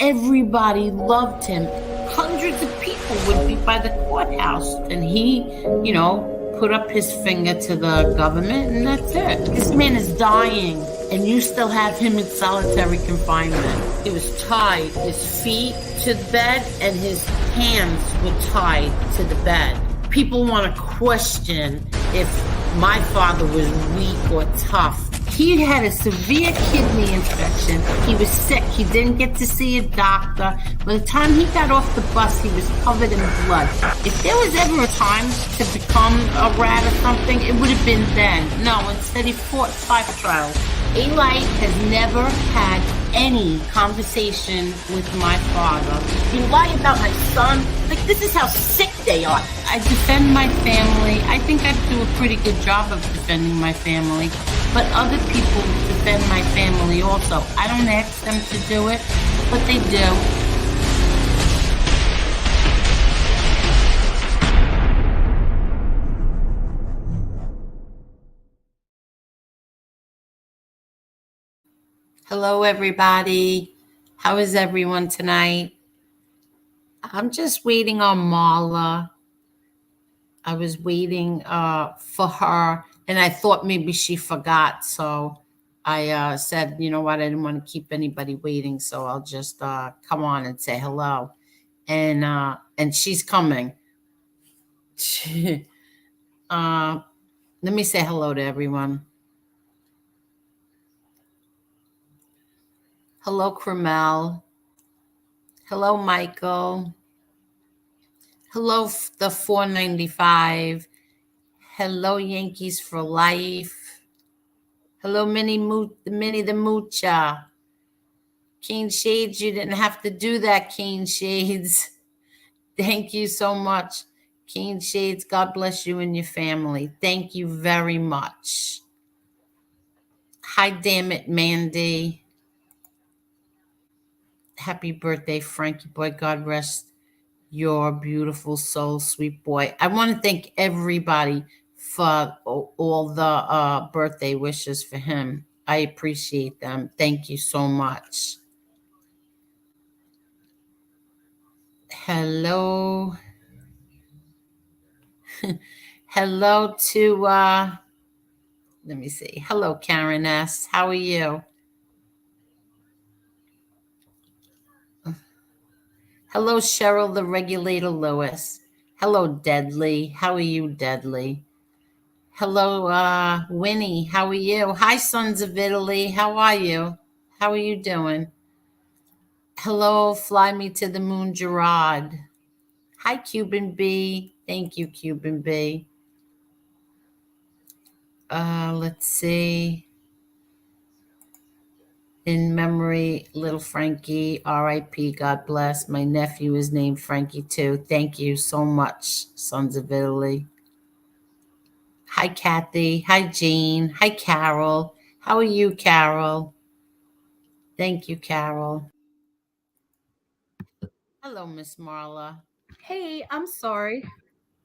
Everybody loved him. Hundreds of people would be by the courthouse, and he, put up his finger to the government, and that's it. This man is dying, and you still have him in solitary confinement. He was tied, his feet to the bed, and his hands were tied to the bed. People want to question if my father was weak or tough. He had a severe kidney infection. He was sick. He didn't get to see a doctor. By the time he got off the bus, he was covered in blood. If there was ever a time to become a rat or something, it would have been then. No, instead he fought 5 trials. Eli has never had any conversation with my father. You lie about my son? Like, this is how sick they are. I defend my family. I think I do a pretty good job of defending my family. But other people defend my family also. I don't ask them to do it, but they do. Hello, everybody. How is everyone tonight? I'm just waiting on Marla. I was waiting for her, and I thought maybe she forgot. So I said, you know what, I didn't want to keep anybody waiting, so I'll just come on and say hello. And she's coming. Let me say hello to everyone. Hello, Cromel. Hello, Michael. Hello, the 495. Hello, Yankees for life. Hello, Minnie the Moocha. Keen Shades, you didn't have to do that, Keen Shades. Thank you so much. Keen Shades, God bless you and your family. Thank you very much. Hi, damn it, Mandy. Happy birthday, Frankie boy. God rest your beautiful soul, sweet boy. I want to thank everybody for all the birthday wishes for him. I appreciate them. Thank you so much. Hello. Hello to, let me see. Hello, Karen S. How are you? Hello, Cheryl, the regulator Lewis. Hello, Deadly. How are you, Deadly? Hello, Winnie. How are you? Hi, Sons of Italy. How are you? How are you doing? Hello, Fly Me to the Moon, Gerard. Hi, Cuban B. Thank you, Cuban B. Let's see. In memory, little Frankie, R.I.P. God bless. My nephew is named Frankie too. Thank you so much, Sons of Italy. Hi, Kathy. Hi, Jean. Hi, Carol. How are you, Carol? Thank you, Carol. Hello, Miss Marla. Hey, I'm sorry.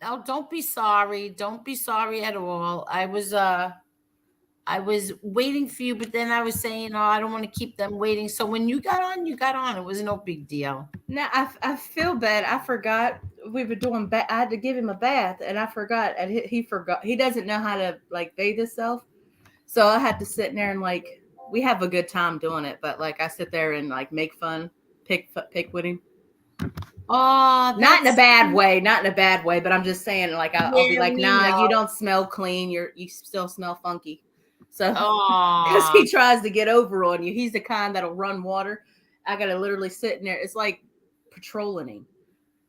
Oh, don't be sorry. Don't be sorry at all. I was waiting for you, but then I was saying, oh, I don't want to keep them waiting. So when you got on, you got on. It was no big deal. Now I feel bad. I forgot we were doing. I had to give him a bath, and I forgot, and he forgot. He doesn't know how to like bathe himself, so I had to sit in there and like we have a good time doing it. But like I sit there and like make fun, pick with him. Oh, Not in a that's bad way, not in a bad way. But I'm just saying, like I'll be yeah, like, we nah, you know. don't smell clean. You still smell funky. So because Oh, he tries to get over on you, he's the kind that'll run water. I gotta literally sit in there. It's like patrolling him.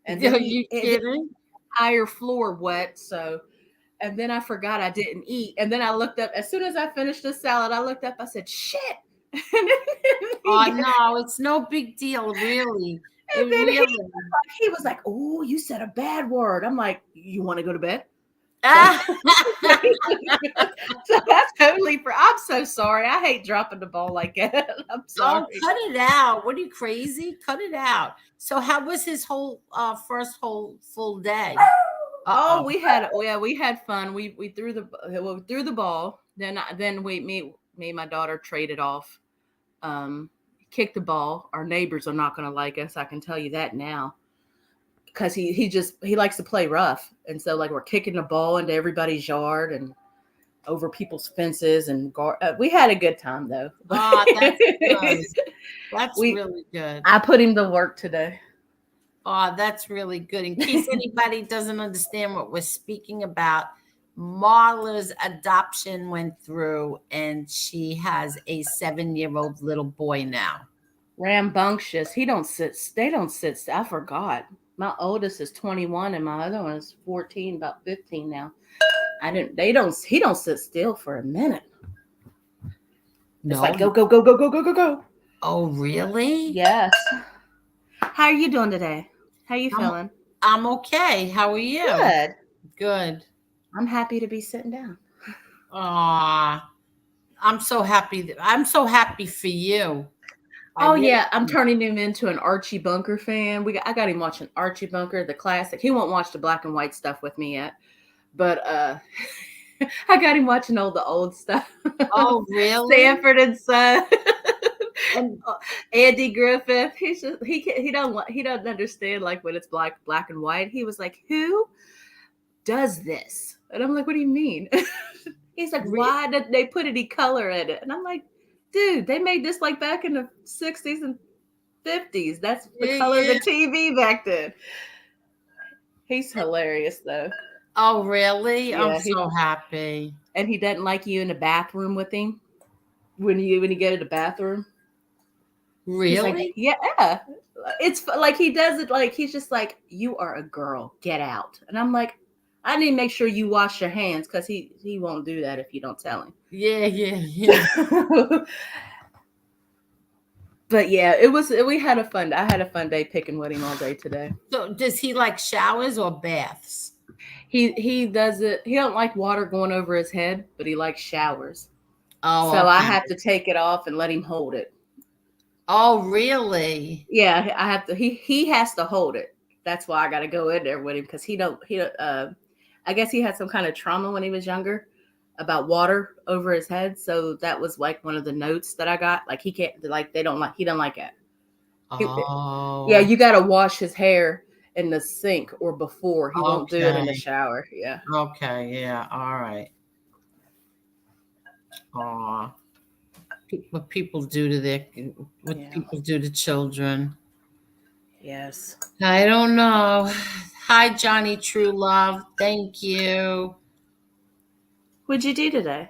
And then are you the kidding? entire floor wet. So, and then I forgot I didn't eat. And then I looked up as soon as I finished the salad. I looked up. I said, "Shit!" and Oh no, it's no big deal, really. It then really. he was like, "Oh, you said a bad word." I'm like, "You want to go to bed?" So, Ah. so that's totally for. I'm so sorry. I hate dropping the ball like that. I'm Oh, sorry. cut it out. What are you crazy? Cut it out. So how was his whole first whole full day? Oh, Uh-oh. we had fun. We threw we threw the ball. Then we me and my daughter traded off. Um, kick the ball. Our neighbors are not going to like us. I can tell you that now. Because he likes to play rough. And so, like, we're kicking the ball into everybody's yard and over people's fences. And we had a good time, though. Oh, that's good. That's really good. I put him to work today. Oh, that's really good. In case anybody doesn't understand what we're speaking about, Marla's adoption went through and she has a 7-year-old little boy now. Rambunctious. They don't sit. I forgot. My oldest is 21 and my other one is 14, about 15 now. He don't sit still for a minute. No. It's like, go, go, go, go, go, go, go, go. Oh, really? Yes. How are you doing today? How are you feeling? I'm okay. How are you? Good. Good. I'm happy to be sitting down. Aw. I'm so happy. I'm so happy for you. I'm turning him into an Archie Bunker fan. I got him watching Archie Bunker, the classic. He won't watch the black and white stuff with me yet, but I got him watching all the old stuff. Oh, really? Sanford and Son, and Andy Griffith. He's just he doesn't understand like when it's black and white. He was like, "Who does this?" And I'm like, "What do you mean?" He's like, "Why did they put any color in it?" And I'm like, dude, they made this like back in the 60s and 50s. That's the color of the TV back then. He's hilarious, though. Oh, really? Yeah, I'm so happy. And he doesn't like you in the bathroom with him when you go to the bathroom. Really? Like, yeah. It's like he does it like he's just like, you are a girl, get out. And I'm like, I need to make sure you wash your hands because he won't do that if you don't tell him. Yeah. But yeah, I had a fun day picking with him all day today. So does he like showers or baths? He does it. He don't like water going over his head, but he likes showers. Oh, so okay. I have to take it off and let him hold it. Oh, really? Yeah, I have to. He has to hold it. That's why I got to go in there with him because I guess he had some kind of trauma when he was younger about water over his head. So that was like one of the notes that I got. Like he can't, like he don't like it. Oh. Yeah, you got to wash his hair in the sink or before. He won't do it in the shower. Yeah. Okay. Yeah. All right. Aw. What people do to people do to children. Yes. I don't know. Hi, Johnny True Love. Thank you. What'd you do today?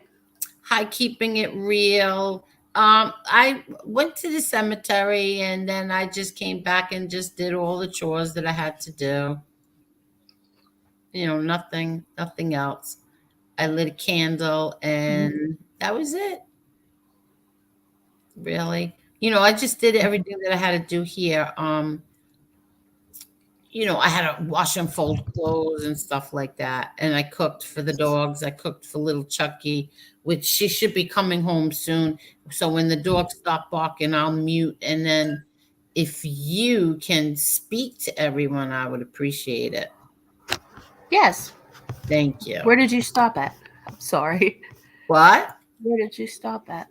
Hi, Keeping It Real. I went to the cemetery and then I just came back and just did all the chores that I had to do. Nothing else. I lit a candle and that was it. Really. I just did everything that I had to do here. I had to wash and fold clothes and stuff like that. And I cooked for the dogs. I cooked for little Chucky, which she should be coming home soon. So when the dogs stop barking, I'll mute. And then if you can speak to everyone, I would appreciate it. Yes. Thank you. Where did you stop at? I'm sorry. What? Where did you stop at?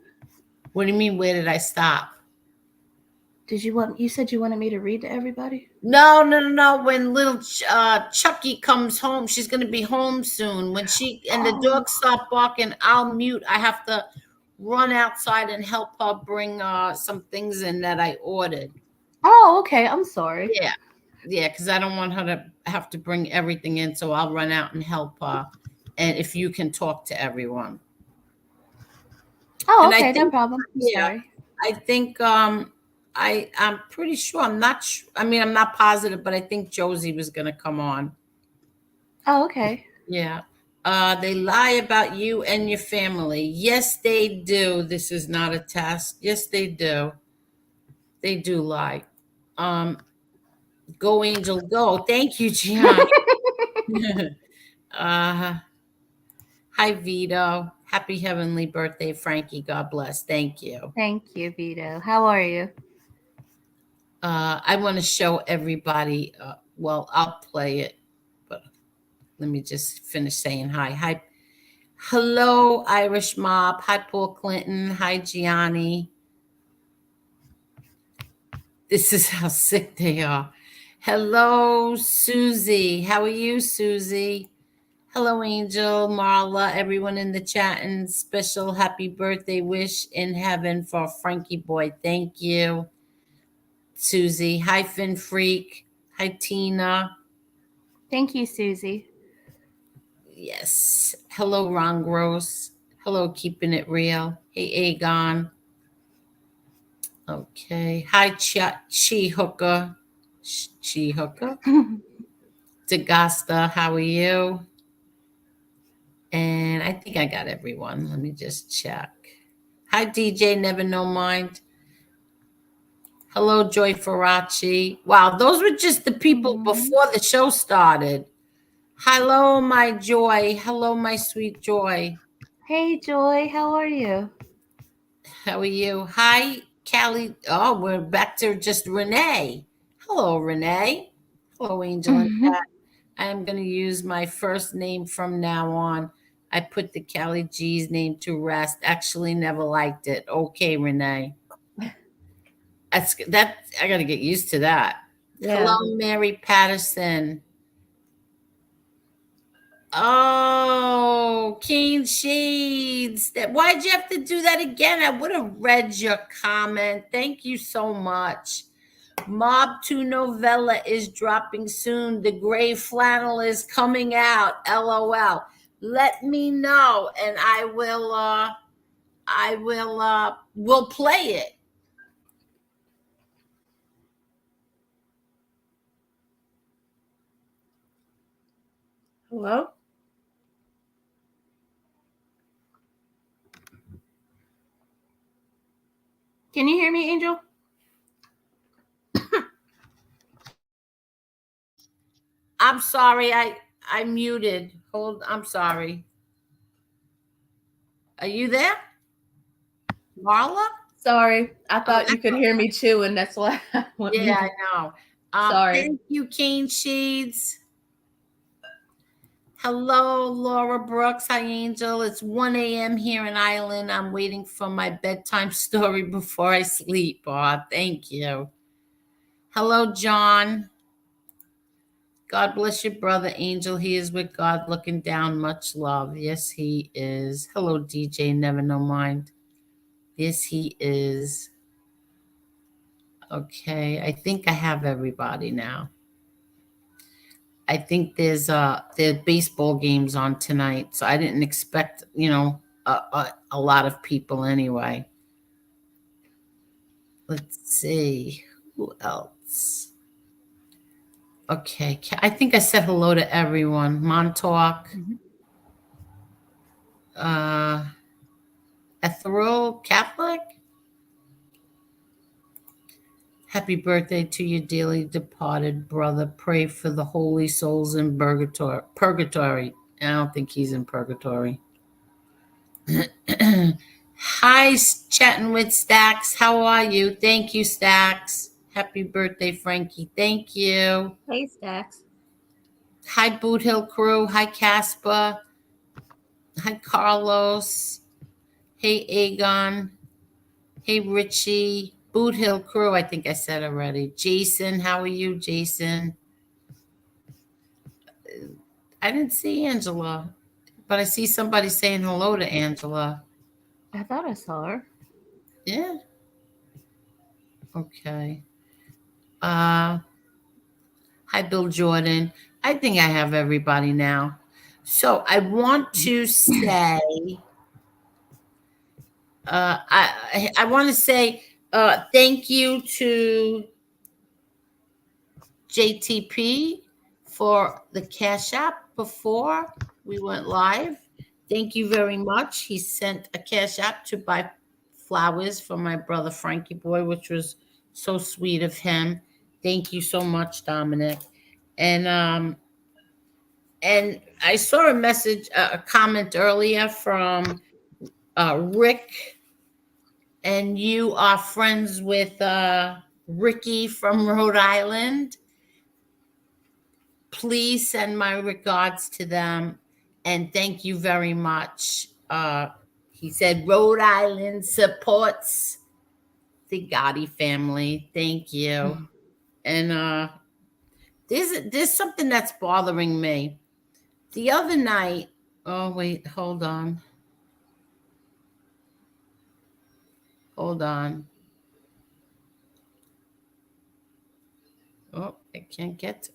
What do you mean, where did I stop? You said you wanted me to read to everybody? No. When little Chucky comes home, she's going to be home soon. When the dogs stop barking, I'll mute. I have to run outside and help her bring some things in that I ordered. Oh, okay. I'm sorry. Yeah, because I don't want her to have to bring everything in, so I'll run out and help her. And if you can talk to everyone. Oh, okay. No problem. Sorry. I think I'm pretty sure. I'm not. I'm not positive, but I think Josie was going to come on. Oh, okay. Yeah. They lie about you and your family. Yes, they do. This is not a test. Yes, they do. They do lie. Go Angel, go. Thank you, Gian. Hi, Vito. Happy heavenly birthday, Frankie. God bless. Thank you. Thank you, Vito. How are you? I want to show everybody. Well, I'll play it, but let me just finish saying hi. Hi. Hello, Irish Mob. Hi, Paul Clinton. Hi, Gianni. This is how sick they are. Hello, Susie. How are you, Susie? Hello, Angel, Marla, everyone in the chat, and special happy birthday wish in heaven for Frankie Boy. Thank you, Susie. Hi, Fin Freak. Hi, Tina. Thank you, Susie. Yes. Hello, Ron Gross. Hello, Keeping It Real. Hey, Aegon. Okay. Hi, Chi Hooker. Chi Hooker. Dagasta, how are you? And I think I got everyone. Let me just check. Hi, DJ Never No Mind. Hello, Joy Faraci. Wow, those were just the people Mhm. before the show started. Hello, my Joy. Hello, my sweet Joy. Hey, Joy, how are you? How are you? Hi, Callie. Oh, we're back to just Renee. Hello, Renee. Hello, Angel and Cat. I am going to use my first name from now on. I put the Callie G's name to rest. Actually, never liked it. Okay, Renee. That. I got to get used to that. Yeah. Hello, Mary Patterson. Oh, Keen Shades. Why'd you have to do that again? I would have read your comment. Thank you so much. Mob 2 novella is dropping soon. The gray flannel is coming out. LOL. Let me know and we'll play it. Hello? Can you hear me, Angel? I'm sorry, I muted. I'm sorry. Are you there? Marla? Sorry, I Oh, thought you could hear me too, and that's why I went yeah, I muted. know. Sorry. Thank you, Kane Shades. Hello, Laura Brooks. Hi, Angel. It's 1 a.m. here in Ireland. I'm waiting for my bedtime story before I sleep. Oh, thank you. Hello, John. God bless your brother, Angel. He is with God looking down. Much love. Yes, he is. Hello, DJ. Never No Mind. Yes, he is. Okay, I think I have everybody now. I think there's baseball games on tonight, so I didn't expect a lot of people anyway. Let's see who else. Okay, I think I said hello to everyone. Montauk, Mhm. uh, Ethereal Catholic. Happy birthday to your dearly departed brother. Pray for the holy souls in purgatory. Purgatory. I don't think he's in purgatory. Hi, chatting with Stacks. How are you? Thank you, Stacks. Happy birthday, Frankie. Thank you. Hey, Stacks. Hi, Boot Hill Crew. Hi, Casper. Hi, Carlos. Hey, Aegon. Hey, Richie. Boot Hill Crew, I think I said already. Jason, how are you, Jason? I didn't see Angela, but I see somebody saying hello to Angela. I thought I saw her. Yeah. Okay. Uh, Hi, Bill Jordan. I think I have everybody now. So I want to say, I want to say thank you to JTP for the Cash App before we went live. Thank you very much. He sent a Cash App to buy flowers for my brother Frankie Boy, which was so sweet of him. Thank you so much, Dominic. And I saw a message, a comment earlier from Rick, and you are friends with Ricky from Rhode Island. Please send my regards to them and thank you very much. He said Rhode Island supports The Gotti family. Thank you. And there's something that's bothering me. The other night, oh wait, hold on. Hold on. Oh, I can't get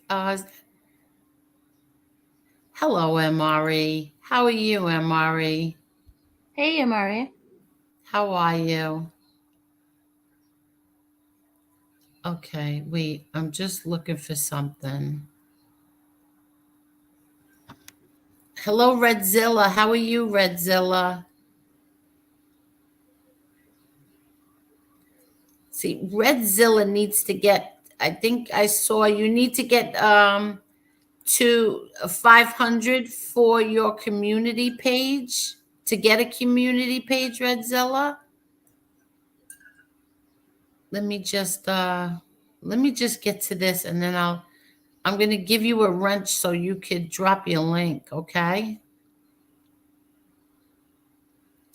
hello, MRE. How are you, MRE? Hey, Amari. How are you? Okay, wait, I'm just looking for something. Hello, Redzilla. How are you, Redzilla? See, Redzilla needs to get, I think I saw you need to get to 500 for your community page to get a community page, Redzilla. Let me just get to this and then I'm going to give you a wrench so you could drop your link, okay?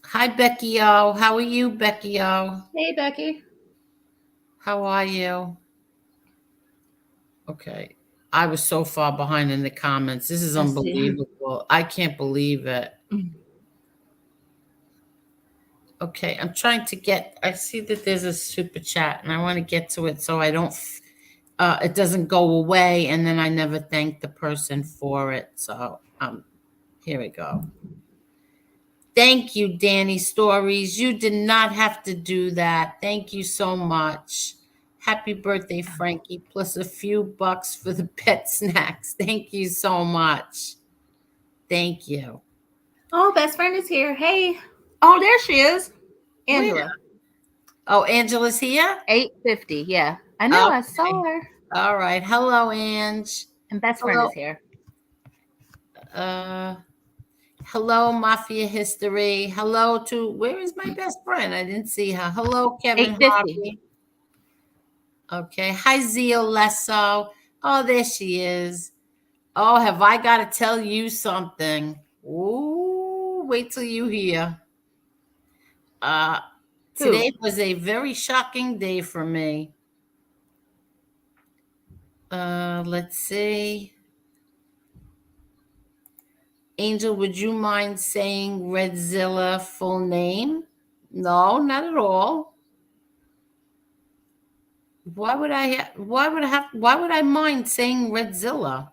Hi, Becky O. How are you, Becky O? Hey, Becky. How are you? Okay. I was so far behind in the comments. This is I see. unbelievable. I can't believe it. Okay, I'm trying to get. I see that there's a super chat, and I want to get to it so I don't. It doesn't go away, and then I never thank the person for it. So, here we go. Thank you, Danny Stories. You did not have to do that. Thank you so much. Happy birthday, Frankie, plus a few bucks for the pet snacks. Thank you so much. Thank you. Oh, best friend is here. Hey. Oh, there she is. Angela. Where? Oh, Angela's here? 850. Yeah. I know. Okay. I saw her. All right. Hello, Ange. And best friend Hello. is here. Hello, Mafia History. Hello to, where is my best friend? I didn't see her. Hello, Kevin 850. Harvey. Okay. Hi, Zio Lesso. Oh, there she is. Oh, have I got to tell you something? Ooh, wait till you hear. Today was a very shocking day for me. Let's see. Angel, would you mind saying Redzilla full name? No, not at all. Why would I mind saying Redzilla?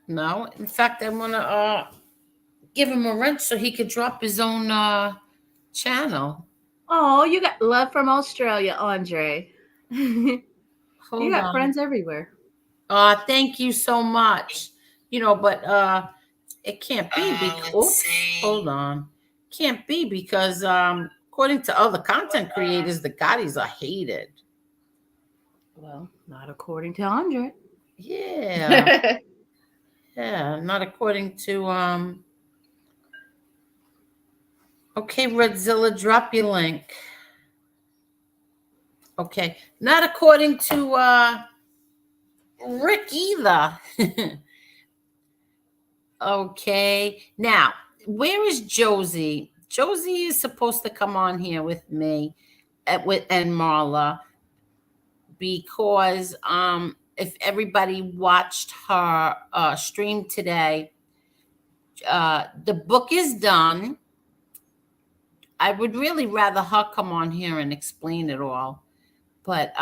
No. In fact, I want to give him a wrench so he could drop his own channel. Oh, you got love from Australia, Andre. You got friends everywhere. Thank you so much. But it can't be because oops, hold on. Can't be because according to other content creators, the Gottis are hated. Well, not according to Andre. Yeah. Yeah, not according to okay, Redzilla, drop your link. Okay. Not according to Rick either. Okay. Now, where is Josie? Josie is supposed to come on here with me and Marla because if everybody watched her stream today, the book is done. I would really rather her come on here and explain it all. But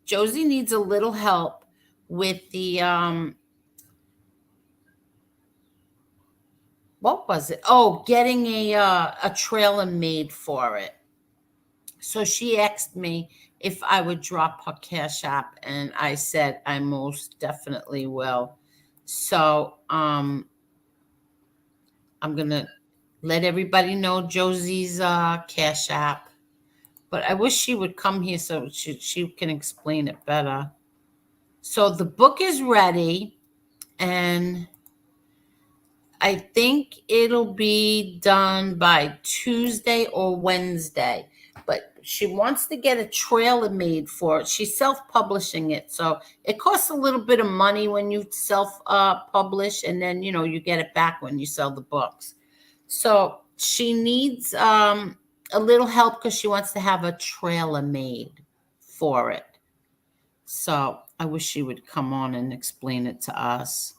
Josie needs a little help with the what was it? Oh, getting a trailer made for it. So she asked me if I would drop her Cash App, and I said I most definitely will. So I'm gonna let everybody know Josie's Cash App. But I wish she would come here so she can explain it better. So the book is ready, and I think it'll be done by Tuesday or Wednesday. But she wants to get a trailer made for it. She's self-publishing it, so it costs a little bit of money when you self-publish, and then you get it back when you sell the books. So she needs a a little help because she wants to have a trailer made for it. So I wish she would come on and explain it to us.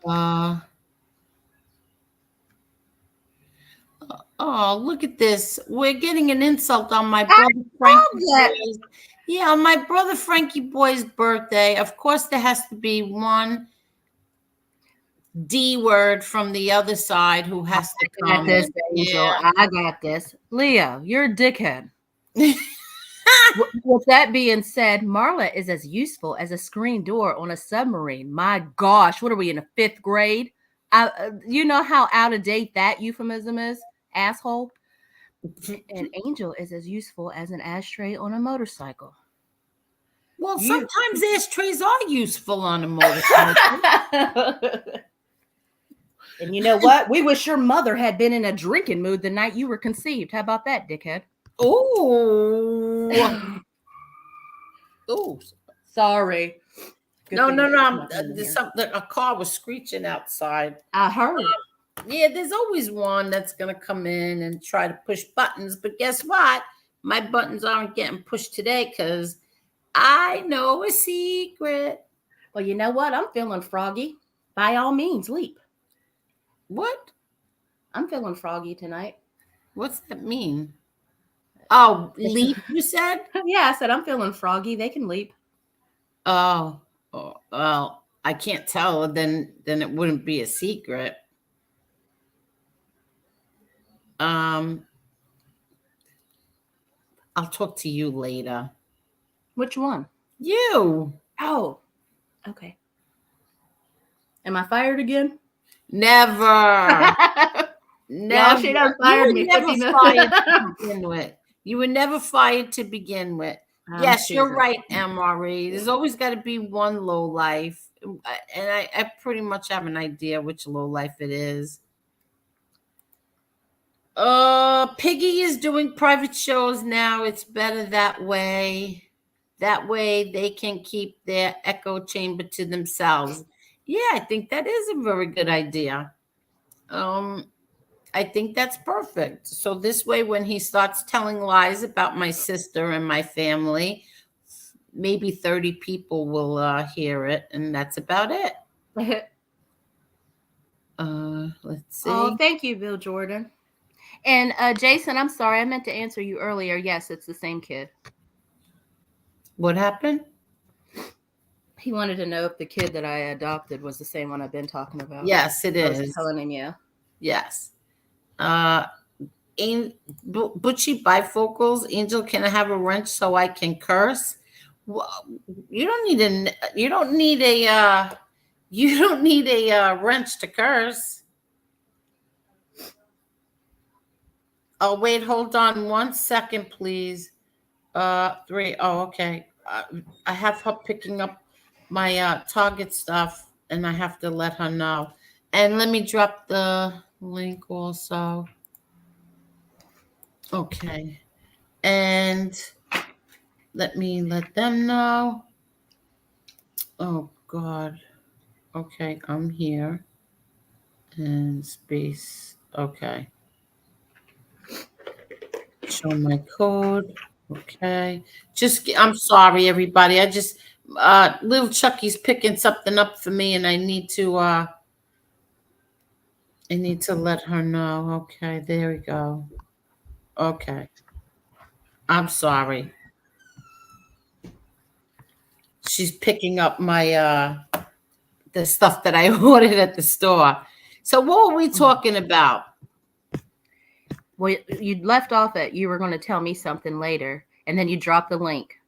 Uh, oh, look at this. We're getting an insult on my brother Frankie boy's. Yeah, on my brother Frankie boy's birthday. Of course, there has to be one D word from the other side who has to I got come. this, Angel. Yeah. I got this. Leo, you're a dickhead. With that being said, Marla is as useful as a screen door on a submarine. My gosh, what are we in the 5th grade? You know how out of date that euphemism is, asshole? And Angel is as useful as an ashtray on a motorcycle. Well, sometimes ashtrays are useful on a motorcycle. And you know what? We wish your mother had been in a drinking mood the night you were conceived. How about that, dickhead? Oh. Oh. Sorry. No. A car was screeching outside. I heard. Yeah, there's always one that's going to come in and try to push buttons. But guess what? My buttons aren't getting pushed today because I know a secret. Well, you know what? I'm feeling froggy. By all means, leap. What? I'm feeling froggy tonight. What's that mean? Oh, leap, you said? Yeah, I said I'm feeling froggy. They can leap. Oh, well, I can't tell. Then it wouldn't be a secret. I'll talk to you later. Which one? You. Oh, okay. Am I fired again? Never. No, she done fired me. Never fired to begin with. You were never fired to begin with. Yes, you're right, MRE. There's always got to be one low life. And I pretty much have an idea which low life it is. Piggy is doing private shows now. It's better that way. That way they can keep their echo chamber to themselves. Yeah, I think that is a very good idea. I think that's perfect. So this way, when he starts telling lies about my sister and my family, maybe 30 people will hear it, and that's about it. Let's see. Oh, thank you, Bill Jordan. And Jason, I'm sorry, I meant to answer you earlier. Yes, it's the same kid. What happened? He wanted to know if the kid that I adopted was the same one I've been talking about. Yes, it is. I was telling him, yeah. Yes. Butchie bifocals. Angel, can I have a wrench so I can curse? Well, you don't need a wrench to curse. Oh, wait, hold on 1 second, please. 3. Oh, okay. I have her picking up my Target stuff, and I have to let her know. And let me drop the link also. Okay. And let me let them know. Oh, God. Okay, I'm here. And space. Okay. Show my code. Okay. I'm sorry, everybody. Little Chucky's picking something up for me, and I need to let her know. Okay, there we go. Okay. I'm sorry. She's picking up my the stuff that I ordered at the store. So what were we talking about? Well, you left off at you were going to tell me something later, and then you dropped the link.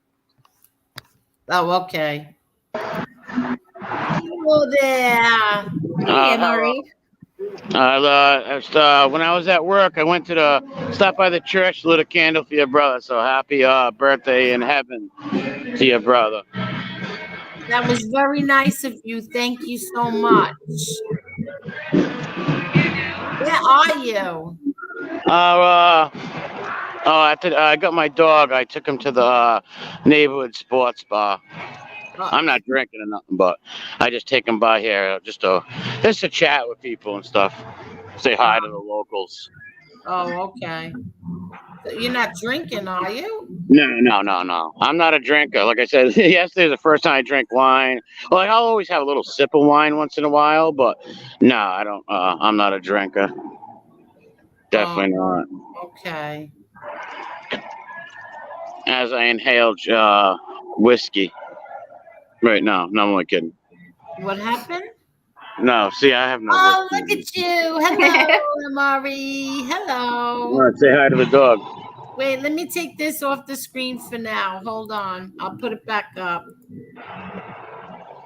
Oh, okay. Hello there. Hey, Marie. When I was at work, I went to stop by the church, lit a candle for your brother. So happy birthday in heaven to your brother. That was very nice of you. Thank you so much. Where are you? I got my dog. I took him to the neighborhood sports bar. I'm not drinking or nothing, but I just take him by here just to chat with people and stuff. Say hi to the locals. Oh, okay. So you're not drinking, are you? No. I'm not a drinker. Like I said, yesterday's the first time I drank wine. Well, like, I'll always have a little sip of wine once in a while, but no, I don't. I'm not a drinker. Oh, Definitely not. okay. As I inhaled whiskey right now. No, I'm only kidding. What happened? No, see, I have no Oh, look whiskey. at you. Hello, Amari. All Hello. right, say hi to the dog. Wait, let me take this off the screen for now. Hold on. I'll put it back up.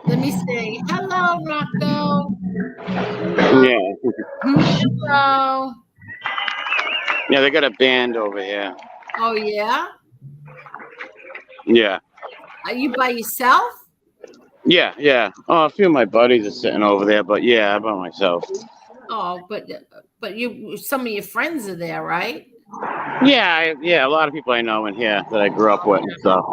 Let me say hello, Rocco. Hello. Yeah, Hello. yeah, they got a band over here. Oh, yeah? Yeah, Are you by yourself? yeah. Oh, a few of my buddies are sitting over there, but yeah, I'm by myself. Oh, but you some of your friends are there, right? Yeah, yeah, a lot of people I know in here that I grew up with and stuff.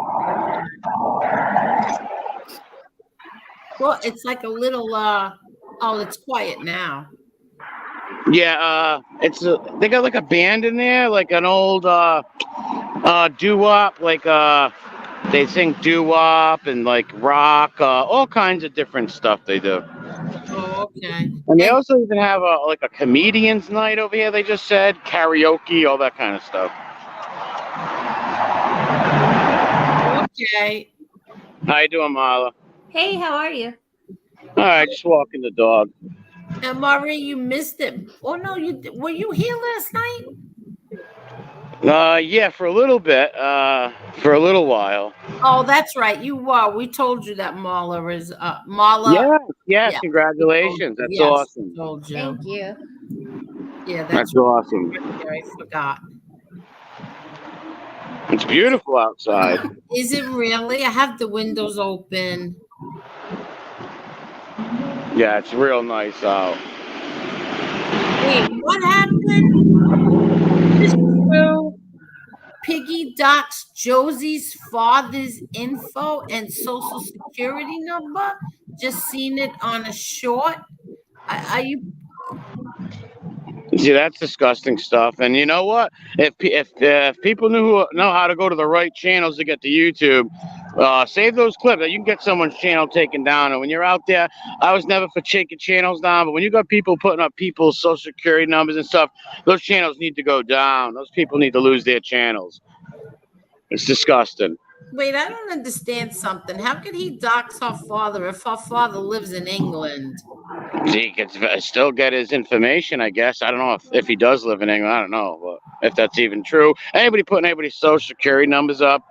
Well, it's like a little oh, it's quiet now. Yeah, they got like a band in there, like an old doo-wop, like they sing doo-wop and like rock, all kinds of different stuff they do. Oh, okay. And they And also even have a comedians night over here. They just said karaoke, all that kind of stuff. okay. How you doing, Marla? Hey, how are you? All right, just walking the dog. And Marie, you missed it. Oh no, were you here last night? Yeah, for a little bit, for a little while. Oh, that's right. You were. We told you that Marla is Marla. Yes, Yeah, we told congratulations. you. That's Yes, we awesome. told you. Thank you. Yeah, That's that's awesome. right there. I forgot. It's beautiful outside. Is it really? I have the windows open. Yeah, it's real nice out. Wait, what happened? Is this true? Piggy docks Josie's father's info and social security number. Just seen it on a short. Are you? See, that's disgusting stuff. And you know what? If people know how to go to the right channels to get to YouTube, save those clips. You can get someone's channel taken down. And when you're out there, I was never for taking channels down. But when you got people putting up people's social security numbers and stuff, those channels need to go down. Those people need to lose their channels. It's disgusting. Wait, I don't understand something. How could he dox her father if her father lives in England? He could still get his information, I guess. I don't know if he does live in England. I don't know but if that's even true. Anybody putting anybody's social security numbers up,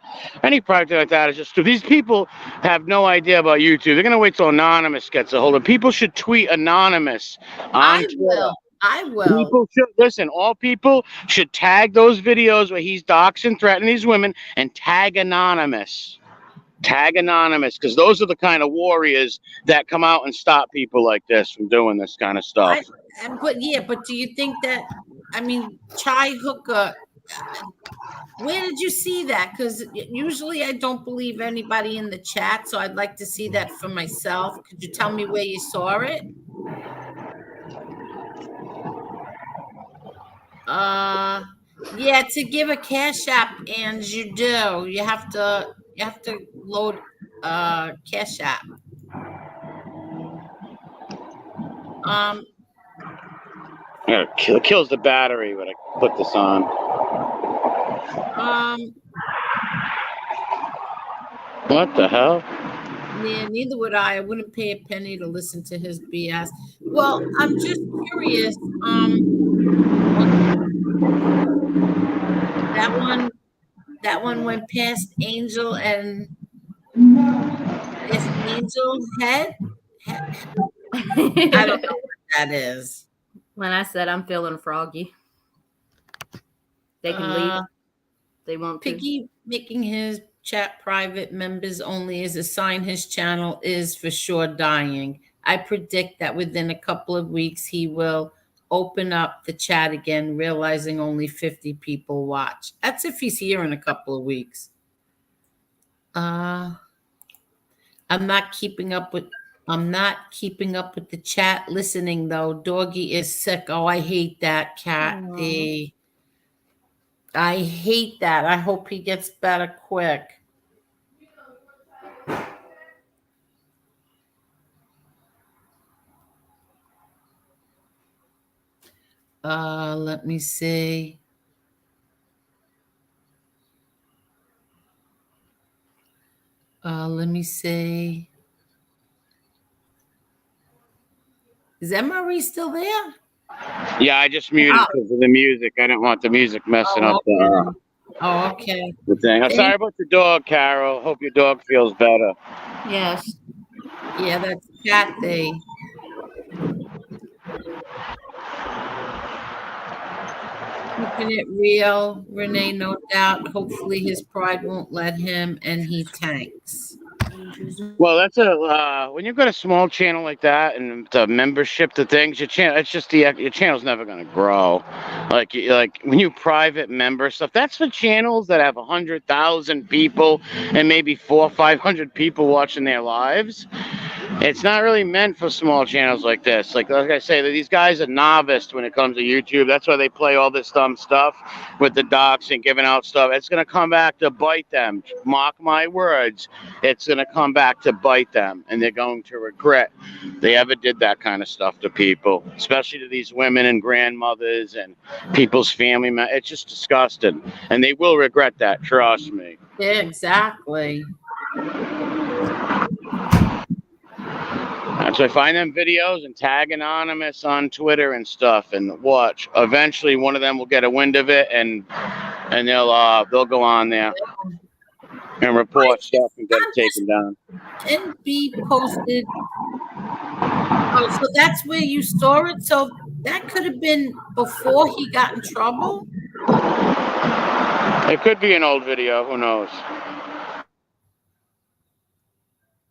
any project like that is just true. These people have no idea about YouTube. They're going to wait till Anonymous gets a hold of it. People should tweet Anonymous on I Twitter. will. I will. People should listen. All people should tag those videos where he's doxing, threatening these women, and tag Anonymous. Tag Anonymous, because those are the kind of warriors that come out and stop people like this from doing this kind of stuff. But do you think that? I mean, Chai Hooker. Where did you see that? Because usually I don't believe anybody in the chat, so I'd like to see that for myself. Could you tell me where you saw it? Yeah, to give a cash app, and you do. You have to load cash app. Yeah, kills the battery when I put this on. What the hell? Yeah, neither would I. I wouldn't pay a penny to listen to his BS. Well, I'm just curious. That one went past Angel and past Angel head. I don't know what that is. When I said I'm feeling froggy, they can leave. They won't. Piggy making his chat private members only is a sign his channel is for sure dying. I predict that within a couple of weeks he will open up the chat again, realizing only 50 people watch. That's if he's here in a couple of weeks. I'm not keeping up with the chat listening though. Doggy is sick. Oh, I hate that cat. I hate that. I hope he gets better quick. Let me see. Let me see. Is MRE still there? Yeah, I just muted because of the music. I didn't want the music messing up Okay. the thing. I'm sorry about your dog, Carol. Hope your dog feels better. Yes. Yeah, that's cat day. Keeping it real, Renee, no doubt. Hopefully his pride won't let him and he tanks. Well, that's when you've got a small channel like that and the membership to things, your channel, it's just your channel's never going to grow. Like when you private member stuff, that's for channels that have 100,000 people and maybe 400 or 500 people watching their lives. It's not really meant for small channels like this. Like I say, these guys are novice when it comes to YouTube. That's why they play all this dumb stuff with the docs and giving out stuff. It's going to come back to bite them. Mark my words. It's going to come back to bite them, and they're going to regret they ever did that kind of stuff to people, especially to these women and grandmothers and people's family. It's just disgusting, and they will regret that. Trust me. Yeah, exactly. So I find them videos and tag Anonymous on Twitter and stuff, and watch. Eventually, one of them will get a wind of it, and they'll go on there and report stuff and get it taken down. NB posted. Oh, so that's where you saw it. So that could have been before he got in trouble. It could be an old video. Who knows?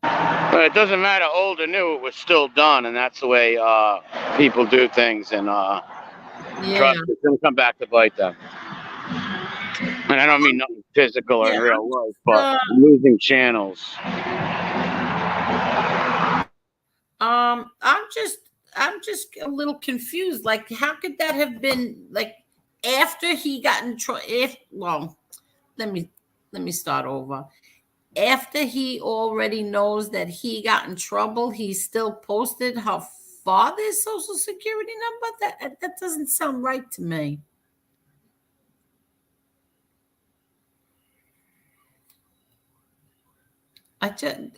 But it doesn't matter, old or new, it was still done, and that's the way people do things, and trust it's going to come back to bite them. And I don't mean nothing physical or in real life, but losing channels. I'm just a little confused. Like, how could that have been like after he got in trouble? Well, let me start over. After he already knows that he got in trouble, he still posted her father's social security number. That doesn't sound right to me.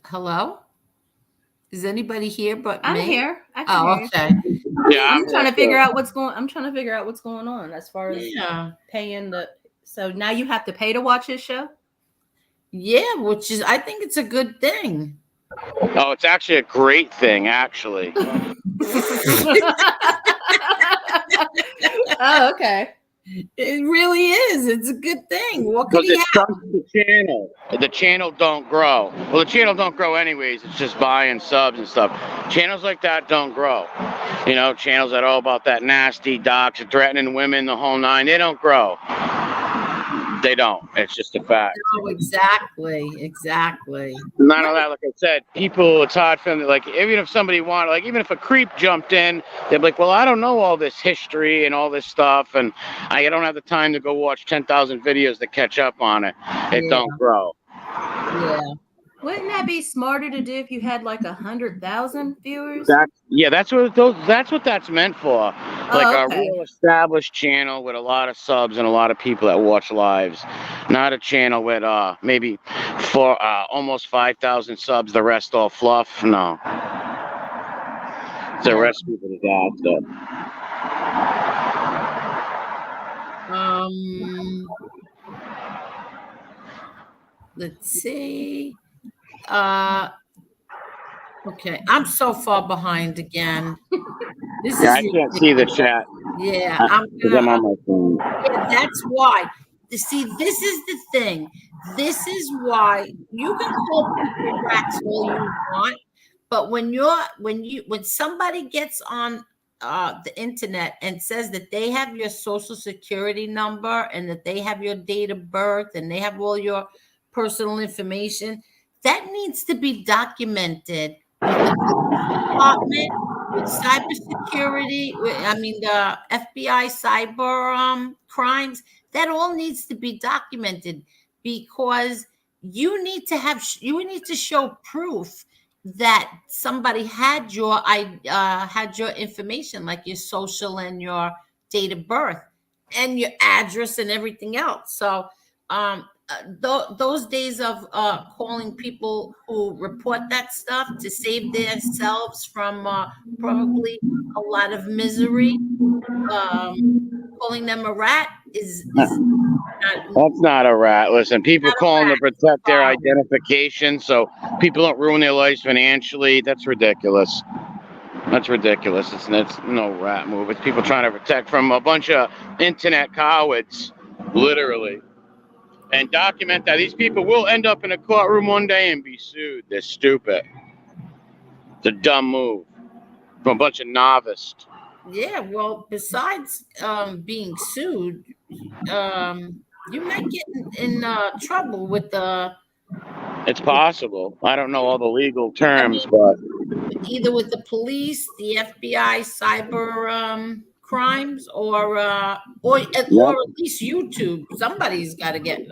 Hello? Is anybody here but me? I'm here. I can hear okay. Yeah, I'm trying to figure out what's going. I'm trying to figure out what's going on as far as paying the. So now you have to pay to watch his show. Yeah, which is I think it's a good thing. Oh, it's actually a great thing, actually. Oh, okay. It really is. It's a good thing. What could he have? The channel. The channel don't grow. Well, the channel don't grow anyways. It's just buying subs and stuff. Channels like that don't grow. You know, channels that are all about that nasty docs, threatening women, the whole nine. They don't grow. They don't. It's just a fact. Oh, exactly. Not only that, like I said, people, it's hard for them to, like, even if somebody wanted, like, even if a creep jumped in, they'd be like, well, I don't know all this history and all this stuff, and I don't have the time to go watch 10,000 videos to catch up on it. It don't grow. Yeah. Wouldn't that be smarter to do if you had like 100,000 viewers? That's what that's meant for. Like a real established channel with a lot of subs and a lot of people that watch lives. Not a channel with maybe almost 5,000 subs, the rest all fluff. No. It's a recipe for disaster. Let's see. Okay, I'm so far behind again. I can't see the chat. Yeah, I'm on my phone. Yeah, that's why. See, this is the thing. This is why you can call people rats all you want, but when somebody gets on the internet and says that they have your social security number and that they have your date of birth and they have all your personal information, that needs to be documented with the police department, with cybersecurity. The FBI cyber crimes. That all needs to be documented because you need to show proof that somebody had your information, like your social and your date of birth and your address and everything else. So those days of calling people who report that stuff to save themselves from probably a lot of misery, calling them a rat is not, That's not a rat. Listen, people not a call them to rat. protect their identification so people don't ruin their lives financially. That's ridiculous. That's ridiculous. It's no rat move. It's people trying to protect from a bunch of internet cowards, literally. And document that these people will end up in a courtroom one day and be sued. They're stupid. It's a dumb move from a bunch of novices. Yeah, well, besides being sued, you might get in trouble with the It's possible. I don't know all the legal I terms, mean, but either with the police, the FBI, cyber crimes, or at yep. least YouTube. Somebody's got to get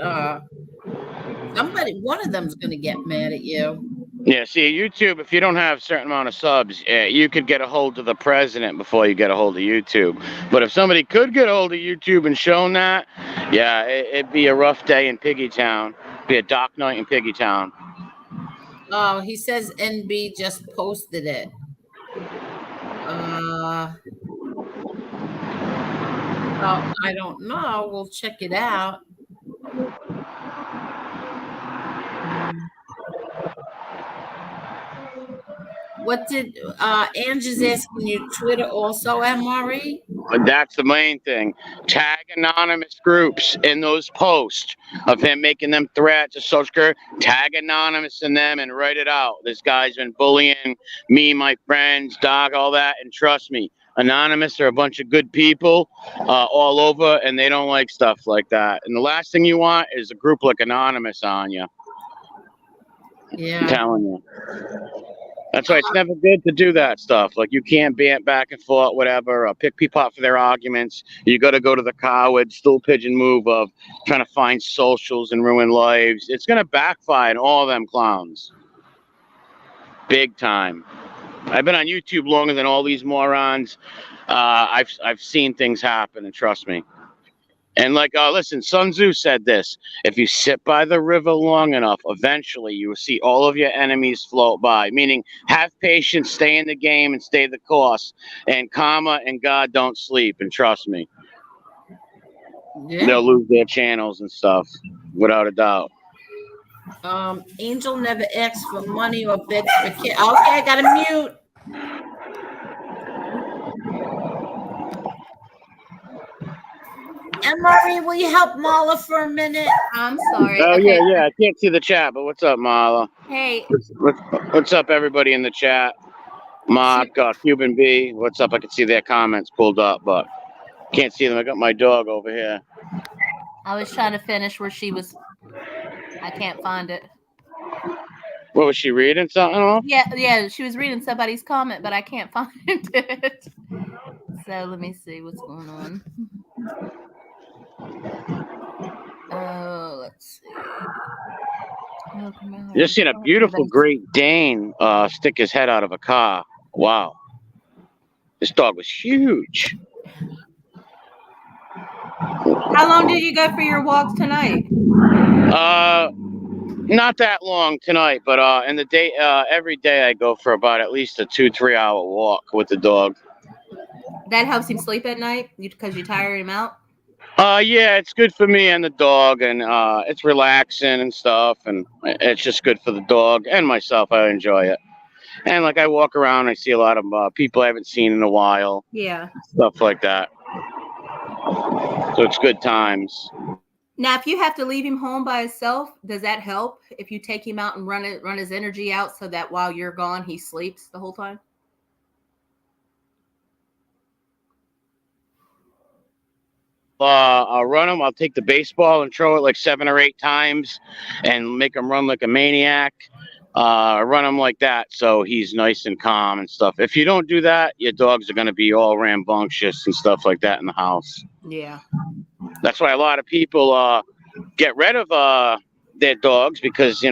somebody. One of them's going to get mad at you. Yeah, see, YouTube, if you don't have a certain amount of subs, you could get a hold of the president before you get a hold of YouTube. But if somebody could get a hold of YouTube and shown that, yeah, it'd be a rough day in Piggytown. Be a dark night in Piggytown. Oh, he says NB just posted it. Oh, I don't know. We'll check it out. What did Ange is asking you? Twitter also, MRE? That's the main thing. Tag anonymous groups in those posts of him making them threats to social security. Tag anonymous in them and write it out. This guy's been bullying me, my friends, Doc, all that. And trust me, anonymous are a bunch of good people all over, and they don't like stuff like that. And the last thing you want is a group like Anonymous on you. Yeah. I'm telling you. That's why it's never good to do that stuff. Like, you can't bant back and forth, whatever, or pick people up for their arguments. You got to go to the coward, stool pigeon move of trying to find socials and ruin lives. It's going to backfire on all them clowns. Big time. I've been on YouTube longer than all these morons. I've seen things happen, and trust me. And listen, Sun Tzu said this: if you sit by the river long enough, eventually you will see all of your enemies float by. Meaning, have patience, stay in the game, and stay the course. And karma and God don't sleep. And trust me, they'll lose their channels and stuff, without a doubt. Angel never asks for money or begs for kids. Okay, I gotta mute. Marie, will you help Marla for a minute? I'm sorry. Oh, Okay. yeah. I can't see the chat, but what's up, Marla? Hey. What's up, everybody in the chat? Mark, Cuban B, what's up? I can see their comments pulled up, but can't see them. I got my dog over here. I was trying to finish where she was. I can't find it. What was she reading? Something? Yeah. She was reading somebody's comment, but I can't find it. So let me see what's going on. Oh, let's see. Just seen a beautiful Great Dane stick his head out of a car. Wow. This dog was huge. How long did you go for your walks tonight? Not that long tonight, but in the day, every day I go for about at least a 2-3 hour walk with the dog. That helps him sleep at night because you tire him out? Yeah, it's good for me and the dog, and it's relaxing and stuff, and it's just good for the dog and myself. I enjoy it. And I walk around, I see a lot of people I haven't seen in a while. Yeah. Stuff like that. So it's good times. Now, if you have to leave him home by himself, does that help if you take him out and run his energy out so that while you're gone, he sleeps the whole time? I'll run him. I'll take the baseball and throw it 7 or 8 times and make him run like a maniac. Run him like that so he's nice and calm and stuff. If you don't do that, your dogs are going to be all rambunctious and stuff like that in the house. Yeah. That's why a lot of people get rid of their dogs, because a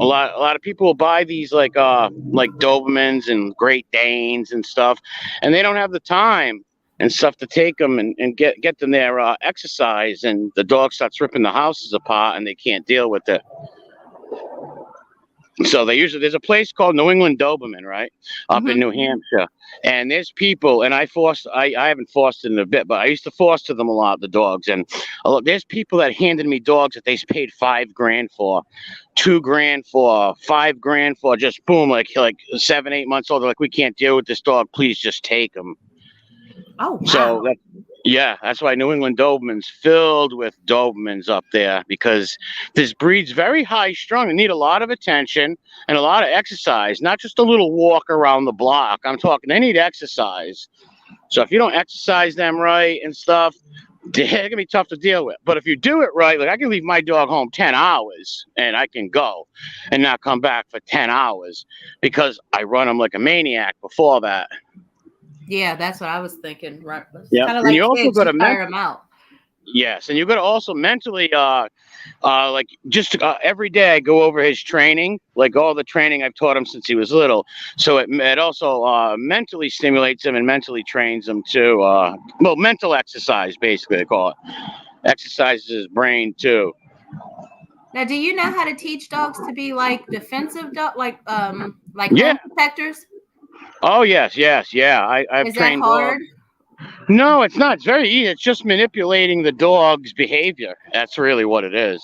lot of people will buy these like Dobermans and Great Danes and stuff, and they don't have the time and stuff to take them and get them their exercise, and the dog starts ripping the houses apart and they can't deal with it. So there's a place called New England Doberman, right, up in New Hampshire, and there's people, and I haven't fostered in a bit, but I used to foster them a lot, the dogs, and there's people that handed me dogs that they paid $5,000 for, $2,000 for, $5,000 for, just boom, like 7-8 months old. They're like, we can't deal with this dog, please just take him. Oh, wow. So that's why New England Doberman's filled with Dobermans up there, because this breed's very high strung and need a lot of attention and a lot of exercise, not just a little walk around the block. I'm talking, they need exercise. So if you don't exercise them right and stuff, they're going to be tough to deal with. But if you do it right, like I can leave my dog home 10 hours and I can go and not come back for 10 hours because I run them like a maniac before that. Yeah, that's what I was thinking. Right. Yeah. Kind of like you also kids, got to tire them out. Yes, and you got to also mentally, like just every day I go over his training, like all the training I've taught him since he was little. So it also mentally stimulates him and mentally trains him too. Well, mental exercise, basically they call it. Exercises his brain too. Now, do you know how to teach dogs to be like defensive dog, like home protectors? Oh yes, yeah. I've Is trained that hard? dogs. No, it's not. It's very easy. It's just manipulating the dog's behavior. That's really what it is.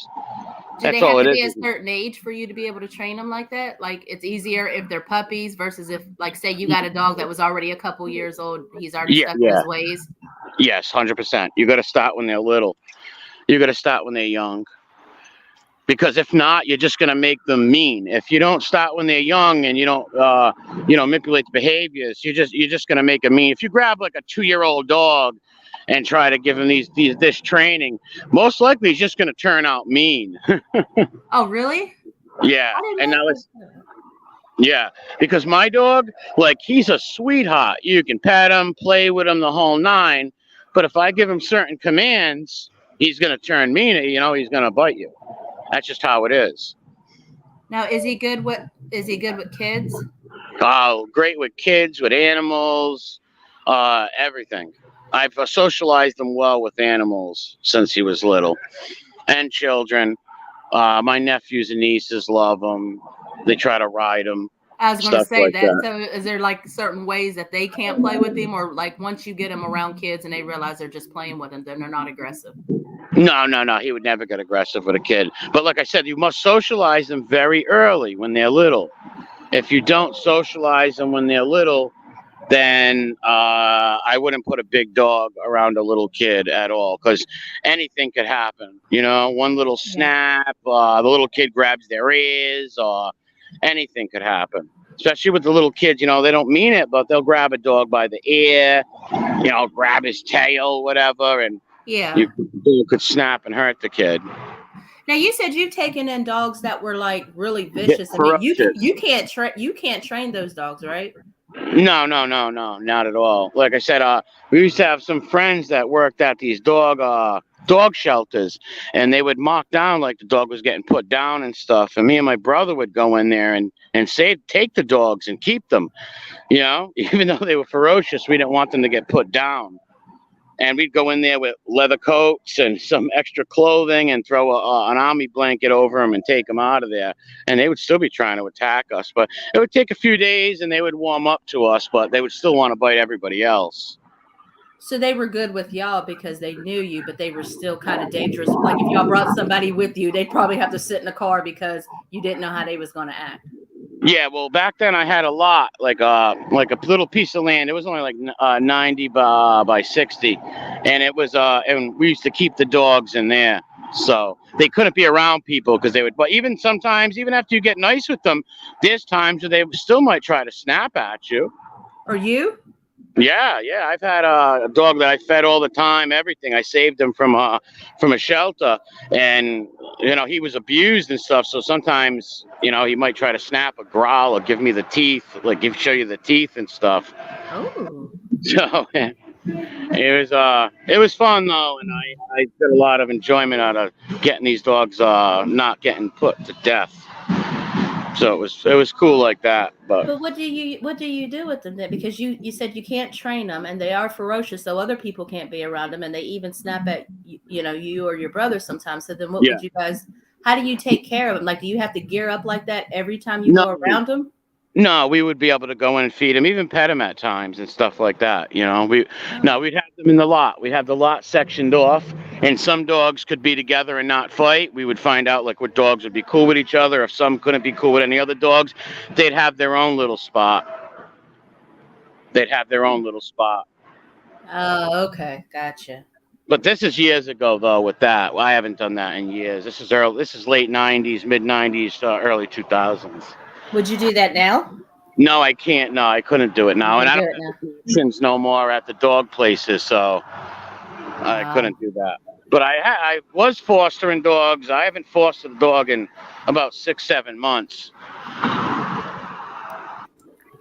Do they have to be a certain age for you to be able to train them like that? Like it's easier if they're puppies versus if, like, say you got a dog that was already a couple years old. He's already stuck in his ways. Yes, 100%. You got to start when they're little. You got to start when they're young. Because if not, you're just going to make them mean. If you don't start when they're young and you don't, manipulate the behaviors, you're just going to make them mean. If you grab like a 2-year-old dog and try to give him this training, most likely he's just going to turn out mean. Oh, really? Yeah. And now because my dog, like, he's a sweetheart. You can pet him, play with him, the whole nine. But if I give him certain commands, he's going to turn mean. He's going to bite you. That's just how it is. Now, is he good with kids? Oh, great with kids, with animals, everything. I've socialized him well with animals since he was little, and children. My nephews and nieces love him. They try to ride him. I was going to say that. So is there like certain ways that they can't play with him, or like once you get them around kids and they realize they're just playing with him, then they're not aggressive? No. He would never get aggressive with a kid. But like I said, you must socialize them very early when they're little. If you don't socialize them when they're little, then I wouldn't put a big dog around a little kid at all, because anything could happen. One little snap, the little kid grabs their ears, or anything could happen. Especially with the little kids, they don't mean it, but they'll grab a dog by the ear, grab his tail, whatever, and you could snap and hurt the kid. Now, you said you've taken in dogs that were like really vicious. I mean, you can't train those dogs, right? No, not at all. Like I said, we used to have some friends that worked at these dog shelters, and they would mock down like the dog was getting put down and stuff. And me and my brother would go in there and say, take the dogs and keep them. Even though they were ferocious, we didn't want them to get put down. And we'd go in there with leather coats and some extra clothing and throw an army blanket over them and take them out of there. And they would still be trying to attack us. But it would take a few days and they would warm up to us, but they would still want to bite everybody else. So they were good with y'all because they knew you, but they were still kind of dangerous. Like if y'all brought somebody with you, they'd probably have to sit in the car because you didn't know how they was going to act. Yeah, well, back then I had a lot, like a little piece of land. It was only like 90 by 60, and it was and we used to keep the dogs in there, so they couldn't be around people because they would. But even sometimes, even after you get nice with them, there's times where they still might try to snap at you. Or you? Yeah. I've had a dog that I fed all the time, everything. I saved him from a shelter, and he was abused and stuff. So sometimes, he might try to snap or growl or give me the teeth, like show you the teeth and stuff. Oh. So It was fun though, and I did a lot of enjoyment out of getting these dogs not getting put to death. So it was cool like that. But But what do you do with them then? Because you said you can't train them, and they are ferocious, so other people can't be around them, and they even snap at you or your brother sometimes. So then, what yeah, would you guys? How do you take care of them? Like, do you have to gear up like that every time you no, go around them? no, we would be able to go in and feed them, even pet them at times and stuff like that. Oh, We'd have them in the lot. We have the lot sectioned off, and some dogs could be together and not fight. We would find out like what dogs would be cool with each other. If some couldn't be cool with any other dogs, they'd have their own little spot. They'd have their own little spot. oh, okay, gotcha. But this is years ago though. With that, well, I haven't done that in years. This is early. This is late '90s, mid '90s, early 2000s. Would you do that now? No, I can't. No, I couldn't do it now, You and can't I do don't it have now. the connections no more at the dog places, so I couldn't do that. But I was fostering dogs. I haven't fostered a dog in about 6, 7 months. I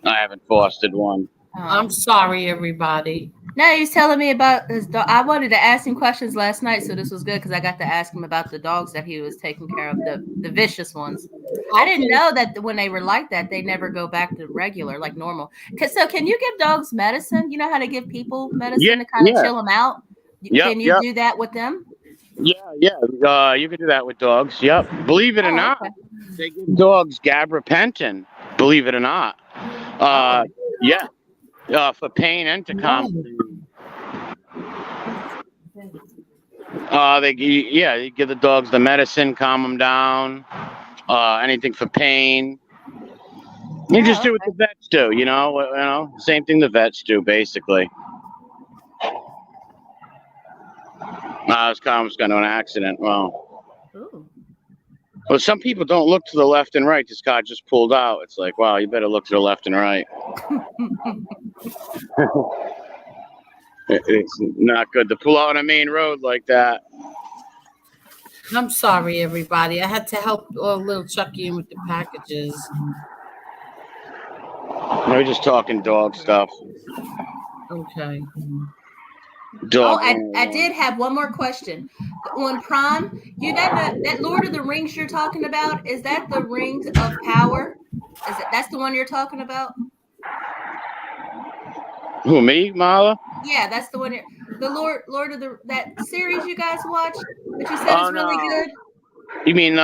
haven't fostered one. I'm sorry, everybody. No, he was telling me about his dog. I wanted to ask him questions last night, so this was good because I got to ask him about the dogs that he was taking care of, the vicious ones. I didn't know that when they were like that, they never go back to regular, like normal. So, can you give dogs medicine? You know how to give people Yeah, medicine to kind of yeah, chill them out? yep, Can you yep, do that with them? yeah. You can do that with dogs. Yep. Believe it or Oh, not, okay. they give dogs gabapentin. Believe it or not. Oh, Yeah. For pain and to calm. They give the dogs the medicine, calm them down. Anything for pain. You just do what the vets do, same thing the vets do, basically. I was almost got into an accident. Well, some people don't look to the left and right. This car just pulled out. It's like, wow, you better look to the left and right. It's not good to pull out on a main road like that. I'm sorry, everybody. I had to help little Chucky with the packages. We're just talking dog stuff. Okay. Dog. I did have one more question. On Prime, that Lord of the Rings you're talking about? Is that the Rings of Power? That's the one you're talking about? Who, me, Marla? Yeah, that's the one. The Lord of that series you guys watched that you said is really good. You mean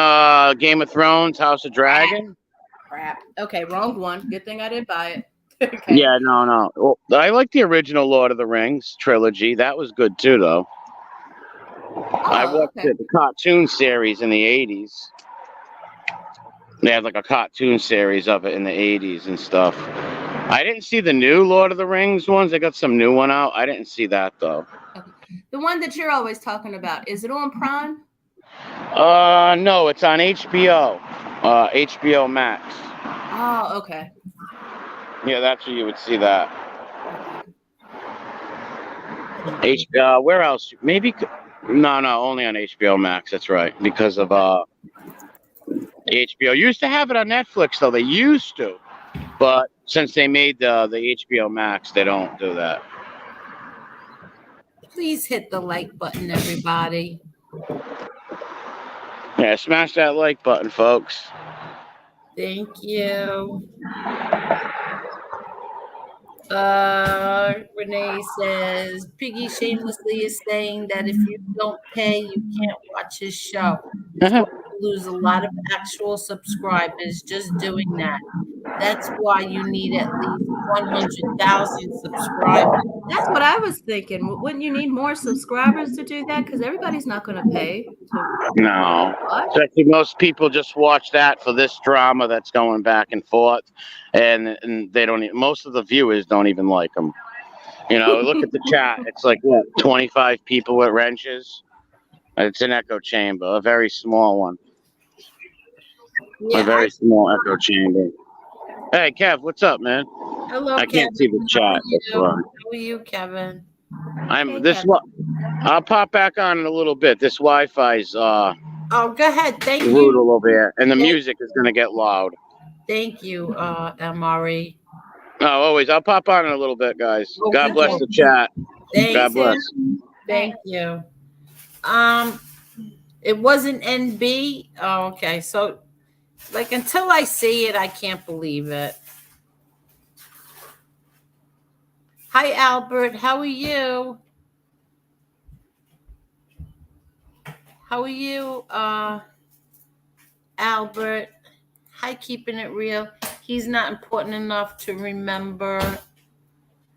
Game of Thrones, House of Dragon? Crap. Okay, wrong one. Good thing I didn't buy it. Okay. Yeah, no. Well, I like the original Lord of the Rings trilogy. That was good too, though. I watched the cartoon series in the 80s. They had like a cartoon series of it in the 80s and stuff. I didn't see the new Lord of the Rings ones. They got some new one out. I didn't see that though. Okay. The one that you're always talking about, is it on Prime? No, it's on HBO. HBO Max. Oh, okay. Yeah, that's where you would see that. HBO. Where else? Maybe. No, only on HBO Max. That's right, because of HBO. Used to have it on Netflix though. They used to, but since they made the HBO Max, they don't do that. Please hit the like button, everybody. Yeah, smash that like button, folks. Thank you. Renee says Piggy shamelessly is saying that if you don't pay, you can't watch his show. He's going to lose a lot of actual subscribers just doing that. That's why you need at least 100,000 subscribers. That's what I was thinking. Wouldn't you need more subscribers to do that? Because everybody's not going to pay. No. Actually, most people just watch that for this drama that's going back and forth, and they don't. Most of the viewers don't even like them. Look at the chat. It's like what, 25 people with wrenches. It's an echo chamber, a very small one. Yeah, a very small echo chamber. Hey, Kev, what's up, man? Hello, I can't see the chat. How are you, Kevin? I'll pop back on in a little bit. This Wi-Fi's oh, go ahead. Thank you. brutal over here, and the music is gonna get loud. Thank you, MRE. Oh, always. I'll pop on in a little bit, guys. Okay. God bless the chat. Thanks, God bless. Thank you. It wasn't NB. Oh, okay. So, like, until I see it, I can't believe it. Hi, Albert. How are you? How are you, Albert? Hi, keeping it real. He's not important enough to remember.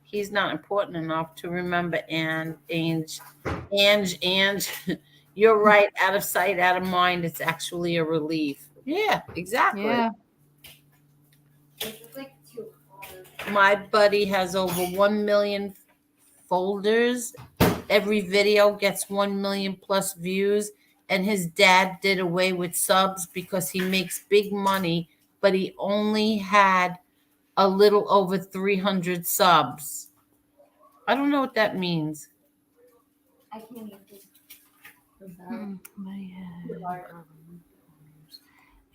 He's not important enough to remember. And Ange. You're right. Out of sight, out of mind. It's actually a relief. Yeah, exactly. Yeah. My buddy has over 1 million folders. Every video gets 1 million plus views. And his dad did away with subs because he makes big money, but he only had a little over 300 subs. I don't know what that means. I can't even.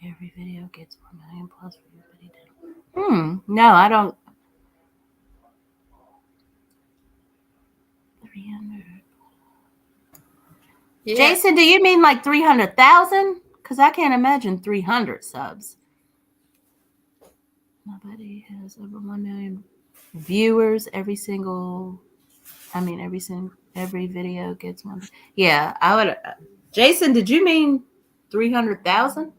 Every video gets 1 million plus views, but he did. No, I don't. 300. Yeah. Jason, do you mean like 300,000? Because I can't imagine 300 subs. My buddy has over 1 million viewers. Every video gets one. Yeah, I would. Jason, did you mean 300,000?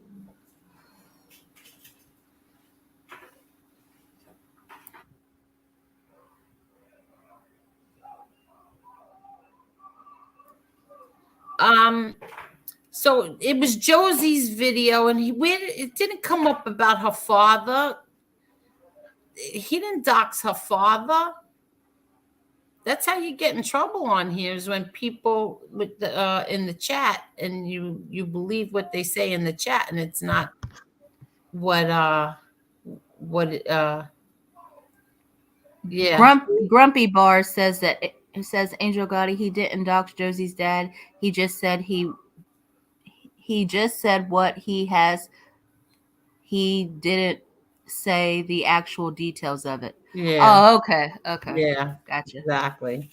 So it was Josie's video, and it didn't come up about her father. He didn't dox her father. That's how you get in trouble on here, is when people with the in the chat, and you believe what they say in the chat, and it's not what yeah. Grumpy Bar says that it says Angel Gotti, he didn't dox Josie's dad. He just said what he has. He didn't say the actual details of it. Yeah. Oh, okay. Yeah. Gotcha. Exactly.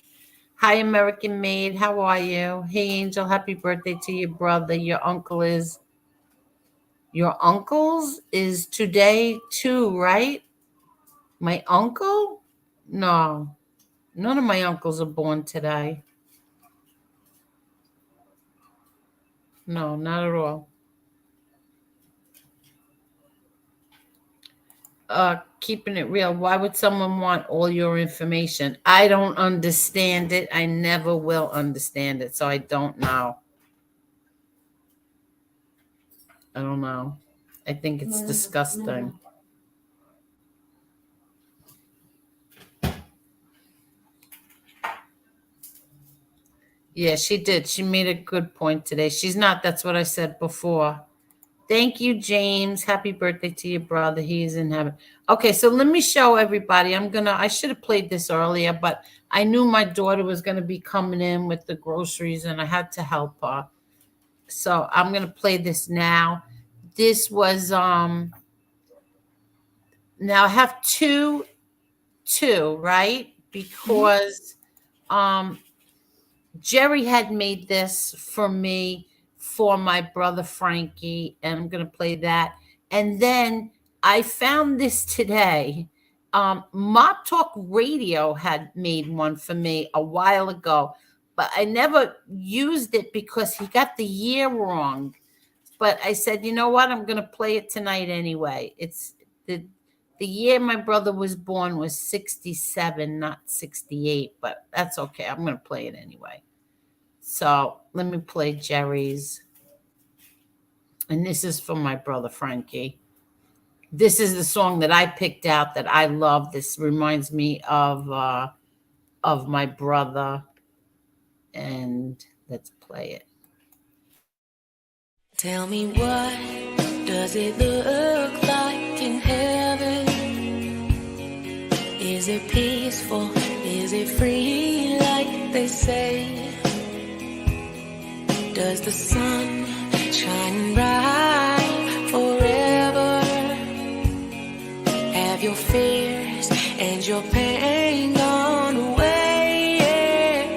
Hi, American Maid. How are you? Hey, Angel. Happy birthday to your brother. Your uncle's is today too, right? My uncle? No. None of my uncles are born today. No, not at all. Keeping it real. Why would someone want all your information? I don't understand it. I never will understand it. So I don't know. I don't know. I think it's disgusting. Yeah, she did. She made a good point today. She's not. That's what I said before. Thank you, James. Happy birthday to your brother. He's in heaven. Okay, so let me show everybody. I should have played this earlier, but I knew my daughter was going to be coming in with the groceries, and I had to help her. So I'm going to play this now. This was, now I have two, right? Because, Jerry had made this for me for my brother Frankie, and I'm going to play that. And then I found this today. Mop Talk Radio had made one for me a while ago, but I never used it because he got the year wrong. But I said, you know what? I'm going to play it tonight anyway. It's the year my brother was born was 67, not 68, but that's okay. I'm going to play it anyway. So let me play Jerry's. And this is for my brother Frankie. This is the song that I picked out that I love. This reminds me of my brother. And let's play it. Tell me, what does it look like in heaven? Is it peaceful? Is it free like they say? Does the sun shine bright forever? Have your fears and your pain gone away? Yeah.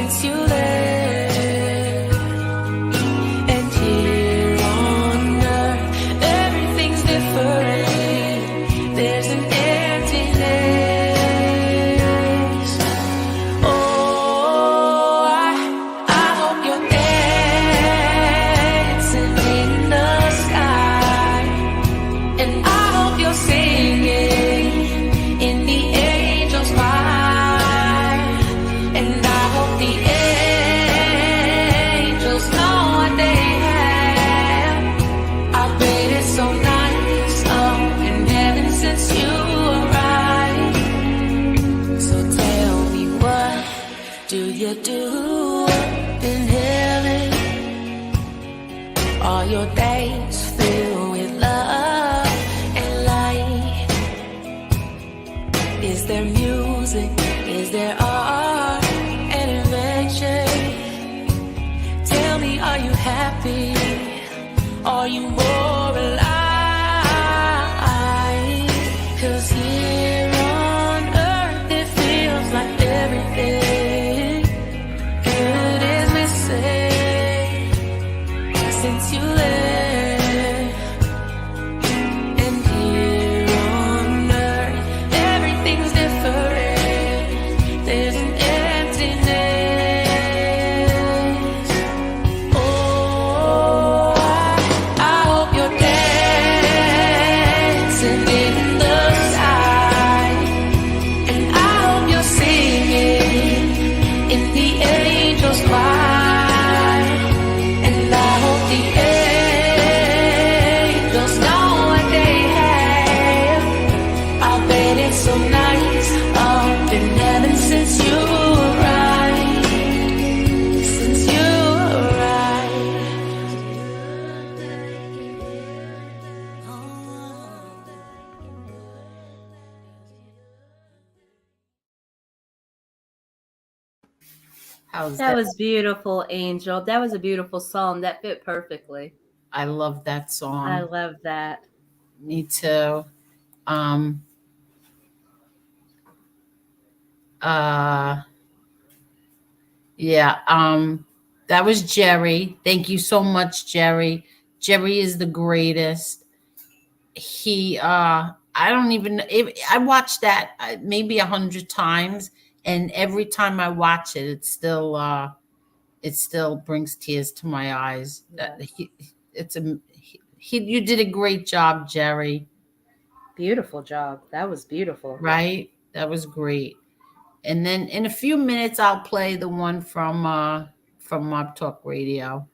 since you left. And here on earth, everything's different. There's an emptiness. Oh, I hope you're dancing in the sky. And I hope you're singing in the angel's choir. And I hope the angels know what they have. I bet it's so nice up in heaven since you arrived. So tell me, what do you do up in heaven? Are your days filled with love and light? Is there music? Is there art and invention? Tell me, are you happy? Are you more alive? 'Cause here on earth it feels like everything good is missing since you left. And here on earth, everything's different. There's an emptiness. Oh, I hope you're dancing in the sky. And I hope you're singing in the angel's choir. And I hope the angels know what they have. I bet it's so nice up in heaven since you arrived. Since you arrived. How's That was beautiful, Angel. That was a beautiful song. That fit perfectly. I love that song. I love that. Me too. Yeah, that was Jerry. Thank you so much, Jerry. Jerry is the greatest. I don't even, I watched that maybe 100 times, and every time I watch it, it still brings tears to my eyes. You did a great job, Jerry. Beautiful job. That was beautiful. Right? That was great. And then in a few minutes, I'll play the one from Mob Talk Radio.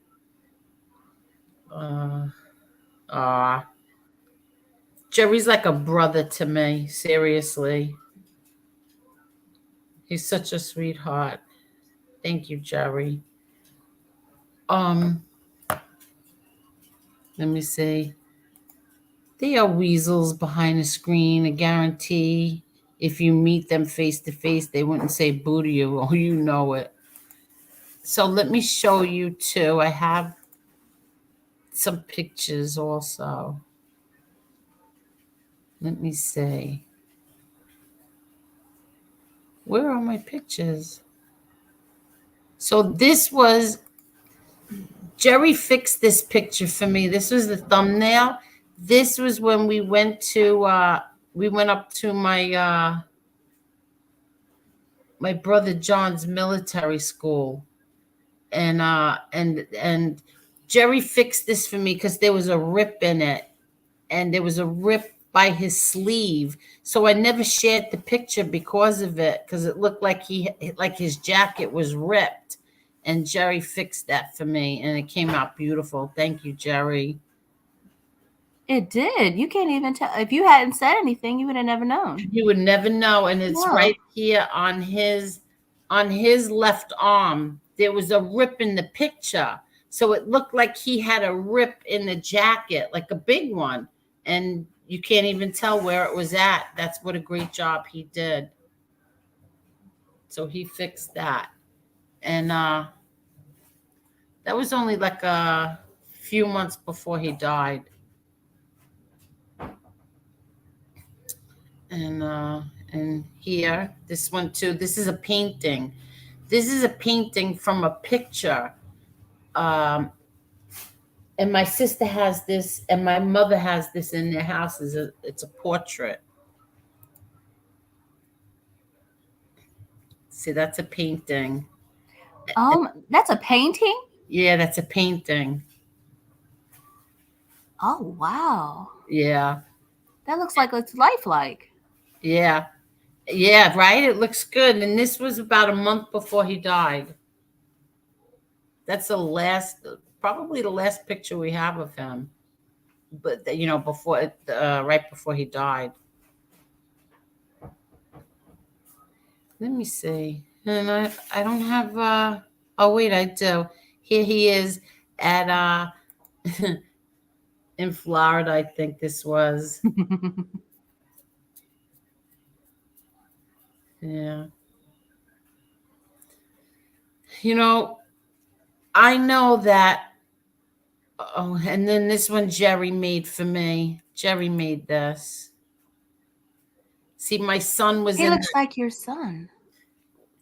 Jerry's like a brother to me. Seriously, he's such a sweetheart. Thank you, Jerry. Let me see. They are weasels behind the screen. I guarantee if you meet them face to face, they wouldn't say boo to you. Oh, you know it. So let me show you too. I have some pictures also. Let me see. Where are my pictures? So this was, Jerry fixed this picture for me. This was the thumbnail. This was when we went up to my my brother John's military school. And Jerry fixed this for me because there was a rip in it, and there was a rip by his sleeve. So I never shared the picture because of it, because it looked like his jacket was ripped. And Jerry fixed that for me, and it came out beautiful. Thank you, Jerry. It did. You can't even tell. If you hadn't said anything, you would have never known. You would never know. And it's right here on his left arm. There was a rip in the picture. So it looked like he had a rip in the jacket, like a big one. And you can't even tell where it was at. That's what a great job he did. So he fixed that. And that was only like a few months before he died. And here, this one too. This is a painting. This is a painting from a picture. And my sister has this, and my mother has this in their house. It's a portrait. See, that's a painting. That's a painting? Yeah, that's a painting. Oh, wow. Yeah. That looks like it's lifelike. Yeah. Yeah, right? It looks good. And this was about a month before he died. That's probably the last picture we have of him. But, before, right before he died. Let me see. And I don't have, oh, wait, I do. Here he is at, in Florida, I think this was. Yeah. I know that. Oh, and then this one Jerry made for me. Jerry made this. See, my son was He in. looks like your son.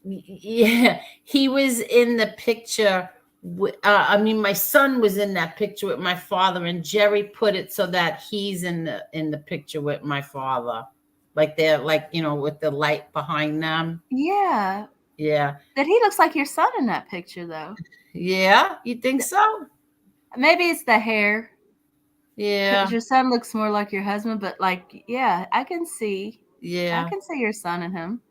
Yeah, he was in the picture. My son was in that picture with my father, and Jerry put it so that he's in the picture with my father, like they're with the light behind them. Yeah. Yeah. That he looks like your son in that picture, though. Yeah, you think so? Maybe it's the hair. Yeah. Your son looks more like your husband, but yeah, I can see. Yeah. I can see your son in him.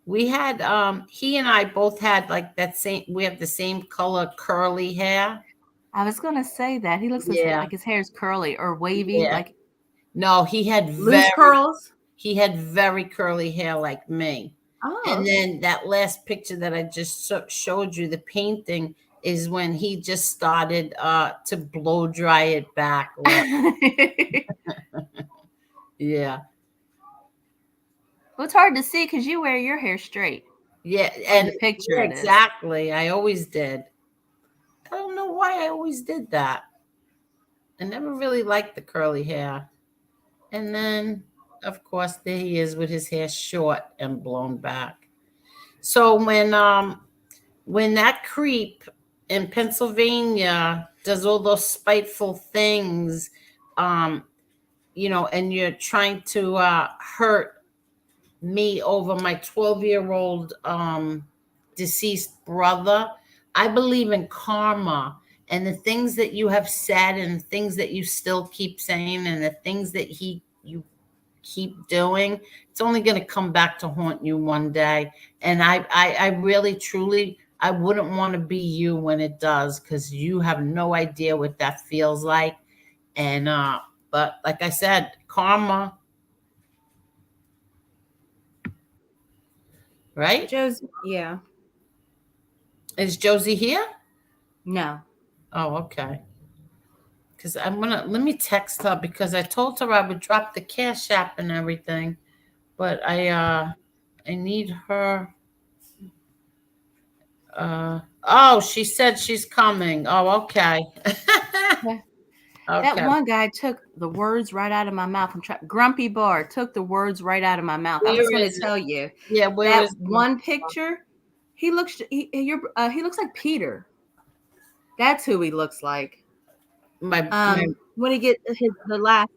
We had he and I both had like that same. We have the same color curly hair. I was gonna say that he looks like his hair is curly or wavy. Yeah. Like no, he had loose curls. He had very curly hair like me. Oh. And then that last picture that I just showed you, the painting, is when he just started to blow dry it back. Yeah. Well, it's hard to see because you wear your hair straight. Yeah, and the picture exactly. I always did. I don't know why I always did that. I never really liked the curly hair. And then, of course, there he is with his hair short and blown back. So when that creep in Pennsylvania does all those spiteful things, and you're trying to hurt me over my 12-year-old deceased brother, I believe in karma, and the things that you have said and the things that you still keep saying and the things that you keep doing, it's only going to come back to haunt you one day. And I really truly, I wouldn't want to be you when it does, because you have no idea what that feels like. And but like I said, karma. Right? Josie, yeah. Is Josie here? No. Oh, okay. Because let me text her, because I told her I would drop the Cash App and everything, but I need her. Oh, she said she's coming. Oh, okay. Okay. That one guy took the words right out of my mouth. Grumpy Bar took the words right out of my mouth. I was going to tell you. Yeah, where is one picture? He looks like Peter. That's who he looks like. When he gets the last.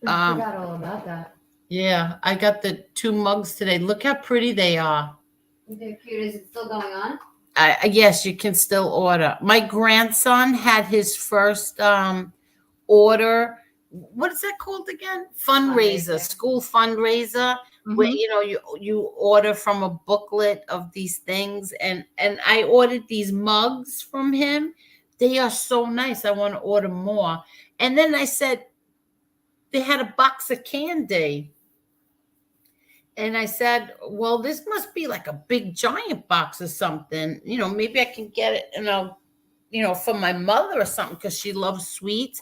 I forgot all about that. Yeah, I got the 2 mugs today. Look how pretty they are. They're cute. Is it still going on? Yes, you can still order. My grandson had his first order. What is that called again? Fundraiser, school fundraiser. Mm-hmm. Where you order from a booklet of these things, and I ordered these mugs from him. They are so nice. I want to order more. And then I said they had a box of candy. And I said, well, this must be like a big giant box or something. Maybe I can get it, for my mother or something, because she loves sweets.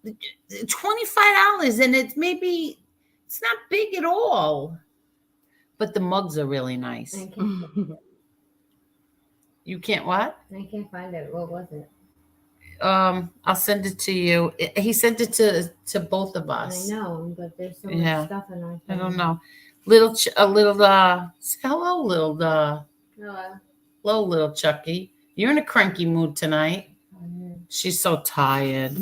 $25, and it's not big at all. But the mugs are really nice. I can't You can't what? I can't find it. What was it? I'll send it to you. He sent it to both of I us. know, but there's so Yeah. much stuff in our I don't phone. know. Hello, little Chucky. You're in a cranky mood tonight. She's so tired.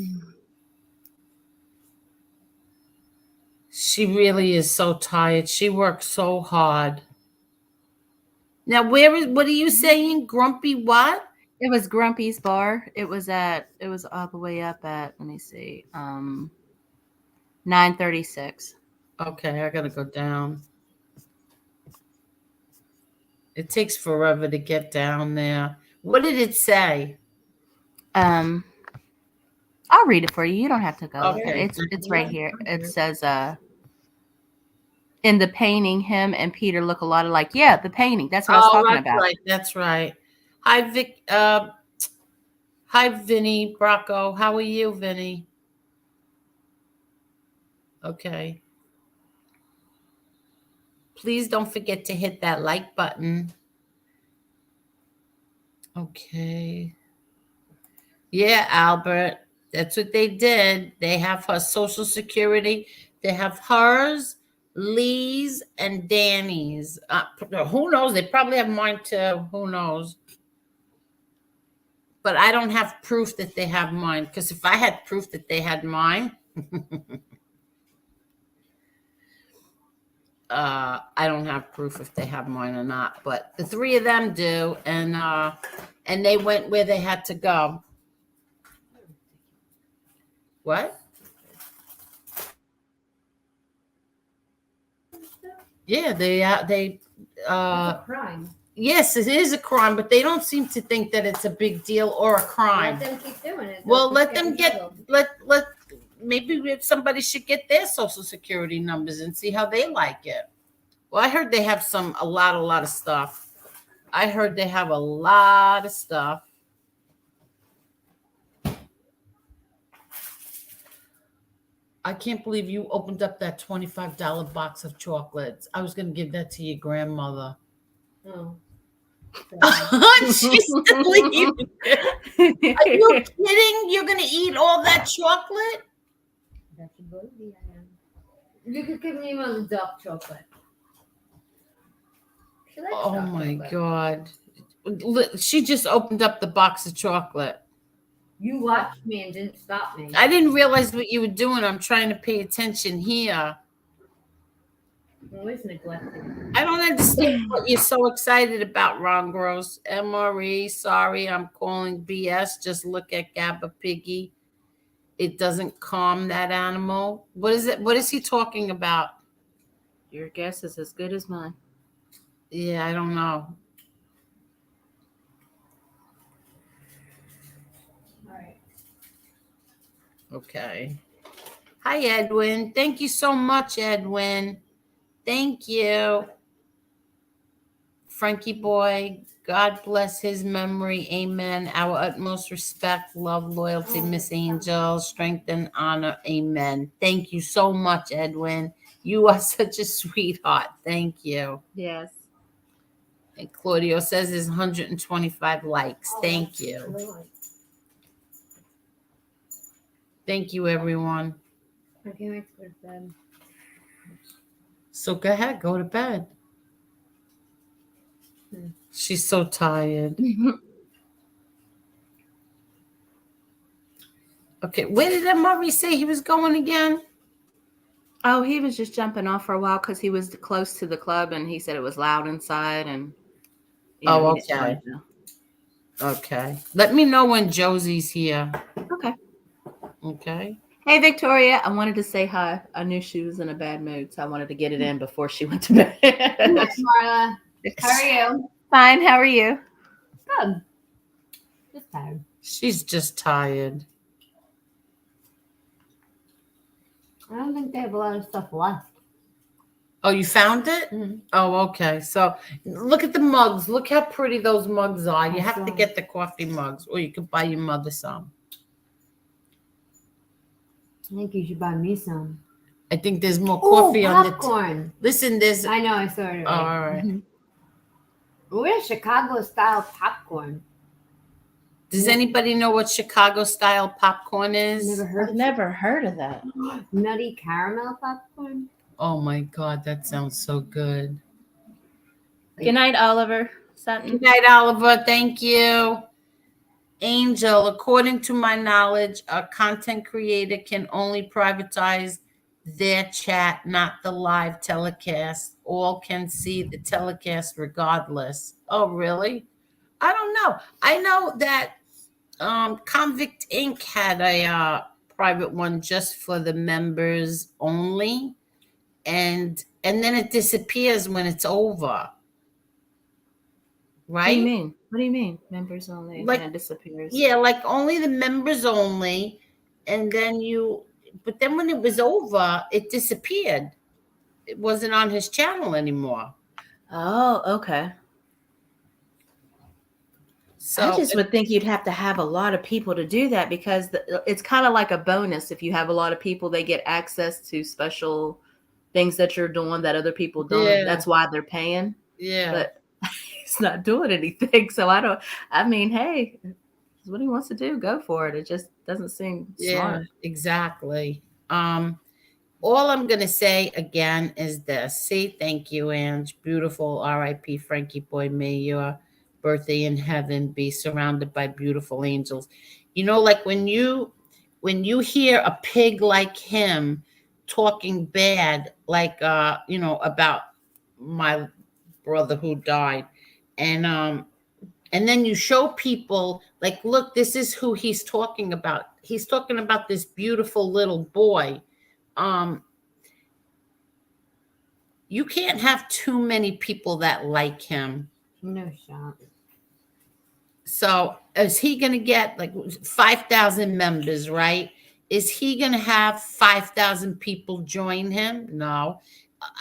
She really is so tired. She works so hard. Now, what are you saying? Grumpy what? It was Grumpy's bar. It was all the way up at, let me see, 936. Okay, I gotta go down. It takes forever to get down there. What did it say? I'll read it for you. You don't have to go. Okay. It's right here. It says in the painting, him and Peter look a lot alike. Yeah, the painting. That's what I was talking about. Right. That's right. Hi, Vic. Hi, Vinny Bracco. How are you, Vinny? Okay. Please don't forget to hit that like button. Okay. Yeah, Albert. That's what they did. They have her social security. They have hers, Lee's, and Danny's. Who knows? They probably have mine too. Who knows? But I don't have proof that they have mine, because if I had proof that they had mine, I don't have proof if they have mine or not. But the three of them do, and they went where they had to go. What? Yeah, they It's a crime. yes, it is a crime, but they don't seem to think that it's a big deal or a crime. Let them keep doing it. Well, They'll let keep them getting get trouble. maybe if somebody should get their social security numbers and see how they like it. Well, I heard they have a lot of stuff. I heard they have a lot of stuff. I can't believe you opened up that $25 box of chocolates. I was going to give that to your grandmother. Oh. She's still eating it. Are you kidding? You're going to eat all that chocolate? That's a booty. You could give me one dark chocolate. She likes Oh dark my chocolate. God. She just opened up the box of chocolate. You watched me and didn't stop me. I didn't realize what you were doing. I'm trying to pay attention here. Always neglecting. I don't understand what you're so excited about, Ron Gross. MRE, sorry, I'm calling BS. Just look at Gabba Piggy. It doesn't calm that animal. What is it? What is he talking about? Your guess is as good as mine. Yeah, I don't know. All right. Okay. Hi, Edwin. Thank you so much, Edwin. Thank you. Frankie boy, God bless his memory. Amen. Our utmost respect, love, loyalty, Miss Angel, strength and honor. Amen. Thank you so much, Edwin. You are such a sweetheart. Thank you. Yes. And Claudio says there's 125 likes. Thank you. Thank you, everyone. I can't wait to go to bed. So go ahead, go to bed. She's so tired. Okay, where did that Murray say he was going again? Oh, he was just jumping off for a while because he was close to the club and he said it was loud inside. And he didn't okay. know. Okay. Let me know when Josie's here. Okay. Okay. Hey, Victoria. I wanted to say hi. I knew she was in a bad mood, so I wanted to get it in before she went to bed. Hi, Marla. How are you? Fine. How are you? Good. Just tired. She's just tired. I don't think they have a lot of stuff left. Oh, you found it? Mhm. Oh, okay. So look at the mugs. Look how pretty those mugs are. You have to get the coffee mugs, or you could buy your mother some. I think you should buy me some. I think there's more coffee on the popcorn. Listen, there's I know, I saw it. oh, all right. We're Chicago style popcorn. Does anybody know what Chicago style popcorn is? Never heard I've of never heard of that. nutty caramel popcorn. Oh my God, that sounds so good. Good night, Oliver Sutton. Good night, Oliver. Thank you. Angel, according to my knowledge, a content creator can only privatize their chat, not the live telecast. All can see the telecast regardless. Oh, really? I don't know. I know that Convict Inc. had a private one just for the members only, and then it disappears when it's over. What do you Right? mean? What do you mean? Members only, Like, and it disappears. yeah, like only the members only, and then but then when it was over, it disappeared. It wasn't on his channel anymore. Oh, okay. So I just would think you'd have to have a lot of people to do that, because it's kind of like a bonus. If you have a lot of people, they get access to special things that you're doing that other people don't. Yeah. That's why they're paying. yeah, But he's not doing anything. So I mean, hey, it's what he wants to do. Go for it. It just doesn't seem yeah, smart. exactly. All I'm gonna say again is this. See, thank you, Ange. Beautiful. R.I.P. Frankie Boy. May your birthday in heaven be surrounded by beautiful angels. You know, like when you hear a pig like him talking bad, like about my brother who died, and then you show people like, look, this is who he's talking about. He's talking about this beautiful little boy. You can't have too many people that like him. No shot. So is he going to get like 5,000 members, right? Is he going to have 5,000 people join him? No.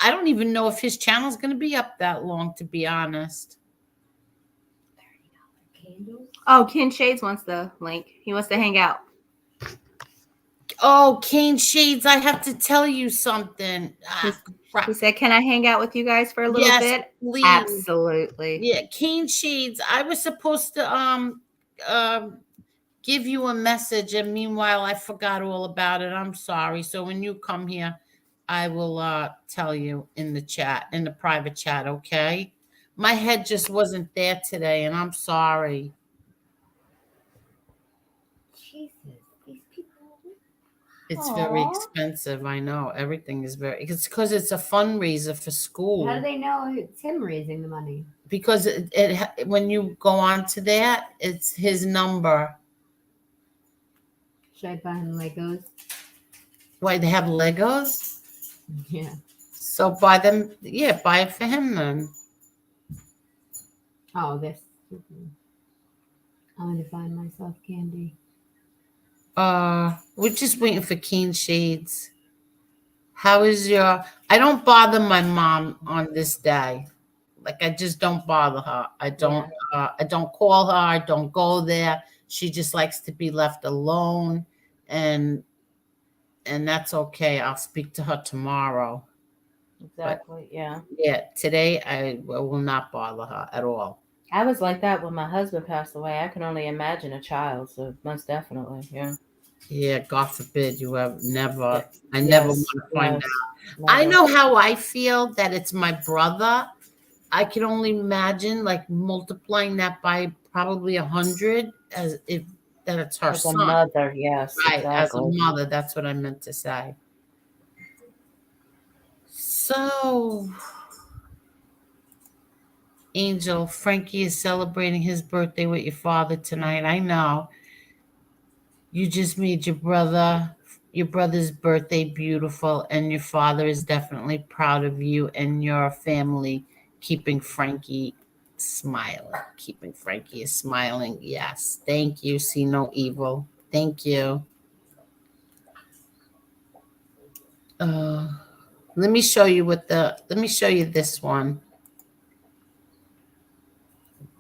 I don't even know if his channel is going to be up that long, to be honest. Candles. Oh, Ken Shades wants the link. He wants to hang out. Oh, Kane Shades, I have to tell you something. Crap. He said, "Can I hang out with you guys for a little Yes, bit?" please. Absolutely. Yeah, Kane Shades. I was supposed to give you a message, and meanwhile I forgot all about it. I'm sorry. So when you come here, I will tell you in the chat, in the private chat, okay? My head just wasn't there today, and I'm sorry. Jesus, these people. It's very Aw. expensive. I know. Everything is it's because it's a fundraiser for school. How do they know it's him raising the money? Because when you go on to that, it's his number. Should I buy him Legos? Why, they have Legos? Yeah. So buy them. Yeah, buy it for him then. Oh, this. I'm gonna find myself candy. We're just waiting for Keen Shades. How is your? I don't bother my mom on this day. Like, I just don't bother her. I don't. I don't call her. I don't go there. She just likes to be left alone, and that's okay. I'll speak to her tomorrow. Exactly. Yeah. Yeah, today I will not bother her at all. I was like that when my husband passed away. I can only imagine a child. So most definitely, yeah. Yeah, God forbid you have never. Yes, I never want to find out. I know how I feel that it's my brother. I can only imagine like multiplying that by probably 100 as if that it's her As a son. mother, yes. Right, as a Exactly. mother, that's what I meant to say. So, Angel, Frankie is celebrating his birthday with your father tonight. I know. You just made your brother's birthday beautiful, and your father is definitely proud of you and your family keeping Frankie smiling. Keeping Frankie is smiling. Yes. Thank you. See no evil. Thank you. Let me show you this one.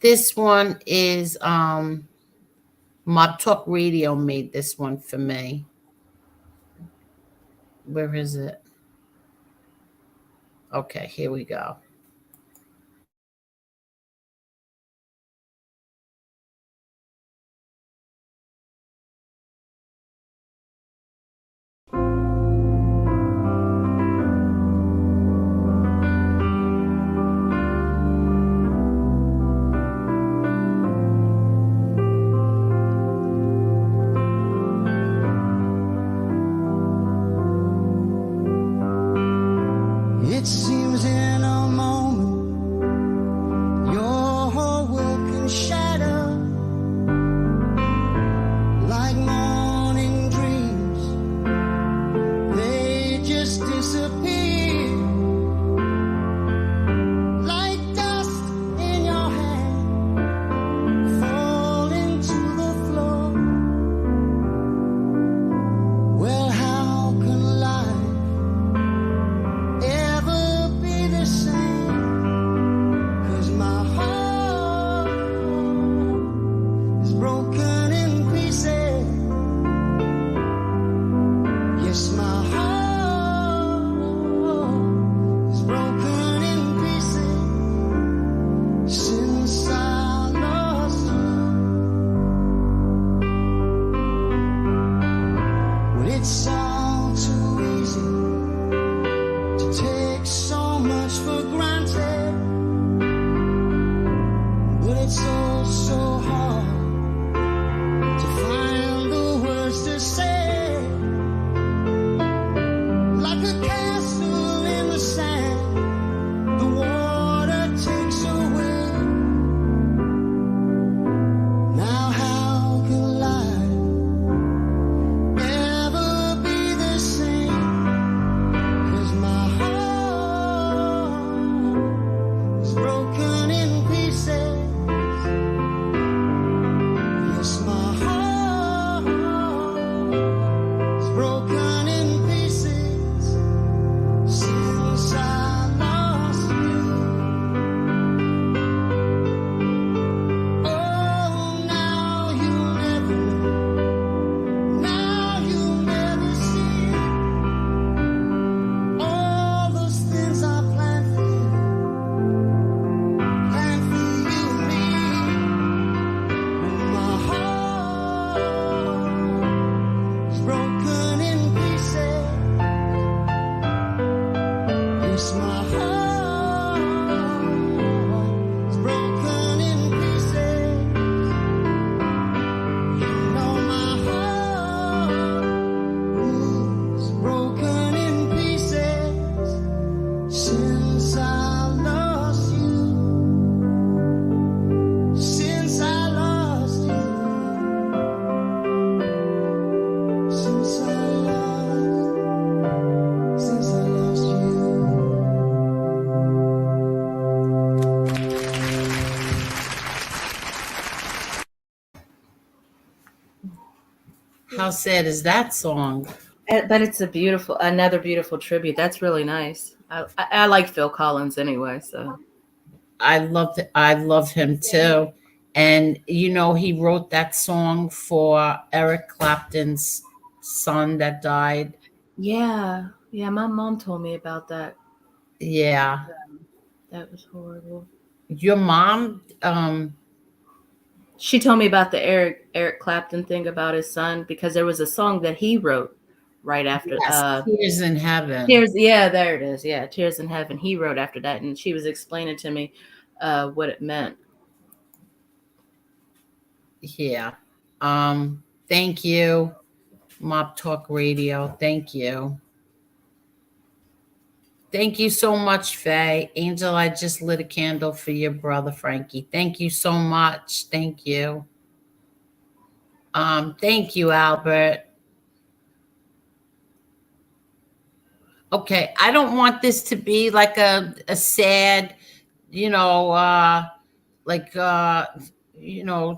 This one is Mob Talk Radio made this one for me. Where is it? Okay, here we go. Yes, my heart is broken in pieces since I lost you. But it's all too easy to take so much for granted. But it's so, so hard to find the words to say. Like a castle in the sand, the water takes away. Now how can life ever be the same? 'Cause my heart is broken in pieces. Yes, my heart is broken in pieces since I lost you. Oh, now you'll never know. Now you'll never see all those things I planned for you and me. My heart is broken in pieces. Yes, my heart is broken in pieces. You know my heart is broken in pieces since I lost you. Since I lost you. Since I lost you. How sad is that song? But it's another beautiful tribute. That's really nice. I like Phil Collins anyway, so I love him too. And he wrote that song for Eric Clapton's son that died. yeah. My mom told me about that. Yeah. That was horrible. Your mom, She told me about the Eric Clapton thing about his son because there was a song that he wrote right after yes, Tears in Heaven. Tears. Yeah, there it is. Yeah, Tears in Heaven. He wrote after that, and she was explaining to me what it meant. Yeah. Thank you, Mop Talk Radio. Thank you. Thank you so much, Faye. Angel, I just lit a candle for your brother, Frankie. Thank you so much. Thank you. Thank you, Albert. Okay, I don't want this to be like a sad,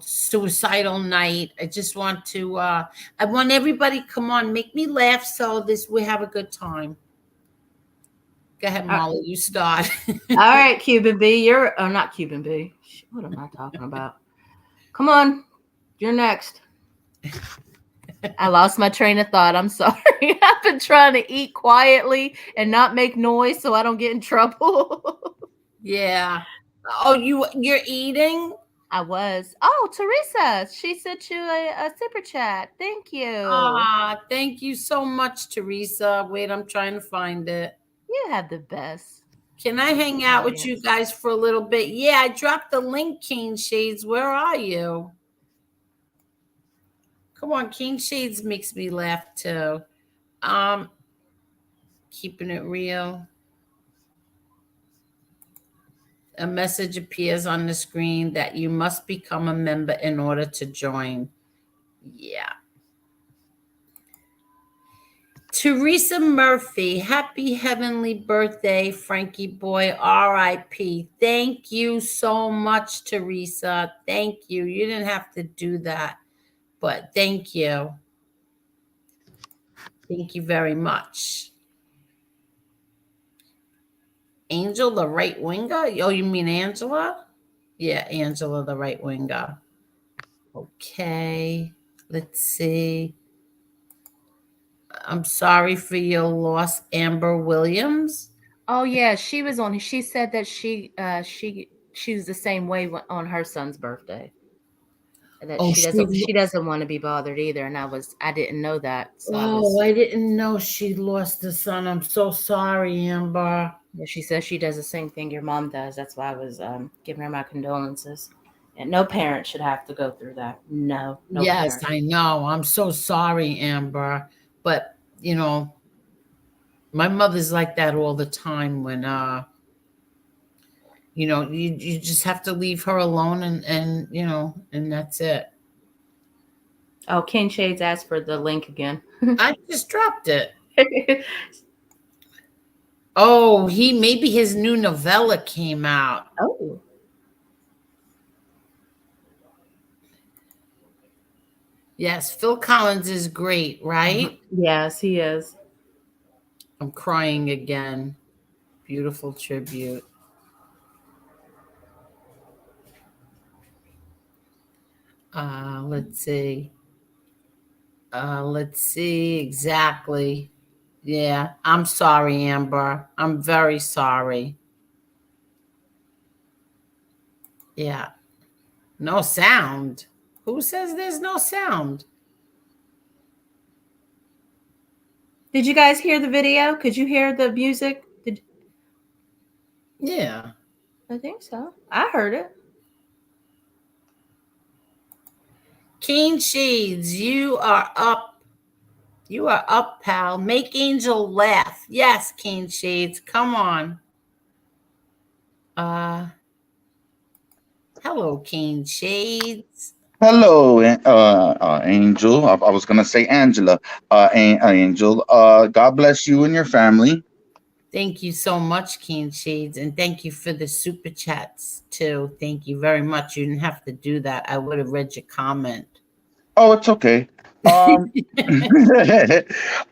suicidal night. I just want to I want everybody come on, make me laugh so we have a good time. Go ahead, Molly, you start. All right, Cuban B, not Cuban B. What am I talking about? Come on, you're next. I lost my train of thought. I'm sorry. I've been trying to eat quietly and not make noise so I don't get in trouble. Yeah. Oh, you're eating? I was. Oh, Teresa, she sent you a super chat. Thank you. Thank you so much, Teresa. Wait, I'm trying to find it. You have the best. Can I hang out with you guys for a little bit? Yeah, I dropped the link, King Shades. Where are you? Come on, King Shades makes me laugh too. Keeping it real. A message appears on the screen that you must become a member in order to join. Yeah. Teresa Murphy, happy heavenly birthday, Frankie boy, R.I.P. Thank you so much, Teresa. Thank you. You didn't have to do that, but thank you. Thank you very much. Angel, the right winger? Oh, you mean Angela? Yeah, Angela, the right winger. Okay, let's see. I'm sorry for your loss, Amber Williams. Oh yeah, she was on. She said that she was the same way on her son's birthday. That Oh, she doesn't want to be bothered either. And I didn't know that, so I oh, was. I didn't know she lost a son. I'm so sorry, Amber. Yeah, she says she does the same thing your mom does. That's why I was giving her my condolences. And no parent should have to go through that. No, no Yes, parent. I know. I'm so sorry, Amber. But, my mother's like that all the time when you just have to leave her alone and that's it. Oh, Ken Shades asked for the link again. I just dropped it. Oh, maybe his new novella came out. Oh. Yes, Phil Collins is great, right? Yes, he is. I'm crying again. Beautiful tribute. Let's see. Let's see exactly. Yeah, I'm sorry, Amber. I'm very sorry. Yeah. No sound. Who says there's no sound? Did you guys hear the video? Could you hear the music? Yeah. I think so. I heard it. Keen Shades, you are up. You are up, pal. Make Angel laugh. Yes, Keen Shades. Come on. Hello, Keen Shades. Hello, Angel. I was gonna say Angela. Angel. God bless you and your family. Thank you so much, Keen Shades, and thank you for the super chats too. Thank you very much. You didn't have to do that. I would have read your comment. Oh, it's okay.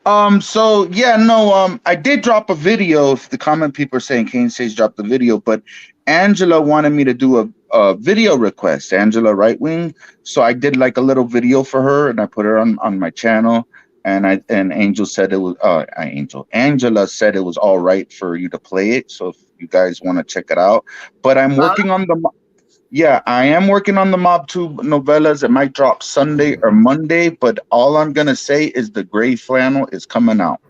Um, so yeah, no, I did drop a video. The comment people are saying Kane says dropped the video, but Angela wanted me to do a video request, Angela Right Wing. So I did like a little video for her and I put her on my channel. And Angel said it was Angela said it was all right for you to play it. So if you guys want to check it out, but I'm working on I am working on the Mob 2 novellas. It might drop Sunday or Monday, but all I'm going to say is the gray flannel is coming out.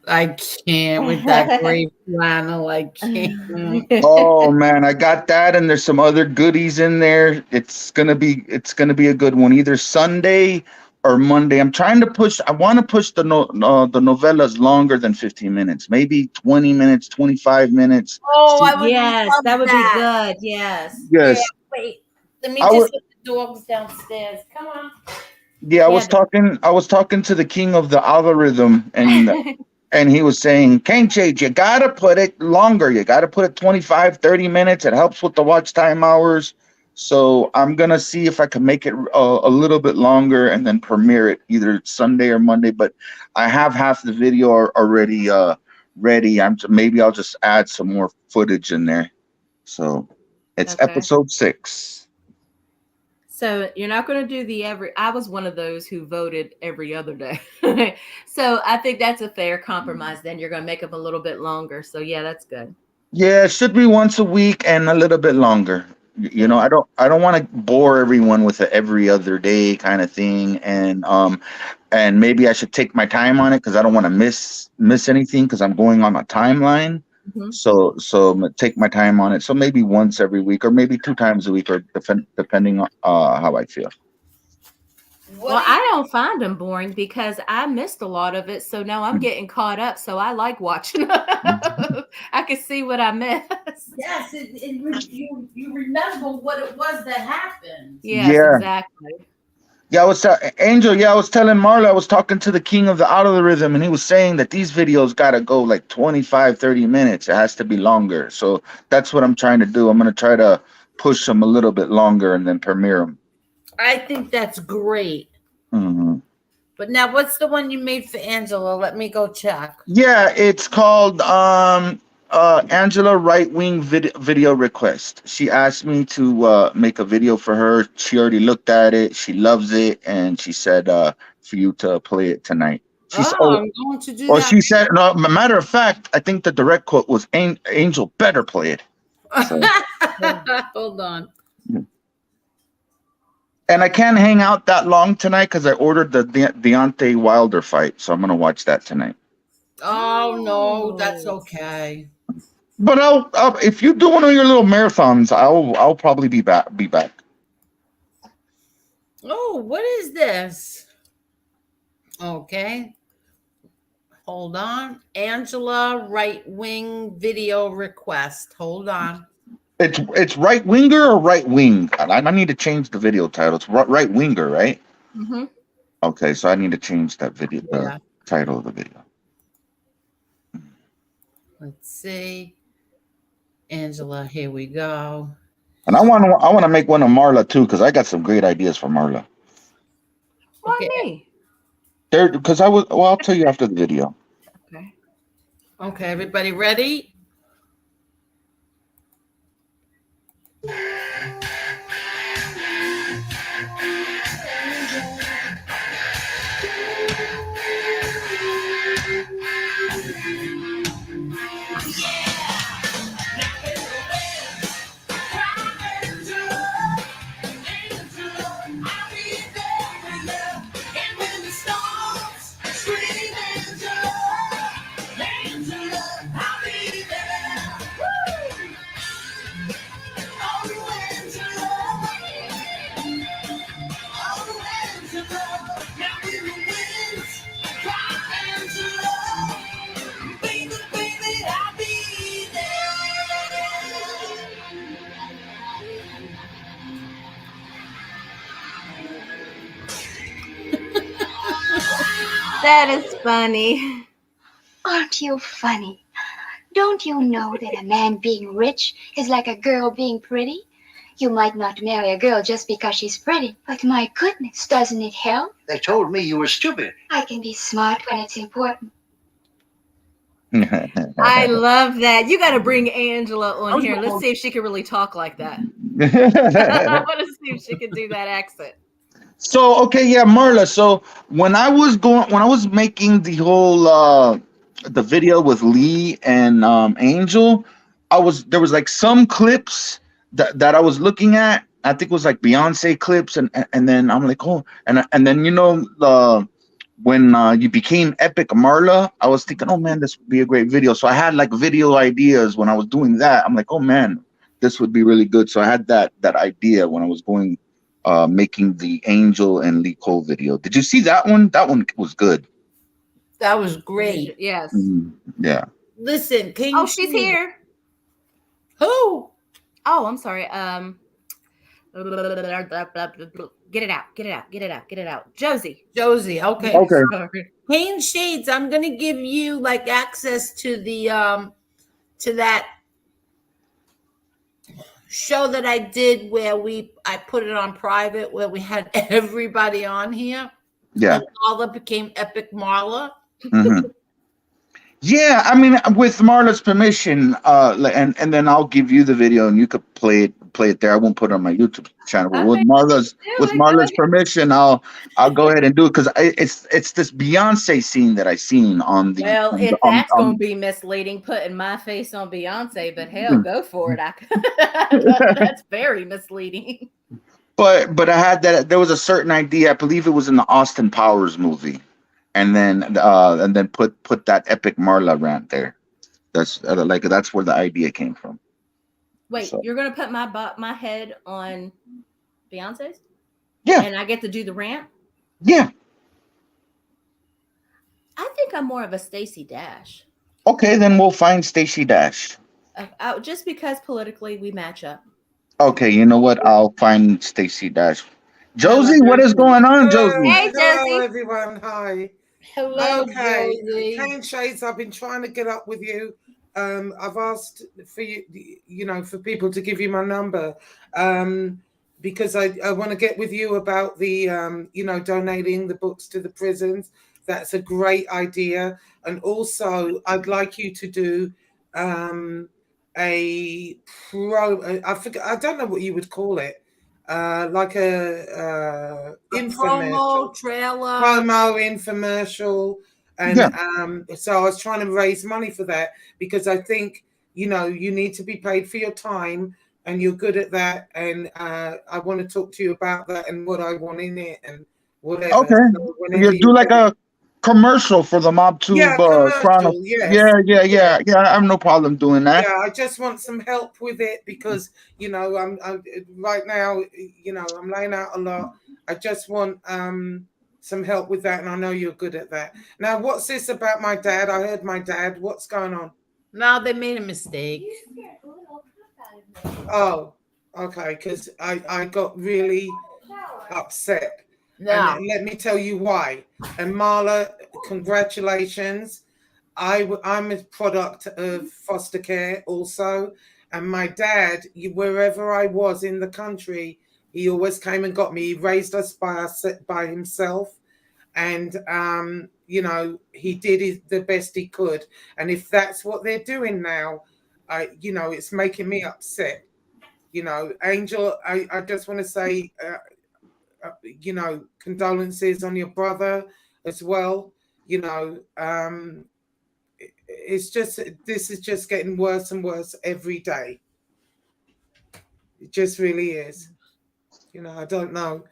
I can't with that gray flannel. I can't. Oh man, I got that, and there's some other goodies in there. It's gonna be a good one, either Sunday or Monday. I'm trying to push. I want to push the novellas longer than 15 minutes, maybe 20 minutes, 25 minutes. Oh, I would yes, love that would be good. Yes. Yes. Yeah, wait. Let me just get the dogs downstairs. Come on. Yeah, I was talking to the king of the algorithm, and and he was saying, Kane Shades, you gotta put it longer. You gotta put it 25, 30 minutes. It helps with the watch time hours. So I'm gonna see if I can make it a little bit longer and then premiere it either Sunday or Monday. But I have half the video already ready. Maybe I'll just add some more footage in there. So it's episode 6. So you're not going to do I was one of those who voted every other day. So I think that's a fair compromise. Then you're going to make them a little bit longer. So yeah, that's good. Yeah, it should be once a week and a little bit longer. You know, I don't want to bore everyone with a every other day kind of thing. And maybe I should take my time on it because I don't want to miss anything because I'm going on a timeline. Mm-hmm. So take my time on it. So maybe once every week or maybe 2 times a week or depending on how I feel. Well, I don't find them boring because I missed a lot of it. So now I'm getting caught up. So I like watching. I can see what I missed. Yes, you remember what it was that happened. Yes, exactly. Yeah, I was Angel. Yeah, I was telling Marla, I was talking to the king of the algorithm, and he was saying that these videos gotta go like 25, 30 minutes. It has to be longer. So that's what I'm trying to do. I'm gonna try to push them a little bit longer and then premiere them. I think that's great. Mm-hmm. But now, what's the one you made for Angela? Let me go check. Yeah, it's called Angela Right Wing video request. She asked me to make a video for her. She already looked at it. She loves it, and she said for you to play it tonight. She said, Oh, I'm going to do or that. she said, no, matter of fact, I think the direct quote was Angel better play it. So, Hold on. and I can't hang out that long tonight because I ordered the Deontay Wilder fight. So I'm going to watch that tonight. Oh, no, that's okay. But I'll if you do one of your little marathons, I'll probably be back. Oh, what is this? Okay. Hold on. Angela right wing video request. Hold on. It's right winger or right wing? I need to change the video title. It's right winger, right? Mm-hmm. Okay, so I need to change that video, Yeah. the title of the video. Let's see. Angela, here we go. And I want to make one of Marla too because I got some great ideas for Marla. Why Okay. me? Because I'll tell you after the video. Okay. Okay, everybody ready? That is funny. Aren't you funny? Don't you know that a man being rich is like a girl being pretty? You might not marry a girl just because she's pretty, but my goodness, doesn't it help? They told me you were stupid. I can be smart when it's important. I love that. You got to bring Angela on here. Let's see if she can really talk like that. I want to see if she can do that accent. So okay, yeah, Marla. So when I was making the whole the video with Lee and Angel, there was like some clips that I was looking at. I think it was like Beyonce clips, and then I'm like, oh, and then when you became Epic Marla, I was thinking, oh man, this would be a great video. So I had like video ideas when I was doing that. I'm like, oh man, this would be really good. So I had that idea when I was going. Making the Angel and Lee Cole video. Did you see that one? That one was good. That was great. Yes. Yeah. Listen, can you she's see- here. Who? Oh, I'm sorry. Get it out. Josie. Josie. Okay. Okay. Sorry. Pain Shades, I'm gonna give you like access to the to that show that I did where I put it on private where we had everybody on here. Yeah. And Marla became Epic Marla. Mhm. Yeah, I mean, with Marla's permission, and then I'll give you the video and you could play it there. I won't put it on my YouTube channel, but with Marla's permission, I'll go ahead and do it because it's this Beyonce scene that I seen on the. Well, if that's gonna be misleading, putting my face on Beyonce, but hell, go for it. That's very misleading. But I had that. There was a certain idea. I believe it was in the Austin Powers movie. And then put that Epic Marla rant there. That's that's where the idea came from. Wait, So. you're gonna put my head on Beyonce's? Yeah. And I get to do the rant? Yeah. I think I'm more of a Stacey Dash. Okay, then we'll find Stacey Dash. Just because politically we match up. Okay, you know what? I'll find Stacey Dash. Josie, what is going on, Josie? Hey, Hello, Josie. everyone. Hi. Hello, Okay. Josie. Cane Shades, I've been trying to get up with you. I've asked for you, for people to give you my number because I want to get with you about the, donating the books to the prisons. That's a great idea. And also, I'd like you to do I don't know what you would call it. Like a promo trailer. Promo infomercial And Yeah. so I was trying to raise money for that because I think, you know, you need to be paid for your time and you're good at that. And I want to talk to you about that and what I want in it and whatever. Okay. So whenever You do you're like ready. a commercial for the Mob Yeah, Tube Chrono. commercial, yes. Yeah. I have no problem doing that. Yeah, I just want some help with it because, you know, I'm right now, you know, I'm laying out a lot. I just want some help with that, and I know you're good at that. Now, what's this about my dad? I heard my dad. What's going on? No, they made a mistake. Oh, okay, because I got really upset. No. And let me tell you why. And Marla, congratulations. I'm a product of foster care also. And my dad, wherever I was in the country, he always came and got me. He raised us by himself. And, you know, he did the best he could. And if that's what they're doing now, you know, it's making me upset. You know, Angel, I just want to say, you know, condolences on your brother as well. You know, it's just, this is just getting worse and worse every day. It just really is. You know, I don't know.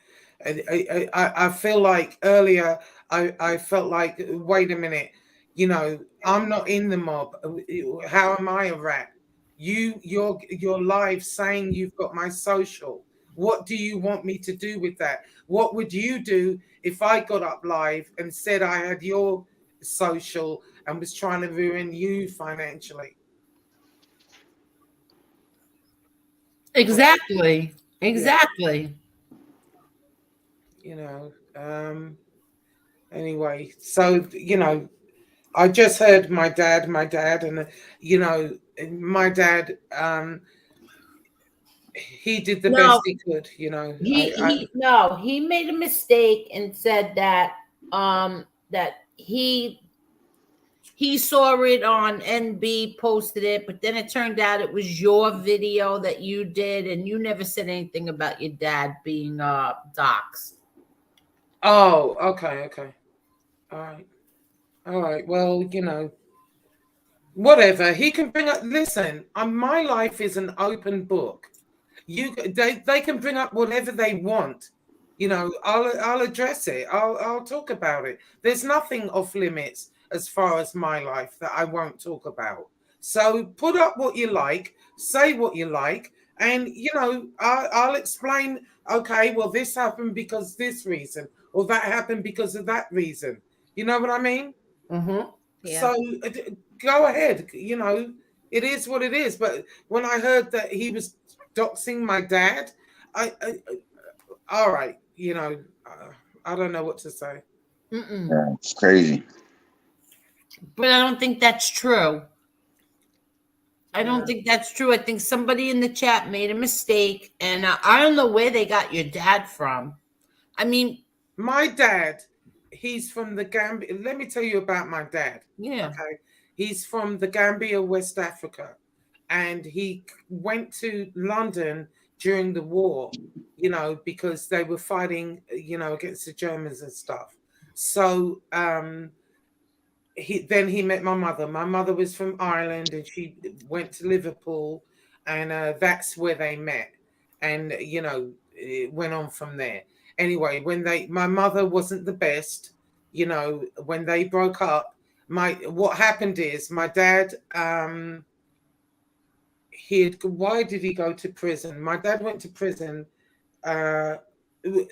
I feel like earlier I felt like, wait a minute, you know, I'm not in the mob. How am I a rat? You're live saying you've got my social. What do you want me to do with that? What would you do if I got up live and said I had your social and was trying to ruin you financially? Exactly. You know, anyway, so, you know, I just heard my dad, and, you know, my dad, he did the best he could, you know. He made a mistake and said that that he saw it on NB, posted it, but then it turned out it was your video that you did, and you never said anything about your dad being doxxed. Oh, okay. All right. Well, you know, whatever. He can bring up, listen, my life is an open book. They can bring up whatever they want. You know, I'll address it. I'll talk about it. There's nothing off limits as far as my life that I won't talk about. So put up what you like, say what you like, and, you know, I'll explain. Okay, well, this happened because this reason, or that happened because of that reason. You know what I mean? Mm-hmm. Yeah. So go ahead. You know, it is what it is. But when I heard that he was doxing my dad, I all right, you know, I don't know what to say. Yeah, it's crazy. But I don't think that's true. I don't think that's true. I think somebody in the chat made a mistake, and I don't know where they got your dad from. I mean, my dad, he's from the Gambia. Let me tell you about my dad. Yeah. Okay. He's from the Gambia, West Africa, and he went to London during the war, you know, because they were fighting, you know, against the Germans and stuff. So he met my mother. My mother was from Ireland, and she went to Liverpool, and that's where they met. And, you know, it went on from there. Anyway, my mother wasn't the best, you know, when they broke up. What happened is my dad, why did he go to prison? My dad went to prison.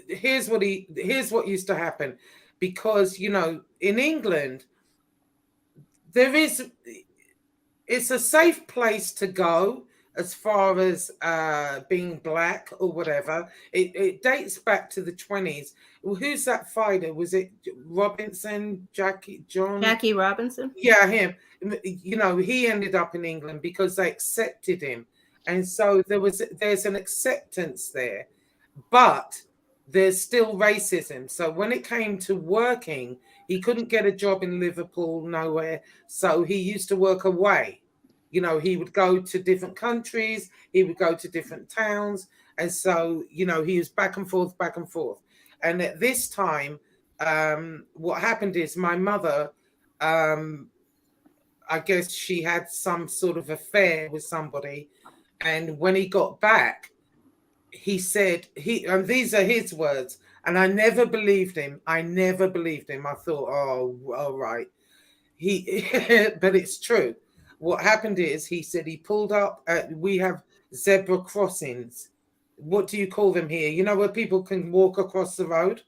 Here's what used to happen, because, you know, in England, it's a safe place to go as far as being black or whatever. It dates back to the 20s. Well, who's that fighter? Was it Robinson, Jackie Robinson? Yeah, him. You know, he ended up in England because they accepted him. And so there's an acceptance there. But there's still racism. So when it came to working, he couldn't get a job in Liverpool, nowhere. So he used to work away. You know, he would go to different countries, he would go to different towns. And so, you know, he was back and forth, back and forth. And at this time, what happened is my mother I guess she had some sort of affair with somebody, and when he got back, he said and these are his words, and I never believed him. I never believed him. I thought, oh, all right. But it's true. What happened is, he said he pulled up. We have zebra crossings. What do you call them here? You know, where people can walk across the road,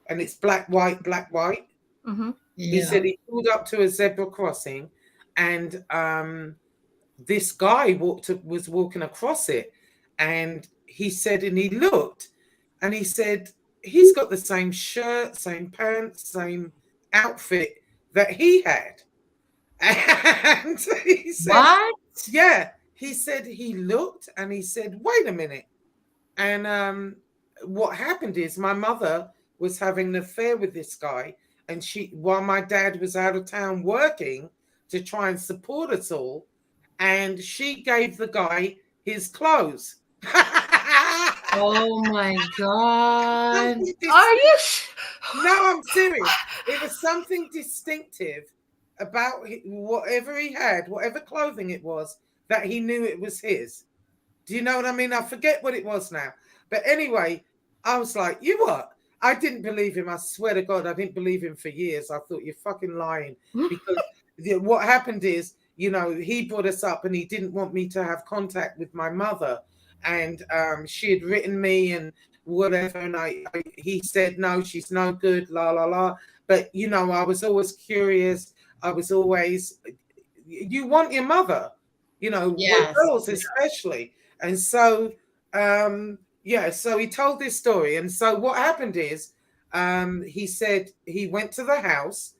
and it's black, white, black, white. Mm-hmm. He said he pulled up to a zebra crossing, and this guy was walking across it, and he said, and he looked, and he said, he's got the same shirt, same pants, same outfit that he had. And he said, What? yeah, he said he looked, and he said, wait a minute. And what happened is, my mother was having an affair with this guy, and while my dad was out of town working to try and support us all, and she gave the guy his clothes. Oh my God. Are you? No, I'm serious. It was something distinctive about whatever he had, whatever clothing it was, that he knew it was his. Do you know what I mean? I forget what it was now. But anyway, I was like, you what? I didn't believe him. I swear to God, I didn't believe him for years. I thought, you're fucking lying. Because what happened is, you know, he brought us up, and he didn't want me to have contact with my mother. And she had written me and whatever. And he said, no, she's no good, la, la, la. But, you know, I was always curious. I was always, you want your mother, you know, Yes. girls especially. And so, so he told this story. And so what happened is, he said he went to the house,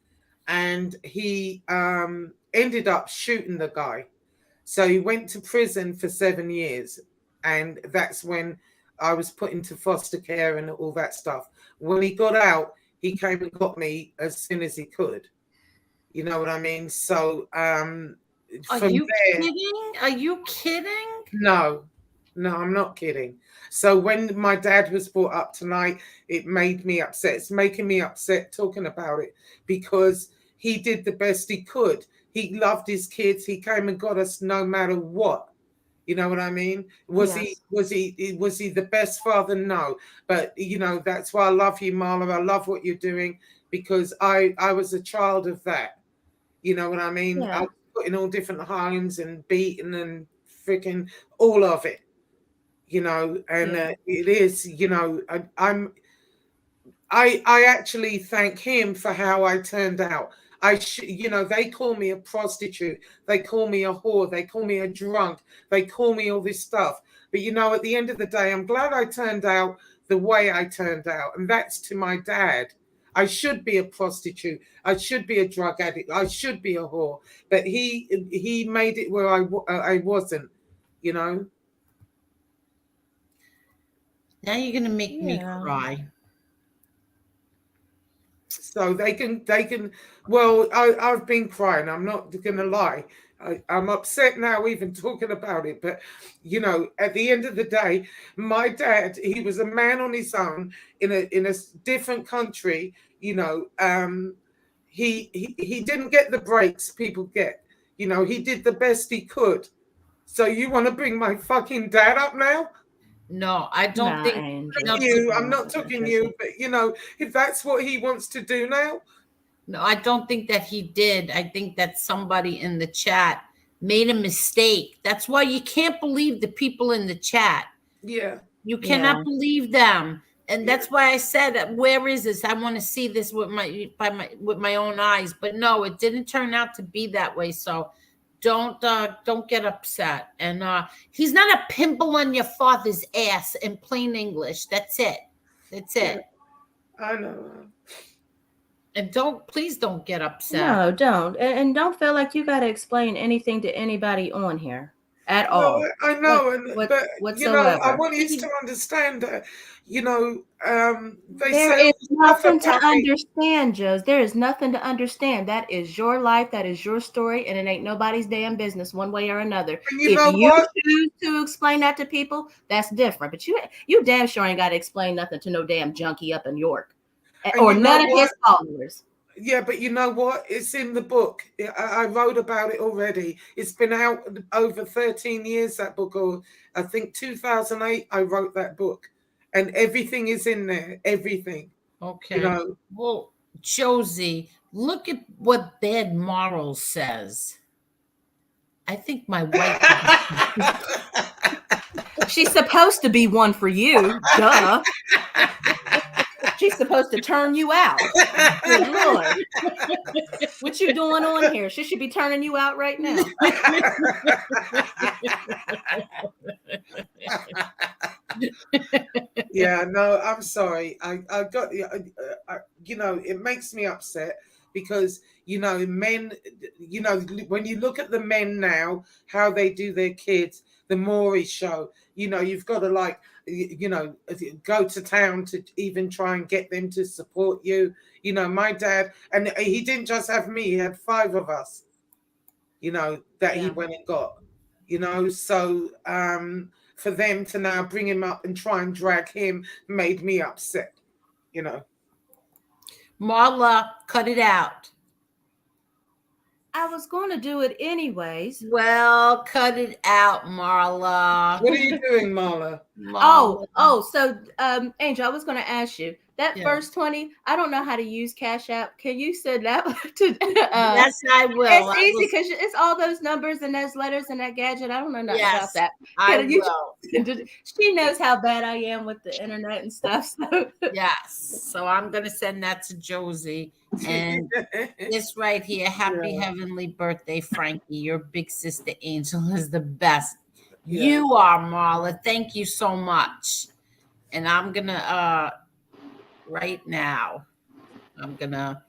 and he ended up shooting the guy. So he went to prison for 7 years. And that's when I was put into foster care and all that stuff. When he got out, he came and got me as soon as he could. You know what I mean? So Are you kidding? Are you kidding? No, I'm not kidding. So when my dad was brought up tonight, it made me upset. It's making me upset talking about it, because he did the best he could. He loved his kids. He came and got us no matter what. You know what I mean? Was he the best father? No. But, you know, that's why I love you, Marla. I love what you're doing, because I was a child of that. You know what I mean? Yeah. I was put in all different homes and beaten and freaking all of it. You know, and it is, you know, I actually thank him for how I turned out. You know, they call me a prostitute. They call me a whore. They call me a drunk. They call me all this stuff. But, you know, at the end of the day, I'm glad I turned out the way I turned out. And that's to my dad. I should be a prostitute. I should be a drug addict. I should be a whore. But he made it where I wasn't, you know. Now you're going to make me cry. So they can, well, I've been crying. I'm not going to lie. I'm upset now even talking about it. But, you know, at the end of the day, my dad, he was a man on his own in a different country. You know, he didn't get the breaks people get. You know, he did the best he could. So you want to bring my fucking dad up now? No, I don't think. I'm not talking you, but, you know, if that's what he wants to do now. No, I don't think that he did. I think that somebody in the chat made a mistake. That's why you can't believe the people in the chat. Yeah. You cannot believe them. And that's why I said, where is this? I want to see this with my own eyes. But no, it didn't turn out to be that way. So don't get upset. And he's not a pimple on your father's ass in plain English. That's it. That's it. I know. And please don't get upset. No, don't. And don't feel like you got to explain anything to anybody on here at all. I know. But, you know, I want you to understand that, you know, there is nothing to understand, Joe. There is nothing to understand. That is your life. That is your story. And it ain't nobody's damn business one way or another. And you know what? Choose to explain that to people, that's different. But you damn sure ain't got to explain nothing to no damn junkie up in York. Or none of his followers. Yeah, but you know what? It's in the book. I wrote about it already. It's been out over 13 years, that book. Or I think 2008, I wrote that book. And everything is in there. Everything. Okay. You know. Well, Josie, look at what Bad Morals says. I think my wife. She's supposed to be one for you. Duh. She's supposed to turn you out. Good Lord. What you doing on here? She should be turning you out right now. Yeah, no, I'm sorry. I got, you know, it makes me upset because, you know, men, you know, when you look at the men now, how they do their kids, the Maury show, you know, you've got to like, you know, go to town to even try and get them to support you. You know, my dad, and he didn't just have me, he had 5 of us, you know, that he went and got, you know, so for them to now bring him up and try and drag him made me upset, you know. Marla, cut it out. I was going to do it anyways. Well, cut it out, Marla. What are you doing, Marla? So Angel, I was going to ask you that first 20. I don't know how to use Cash App. Can you send that to? Yes, I will. It's easy because it's all those numbers and those letters and that gadget. I don't know nothing about that. I will. She knows how bad I am with the internet and stuff. So. Yes. So I'm going to send that to Josie. And this right here, happy heavenly birthday, Frankie. Your big sister Angel is the best. Yeah. You are, Marla. Thank you so much. And I'm gonna right now, I'm gonna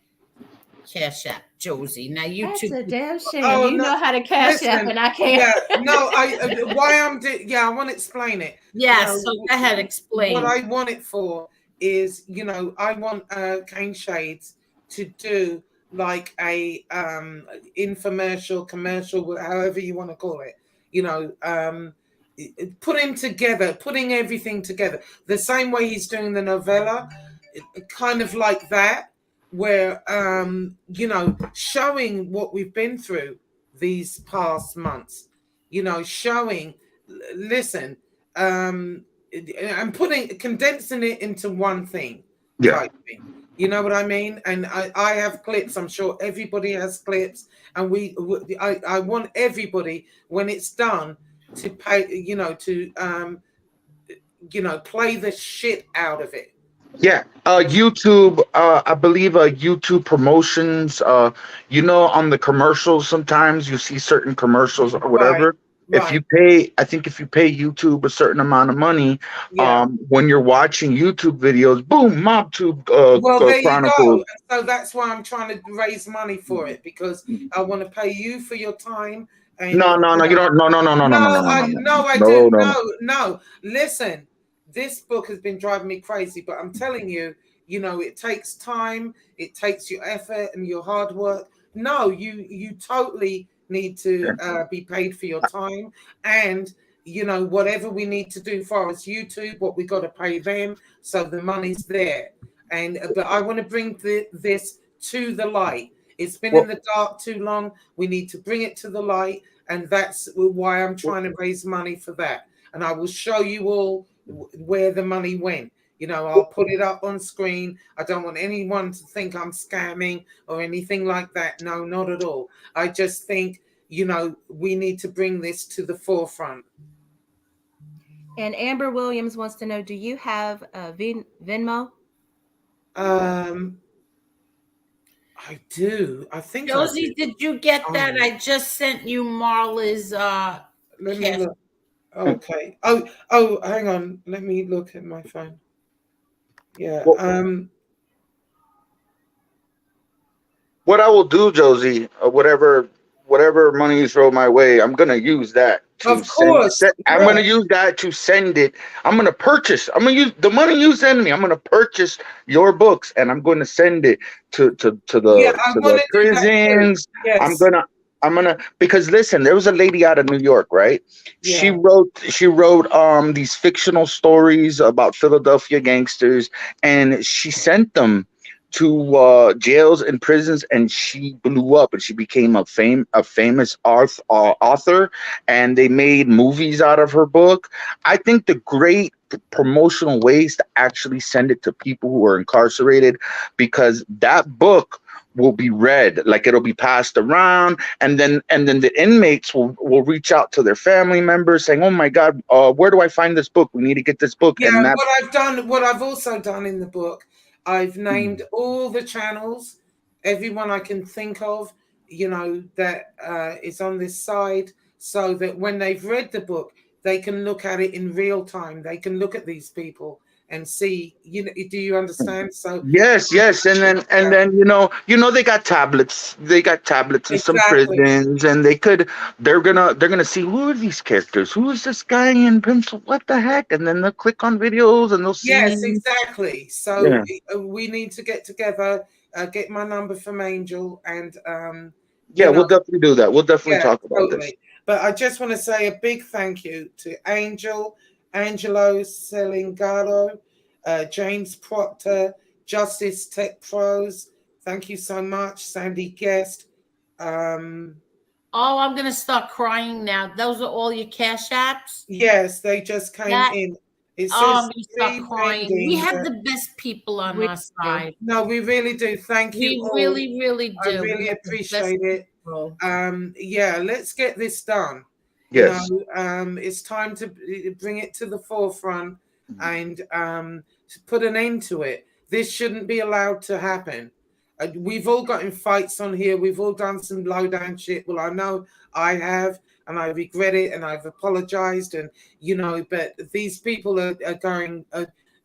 Cash App Josie. Now you That's two. a damn shame. Oh, you no. know how to Cash App and I can't. Yeah, no, I want to explain it. Yes, You know, so go ahead, explain. What I want it for is, you know, I want Cane Shades to do like a infomercial, commercial, however you want to call it, you know, putting everything together the same way he's doing the novella, kind of like that, where you know, showing what we've been through these past months, you know, showing, listen, and condensing it into one thing, type thing. You know what I mean? And I have clips. I'm sure everybody has clips, and I want everybody, when it's done, to pay, you know, to you know, play the shit out of it. Yeah, YouTube. I believe YouTube promotions. You know, on the commercials, sometimes you see certain commercials or whatever. Right. If you pay, I think if you pay YouTube a certain amount of money, when you're watching YouTube videos, boom, MobTube there Chronicles. you go. So that's why I'm trying to raise money for it, because I want to pay you for your time. And, No, you don't. No. Listen, this book has been driving me crazy, but I'm telling you, you know, it takes time, it takes your effort and your hard work. No, you totally need to be paid for your time, and you know, whatever we need to do for us YouTube, what we got to pay them, so the money's there. And but I want to bring this to the light. It's been in the dark too long. We need to bring it to the light, and that's why I'm trying to raise money for that. And I will show you all where the money went. You know, I'll put it up on screen. I don't want anyone to think I'm scamming or anything like that. No, not at all. I just think, you know, we need to bring this to the forefront. And Amber Williams wants to know, do you have Venmo? I do. I think Josie, did you get that? I just sent you Marla's let me look. Okay. Oh, hang on. Let me look at my phone. Yeah. What I will do, Josie, whatever money you throw my way, I'm gonna use that. I'm gonna use that to send it. I'm gonna use the money you send me. I'm gonna purchase your books, and I'm gonna send it to the prisons. Yes. I'm gonna, because listen, there was a lady out of New York, right? Yeah. She wrote these fictional stories about Philadelphia gangsters, and she sent them jails and prisons, and she blew up and she became a famous author, and they made movies out of her book. I think the great promotional ways to actually send it to people who are incarcerated, because that book will be read, like it'll be passed around, and then the inmates will reach out to their family members saying, oh my God, where do I find this book? We need to get this book. Yeah, And that, what I've also done in the book, I've named all the channels, everyone I can think of, that is on this side, so that when they've read the book, they can look at it in real time. They can look at these people and see, do you understand? So yes, and then they got tablets. They got tablets in some exactly. prisons, and they're gonna see, who are these characters? Who is this guy in pencil? What the heck? And then they'll click on videos and they'll see. Yes, exactly. So we need to get together, get my number from Angel, and we'll definitely do that. We'll definitely talk about this. But I just want to say a big thank you to Angelo Selingaro, James Proctor, Justice Tech Pros. Thank you so much, Sandy Guest. Oh, I'm gonna start crying now. Those are all your cash apps? Yes, they just came in. It says I'm gonna start crying. We have the best people on our side. No, we really do. Thank you. We really, really do. I really appreciate it. Let's get this done. Yes. It's time to bring it to the forefront and to put an end to it. This shouldn't be allowed to happen. We've all got in fights on here. We've all done some low down shit. Well, I know I have, and I regret it, and I've apologized, and but these people are going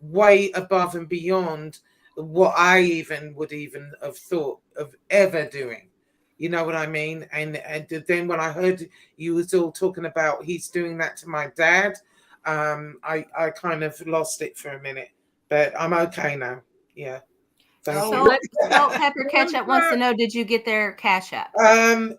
way above and beyond what I would even have thought of ever doing. You know what I mean? And then when I heard you was all talking about he's doing that to my dad, I kind of lost it for a minute, but I'm okay now. Yeah. Salt Pepper Ketchup wants to know, did you get their cash app? I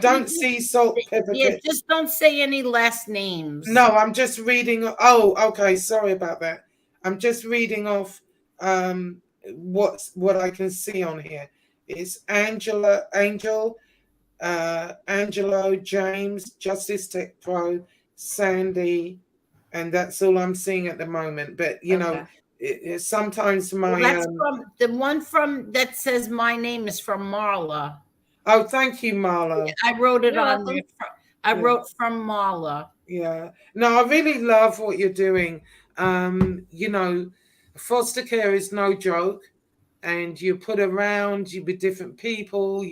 don't see Salt Pepper. Yeah, just don't say any last names. No, I'm just reading. Oh, okay. Sorry about that. I'm just reading off what I can see on here. It's Angelo, James, Justice Tech Pro, Sandy, and that's all I'm seeing at the moment. But sometimes my that's from the one from that says my name is from Marla. Oh, thank you, Marla. I wrote it on there. I wrote from Marla. Yeah. No, I really love what you're doing. Foster care is no joke. And you put around you with different people,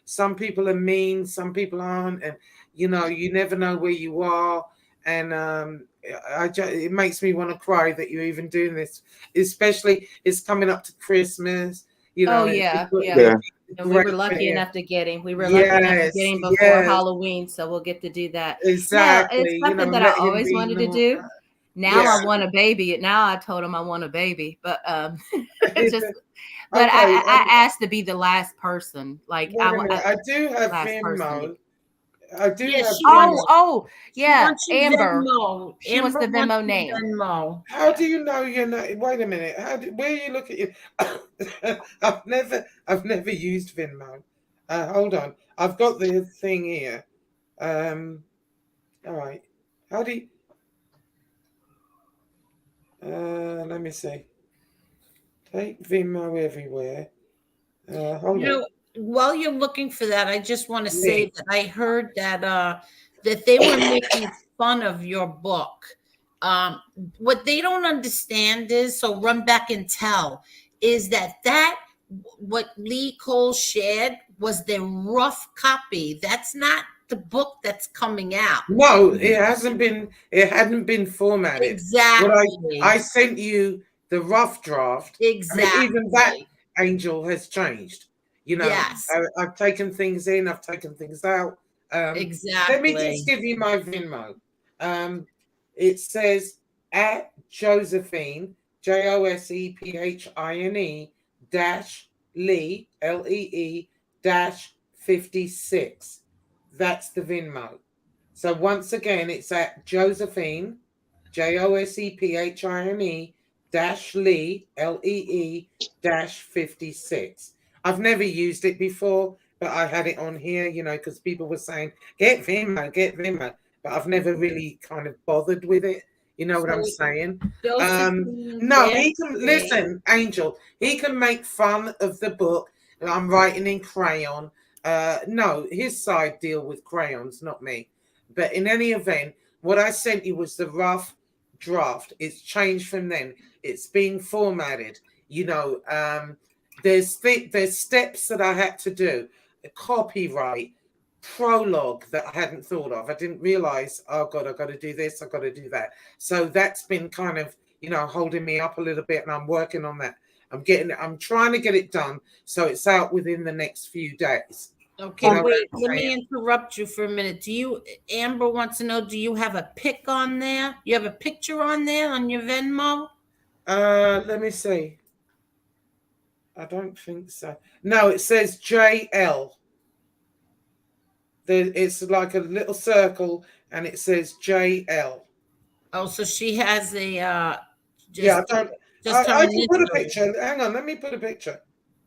some people are mean, some people aren't, and you never know where you are. And it makes me want to cry that you're even doing this, especially it's coming up to Christmas. We were lucky enough to get him. We were lucky enough to get him before Halloween, so we'll get to do that. Exactly. No, it's something that I always wanted to do. Now I want a baby. Now I told him I want a baby, but But I asked to be the last person. Like I do have Venmo. I do have. Amber. She wants the Venmo name. Venmo. How do you know your name? Wait a minute. Where you look at you? I've never used Venmo. Hold on. I've got the thing here. All right. How do you? Let me see. Take Venmo everywhere. Hold on. While you're looking for that, I just want to say that I heard that that they were making fun of your book. What they don't understand is, so run back and tell, is that what Lee Cole shared was the rough copy. That's not the book that's coming out. No, it hadn't been formatted. Exactly. I sent you the rough draft. Exactly. I mean, even that, Angel, has changed. Yes. I've taken things in, I've taken things out. Exactly. Let me just give you my Venmo. It says at Josephine, JOSEPHINE -Lee, LEE -56. That's the Venmo. So once again, it's at Josephine, JOSEPHINE Lee, Lee dash 56. I've never used it before, but I had it on here, you know, because people were saying, get Venmo. But I've never really kind of bothered with it. You know what I'm saying? No, he can listen, Angel. He can make fun of the book that I'm writing in crayon. No, his side deal with crayons, not me. But in any event, what I sent you was the rough draft. It's changed from then. It's being formatted. You know, there's steps that I had to do. A copyright, prologue that I hadn't thought of. I didn't realize, oh God, I've got to do this, I've got to do that. So that's been kind of, you know, holding me up a little bit, and I'm working on that. I'm trying to get it done so it's out within the next few days. Okay, wait, let me interrupt you for a minute. Amber wants to know, do you have a pic on there? You have a picture on there on your Venmo? Let me see. I don't think so. No, it says JL. It's like a little circle and it says JL. Oh, so she has a I can put a picture. Hang on, let me put a picture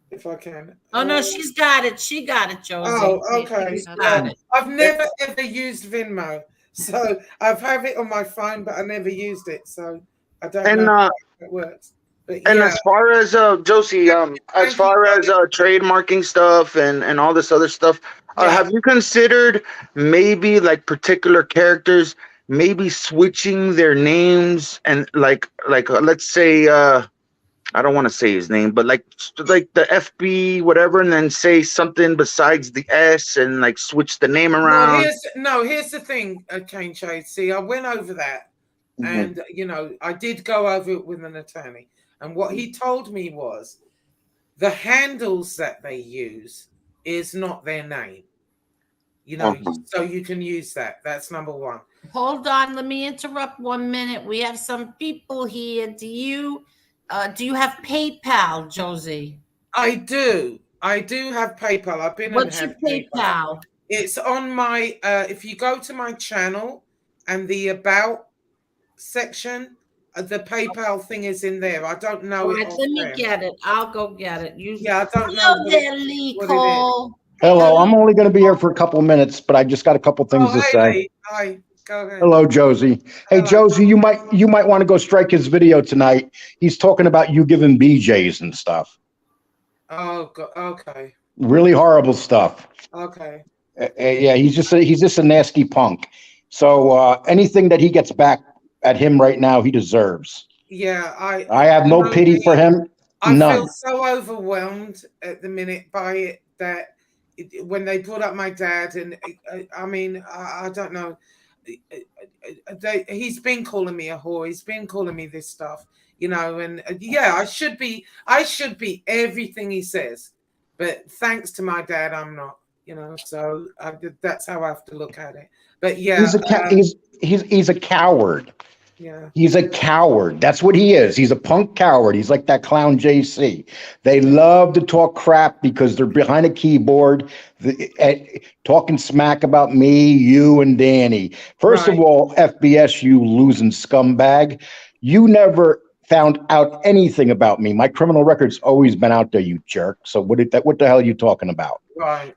if I can. Oh no, she's got it. She got it, Josie. Oh, okay. I've never ever used Venmo. So I've had it on my phone, but I never used it. So I don't know how it works. But and as far as Josie, as far as trademarking stuff and all this other stuff, have you considered maybe like particular characters, maybe switching their names and like let's say I don't want to say his name, but like the FB whatever, and then say something besides the S and like switch the name around. Here's the thing, Kane Shade. See, I went over that, and you know, I did go over it with an attorney. And what he told me was the handles that they use is not their name. You know, so you can use that. That's number one. Hold on, let me interrupt 1 minute. We have some people here. Do you have PayPal, Josie? I do. I do have PayPal. I've been. What's your PayPal? It's on my. If you go to my channel and the about section. The PayPal thing is in there. I don't know. Right, let me get it. I'll go get it. I don't know. There, Lee Cole. Hello, I'm only going to be here for a couple minutes, but I just got a couple things to say. Lee. Hi, go ahead. Hello, Josie. Hey, Josie, you might want to go strike his video tonight. He's talking about you giving BJs and stuff. Oh, okay. Really horrible stuff. Okay. Yeah, he's just a nasty punk. So anything that he gets back at him right now, he deserves. Yeah, I have no pity for him. I feel so overwhelmed at the minute by it that when they brought up my dad, and I mean, I don't know. He's been calling me a whore. He's been calling me this stuff, you know. And I should be everything he says. But thanks to my dad, I'm not. You know, so that's how I have to look at it. But yeah, he's a coward. Yeah, he's a coward. That's what he is. He's a punk coward. He's like that clown JC. They love to talk crap because they're behind a keyboard, talking smack about me, you, and Danny. First of all, FBS, you losing scumbag. You never found out anything about me. My criminal record's always been out there, you jerk. So what the hell are you talking about? Right.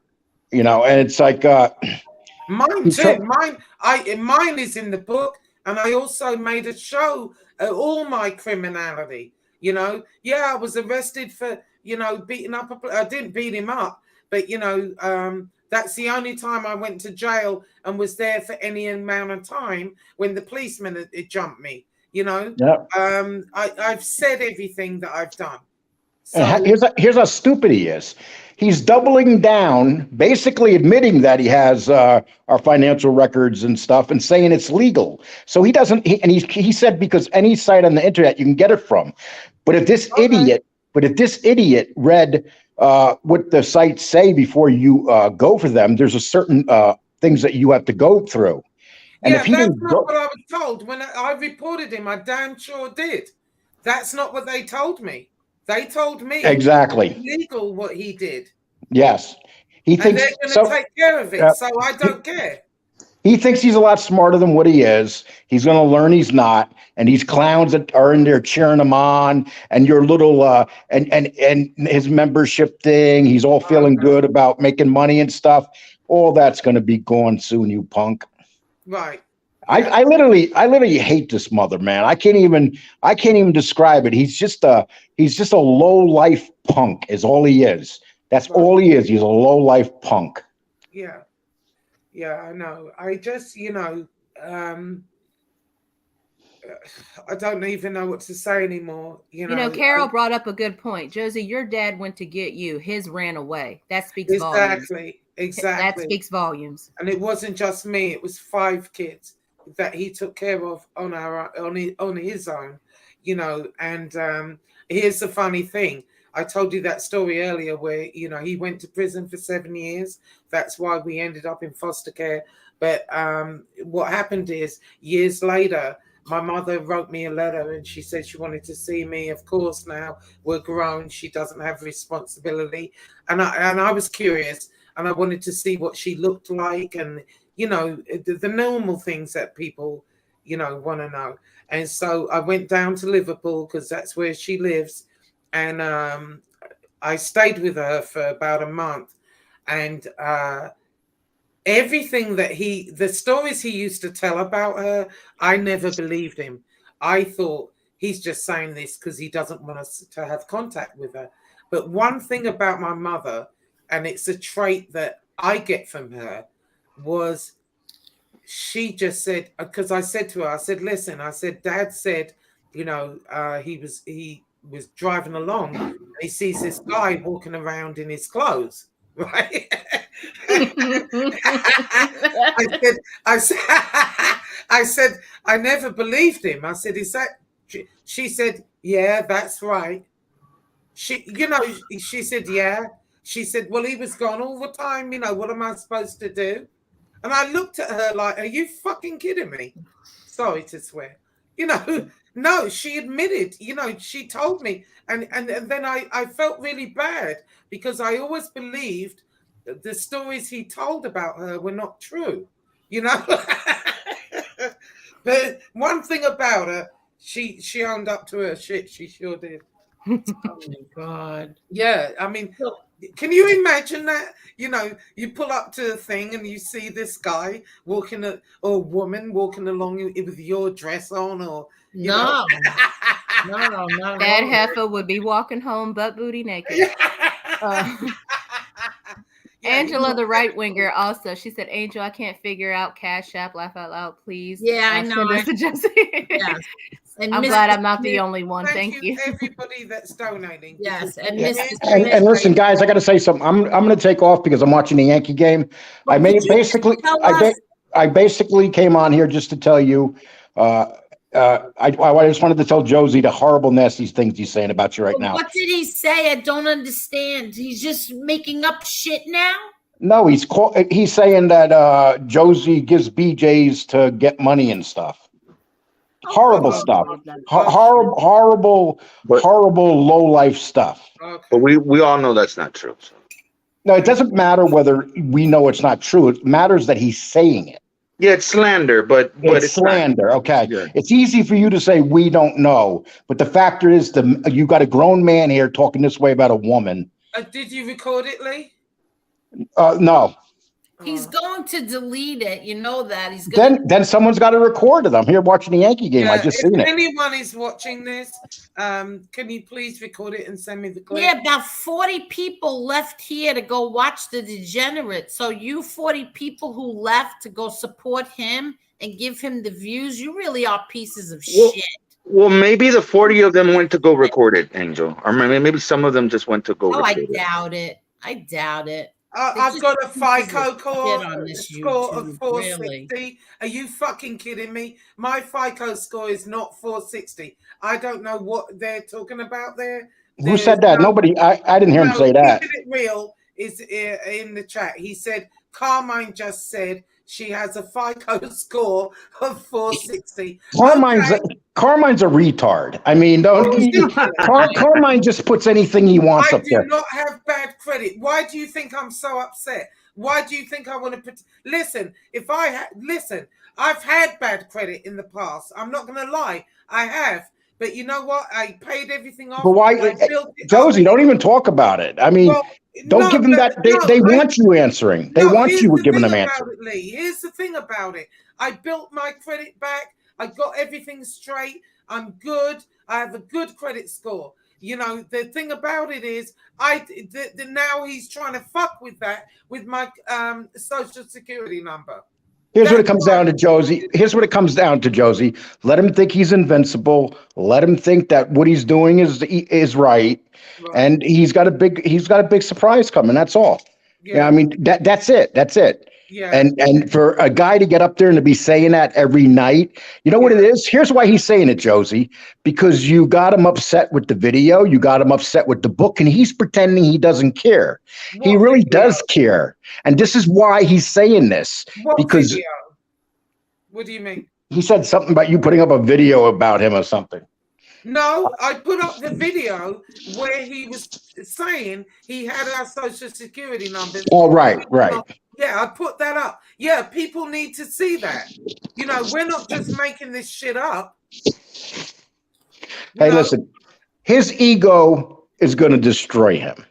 You know, and it's like mine too. Mine is in the book, and I also made a show of all my criminality. You know, I was arrested for beating up. I didn't beat him up, but that's the only time I went to jail and was there for any amount of time when the policeman had jumped me. You know, I've said everything that I've done. So, and here's how stupid he is. He's doubling down, basically admitting that he has our financial records and stuff, and saying it's legal. So he doesn't. He said because any site on the internet you can get it from. But if this idiot read what the sites say before you go for them, there's a certain things that you have to go through. And if he that's not what I was told when I reported him. I damn sure did. That's not what they told me. They told me exactly illegal what he did. Yes, he thinks they're going to take care of it. So I don't care. He thinks he's a lot smarter than what he is. He's going to learn he's not. And these clowns that are in there cheering him on, and your little and his membership thing, he's all feeling good about making money and stuff. All that's going to be gone soon, you punk. Right. I literally hate this mother, man. I can't even describe it. He's just a low life punk is all he is. That's all he is. He's a low life punk. Yeah. Yeah, I know. I just, I don't even know what to say anymore. Carol brought up a good point. Josie, your dad went to get you. His ran away. That speaks volumes. Exactly. That speaks volumes. And it wasn't just me. It was 5 kids that he took care of on his own, And here's the funny thing. I told you that story earlier where, he went to prison for 7 years. That's why we ended up in foster care. But what happened is years later, my mother wrote me a letter and she said she wanted to see me. Of course, now we're grown. She doesn't have responsibility. And I was curious and I wanted to see what she looked like and, the normal things that people, want to know. And so I went down to Liverpool because that's where she lives. And I stayed with her for about a month. And everything that the stories he used to tell about her, I never believed him. I thought he's just saying this because he doesn't want us to have contact with her. But one thing about my mother, and it's a trait that I get from her, was she just said, because I said to her, I said, listen, I said, Dad said, he was driving along and he sees this guy walking around in his clothes, right? I said, I never believed him. I said, is that, she said, yeah, that's right. She said, yeah. She said, well, he was gone all the time. What am I supposed to do? And I looked at her like, are you fucking kidding me? Sorry to swear. No, she admitted, she told me. And then I felt really bad because I always believed the stories he told about her were not true, But one thing about her, she owned up to her shit. She sure did. Oh my God. Yeah, I mean, can you imagine that? You pull up to the thing and you see this guy walking, or woman walking along with your dress on, or no. Dad Heffa would be walking home butt booty naked. Angela, the right winger, also, she said, Angel, I can't figure out Cash App, laugh out loud, please. Yeah, I know. Yes. And I'm glad I'm not the only one. Thank you. Everybody that's donating. Yes, and listen, guys, I got to say something. I'm going to take off because I'm watching the Yankee game. I basically came on here just to tell you. I just wanted to tell Josie the horrible, nasty things he's saying about you right now. What did he say? I don't understand. He's just making up shit now? No, he's saying that Josie gives BJs to get money and stuff. Horrible stuff. Horrible, low life stuff. Okay. But we all know that's not true. So. No, it doesn't matter whether we know it's not true. It matters that he's saying it. Yeah, it's slander, but it's slander. Not. Okay, yeah. It's easy for you to say we don't know, but the factor is you got a grown man here talking this way about a woman. Did you record it, Lee? No. He's going to delete it. You know that he's going. Then someone's got to record it. I'm here watching the Yankee game. I just seen it. If anyone is watching this, can you please record it and send me the clip? Yeah, about 40 people left here to go watch the Degenerate. So you 40 people who left to go support him and give him the views, you really are pieces of shit. Well, maybe the 40 of them went to go record it, Angel, or maybe some of them just went to go. I doubt it. I doubt it. I've got a FICO score of 460. Really? Are you fucking kidding me? My FICO score is not 460. I don't know what they're talking about there. Who said that? Nobody. I didn't hear him say that. Keeping It Real is in the chat. He said, Carmine just said she has a FICO score of 460. Carmine's a retard. I mean, Carmine just puts anything he wants up there. I do not have bad credit. Why do you think I'm so upset? Why do you think I want to listen? If I listen, I've had bad credit in the past. I'm not going to lie, I have. But you know what? I paid everything off. But why, I built it Josie? up. Don't even talk about it. I mean, Well, don't give them that. They I want you answering. They No, want here's you the giving thing them about answers. it, Lee. Here's the thing about it. I built my credit back. I got everything straight. I'm good. I have a good credit score. You know, the thing about it is, now he's trying to fuck with that with my social security number. Here's what it comes down to, Josie. Here's what it comes down to, Josie. Let him think he's invincible. Let him think that what he's doing is right. And he's got a big surprise coming. That's all. Yeah, I mean that's it. That's it. Yeah. And for a guy to get up there and to be saying that every night, you know what it is? Here's why he's saying it, Josie. Because you got him upset with the video, you got him upset with the book, and he's pretending he doesn't care. He really does care. And this is why he's saying this. Because video? What do you mean? He said something about you putting up a video about him or something. No, I put up the video where he was saying he had our social security numbers. Oh, right. Yeah, I put that up. Yeah, people need to see that. You know, we're not just making this shit up. Hey, listen, his ego is going to destroy him.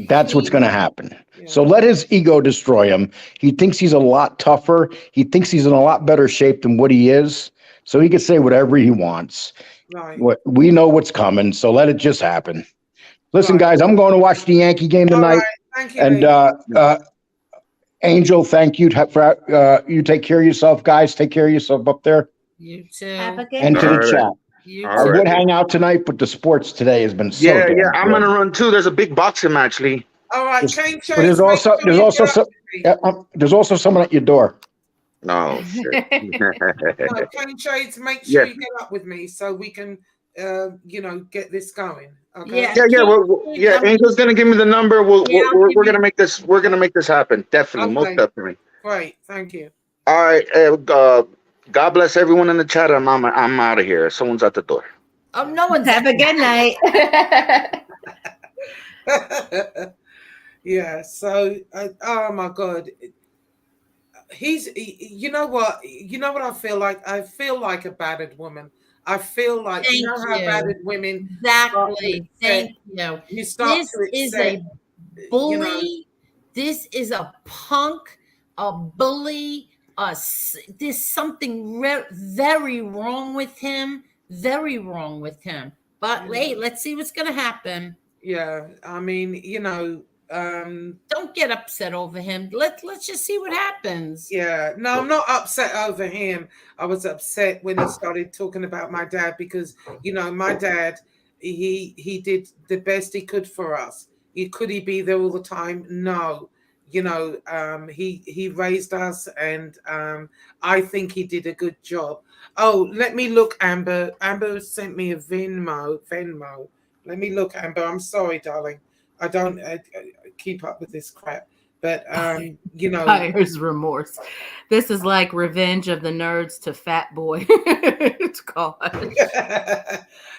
That's what's going to happen. Yeah. So let his ego destroy him. He thinks he's a lot tougher. He thinks he's in a lot better shape than what he is. So he can say whatever he wants. Right. We know what's coming. So let it just happen. Listen, guys, I'm going to watch the Yankee game tonight. Thank you. And Angel, thank you. You take care of yourself, guys. Take care of yourself up there. You too. And to the chat. I would hang out tonight, but the sports today has been so Yeah, I'm gonna run too. There's a big boxing match, Lee. All right, but there's also someone at your door. No, shit. Cane Shades, make sure you get up with me so we can, get this going. Okay? Yeah. Angel's gonna give me the number. We're gonna make this. We're gonna make this happen. Definitely, most definitely. Great, thank you. All right. God bless everyone in the chat. I'm out of here. Someone's at the door. Oh, no one's. Have a good night. Yeah. So, oh my God. You know what I feel like? I feel like a battered woman. I feel like, how battered women. Exactly. Thank you. You start this to accept, is a bully. This is a punk, a bully. There's something very wrong with him. Very wrong with him. But hey, let's see what's going to happen. Yeah. I mean, don't get upset over him. Let's just see what happens. Yeah, no, I'm not upset over him. I was upset when he started talking about my dad because my dad, he did the best he could for us. Could he be there all the time? No. He raised us, and I think he did a good job. Oh, let me look, Amber. Amber sent me a Venmo. Let me look, Amber. I'm sorry, darling. I don't keep up with this crap. But, Buyer's remorse. This is like Revenge of the Nerds to Fat Boy. It's called.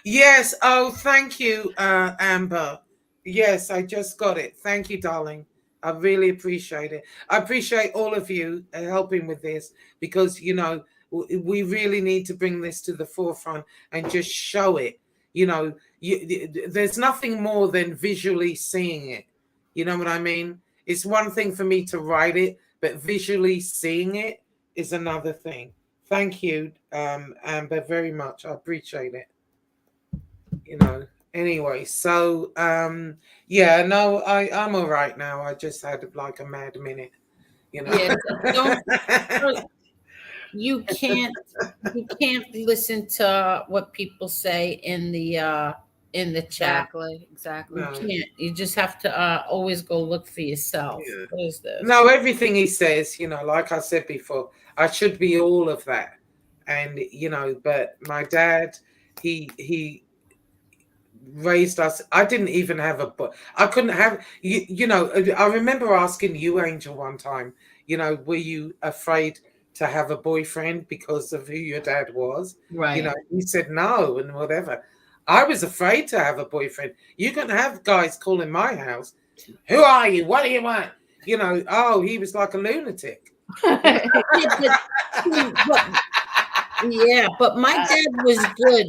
Yes. Oh, thank you, Amber. Yes, I just got it. Thank you, darling. I really appreciate it. I appreciate all of you helping with this because, we really need to bring this to the forefront and just show it. There's nothing more than visually seeing it. You know what I mean? It's one thing for me to write it, but visually seeing it is another thing. Thank you, Amber, very much. I appreciate it. Anyway, so I'm all right now. I just had like a mad minute, Yeah, you can't listen to what people say in the chat. Exactly. You can't. You just have to always go look for yourself. Yeah. What is this? No, everything he says, like I said before, I should be all of that. And but my dad, he raised us. I didn't even have I couldn't have I remember asking you, Angel, one time, were you afraid to have a boyfriend because of who your dad was? Right. He said no and whatever. I was afraid to have a boyfriend. You can have guys call in my house, Who are you? What do you want? You know, oh, he was like a lunatic. Yeah, but my dad was good.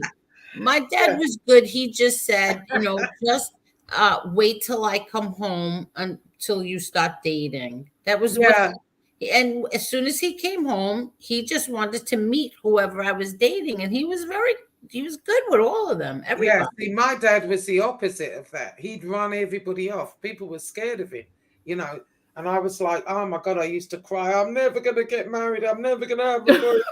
My dad was good. He just said, just wait till I come home until you start dating. That was what. Yeah. And as soon as he came home, he just wanted to meet whoever I was dating, and he was good with all of them. Everybody. Yeah, see, my dad was the opposite of that. He'd run everybody off. People were scared of him, And I was like, oh my God, I used to cry. I'm never going to get married. I'm never going to have a boyfriend.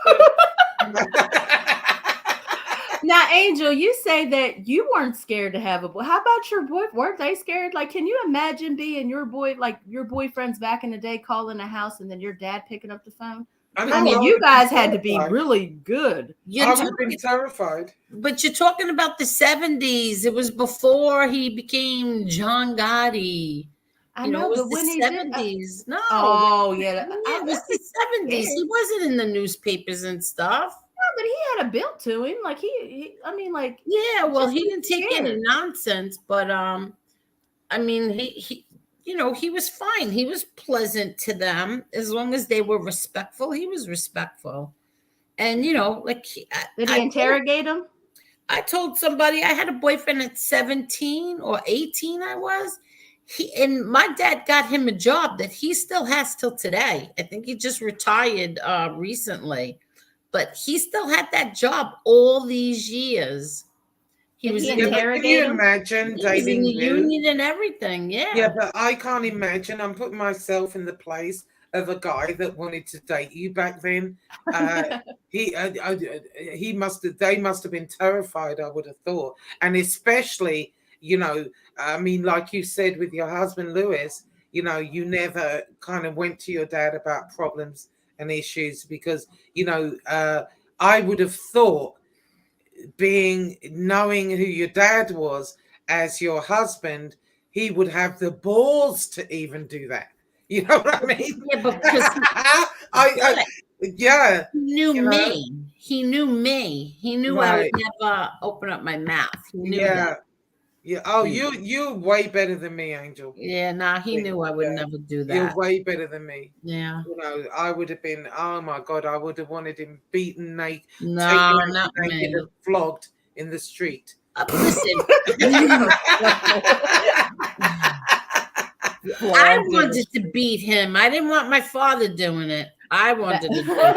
Now, Angel, you say that you weren't scared to have a boy. How about your boy? Weren't they scared? Like, can you imagine being your boyfriends back in the day calling a house and then your dad picking up the phone? I mean, you guys had to be really good. I would have been terrified. But you're talking about the 70s. It was before he became John Gotti. I know, it was but when the 70s. No. Oh, yeah. It was the 70s. He wasn't in the newspapers and stuff. No, but he had a build to him. Like yeah, well, he didn't take any nonsense, but I mean, he he was fine. He was pleasant to them as long as they were respectful. He was respectful, and did he interrogate him? I told somebody I had a boyfriend at 17 or 18. I was. And my dad got him a job that he still has till today. I think he just retired recently. But he still had that job all these years. He was can you imagine dating in the union and everything? Yeah. Yeah, but I can't imagine. I'm putting myself in the place of a guy that wanted to date you back then. They must have been terrified, I would have thought. And especially, I mean, like you said with your husband Lewis, you never kind of went to your dad about problems and issues because I would have thought knowing who your dad was as your husband, he would have the balls to even do that. You know what I mean? Yeah, but because he knew me. He knew me. He knew I would never open up my mouth. He knew that. Yeah. Oh, you're way better than me, Angel. Yeah, he knew I would never do that. You're way better than me. Yeah. I would have been, oh my God, I would have wanted him beaten naked, not me. and flogged in the street. Listen. I wanted to beat him. I didn't want my father doing it. I wanted to do it.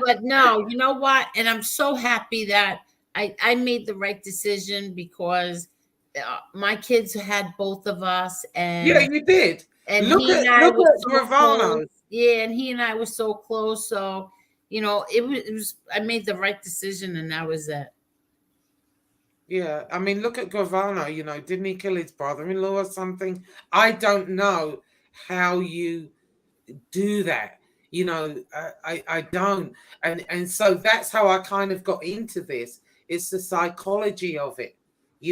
But no, you know what? And I'm so happy that I made the right decision because my kids had both of us, and yeah, you did. And look at Gravano. Yeah, and he and I were so close. So it was. I made the right decision, and that was it. Yeah, I mean, look at Gravano. Didn't he kill his brother-in-law or something? I don't know how you do that. I don't, and so that's how I kind of got into this. It's the psychology of it,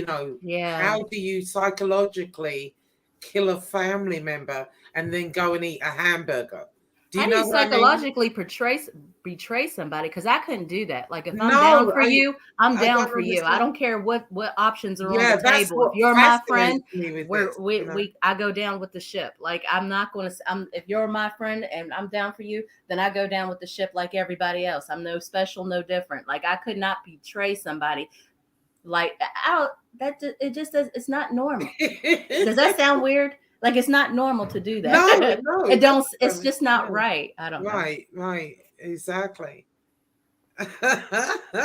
How do you psychologically kill a family member and then go and eat a hamburger? How do you psychologically betray somebody? Because I couldn't do that. Like if I'm down for you, I'm down for you. I don't care what options are on the table. If you're my friend, I go down with the ship. Like I'm not going to. If you're my friend and I'm down for you, then I go down with the ship like everybody else. I'm no special, no different. Like I could not betray somebody. Like it's not normal. Does that sound weird? Like it's not normal to do that. No, it don't. It's just not right. I don't know. Right, exactly. I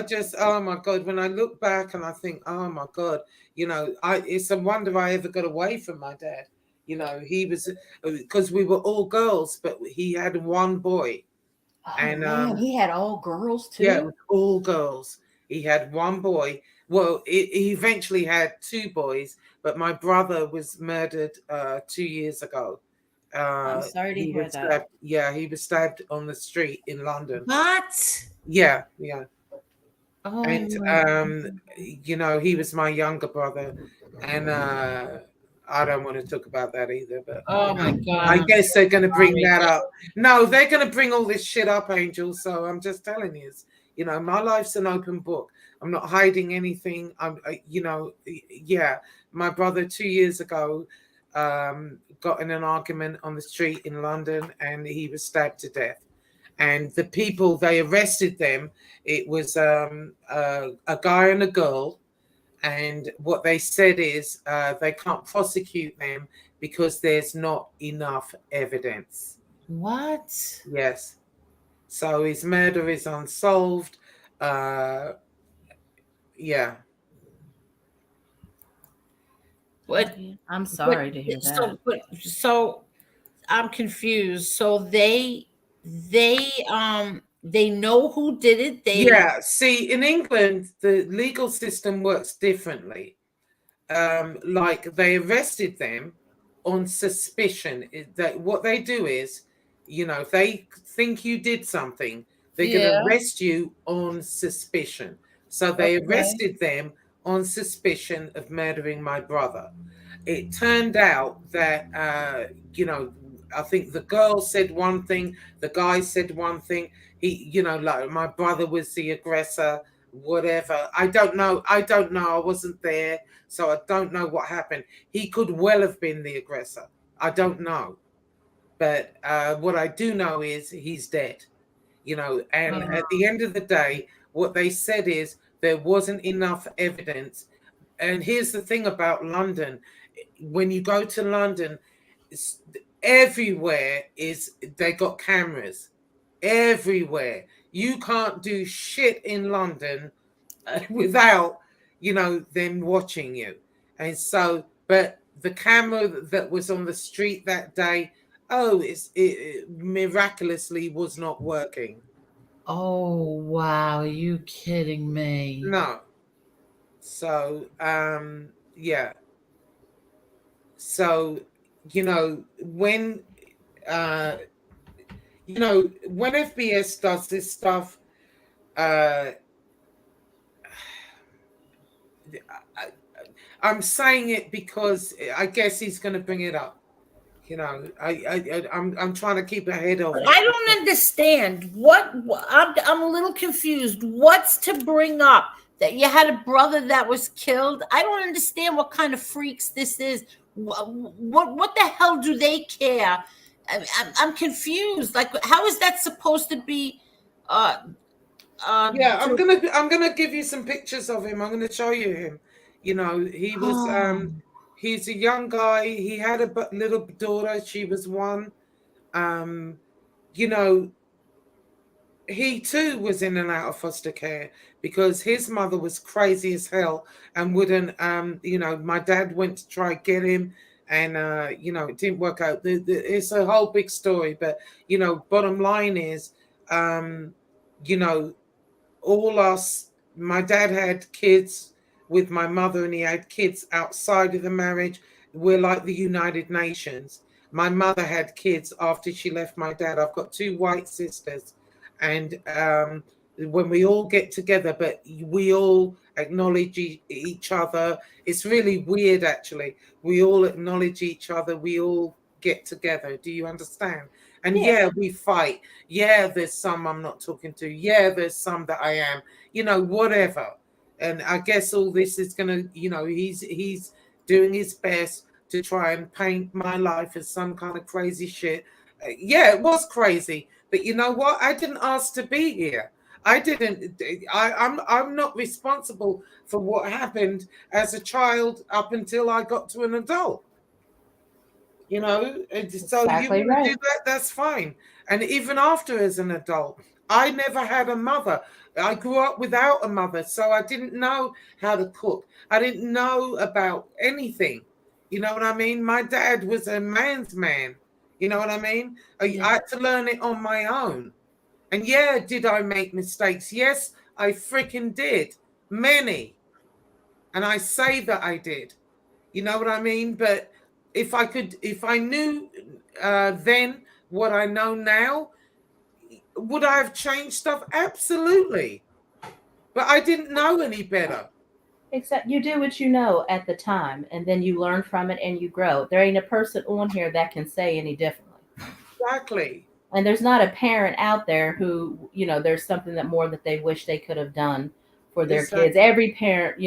just, oh my God, when I look back and I think, oh my God, it's a wonder I ever got away from my dad. He was, because we were all girls, but he had one boy. Oh, and man, he had all girls too. Yeah, all girls. He had one boy. Well, he eventually had two boys, but my brother was murdered 2 years ago. I'm sorry to hear that. Yeah, he was stabbed on the street in London. What? Yeah. Oh, and he was my younger brother, and I don't want to talk about that either. But oh my God, I guess they're going to bring that up. No, they're going to bring all this shit up, Angel. So I'm just telling you, my life's an open book. I'm not hiding anything. Yeah, my brother 2 years ago got in an argument on the street in London, and he was stabbed to death. And the people, they arrested them. It was a guy and a girl. And what they said is they can't prosecute them because there's not enough evidence. What? Yes. So his murder is unsolved. Yeah. But I'm sorry to hear that. So I'm confused. So they know who did it. Yeah. See, in England, the legal system works differently. Like they arrested them on suspicion. That what they do is, if they think you did something, they're going to arrest you on suspicion. So they arrested them on suspicion of murdering my brother. It turned out that I think the girl said one thing, the guy said one thing. He, like my brother was the aggressor, whatever. I don't know. I wasn't there, so I don't know what happened. He could well have been the aggressor. I don't know. But what I do know is he's dead. And at the end of the day, what they said is there wasn't enough evidence. And here's the thing about London. When you go to London, everywhere they got cameras. Everywhere. You can't do shit in London without, them watching you. And so, but the camera that was on the street that day, it miraculously was not working. Oh wow, are you kidding me? No. So, yeah. So, when when FBS does this stuff, I'm saying it because I guess he's going to bring it up. I'm trying to keep ahead of it. I don't understand I'm a little confused. What's to bring up? That you had a brother that was killed? I don't understand what kind of freaks this is. What the hell do they care? I'm confused. Like, how is that supposed to be? Yeah, I'm gonna give you some pictures of him. I'm gonna show you him. He was he's a young guy. He had a little daughter. She was one. He too was in and out of foster care because his mother was crazy as hell and wouldn't. My dad went to try get him, and it didn't work out. It's a whole big story, but bottom line is, all us. My dad had kids with my mother, and he had kids outside of the marriage. We're like the United Nations. My mother had kids after she left my dad. I've got 2 white sisters. And when we all get together, but we all acknowledge each other. It's really weird, actually. We all acknowledge each other. We all get together. Do you understand? And yeah, we fight. Yeah, there's some I'm not talking to. Yeah, there's some that I am. Whatever. And I guess all this is gonna, he's doing his best to try and paint my life as some kind of crazy shit. Yeah, it was crazy. But you know what? I didn't ask to be here. I'm not responsible for what happened as a child up until I got to an adult. So Exactly you want right. to do that, that's fine. And even after as an adult, I never had a mother. I grew up without a mother, so I didn't know how to cook. I didn't know about anything. You know what I mean? My dad was a man's man. You know what I mean? I had to learn it on my own. And yeah, did I make mistakes? Yes, I freaking did. Many. And I say that I did. You know what I mean? But if I knew then what I know now, would I have changed stuff? Absolutely. But I didn't know any better. Except you do what you know at the time, and then you learn from it and you grow. There ain't a person on here that can say any differently. Exactly. And there's not a parent out there who, there's something that more that they wish they could have done for their kids. Every parent,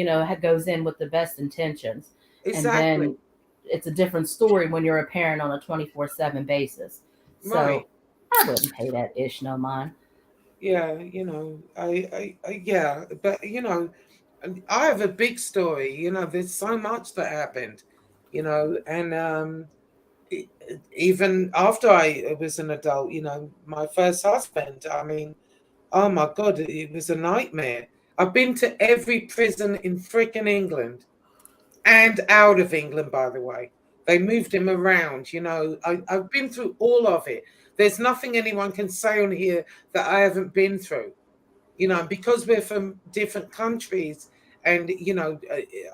goes in with the best intentions. Exactly. And then it's a different story when you're a parent on a 24/7 basis. So Right. I wouldn't pay that ish no mind. Yeah, yeah, but I have a big story. There's so much that happened, and even after I was an adult, my first husband. I mean, oh my God, it was a nightmare. I've been to every prison in frickin' England and out of England, by the way. They moved him around, I've been through all of it. There's nothing anyone can say on here that I haven't been through, because we're from different countries. And,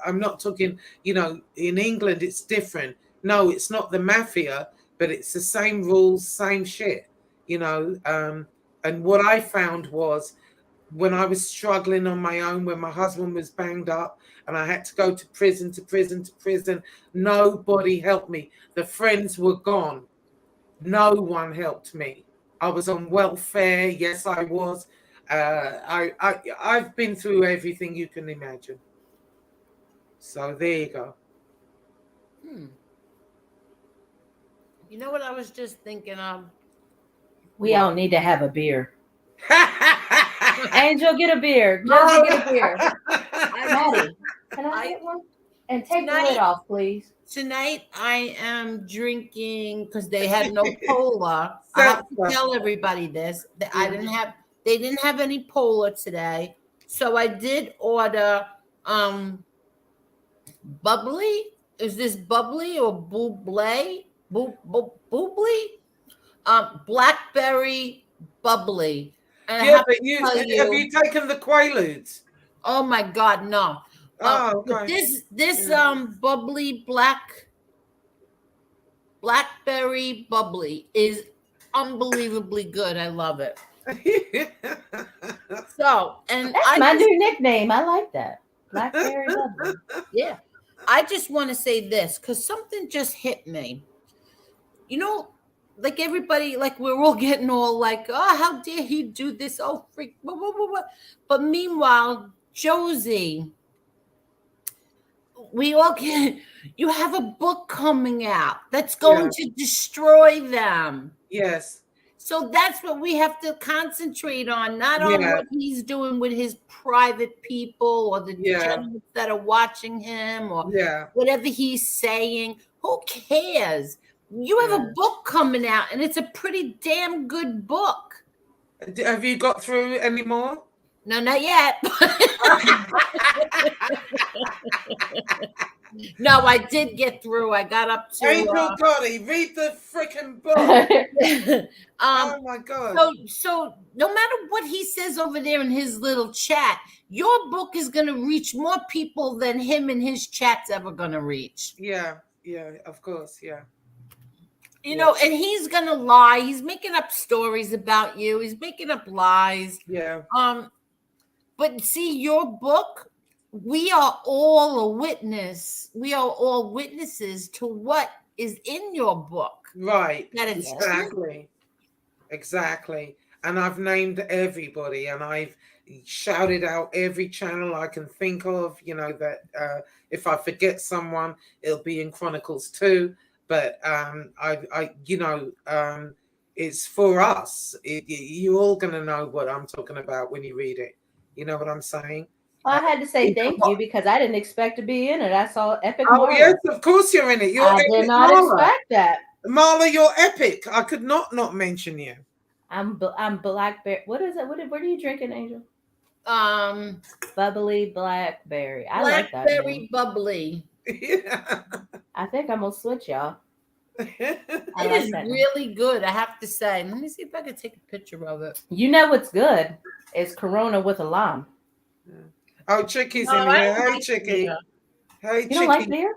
I'm not talking, in England, it's different. No, it's not the mafia, but it's the same rules, same shit, and what I found was when I was struggling on my own, when my husband was banged up and I had to go to prison, nobody helped me. The friends were gone. No one helped me. I was on welfare. Yes, I was. I've been through everything you can imagine. So there you go. You know what I was just thinking of? We all need to have a beer. Angel, get a beer. Josie, get a beer. Maddie, can I get one? And take the lid off, please. Tonight I am drinking because they had no cola. I have to tell everybody this. That they didn't have any cola today. So I did order bubbly. Is this bubbly or bubbly? Bubbly? Blackberry bubbly. And yeah, but have you taken the Quaaludes? Oh my God, no. Okay. This bubbly blackberry bubbly is unbelievably good. I love it. So, and that's my new nickname. I like that. Blackberry bubbly. Yeah. I just want to say this because something just hit me. Like everybody, like we're all getting all like, oh, how dare he do this? Oh, freak. Blah, blah, blah, blah. But meanwhile, Josie, you have a book coming out that's going to destroy them. Yes. So that's what we have to concentrate on, not on what he's doing with his private people or the journalists that are watching him or whatever he's saying. Who cares? You have a book coming out, and it's a pretty damn good book. Have you got through any more? No, not yet. No, I did get through. I got up to Angel Gotti, read the freaking book. Oh my God. So no matter what he says over there in his little chat, your book is going to reach more people than him and his chat's ever going to reach. Yeah, of course, You know, and he's going to lie. He's making up stories about you. He's making up lies. Yeah. But see, your book, we are all a witness. We are all witnesses to what is in your book. Right. That it's Exactly. And I've named everybody and I've shouted out every channel I can think of, that if I forget someone, it'll be in Chronicles too. But it's for us. You're all going to know what I'm talking about when you read it. You know what I'm saying? Well, I had to say thank you because I didn't expect to be in it. I saw Epic Oh, Marla. yes, of course you're in it. I did not expect that. Marla, you're epic. I could not mention you. I'm blackberry. What is it? What are you drinking, Angel? Bubbly blackberry. I like that. Blackberry bubbly. Yeah. I think I'm gonna switch, y'all. It is really good, I have to say. Let me see if I can take a picture of it. You know what's good is Corona with a lime. Oh, Chicky's in here. Hey, Chicky. Hey, you don't like beer?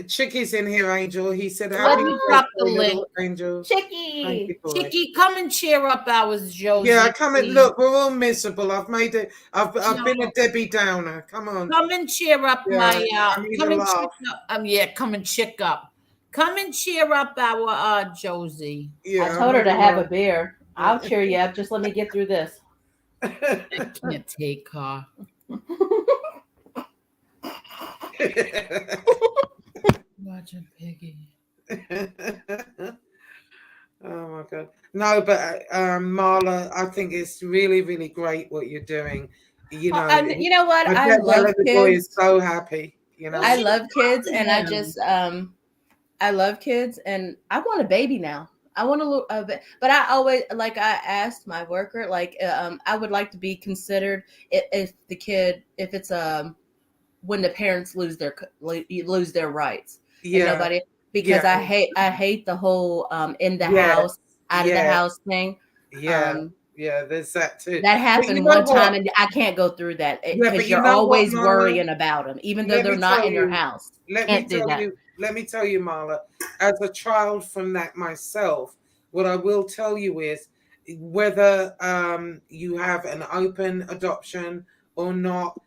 Chicky's in here, Angel. He said, "Let me drop the link." Angel. Chicky, come and cheer up ours, Josie. Yeah, come and look. We're all miserable. I've made it. I've been a Debbie Downer. Come on. Come and cheer up my. Come and cheer up. Come and check up. Come and cheer up our Josie. Yeah, I told her to have a beer. I'll cheer you up. Just let me get through this. I can't take her. Watching Piggy. Oh my God. No, but Marla, I think it's really, really great what you're doing. You know, And you know what? I I bet that love little boy is kids. so happy, you know. I love kids, loves and I him. just I love kids, and I want a baby now. I want a little, but I always like I asked my worker, like I would like to be considered if the kid, if it's when the parents lose their rights and Yeah, nobody, because yeah, I hate the whole in the yeah, house, out of the yeah, house thing. yeah, Um, yeah. There's that too. that But you happened know one time, what? and I can't go through that Yeah, but because you you're know what, always Marla? worrying about them, even though Let they're me not tell in your you. house. Let me Can't do tell that. you. Let me tell you, Marla. As a child from that myself, what I will tell you is whether you have an open adoption or not.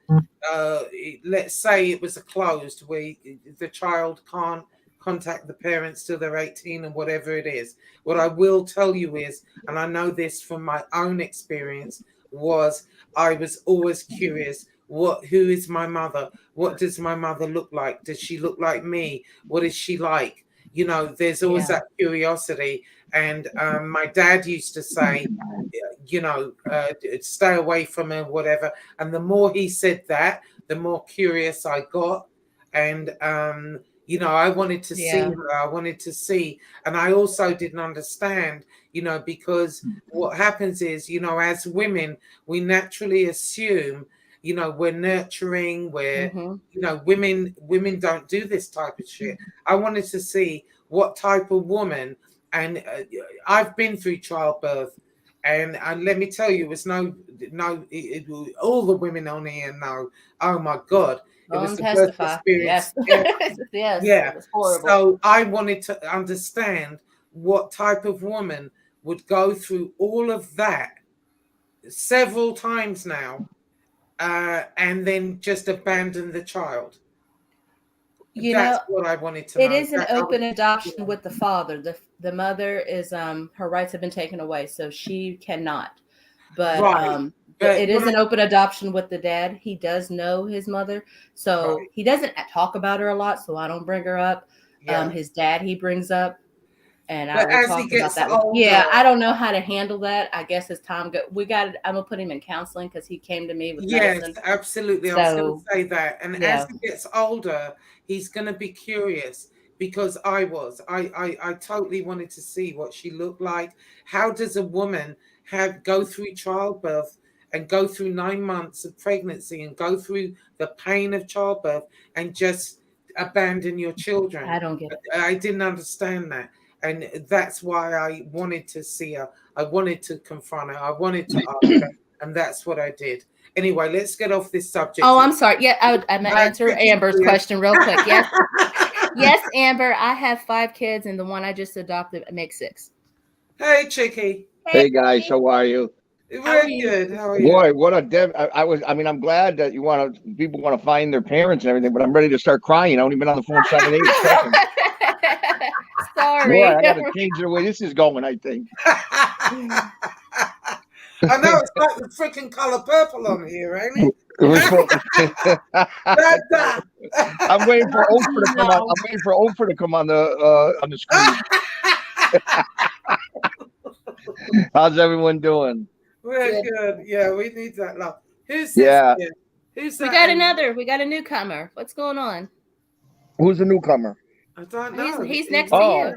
Let's say it was a closed where the child can't contact the parents till they're 18 and whatever it is. What I will tell you is, and I know this from my own experience, was I was always curious, who is my mother? What does my mother look like? Does she look like me? What is she like? You know, there's always Yeah. that curiosity. And my dad used to say, you know, stay away from her, whatever. And the more he said that, the more curious I got. And, you know, I wanted to see Yeah. her. I wanted to see. And I also didn't understand, you know, because what happens is, you know, as women, we naturally assume, you know, we're nurturing, Mm-hmm. you know, women don't do this type of shit. I wanted to see what type of woman, and I've been through childbirth. And let me tell you, it's all the women on here know. Oh my God, it Go was and the worst testify. experience Yes. ever. Yes. Yeah. It was horrible. So I wanted to understand what type of woman would go through all of that several times now, and then just abandon the child. You know, That's what I wanted to it know. is an open adoption with the father. The mother is her rights have been taken away, so she cannot. But Right. But it is an open adoption with the dad. He does know his mother, so Right. he doesn't talk about her a lot. So I don't bring her up. Yeah. His dad he brings up, and I But will as he talk about gets that. older, Yeah, I don't know how to handle that. I guess as time goes, I'm gonna put him in counseling because he came to me with yes, medicine. absolutely. I was going to So say that. And as yeah, he gets older, he's going to be curious because I totally wanted to see what she looked like. How does a woman go through childbirth and go through 9 months of pregnancy and go through the pain of childbirth and just abandon your children? I don't get it. I didn't understand that. And that's why I wanted to see her. I wanted to confront her. I wanted to ask her. And that's what I did. Anyway, let's get off this subject. Oh, I'm sorry. Yeah, I'm gonna answer Amber's question real quick. Yes, yes, Amber. I have 5 kids, and the one I just adopted makes 6. Hey, Chicky. Hey guys, how are you? We're good. How are you? Boy, what a I mean, I'm glad that people want to find their parents and everything, but I'm ready to start crying. I only been on the phone 7, 8 seconds. Sorry. Boy, I gotta change the way this is going, I think. I know it's like the freaking color purple on here, ain't it? I'm waiting for Oprah to come on. I'm waiting for Oprah to come on the screen. How's everyone doing? We're good. Yeah, we need that love. Who's this? Yeah. Here? Who's We that? got another. We got a newcomer. What's going on? Who's the newcomer? I don't know. He's next to you.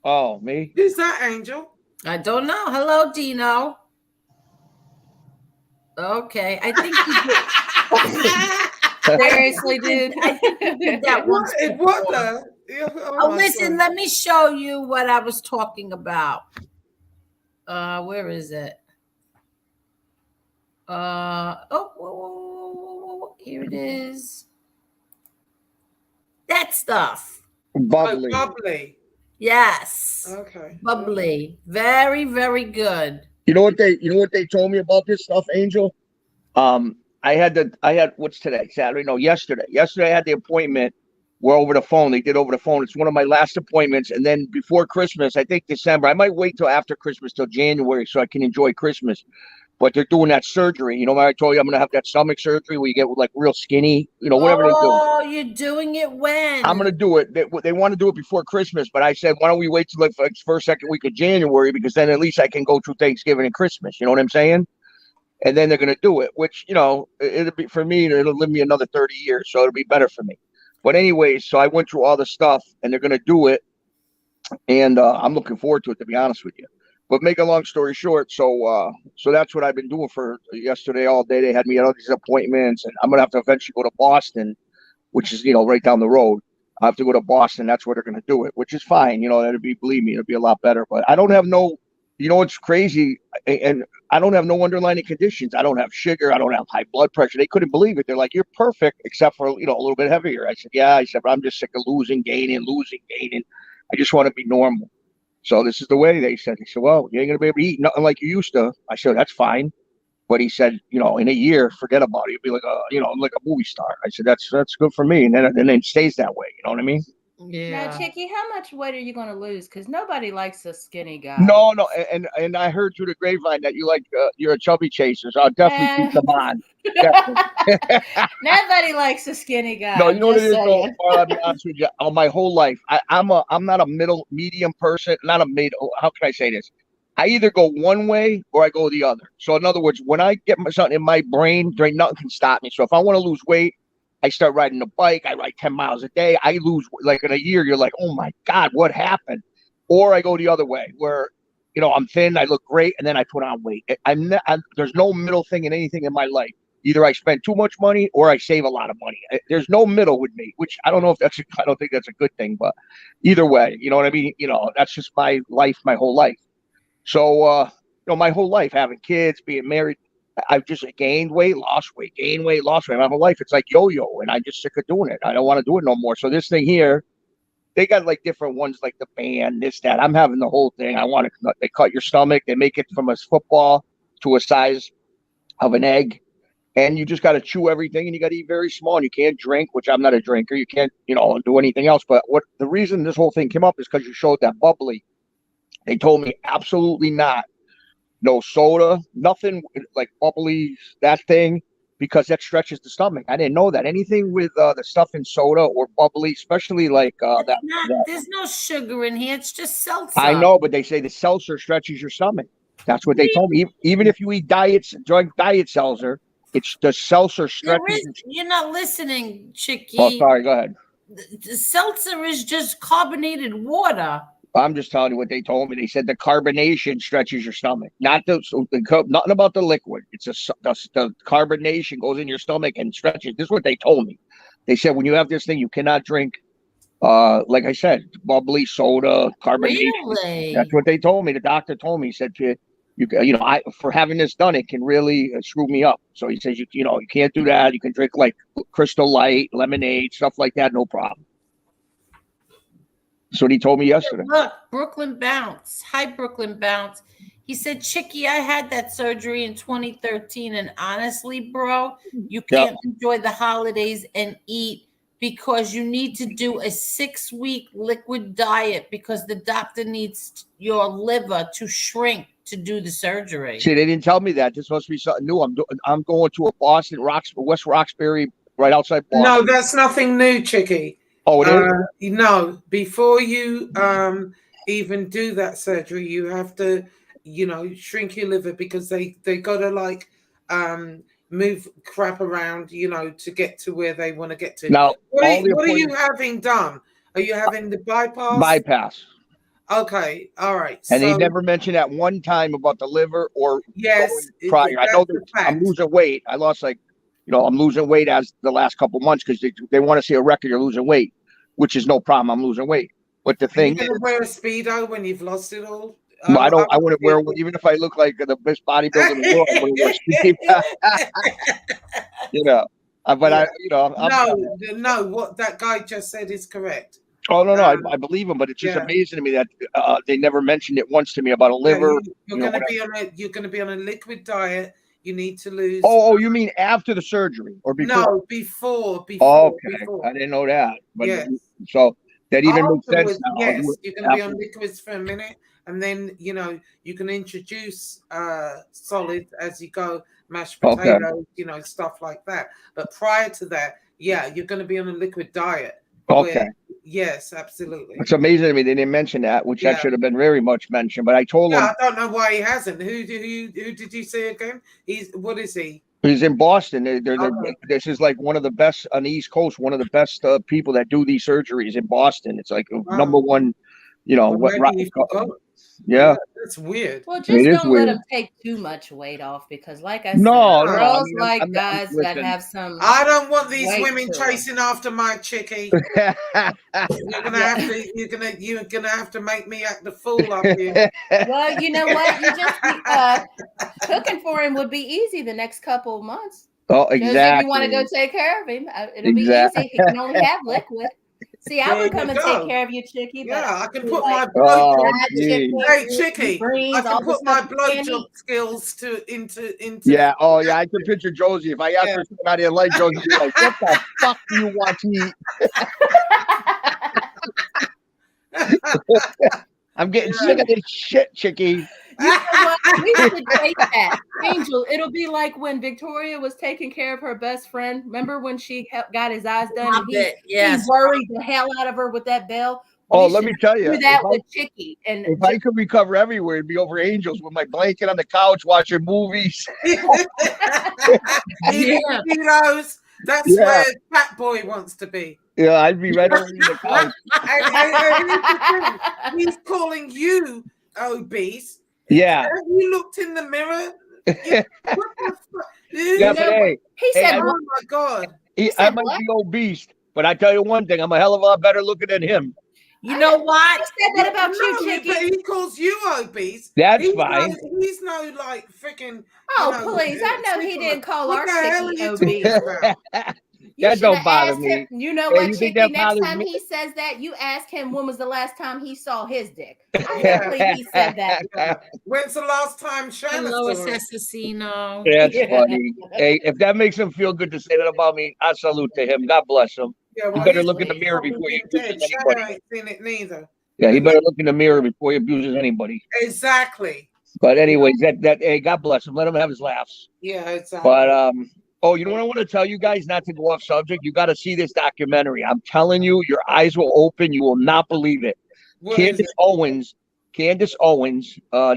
Oh, me? Who's that, Angel? I don't know. Hello, Dino. Okay, I think Seriously, dude. I think you did that once. What the? Oh, listen, let me show you what I was talking about. Where is it? Here it is. That stuff. Bubbly. Oh, bubbly. Yes. Okay. Bubbly. Very, very good. You know what they told me about this stuff, Angel? I had what's today? Saturday? No, yesterday. Yesterday I had the appointment. We're over the phone. They did over the phone. It's one of my last appointments. And then before Christmas, I think December. I might wait till after Christmas, till January, so I can enjoy Christmas. but they're doing that surgery. You know, I told you I'm gonna have that stomach surgery where you get like real skinny. You know, whatever they do. Oh, you're doing it when? I'm gonna do it. They want to do it before Christmas, but I said, why don't we wait till like first, second week of January, because then at least I can go through Thanksgiving and Christmas. You know what I'm saying? And then they're gonna do it, which, you know, it'll be for me. It'll live me another 30 years, so it'll be better for me. But anyways, so I went through all the stuff, and they're gonna do it, and I'm looking forward to it, to be honest with you. But make a long story short, so that's what I've been doing for yesterday all day. They had me at all these appointments, and I'm gonna have to eventually go to Boston, which is, you know, right down the road. I have to go to Boston. That's where they're going to do it, which is fine. You know, believe me, it'll be a lot better. But I don't have no, you know, it's crazy. And I don't have no underlying conditions. I don't have sugar. I don't have high blood pressure. They couldn't believe it. They're like, you're perfect, except for, you know, a little bit heavier. I said, yeah. I said, but I'm just sick of losing, gaining. I just want to be normal. So this is the way. They said, well, you ain't going to be able to eat nothing like you used to. I said, that's fine. But he said, you know, in a year, forget about it. You'll be like a, you know, like a movie star. I said, that's good for me. And then it stays that way. You know what I mean? Yeah. Now, Chicky, how much weight are you going to lose? Because nobody likes a skinny guy. No. And I heard through the grapevine that you like, you're a chubby chaser. So I'll definitely keep them on. Nobody likes a skinny guy. No, you know what it is, though? I'll be honest with you. All my whole life, I'm not a medium person. Not a how can I say this? I either go one way or I go the other. So in other words, when I get something in my brain, there ain't nothing can stop me. So if I want to lose weight, I start riding the bike. I ride 10 miles a day. I lose, like in a year, you're like, oh my God, what happened? Or I go the other way where, you know, I'm thin, I look great, and then I put on weight. There's no middle thing in anything in my life. Either I spend too much money or I save a lot of money. There's no middle with me, which I don't know if I don't think that's a good thing, but either way, you know what I mean? You know, that's just my life, my whole life. So, you know, my whole life, having kids, being married, I've just gained weight, lost weight, gained weight, lost weight. My whole life, it's like yo-yo, and I'm just sick of doing it. I don't want to do it no more. So this thing here, they got like different ones, like the band, this, that. I'm having the whole thing. They cut your stomach. They make it from a football to a size of an egg. And you just got to chew everything, and you got to eat very small. And you can't drink, which I'm not a drinker. You can't, you know, do anything else. But the reason this whole thing came up is because you showed that bubbly. They told me absolutely not. No soda, nothing like bubbly, that thing, because that stretches the stomach. I didn't know that. Anything with the stuff in soda or bubbly, especially like there's no sugar in here. It's just seltzer. I know, but they say the seltzer stretches your stomach. That's what they told me. Even if you eat diet seltzer, it's the seltzer stretches. You're not listening, Chicky. Oh, sorry. Go ahead. The seltzer is just carbonated water. I'm just telling you what they told me. They said the carbonation stretches your stomach, nothing about the liquid. It's the carbonation goes in your stomach and stretches. This is what they told me. They said when you have this thing, you cannot drink, like I said, bubbly soda, carbonation. Really? That's what they told me. The doctor told me. He said, you know, for having this done, it can really screw me up. So he says, you know, you can't do that. You can drink like Crystal Light, lemonade, stuff like that, no problem. That's what he told me yesterday. Look, Brooklyn Bounce. Hi, Brooklyn Bounce. He said, Chicky, I had that surgery in 2013. And honestly, bro, you can't enjoy the holidays and eat because you need to do a 6-week liquid diet because the doctor needs your liver to shrink to do the surgery. See, they didn't tell me that. This must be something new. I'm going to a Boston, West Roxbury, right outside Boston. No, that's nothing new, Chicky. Oh, it is? No, before you even do that surgery, you have to, you know, shrink your liver because they gotta like move crap around, you know, to get to where they want to get to. Now, what are you having done? Are you having the bypass? Bypass. Okay, all right. And they never mentioned at one time about the liver or prior. I know that I'm losing weight. I lost I'm losing weight as the last couple months because they want to see a record you're losing weight, which is no problem. I'm losing weight. But the thing is, wear a Speedo when you've lost it all? I wouldn't wear, even if I look like the best bodybuilder in the world, I wouldn't wear Speedo. You know, but no, what that guy just said is correct. Oh, no, I believe him, but it's just amazing to me that they never mentioned it once to me about a liver. You're going to be on a liquid diet. You need to lose. Oh, you mean after the surgery or before? No, before. Okay, before. I didn't know that. But so that even makes sense now. Yes, you're going to be on liquids for a minute, and then you can introduce solids as you go, mashed Okay. potatoes, stuff like that. But prior to that, yeah, you're going to be on a liquid diet. Okay. Yes, absolutely. It's amazing to me they didn't mention that, which Yeah. that should have been very much mentioned. But I told him I don't know why he hasn't. Who did you say again? What is he? he's in Boston. Okay. This is like one of the best on the East Coast. One of the best people that do these surgeries in Boston. It's like number one. Well, maybe he forgot. Yeah, that's weird. Well, It just is don't let weird. him take too much weight off because, like I No, said, no, girls I mean, I'm not- guys that listen. have some. I don't want these weight women to 'em. chasing after my chickie. You're gonna have to. You're gonna have to make me act the fool up here. Well, you know what? You just cooking for him would be easy the next couple of months. Oh, Just if exactly. you want to go take care of him, it'll Exactly. be easy. He can only have liquid. See, I There would you come and go. take care of you, Chickie. But Yeah, I can be put like, my Oh, blowjob. geez. Hey, Chickie, brains, I can all the put my stuff you can't blowjob eat. skills into. Yeah. Oh, yeah. I can picture Josie. If I asked Yeah. her something I didn't like, Josie would be like, "What the fuck do you want to eat?" I'm getting sick of this shit, Chickie. You know what? We should take that. Angel, it'll be like when Victoria was taking care of her best friend. Remember when she got his eyes done? Love it, yes. He worried the hell out of her with that bell. Oh, We let me should tell you, do that if I- with Chickie. And If I could recover everywhere, it'd be over Angels with my blanket on the couch watching movies. Eating Cheetos. That's Yeah. where Fat Boy wants to be. Yeah, I'd be right over in the couch. And here's the thing. He's calling you obese. Yeah. Have you looked in the mirror? What the fuck? Yeah, but hey, he hey, said, oh my God. I said might what? be obese, but I tell you one thing, I'm a hell of a lot better looking than him. You know what? He said that about you, No, Chickie. but he calls you obese. That's He's fine. He's no like freaking. Oh, please. I know he didn't call What our the hell are Chickie you obese. talking about? You That don't shoulda bother asked me. him. You know Hey, what, you think Chickie? that Next bothers time me? he says that, you ask him when was the last time he saw his dick. I can't believe he said that. When's the last time Shanna Hello, saw it? Assassino. That's Yeah. funny. Hey, if that makes him feel good to say that about me, I salute to him. God bless him. Yeah, You well, better he's look in the mirror probably before he been dead. abuses Shanna anybody. ain't seen it neither. Yeah, he better look in the mirror before he abuses anybody. Exactly. But anyways, hey, God bless him. Let him have his laughs. Yeah, exactly. But oh, you know what I want to tell you guys? Not to go off subject. You got to see this documentary. I'm telling you, your eyes will open. You will not believe it. What is Candace Owens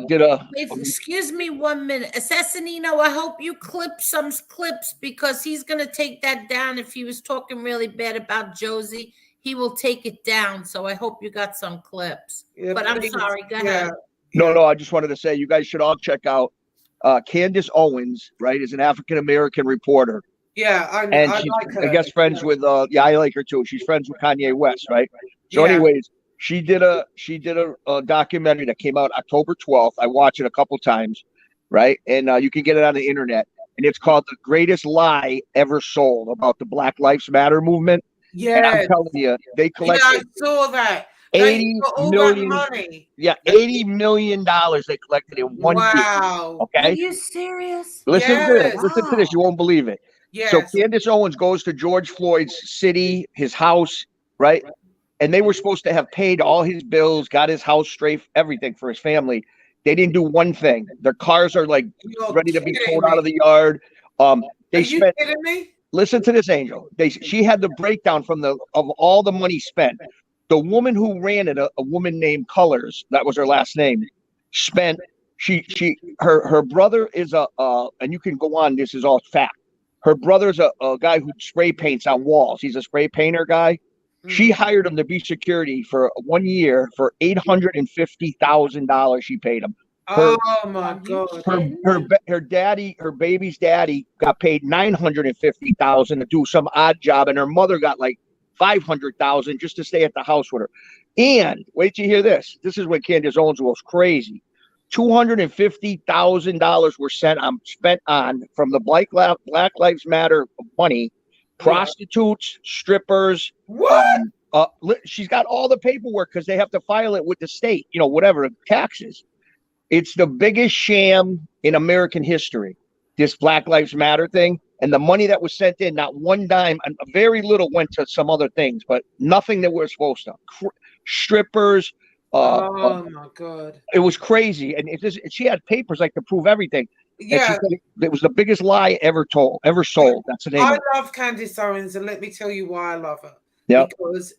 did a. Wait, excuse me 1 minute. Assassinino, I hope you clip some clips because he's going to take that down. If he was talking really bad about Josie, he will take it down. So I hope you got some clips. Yeah, But I'm please. sorry. Go Yeah. ahead. No, I just wanted to say you guys should all check out Candace Owens, right? Is an African American reporter. Yeah, I And like she's, her. I guess, friends with I like her too. She's friends with Kanye West, right? So, Yeah. anyways, she did a documentary that came out October 12th. I watched it a couple times, right? And you can get it on the internet. And it's called "The Greatest Lie Ever Sold" about the Black Lives Matter movement. And Yeah. I'm telling you, they Yeah, I collected saw that. 80 got all million. that money. Yeah, $80 million they collected in 1 year. Wow. Okay. Are you serious? Listen to this. Yes. Listen to this. You won't believe it. Yes. So Candace Owens goes to George Floyd's city, his house, right? And they were supposed to have paid all his bills, got his house straight, everything for his family. They didn't do one thing. Their cars are like You're ready to be kidding pulled out me. of the yard. Are They you spent. kidding me? Listen to this, Angel. She had the breakdown of all the money spent. The woman who ran it, a woman named Colors, that was her last name, spent. Her brother is and you can go on. This is all fact. Her brother's a guy who spray paints on walls. He's a spray painter guy. She hired him to be security for 1 year for $850,000. She paid him. Oh my God. Her daddy, her baby's daddy, got paid $950,000 to do some odd job, and her mother got like $500,000 just to stay at the house with her. And wait till you hear this. This is what Candace Owens was crazy. $250,000 were spent on from the Black Lives Matter money, prostitutes, strippers. What? She's got all the paperwork because they have to file it with the state, whatever, taxes. It's the biggest sham in American history, this Black Lives Matter thing. And the money that was sent in, not one dime, and very little went to some other things, but nothing that we're supposed to. Strippers, Oh my God. It was crazy, and she had papers like to prove everything. And she Yeah. said it was the biggest lie ever sold. That's the name I of it. love Candice Owens, and let me tell you why I love her. Yep. Because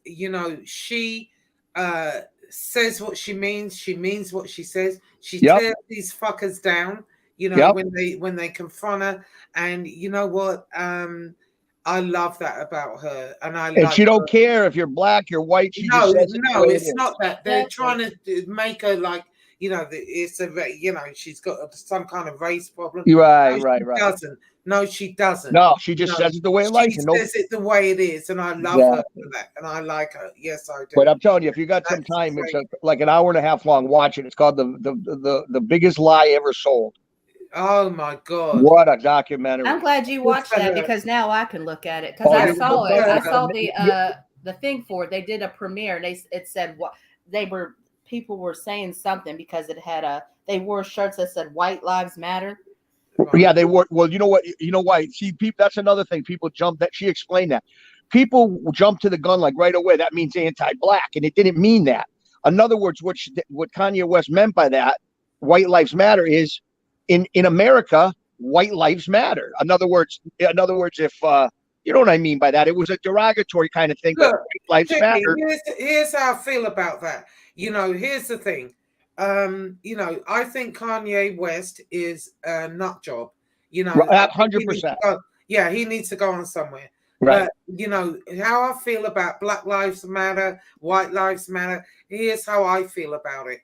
she says what she means what she says. She Yep. tears these fuckers down, Yep. when they confront her. And you know what? I love that about her. And she don't care if you're black, you're white. She just says it's not that. They're trying to make her like, it's she's got some kind of race problem. Right. No, she doesn't. No, she just says it the way it likes. She says it the way it is, and I love her for that, and I like her. Yes, I do. But I'm telling you, if you got some time, it's like an hour and a half long. Watch it. It's called the biggest lie ever sold. Oh my God! What a documentary! I'm glad you watched that because now I can look at it because I saw it. I saw the thing for it. They did a premiere. And it said what people were saying something because they wore shirts that said "White Lives Matter." Yeah, they were. Well, you know what? You know why? See, people. That's another thing. People jump. That she explained that. People jump to the gun like right away. That means anti-black, and it didn't mean that. In other words, what Kanye West meant by that, "White Lives Matter," is in America, white lives matter. In other words, if you know what I mean by that, it was a derogatory kind of thing. Look, but white lives matter. Here's how I feel about that. Here's the thing. I think Kanye West is a nut job. 100%. Yeah, he needs to go on somewhere. Right. But how I feel about Black Lives Matter, White Lives Matter. Here's how I feel about it.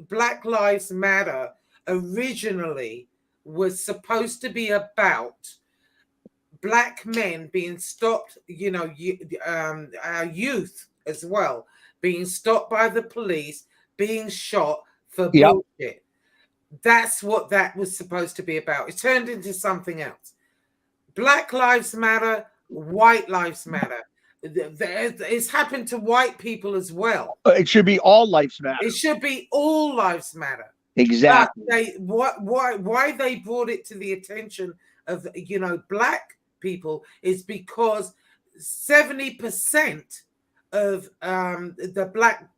Black Lives Matter originally was supposed to be about black men being stopped, our youth as well, being stopped by the police, being shot for bullshit. That's what that was supposed to be about. It turned into something else. Black Lives Matter, White Lives Matter. It's happened to white people as well. It should be all lives matter. It should be all lives matter. Exactly. Why they brought it to the attention of black people is because 70% of the black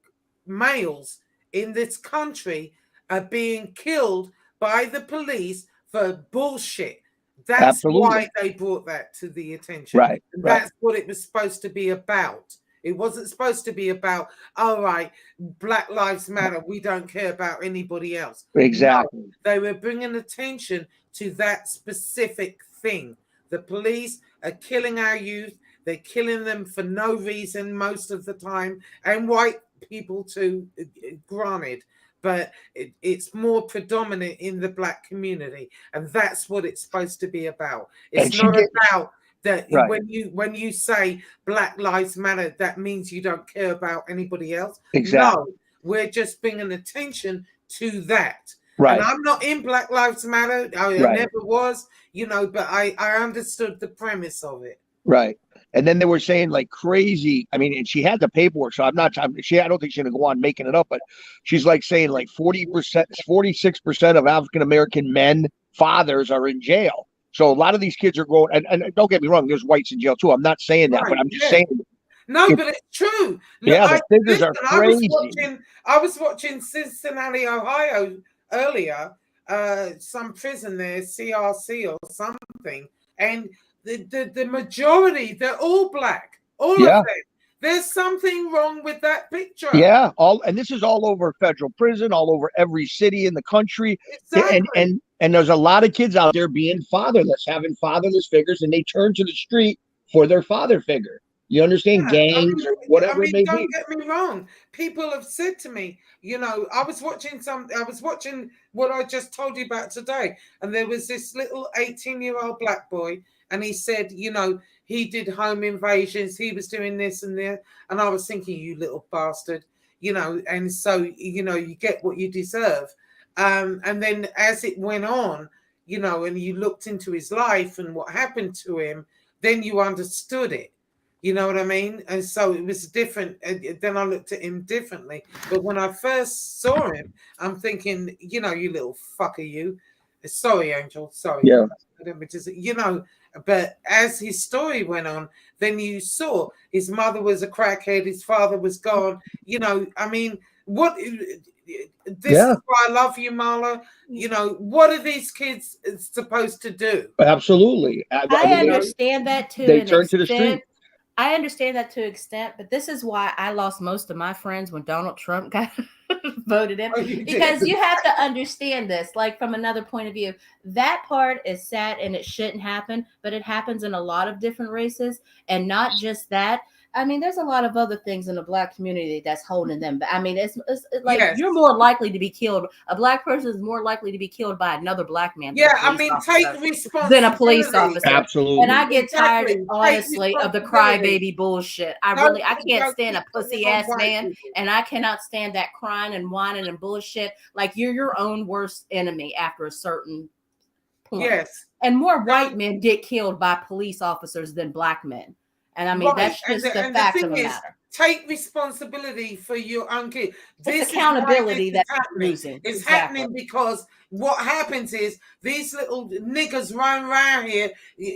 males in this country are being killed by the police for bullshit. That's why they brought that to the attention. Right. That's what it was supposed to be about. It wasn't supposed to be about, all right, Black Lives Matter. We don't care about anybody else. Exactly. No, they were bringing attention to that specific thing. The police are killing our youth. They're killing them for no reason most of the time. And white people too, granted. But it's more predominant in the black community. And that's what it's supposed to be about. It's not about that. Right. When you say Black Lives Matter, that means you don't care about anybody else. Exactly. No, we're just bringing attention to that. Right. And I'm not in Black Lives Matter. I never was, but I understood the premise of it. Right. And then they were saying like crazy. I mean, and she had the paperwork, so I don't think she's gonna go on making it up, but she's like saying like 40%, 46% of African American men, fathers, are in jail. So a lot of these kids are going, and don't get me wrong, there's whites in jail too. I'm not saying that, but I'm just saying. No, but it's true. Look, the figures are crazy. I was watching Cincinnati, Ohio earlier, some prison there, CRC or something, and the majority, they're all black. All of them. There's something wrong with that picture. Yeah, and this is all over federal prison, all over every city in the country. Exactly. And there's a lot of kids out there being fatherless, having fatherless figures, and they turn to the street for their father figure. You understand? Gangs or whatever it may be. Don't get me wrong. People have said to me, I was watching what I just told you about today, and there was this little 18-year-old black boy, and he said, he did home invasions, he was doing this and that, and I was thinking, you little bastard, and so, you get what you deserve. And then as it went on, and you looked into his life and what happened to him, then you understood it. You know what I mean? And so it was different. Then I looked at him differently. But when I first saw him, I'm thinking, you little fucker, you. Sorry, Angel. Sorry. Yeah. But as his story went on, then you saw his mother was a crackhead. His father was gone. What this Yeah. is why I love you, Marla. You know, what are these kids supposed to do? Absolutely. I mean, understand that to they an turn to the extent. street. I understand that to an extent, but this is why I lost most of my friends when Donald Trump got voted in. Oh, you did. Because you have to understand this, like from another point of view. That part is sad and it shouldn't happen, but it happens in a lot of different races. And not just that. I mean, there's a lot of other things in the black community that's holding them back. I mean, it's like Yes. you're more likely to be killed. A black person is more likely to be killed by another black man. Yeah, than a I police mean, officer, take responsibility. than a police officer. Absolutely. And I get tired, Exactly. honestly, of the crybaby bullshit. I can't stand a Don't pussy on ass white man, people. and I cannot stand that crying and whining and bullshit. Like you're your own worst enemy after a certain point. Yes. And more white men get killed by police officers than black men. And I mean, Right. that's just the fact of the matter. Take responsibility for your own kid. It's accountability that's happening. losing. It's Exactly. happening because what happens is these little niggas run around here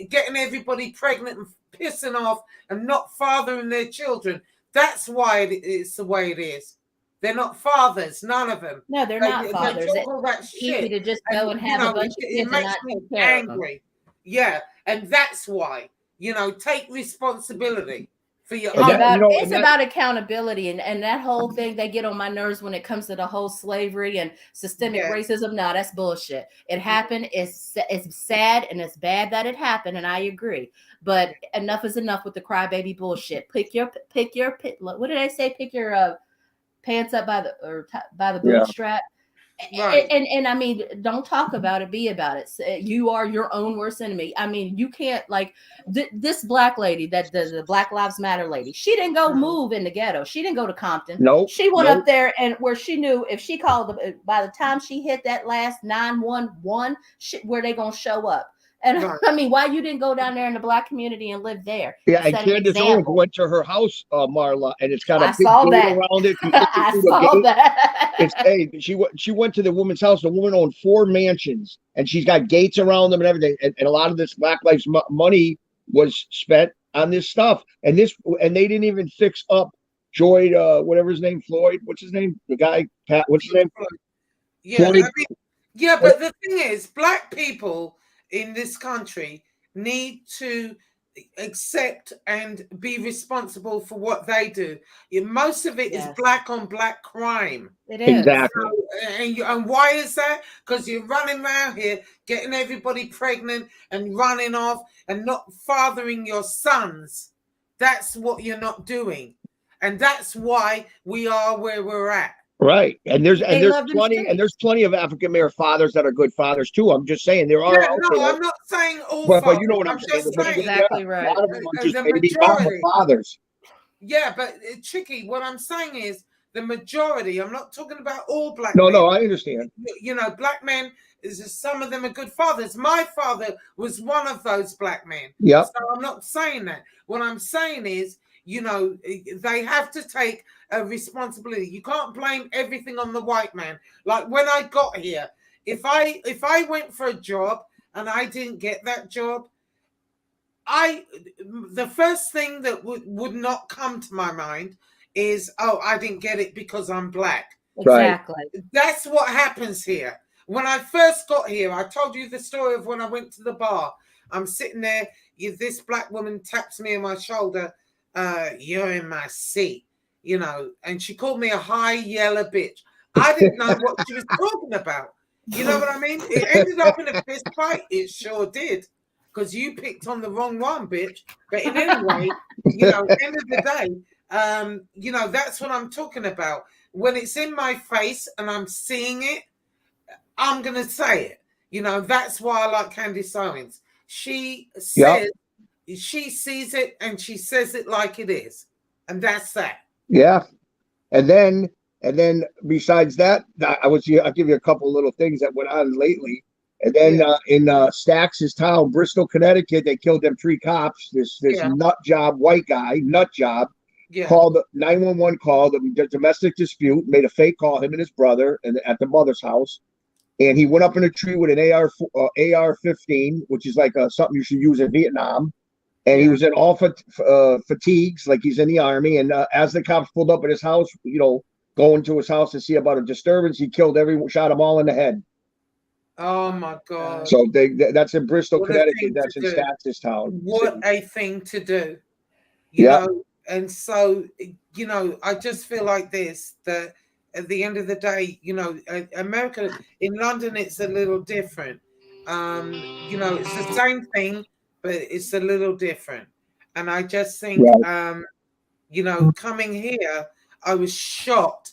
getting everybody pregnant and pissing off and not fathering their children. That's why it's the way it is. They're not fathers, none of them. No, they're not fathers. They talk all that It's easy shit. to just go and have a bunch of it kids and makes not me take care of them. angry. Yeah, and that's why, take responsibility for your It's own. about accountability and that whole thing. They get on my nerves when it comes to the whole slavery and systemic racism. No, that's bullshit. It happened. It's sad and it's bad that it happened, and I agree. But enough is enough with the crybaby bullshit. Pick your what did I say? Pick your pants up by the bootstrap. Right. And I mean, don't talk about it, be about it. You are your own worst enemy. I mean, you can't like this black lady, that the Black Lives Matter lady. She didn't go move in the ghetto. She didn't go to Compton. Nope. She went up there and where she knew if she called by the time she hit that last 911, where they gonna show up. And I mean, why you didn't go down there in the black community and live there? Yeah, and Candace Owens went to her house, Marla, and it's got a big gate around it. I saw that. She went to the woman's house. The woman owned 4 mansions, and she's got gates around them and everything. And a lot of this Black Lives money was spent on this stuff. And they didn't even fix up Floyd, whatever his name, Floyd. What's his name? The guy, Pat. What's his name? Yeah, I mean, but the thing is, black people in this country need to accept and be responsible for what they do. Most of it is black on black crime. It is. Exactly. And why is that? Because you're running around here getting everybody pregnant and running off and not fathering your sons. That's what you're not doing. And that's why we are where we're at. Right, and there's plenty of African American fathers that are good fathers too. I'm just saying there are. I'm not saying all. But you know what I'm saying. Exactly right. A lot of them are just The maybe majority. fathers. Yeah, but Chicky, what I'm saying is the majority. I'm not talking about all black. No, men. no, I understand. Black men some of them are good fathers. My father was one of those black men. Yeah. So I'm not saying that. What I'm saying is, they have to take a responsibility. You can't blame everything on the white man. Like when I got here, if I went for a job and I didn't get that job, the first thing that would not come to my mind is, I didn't get it because I'm black. Exactly. That's what happens here. When I first got here, I told you the story of when I went to the bar. I'm sitting there, this black woman taps me on my shoulder. You're in my seat, and she called me a high yellow bitch. I didn't know what she was talking about. You know what I mean? It ended up in a fist fight. It sure did. Because you picked on the wrong one, bitch. But in any way, end of the day, that's what I'm talking about. When it's in my face and I'm seeing it, I'm going to say it. That's why I like Candace Owens. She says, she sees it and she says it like it is. And that's that. Yeah. And then besides that, I'll give you a couple little things that went on lately. And then in Stax's town, Bristol, Connecticut, they killed them 3 cops. This nut job, white guy, called 911 call, the domestic dispute, made a fake call, him and his brother, at the mother's house. And he went up in a tree with an AR-15, which is like something you should use in Vietnam. And he was in all fatigues, like he's in the army. And as the cops pulled up at his house, going to his house to see about a disturbance. He killed shot them all in the head. Oh my God. So that's in Bristol, What a Connecticut. thing That's to in do. Statistown. What a thing to do. You Yeah. know, and so, you know, I just feel like this, that at the end of the day, you know, America, in London, it's a little different. You know, it's the same thing, but it's a little different. And I just think, you know, coming here, I was shocked.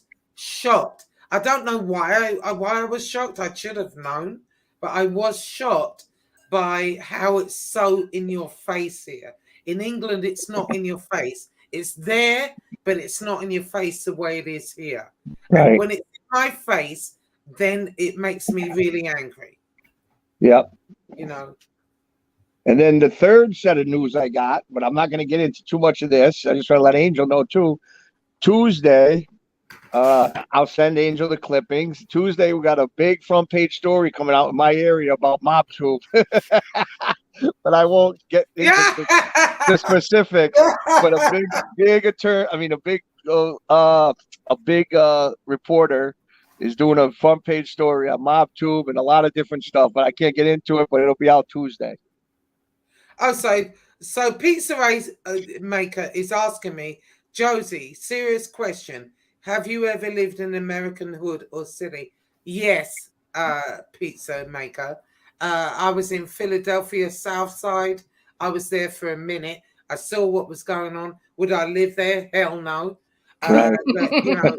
I don't know why I was shocked. I should have known, but I was shocked by how it's so in your face here. In England, it's not in your face. It's there, but it's not in your face the way it is here. Right. And when it's in my face, then it makes me really angry. Yep. You know. And then the third set of news I got, but I'm not going to get into too much of this. I just want to let Angel know too. Tuesday, I'll send Angel the clippings. Tuesday, we got a big front page story coming out in my area about MobTube. But I won't get into the specifics. But a big attorney, I mean, a big reporter is doing a front page story on MobTube and a lot of different stuff. But I can't get into it. But it'll be out Tuesday. Oh, so Pizza Maker is asking me, Josie, serious question. Have you ever lived in American hood or city? Yes, Pizza Maker. I was in Philadelphia South Side. I was there for a minute. I saw what was going on. Would I live there? Hell no. But, you know,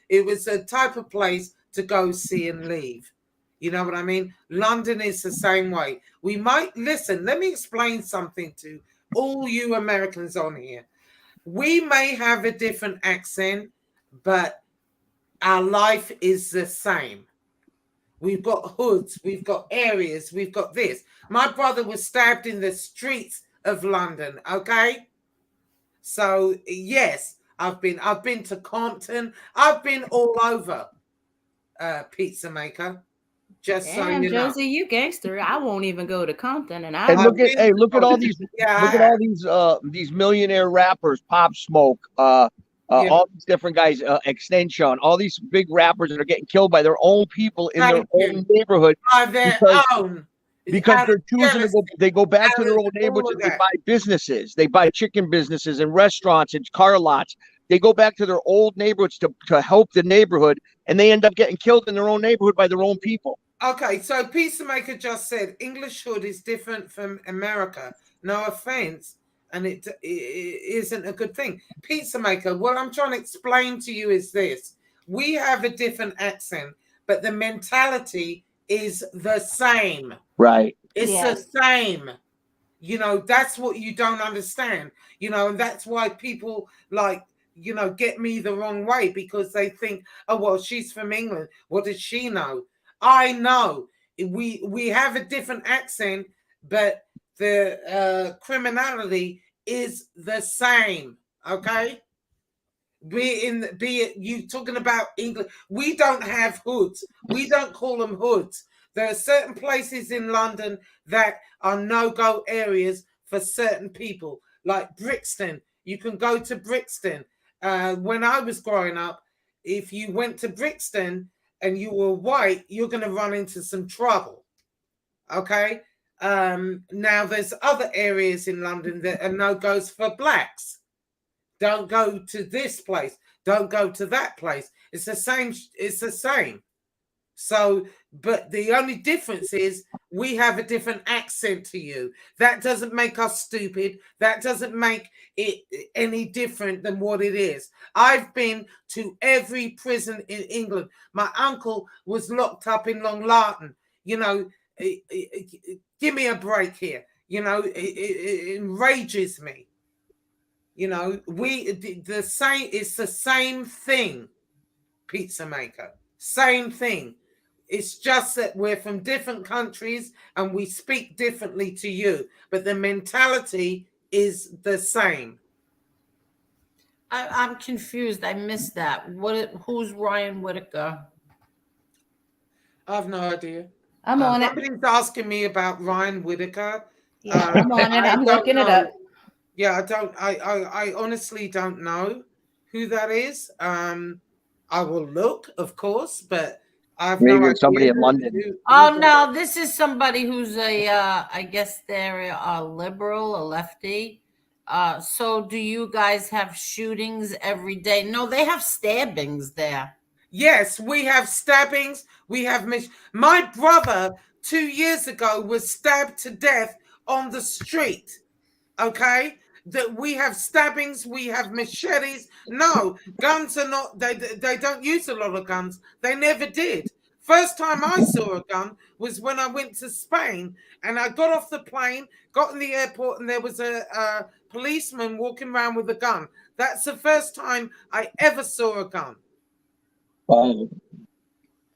it was a type of place to go see and leave. You know what I mean? London is the same way. We might listen. Let me explain something to all you Americans on here. We may have a different accent, but our life is the same. We've got hoods, we've got areas, we've got this. My brother was stabbed in the streets of London, okay? So yes, I've been to Compton. I've been all over, Pizza Maker. Just Damn, so you know. Josie, you gangster. I won't even go to Compton, and look at all these these millionaire rappers, Pop Smoke, all these different guys, Extension, all these big rappers that are getting killed by their own people in their own neighborhood because they're choosing to go. They go back to their old neighborhoods and they buy businesses. They buy chicken businesses and restaurants and car lots. They go back to their old neighborhoods to help the neighborhood, and they end up getting killed in their own neighborhood by their own people. Okay, so Pizza Maker just said English hood is different from America. No offense, and it isn't a good thing. Pizza Maker, what I'm trying to explain to you is this. We have a different accent, but the mentality is the same. Right. It's the same. You know, that's what you don't understand. You know, and that's why people like, you know, get me the wrong way because they think, oh, well, she's from England. What does she know? I know we have a different accent, but the criminality is the same. Okay, be it you talking about England. We don't have hoods. We don't call them hoods. There are certain places in London that are no-go areas for certain people, like Brixton. You can go to Brixton. When I was growing up, if you went to Brixton and you were white, you're going to run into some trouble. Okay. Now there's other areas in London that are no-goes for blacks. Don't go to this place. Don't go to that place. It's the same. It's the same. So, but the only difference is we have a different accent to you. That doesn't make us stupid. That doesn't make it any different than what it is. I've been to every prison in England. My uncle was locked up in Long Lartin. You know, give me a break here. You know, it enrages me. You know, the same. It's the same thing, Pizza Maker. Same thing. It's just that we're from different countries and we speak differently to you, but the mentality is the same. I'm confused. I missed that. Who's Ryan Whitaker? I have no idea. I'm on it. Somebody's asking me about Ryan Whitaker. Yeah, I'm on it. I'm looking it up. Yeah, I honestly don't know who that is. I will look, of course, but I've Maybe no it's somebody idea in London. Oh no, this is somebody who's a I guess they're a liberal, a lefty. So do you guys have shootings every day? No, they have stabbings there. Yes, we have stabbings. We have my brother 2 years ago was stabbed to death on the street. Okay, that we have stabbings, we have machetes. No, guns are not. They don't use a lot of guns. They never did. First time I saw a gun was when I went to Spain, and I got off the plane, got in the airport, and there was a policeman walking around with a gun. That's the first time I ever saw a gun. Wow.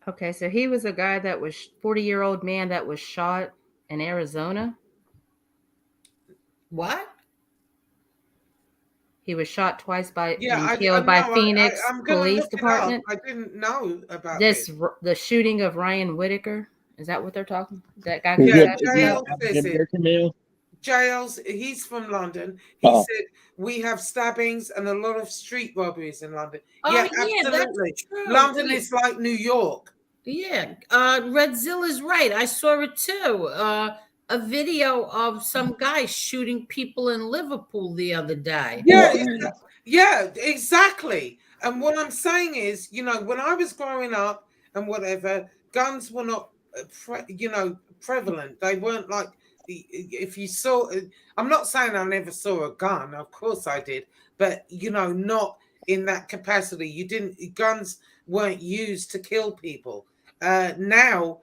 Okay, so he was a guy that was 40-year-old man that was shot in Arizona. What? He was shot twice by Yeah, and killed by no, Phoenix I'm gonna Police look it up. Department. I didn't know about The shooting of Ryan Whitaker. Is that what they're talking? That guy. Yeah, Is he JL says it. American male? Giles, he's from London. He said we have stabbings and a lot of street robberies in London. Oh, yeah, yeah, absolutely. that's true. London is like New York. Yeah, Redzilla is right. I saw it too. A video of some guy shooting people in Liverpool the other day. Yeah, exactly. And what I'm saying is, when I was growing up and whatever, guns were not, prevalent. They weren't like, if you saw, I'm not saying I never saw a gun. Of course I did, but not in that capacity. Guns weren't used to kill people. Now,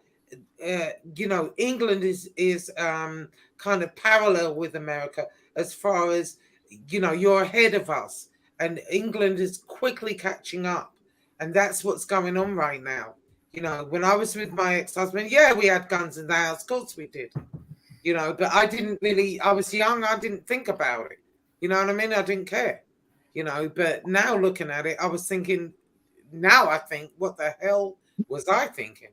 England is kind of parallel with America as far as, you're ahead of us, and England is quickly catching up, and that's what's going on right now. When I was with my ex-husband, yeah, we had guns in the house, of course we did. But I didn't really, I was young, I didn't think about it. You know what I mean? I didn't care. But now looking at it, I was thinking, now I think, what the hell was I thinking?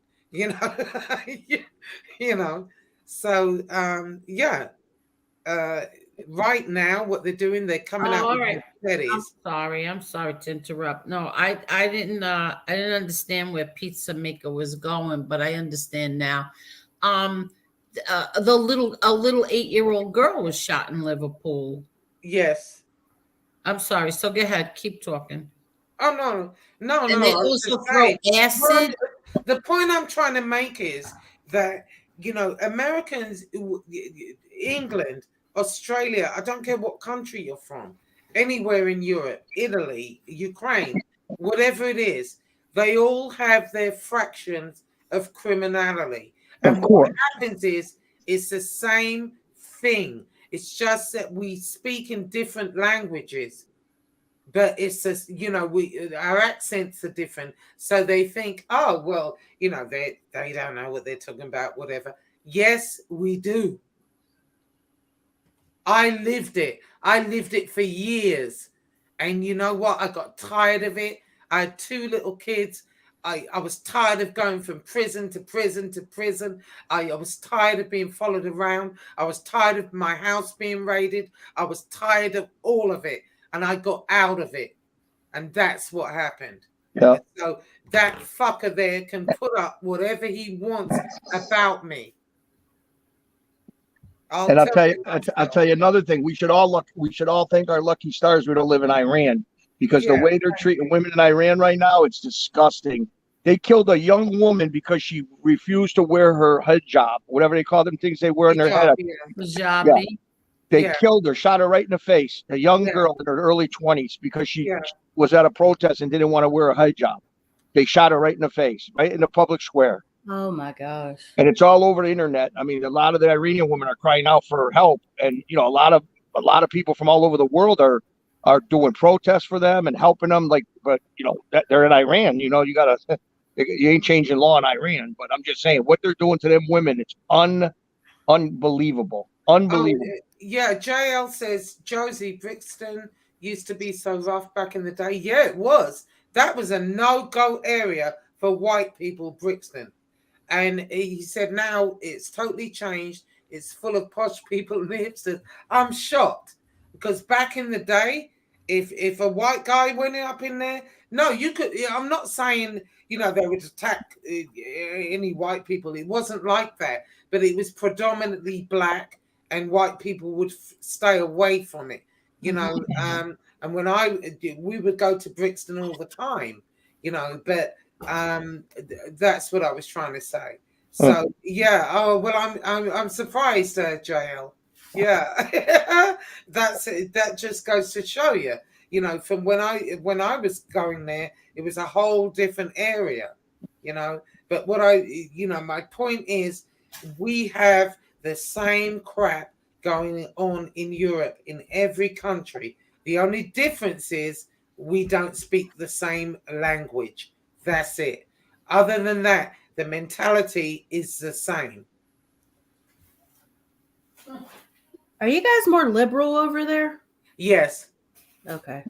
So right now what they're doing, they're coming out with right. machetes. I'm sorry to interrupt. No, I didn't understand where Pizza Maker was going, but I understand now. A little 8-year-old girl was shot in Liverpool. Yes. I'm sorry. So go ahead, keep talking. Oh no. And they also throw acid. The point I'm trying to make is that Americans, England, Australia, I don't care what country you're from, anywhere in Europe, Italy, Ukraine, whatever it is, they all have their fractions of criminality. And what happens is it's the same thing. It's just that we speak in different languages. But it's just, our accents are different. So they think, oh, well, they don't know what they're talking about, whatever. Yes, we do. I lived it. I lived it for years. And you know what? I got tired of it. I had 2 little kids. I was tired of going from prison to prison to prison. I was tired of being followed around. I was tired of my house being raided. I was tired of all of it. And I got out of it. And that's what happened. Yeah. So that fucker there can put up whatever he wants about me. I'll tell you another thing. We should all thank our lucky stars we don't live in Iran, because the way they're treating women in Iran right now, it's disgusting. They killed a young woman because she refused to wear her hijab, whatever they call them things they wear in their head. Hijabi. They killed her, shot her right in the face. A young girl in her early 20s because she was at a protest and didn't want to wear a hijab. They shot her right in the face, right in the public square. Oh my gosh. And it's all over the internet. I mean, a lot of the Iranian women are crying out for help. And, a lot of people from all over the world are doing protests for them and helping them. But they're in Iran, you ain't changing law in Iran. But I'm just saying what they're doing to them women, it's unbelievable. Unbelievable. Yeah, JL says Josie, Brixton used to be so rough back in the day. Yeah, it was. That was a no-go area for white people, Brixton. And he said now it's totally changed. It's full of posh people and hipsters. I'm shocked because back in the day, if a white guy went up in there, no, you could. I'm not saying they would attack any white people. It wasn't like that, but it was predominantly black, and white people would stay away from it. And when we would go to Brixton all the time, but that's what I was trying to say. So yeah. Oh well, I'm surprised, JL. Yeah, that just goes to show you, from when I was going there, it was a whole different area, But my point is, we have the same crap going on in Europe, in every country. The only difference is we don't speak the same language. That's it. Other than that, the mentality is the same. Are you guys more liberal over there? Yes. Okay.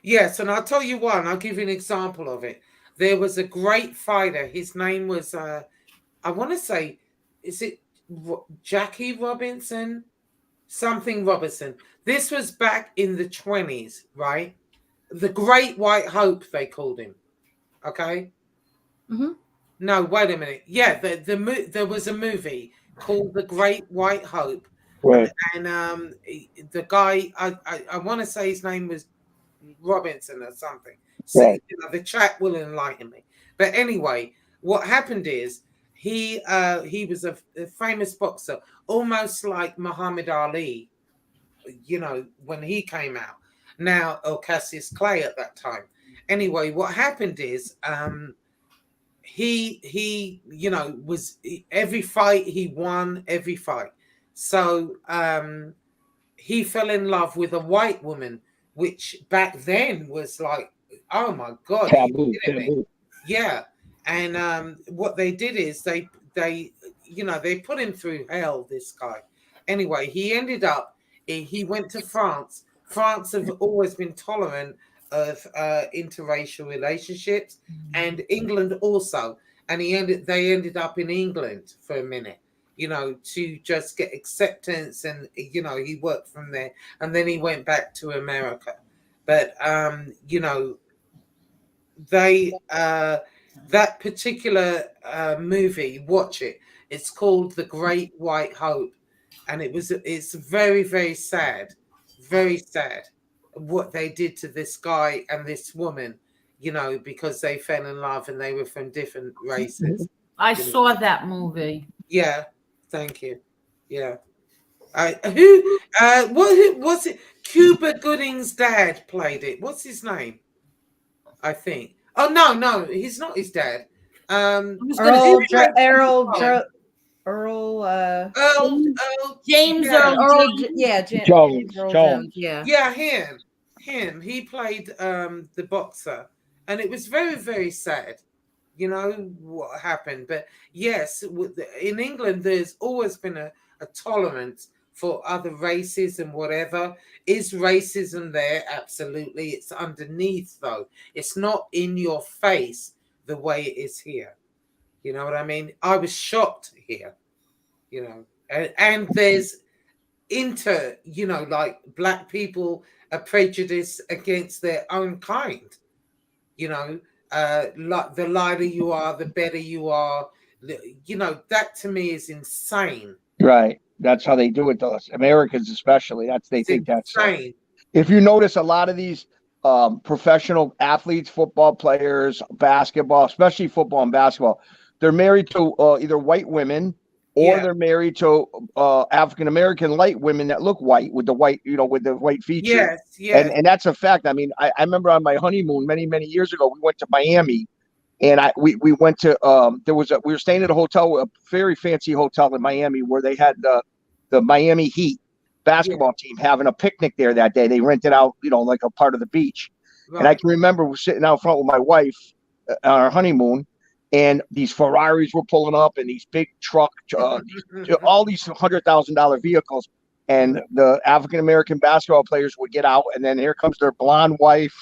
Yes, and I'll tell you one. I'll give you an example of it. There was a great fighter. His name was, I want to say, is it Jackie Robinson? Something Robinson. This was back in the 1920s, right? The Great White Hope, they called him. Okay? Mm-hmm. No, wait a minute. Yeah, there was a movie called The Great White Hope. Right. And the guy, I want to say his name was Robinson or something. So, Right. the chat will enlighten me. But anyway, what happened is he was a famous boxer, almost like Muhammad Ali, when he came out. Now, or Cassius Clay at that time. Anyway, what happened is he was every fight he won every fight. So he fell in love with a white woman, which back then was like, oh my God, Taboo. yeah. And what they did is they put him through hell, this guy. Anyway, he went to France. France have always been tolerant of interracial relationships, and England also. And they ended up in England for a minute, to just get acceptance, and he worked from there, and then he went back to America. But they that particular movie, watch it. It's called The Great White Hope, and it's very, very sad, what they did to this guy and this woman, because they fell in love and they were from different races. I saw that movie. Yeah, thank you. Yeah. Who was it? Cuba Gooding's dad played it. What's his name? I think. Oh no, he's not his dad. Earl James yeah. Earl Jones. Yeah. Yeah, him. He played the boxer, and it was very, very sad. What happened, but yes, in England, there's always been a tolerance for other races and whatever. Is racism there? Absolutely. It's underneath, though. It's not in your face the way it is here. You know what I mean? I was shocked here, and there's like black people are prejudiced against their own kind, like the lighter you are, the better you are. That to me is insane. Right. That's how they do it to us. Americans especially. They think that's insane. If you notice, a lot of these professional athletes, football players, basketball, especially football and basketball, they're married to either white women or they're married to African American light women that look white with the white, with the white features. Yes. And that's a fact. I mean, I remember on my honeymoon many, many years ago, we went to Miami, and we went to we were staying at a hotel, a very fancy hotel in Miami, where they had the Miami Heat basketball team having a picnic there that day. They rented out, like a part of the beach. Right. And I can remember sitting out front with my wife on our honeymoon, and these Ferraris were pulling up, and these big truck, all these $100,000 vehicles. And the African American basketball players would get out, and then here comes their blonde wife,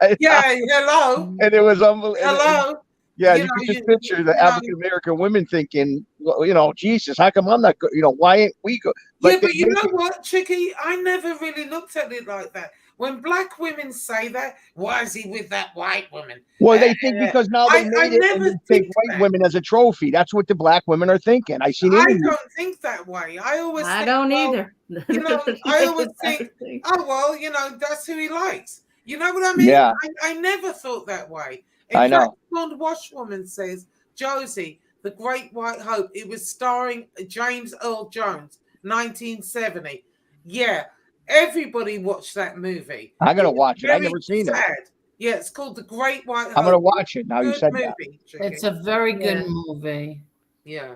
right? Yeah, hello. And it was unbelievable. Hello. Yeah, you can just picture the African American women thinking, well, Jesus, how come I'm not good? Why ain't we good? But you know what, Chicky? I never really looked at it like that. When black women say that, why is he with that white woman? Well, they think because now they I made it and never they take think white that. women as a trophy. That's what the black women are thinking. I seen I interviews. don't think that way. I always I think, don't well, either. you know, I always think, oh, well, you know, that's who he likes. You know what I mean? Yeah. I never thought that way. In I fact, know. Blonde Washwoman says, Josie, the Great White Hope. It was starring James Earl Jones, 1970. Yeah, everybody watched that movie. I gotta It was watch it. I very never seen it. sad. Yeah, it's called The Great White Hope. I'm gonna watch it now. You Good said that. movie, It's Chicky. a very good Yeah. movie. Yeah.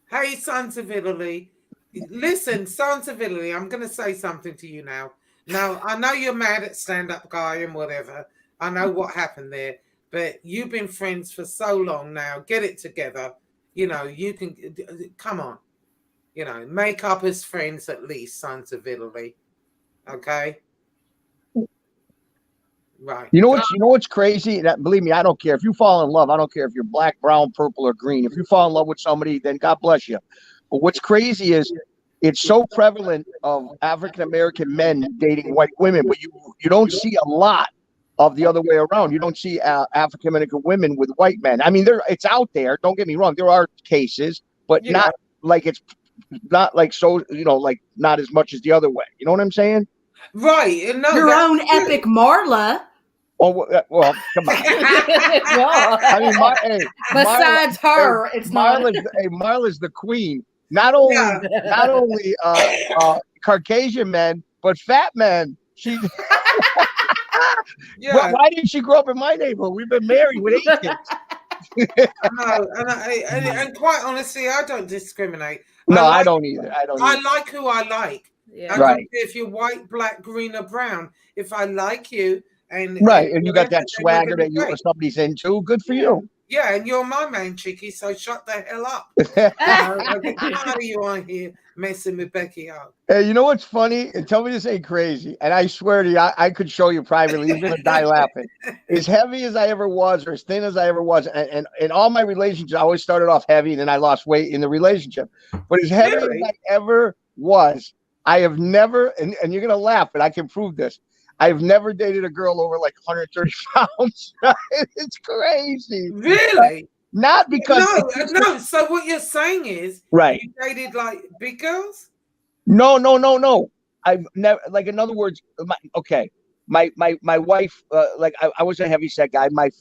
Hey, Sons of Italy. Listen, Sons of Italy, I'm going to say something to you now. Now, I know you're mad at stand-up guy and whatever. I know what happened there. But you've been friends for so long now. Get it together. You know, you can... Come on. You know, make up as friends at least, Sons of Italy. Okay? Right. You know what's crazy? That, believe me, I don't care if you fall in love. I don't care if you're black, brown, purple, or green. If you fall in love with somebody, then God bless you. But what's crazy is it's so prevalent of African American men dating white women, but you don't see a lot of the other way around. You don't see African American women with white men. I mean, it's out there. Don't get me wrong. There are cases, but Yeah. not like it's not like so. You know, like not as much as the other way. You know what I'm saying? Right. And no, Your that's own true. epic Marla. Oh well, come on. I mean, Besides her, it's not. Marla's the queen. Not only Caucasian men, but fat men. She. Yeah. Why didn't she grow up in my neighborhood? We've been married with 8 kids. No, and quite honestly, I don't discriminate. No, I like, don't either. I like who I like. Yeah. I Right. don't care if you're white, black, green, or brown. If I like you, and you got that then we're swagger gonna that you or date. somebody's into. Good for you. Yeah, and you're my man, Chicky. So shut the hell up. I get tired of you on here messing with Becky out. Hey, you know what's funny? And tell me this ain't crazy. And I swear to you, I could show you privately. You're gonna die laughing. As heavy as I ever was, or as thin as I ever was, and in all my relationships, I always started off heavy, and then I lost weight in the relationship. But as heavy Really? as I ever was, I have never, and you're gonna laugh, but I can prove this. I've never dated a girl over like 130 pounds. It's crazy. Really? Not because No. So what you're saying is, right. you dated like big girls? No. I've never, like, in other words, my wife, like I was a heavy set guy. My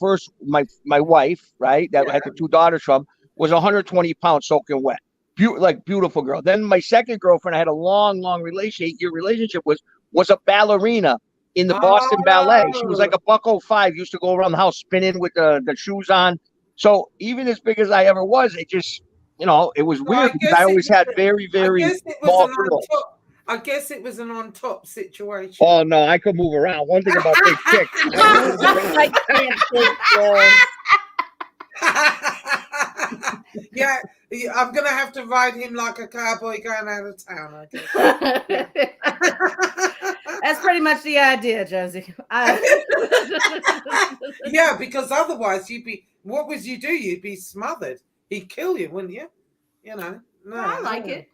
wife, right, that I had the 2 daughters from, was 120 pounds soaking wet. Beautiful girl. Then my second girlfriend, I had a long 8-year relationship was a ballerina in the Boston Ballet. She was like a $105, used to go around the house spinning with the shoes on. So even as big as I ever was, it just, you know, it was weird because I always had very small girls. I guess it was an on top situation. Oh no, I could move around. One thing about big chicks, I can't take, Yeah, I'm gonna have to ride him like a cowboy going out of town, I guess. That's pretty much the idea, Josie. Yeah, because otherwise what would you do? You'd be smothered. He'd kill you, wouldn't you? You know. No, I like it.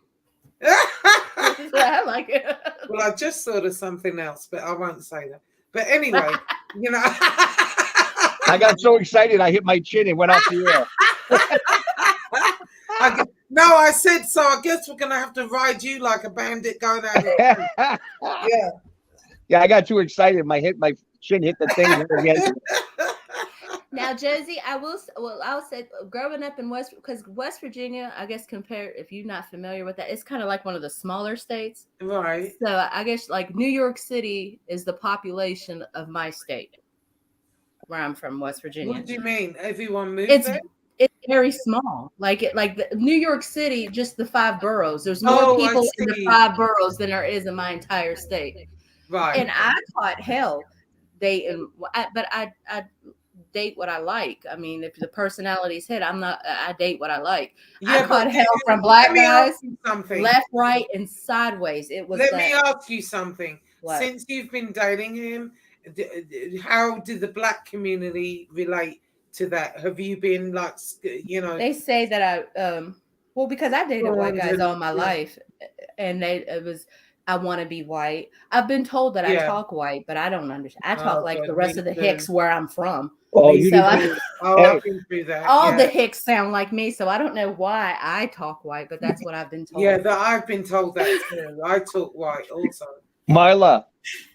I like it. Well, I just thought of something else, but I won't say that. But anyway, you know. I got so excited, I hit my chin and went out the air. No, I said so. I guess we're gonna have to ride you like a bandit going out. Yeah. Yeah, I got too excited. My chin hit the thing again. Now, Josie, I'll say growing up in West Virginia, I guess if you're not familiar with that, it's kind of like one of the smaller states. Right. So I guess like New York City is the population of my state, where I'm from, West Virginia. What do you mean? Everyone moved there? It's very small. Like New York City, just the 5 boroughs. There's more people in the 5 boroughs than there is in my entire state. Right. And I caught hell dating, but I date what I like. I mean, if the personalities hit, I date what I like. Yeah, I caught hell from black guys, left, right, and sideways. It was. Let me ask you something. What? Since you've been dating him, how did the black community relate to that? Have you been like, you know? They say that because I dated white guys all my life, and I want to be white. I've been told that I Yeah. talk white, but I don't understand. I talk Oh, like God, the rest me of the too. Hicks where I'm from. Oh, Me you So didn't. too. Oh, Hey. I've been through that. all Yeah. the Hicks sound like me, so I don't know why I talk white, but that's what I've been told. Yeah, that I've been told that too. I talk white also. Marla,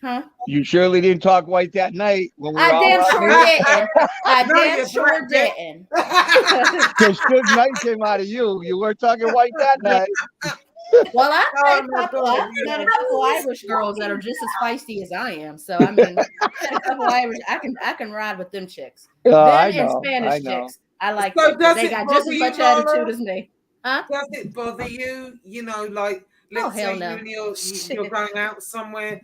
Huh? you surely didn't talk white that night when we were I all damn out sure here. didn't. I No, damn you sure black bitch. didn't. Because Suge Knight came out of you. You weren't talking white that night. Well, I Oh met my a couple. God, I've yeah. met a couple Irish girls that are just as feisty as I am. So I mean, a couple Irish. I can ride with them chicks. Oh, I Them and know. Spanish I know. chicks. I like So them because does they it got just bother as you, much attitude Marla? as me. Huh? Does it bother you? You know, like Oh let's hell say no. you're going out somewhere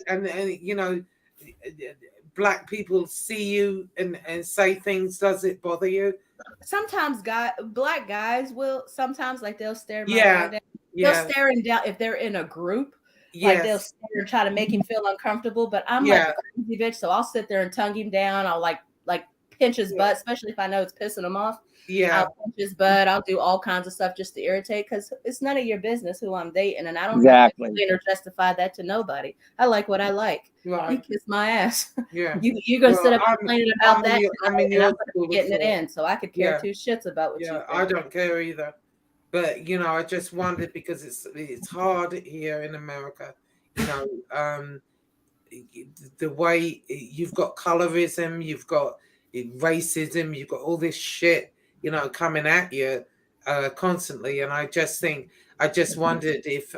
and you know black people see you and say things. Does it bother you? Sometimes black guys will sometimes like they'll stare my Yeah. guy down. Yeah. They'll stare him down if they're in a group. Like they'll Yes. stare and try to make him feel uncomfortable. But I'm Yeah. like a crazy bitch, so I'll sit there and tongue him down. I'll like pinch his butt, especially if I know it's pissing him off. Yeah. I'll pinch his butt. I'll do all kinds of stuff just to irritate because it's none of your business who I'm dating, and I don't Exactly. have to explain or justify that to nobody. I like what I like. Right. You kiss my ass. Yeah. You're gonna sit up Well, complaining about I'm in that, your- I'm in and your I'm gonna school be getting it before. in. So I could care Yeah. two shits about what you Yeah, think. I don't care either. But you know, I just wondered because it's hard here in America. You know, the way you've got colorism, you've got racism, you've got all this shit, you know, coming at you constantly. And I just wondered if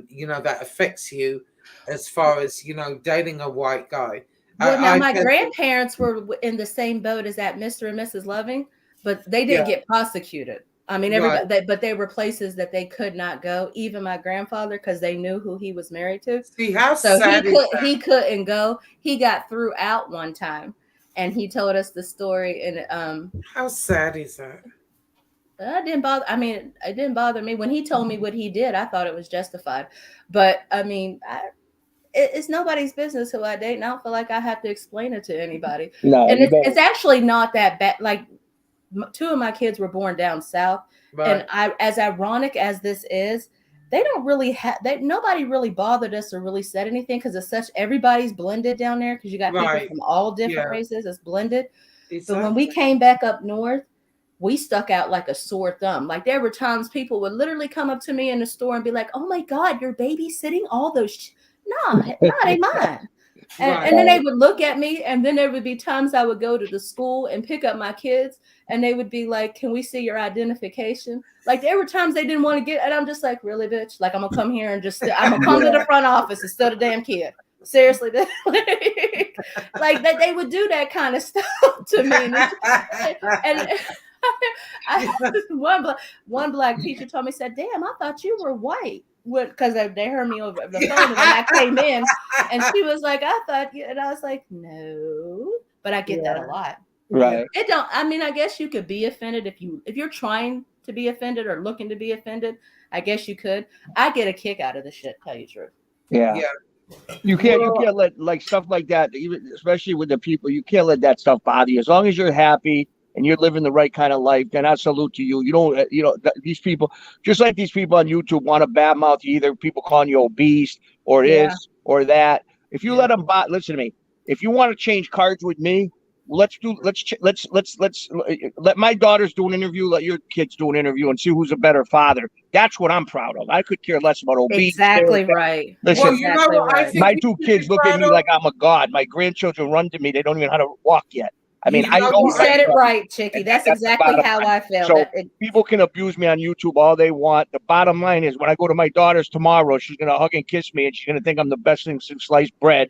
you know, that affects you as far as, you know, dating a white guy. Well, now my just- grandparents were in the same boat as that Mr. and Mrs. Loving, but they didn't get prosecuted. I mean, everybody, but they were places that they could not go. Even my grandfather, because they knew who he was married to. See how So sad is that? he couldn't go. He got threw out one time, and he told us the story. And How sad is that? it didn't bother. I mean, it didn't bother me when he told me what he did. I thought it was justified, but I mean, it's nobody's business who I date, and I don't feel like I have to explain it to anybody. No, and you don't. it's actually not that bad. Like two of my kids were born down south, Right. and as ironic as this is, they don't really have that. Nobody really bothered us or really said anything because it's such everybody's blended down there because you got Right. people from all different Yeah. races. It's blended. But Exactly. when we came back up north, we stuck out like a sore thumb. Like there were times people would literally come up to me in the store and be like, "Oh my God, you're babysitting all those." No, they mine. And then they would look at me, and then there would be times I would go to the school and pick up my kids, and they would be like, "Can we see your identification?" Like there were times they didn't want to get, and I'm just like, "Really, bitch? Like I'm gonna come here and I'm gonna come to the front office instead of damn kid." Seriously, like that they would do that kind of stuff to me, and one black teacher told me, said, "Damn, I thought you were white." Because they heard me over the phone when I came in, and she was like, "I thought," and I was like, "No," but I get that a lot. Right. It don't. I mean, I guess you could be offended if you're trying to be offended or looking to be offended. I guess you could. I get a kick out of the shit. Tell you the truth. Yeah. You can't let like stuff like that, even especially with the people. You can't let that stuff bother you. As long as you're happy and you're living the right kind of life, then I salute to you. You don't, these people, just like these people on YouTube want to badmouth you, either people calling you obese or this or that. If you let them listen to me. If you want to change cards with me, let's let my daughters do an interview, let your kids do an interview, and see who's a better father. That's what I'm proud of. I could care less about obese. Exactly right. Listen, Well, you know what? I think my you two should kids be look at proud me of- like I'm a god. My grandchildren run to me. They don't even know how to walk yet. I mean, I know You said it right, Chickie. That's the exactly bottom how line. I feel. So people can abuse me on YouTube all they want. The bottom line is when I go to my daughter's tomorrow, she's going to hug and kiss me, and she's going to think I'm the best thing since sliced bread.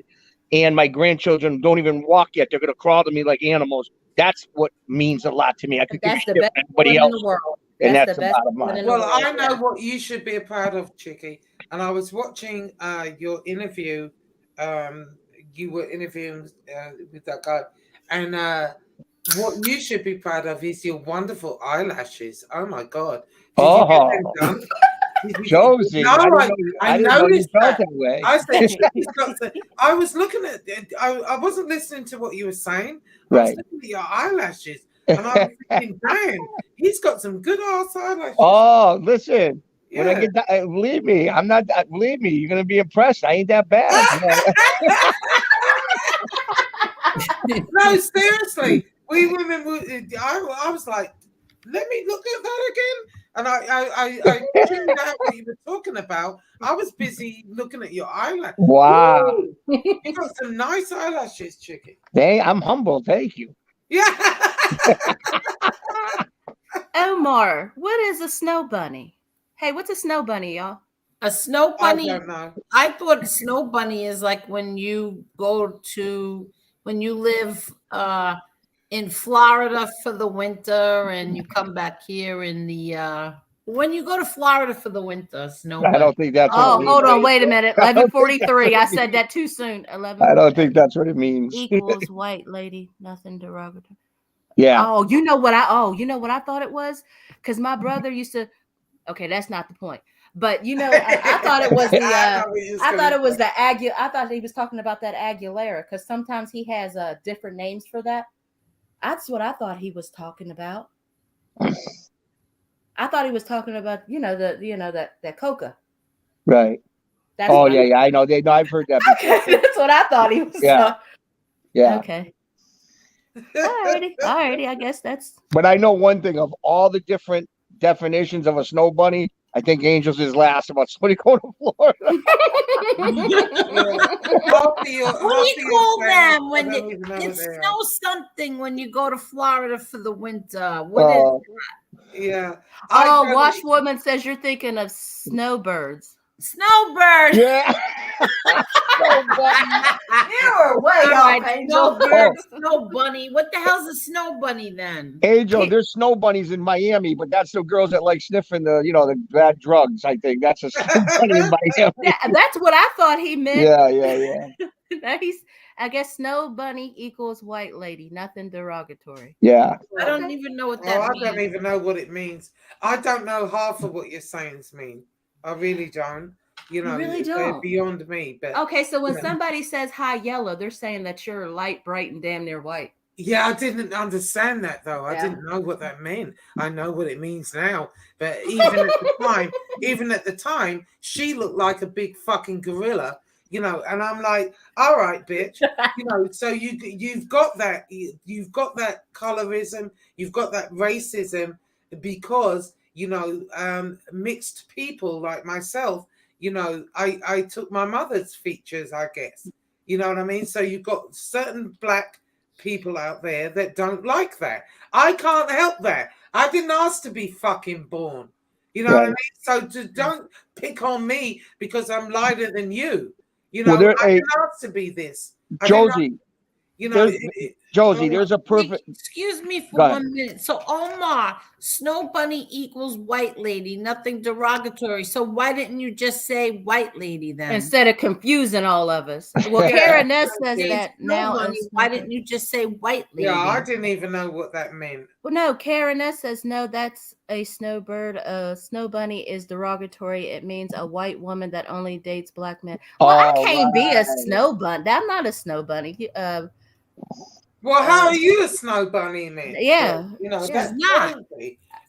And my grandchildren don't even walk yet. They're going to crawl to me like animals. That's what means a lot to me. I could give That's the shit best anybody feeling else. in the world. And That's that's the the best bottom feeling line. in the Well, world. I know what you should be proud of, Chickie. And I was watching your interview. You were interviewing with that guy. And what you should be proud of is your wonderful eyelashes. Oh, my God. Did you get them done? Josie, No, I didn't know you noticed felt that. that way. I said, Chickie's got to, I was looking at it. I wasn't listening to what you were saying. I was Right. looking at your eyelashes. And I was thinking, damn, he's got some good ass eyelashes. Oh, listen. When I get that, believe me, I'm not. Believe me, you're gonna be impressed. I ain't that bad. No, seriously. We women, I was like, let me look at that again. And I tuned out what you were talking about. I was busy looking at your eyelash. Wow. Ooh, you got some nice eyelashes, chicken. Hey, I'm humble. Thank you. Yeah. Omar, what is a snow bunny? Hey, what's a snow bunny, y'all? A snow I bunny. don't know. I thought a snow bunny is like when you live in Florida for the winter and you come back here in the when you go to Florida for the winter, snow I bunny. don't think that's. Oh, what it hold means. on, wait a minute. I don't think 11:43. I that's what it said that too soon. I don't think that's what it means. equals white lady, nothing derogatory. Yeah. Oh, you know what I thought it was? Because my brother used to. Okay, that's not the point. But I thought it was the. I thought it was the I thought he was talking about that Aguilera because sometimes he has different names for that. That's what I thought he was talking about. I thought he was talking about that coca. Right. That's Oh what yeah. I know. I've heard that before. Okay, that's what I thought he was. Yeah. Yeah. Okay. Alrighty. I guess that's. But I know one thing: of all the different definitions of a snow bunny, I think Angel's is last about somebody going to Florida. What do you call them when it's snow something when you go to Florida for the winter? What is that? Yeah. Oh, Washwoman says you're thinking of snowbirds. Snowbird. Yeah. You were way off, Angel. Snowbird, snow bunny. What the hell's a snow bunny then? Angel, there's snow bunnies in Miami, but that's the girls that like sniffing the bad drugs. I think that's a snow bunny in Miami. That's what I thought he meant. Yeah. I guess snow bunny equals white lady. Nothing derogatory. Yeah. I don't even know what that means. I don't even know what it means. I don't know half of what your sayings mean. I really don't. You really they're don't. beyond me. But okay, so when somebody says high yellow, they're saying that you're light, bright, and damn near white. Yeah, I didn't understand that though. I didn't know what that meant. I know what it means now. But even at the time, she looked like a big fucking gorilla. And I'm like, all right, bitch. So you've got that colorism, you've got that racism because mixed people like myself. I took my mother's features, I guess. You know what I mean? So you've got certain black people out there that don't like that. I can't help that. I didn't ask to be fucking born. You know what I mean? So don't pick on me because I'm lighter than you. I didn't ask to be this. Josie. Josie, there's a perfect. Excuse me for 1 minute. So Omar, snow bunny equals white lady, nothing derogatory. So why didn't you just say white lady then? Instead of confusing all of us. Well, Karen Ness says that now. Bunny, why didn't you just say white lady? Yeah, I didn't even know what that meant. Well, no, Karen Ness says no, that's a snowbird. A snow bunny is derogatory. It means a white woman that only dates black men. Well, I can't be a snow bunny. I'm not a snow bunny. Well, how are you a snow bunny then? Yeah, that's not.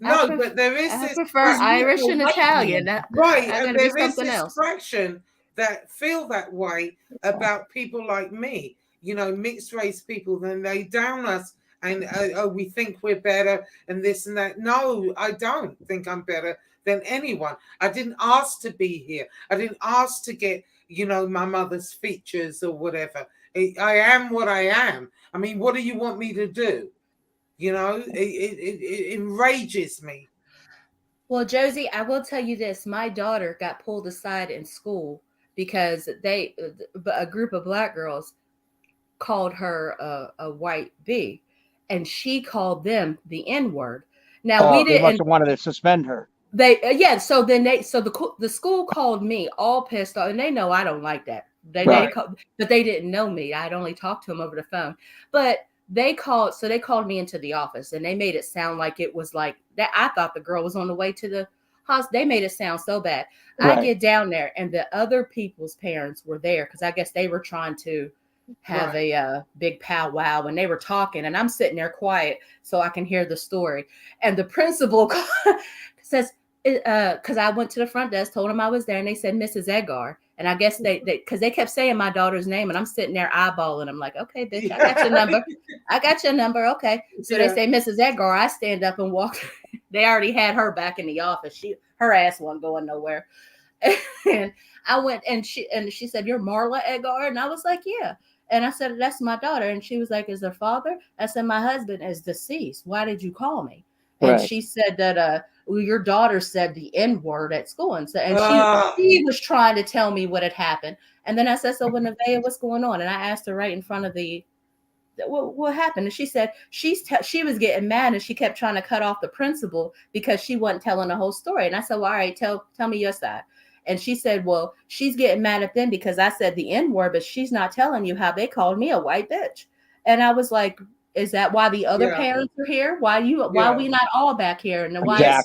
No, but there is I this. prefer Irish and Italian. Right, and there is this fraction that feel that way about people like me. Mixed race people. Then they down us, and we think we're better, and this and that. No, I don't think I'm better than anyone. I didn't ask to be here. I didn't ask to get my mother's features or whatever. I am what I am. I mean, what do you want me to do? It enrages me. Well, Josie, I will tell you this. My daughter got pulled aside in school because a group of black girls called her a white bee, and she called them the N-word. Now we didn't. They must have wanted to suspend her. So the school called me all pissed off, and they know I don't like that. But they didn't know me. I'd only talked to them over the phone. But they called me into the office, and they made it sound like it was like that. I thought the girl was on the way to the hospital. They made it sound so bad. Right. I get down there, and the other people's parents were there because I guess they were trying to have a big powwow, and they were talking, and I'm sitting there quiet so I can hear the story. And the principal says, because I went to the front desk, told them I was there, and they said Mrs. Edgar. And I guess they because they kept saying my daughter's name, and I'm sitting there eyeballing. I'm like, okay, bitch, I got your number. I got your number. Okay. So they say Mrs. Edgar. I stand up and walk. They already had her back in the office. Her ass wasn't going nowhere. And I went and she said, "You're Marla Edgar?" And I was like, "Yeah." And I said, "That's my daughter." And she was like, "Is her father?" I said, "My husband is deceased. Why did you call me?" And she said that well, your daughter said the N-word at school. And so she was trying to tell me what had happened. And then I said, "So when Nevaeh, what's going on?" And I asked her right in front of what happened? And she said she was getting mad and she kept trying to cut off the principal because she wasn't telling the whole story. And I said, "Well, all right, tell me your side." And she said, "Well, she's getting mad at them because I said the N-word, but she's not telling you how they called me a white bitch." And I was like, "Is that why the other parents are here? Why we not all back here?" And why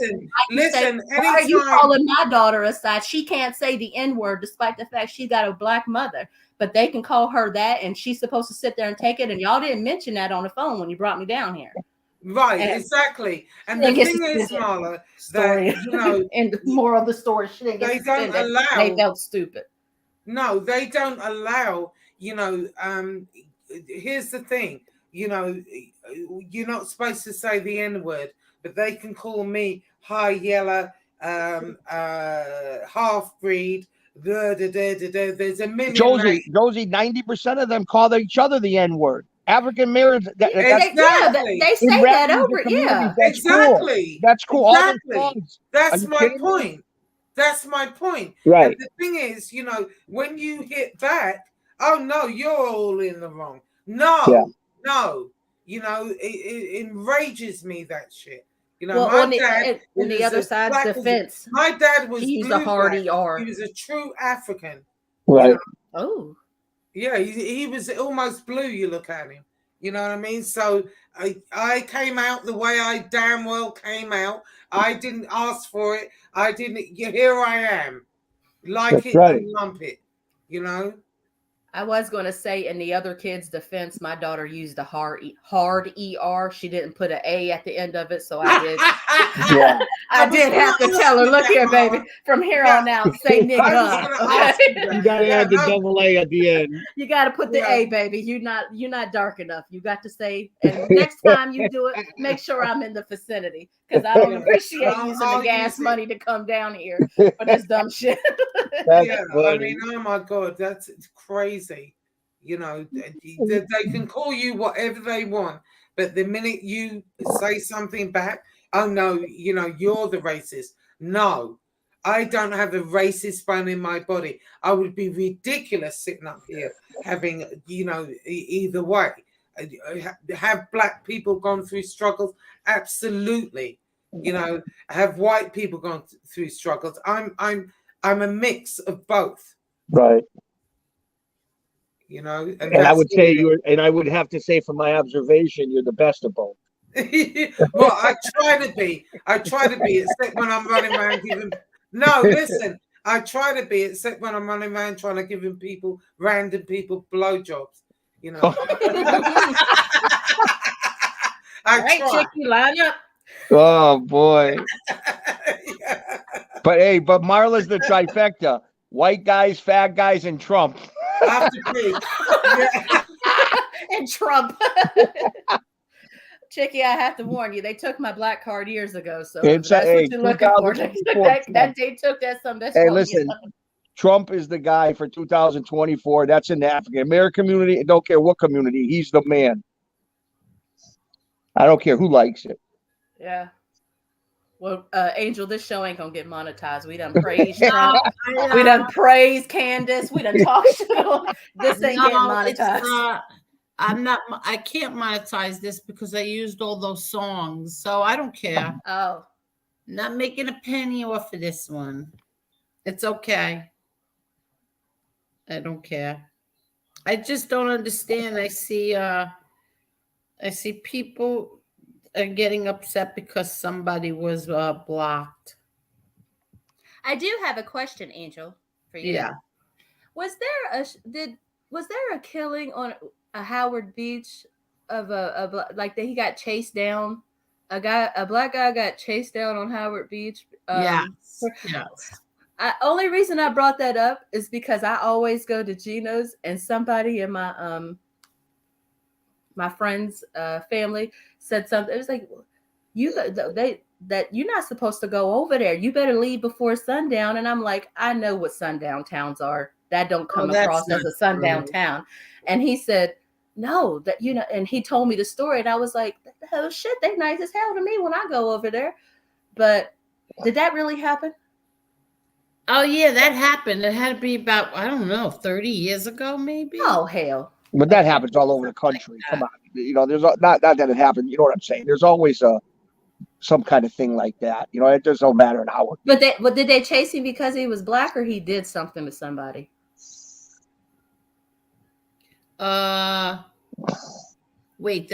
listen, why are you calling my daughter aside? She can't say the N-word despite the fact she got a black mother, but they can call her that, and she's supposed to sit there and take it. And y'all didn't mention that on the phone when you brought me down here. Right, exactly. And the thing is, Marla, that and the moral of the story, they don't allow. They felt stupid. No, they don't allow. Here's the thing. You're not supposed to say the N-word, but they can call me high yellow, half breed. There's a million. Josie, 90% of them call each other the N-word. African Americans, they say that over. Yeah, exactly. That's cool. Exactly. That's my point. That's my point. Right. And the thing is, when you hit back, oh no, you're all in the wrong. No. It enrages me, that shit. My dad, on the other side's defense, my dad was he used a hard ER. He was a true African. Right. Oh. Yeah, he was almost blue. You look at him. You know what I mean? So I came out the way I damn well came out. I didn't ask for it. I didn't. Here I am. Like it and lump it. I was going to say, in the other kid's defense, my daughter used a hard ER. She didn't put an A at the end of it, so I did. I did have to tell her, "Look here, baby. From here on out, say nigga." You got to add the double A at the end. You got to put the A, baby. You're not dark enough. You got to say, and next time you do it, make sure I'm in the vicinity, because I don't appreciate using the gas money to come down here for this dumb shit. I mean, oh my God, that's crazy. They can call you whatever they want, but the minute you say something back, oh no, you're the racist. No, I don't have a racist bone in my body. I would be ridiculous sitting up here having, either way. Have black people gone through struggles? Absolutely. Have white people gone through struggles? I'm a mix of both. Right. And I would say and I would have to say, from my observation, you're the best of both. Well, I try to be, except when I'm running around giving. No, listen, I try to be, except when I'm running around trying to give random people blowjobs. All right, Chicky, line up. Oh boy. But Marla's the trifecta: white guys, fat guys, and Trump. And Trump. Chicky, I have to warn you, they took my black card years ago, so that's what you're looking for. That they took that some. Hey, listen, Trump is the guy for 2024. That's in the African American community. I don't care what community. He's the man. I don't care who likes it. Yeah. Well, Angel, this show ain't gonna get monetized. We done praised Trump. We done praised Candace. We done talked shit. This ain't getting monetized. I can't monetize this because I used all those songs, so I don't care. Oh, not making a penny off of this one. It's okay. I don't care. I just don't understand. I see people are getting upset because somebody was blocked. I do have a question, Angel, for you. Yeah. Was there a killing on a Howard Beach of like that he got chased down a black guy got chased down on Howard Beach. Yes. for- Yes. only reason I brought that up is because I always go to Gino's, and somebody in my friend's family said something. It was like, you're not supposed to go over there. You better leave before sundown. And I'm like, I know what sundown towns are. That don't come across as a sundown town. And he said, no, that and he told me the story, and I was like, oh shit, they nice as hell to me when I go over there. But did that really happen? Oh yeah, that happened. It had to be about, I don't know, 30 years ago, maybe. Oh hell. But that happens all over the country. Come on, there's not that it happened. You know what I'm saying? There's always some kind of thing like that. It does not matter in how. But did they chase him because he was black, or he did something to somebody? Wait,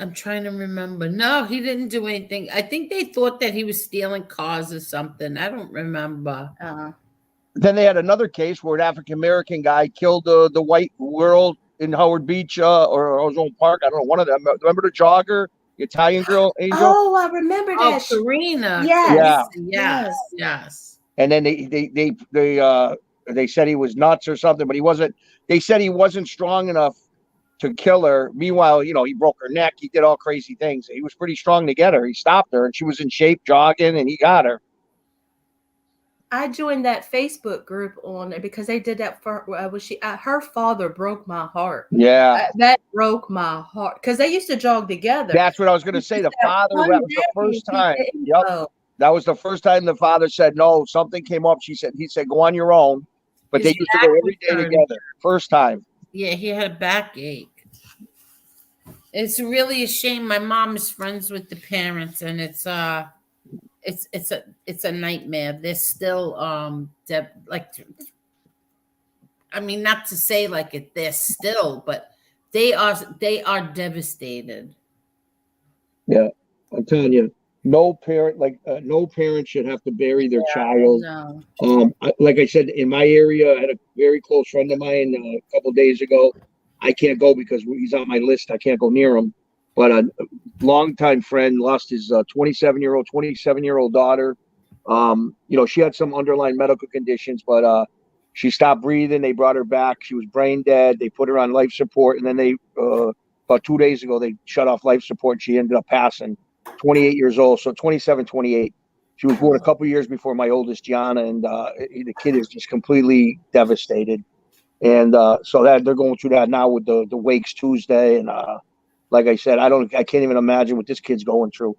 I'm trying to remember. No, he didn't do anything. I think they thought that he was stealing cars or something. I don't remember. Then they had another case where an African American guy killed the white girl in Howard Beach or Ozone Park. I don't know, one of them. Remember the jogger, the Italian girl, Angel? Oh, I remember that. Oh, Serena. Yes. Yes. And then they said he was nuts or something, but he wasn't. They said he wasn't strong enough to kill her. Meanwhile, he broke her neck. He did all crazy things. He was pretty strong to get her. He stopped her, and she was in shape, jogging, and he got her. I joined that Facebook group on it because they did that for her father broke my heart. Yeah, that broke my heart because they used to jog together. That's what I was going to say. The father, that was the first time. Yep. That was the first time the father said no. Something came up. He said, go on your own. But they used to go every day together. First time. Yeah, he had a backache. It's really a shame. My mom is friends with the parents, and it's a nightmare. They're still not to say like it, they're still, but they are devastated. Yeah, I'm telling you, no parent should have to bury their child. No. Like I said, in my area, I had a very close friend of mine a couple days ago. I can't go because he's on my list. I can't go near him. But a longtime friend lost his 27-year-old daughter. She had some underlying medical conditions, but she stopped breathing. They brought her back. She was brain dead. They put her on life support, and then they about 2 days ago they shut off life support. And she ended up passing. 28 years old, so 27, 28. She was born a couple years before my oldest, Gianna, and the kid is just completely devastated. And so that they're going through that now with the wakes Tuesday, and like I said, I can't even imagine what this kid's going through.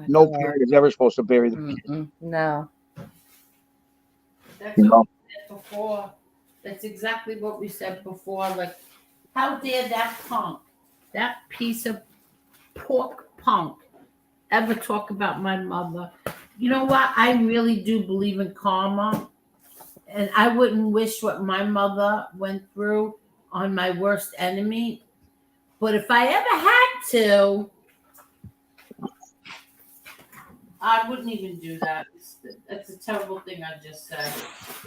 No parent is ever supposed to bury the kid. No. That's what we said before. That's exactly what we said before. Like, how dare that piece of pork punk, ever talk about my mother? You know what? I really do believe in karma. And I wouldn't wish what my mother went through on my worst enemy. But if I ever had to, I wouldn't even do that. That's a terrible thing I just said.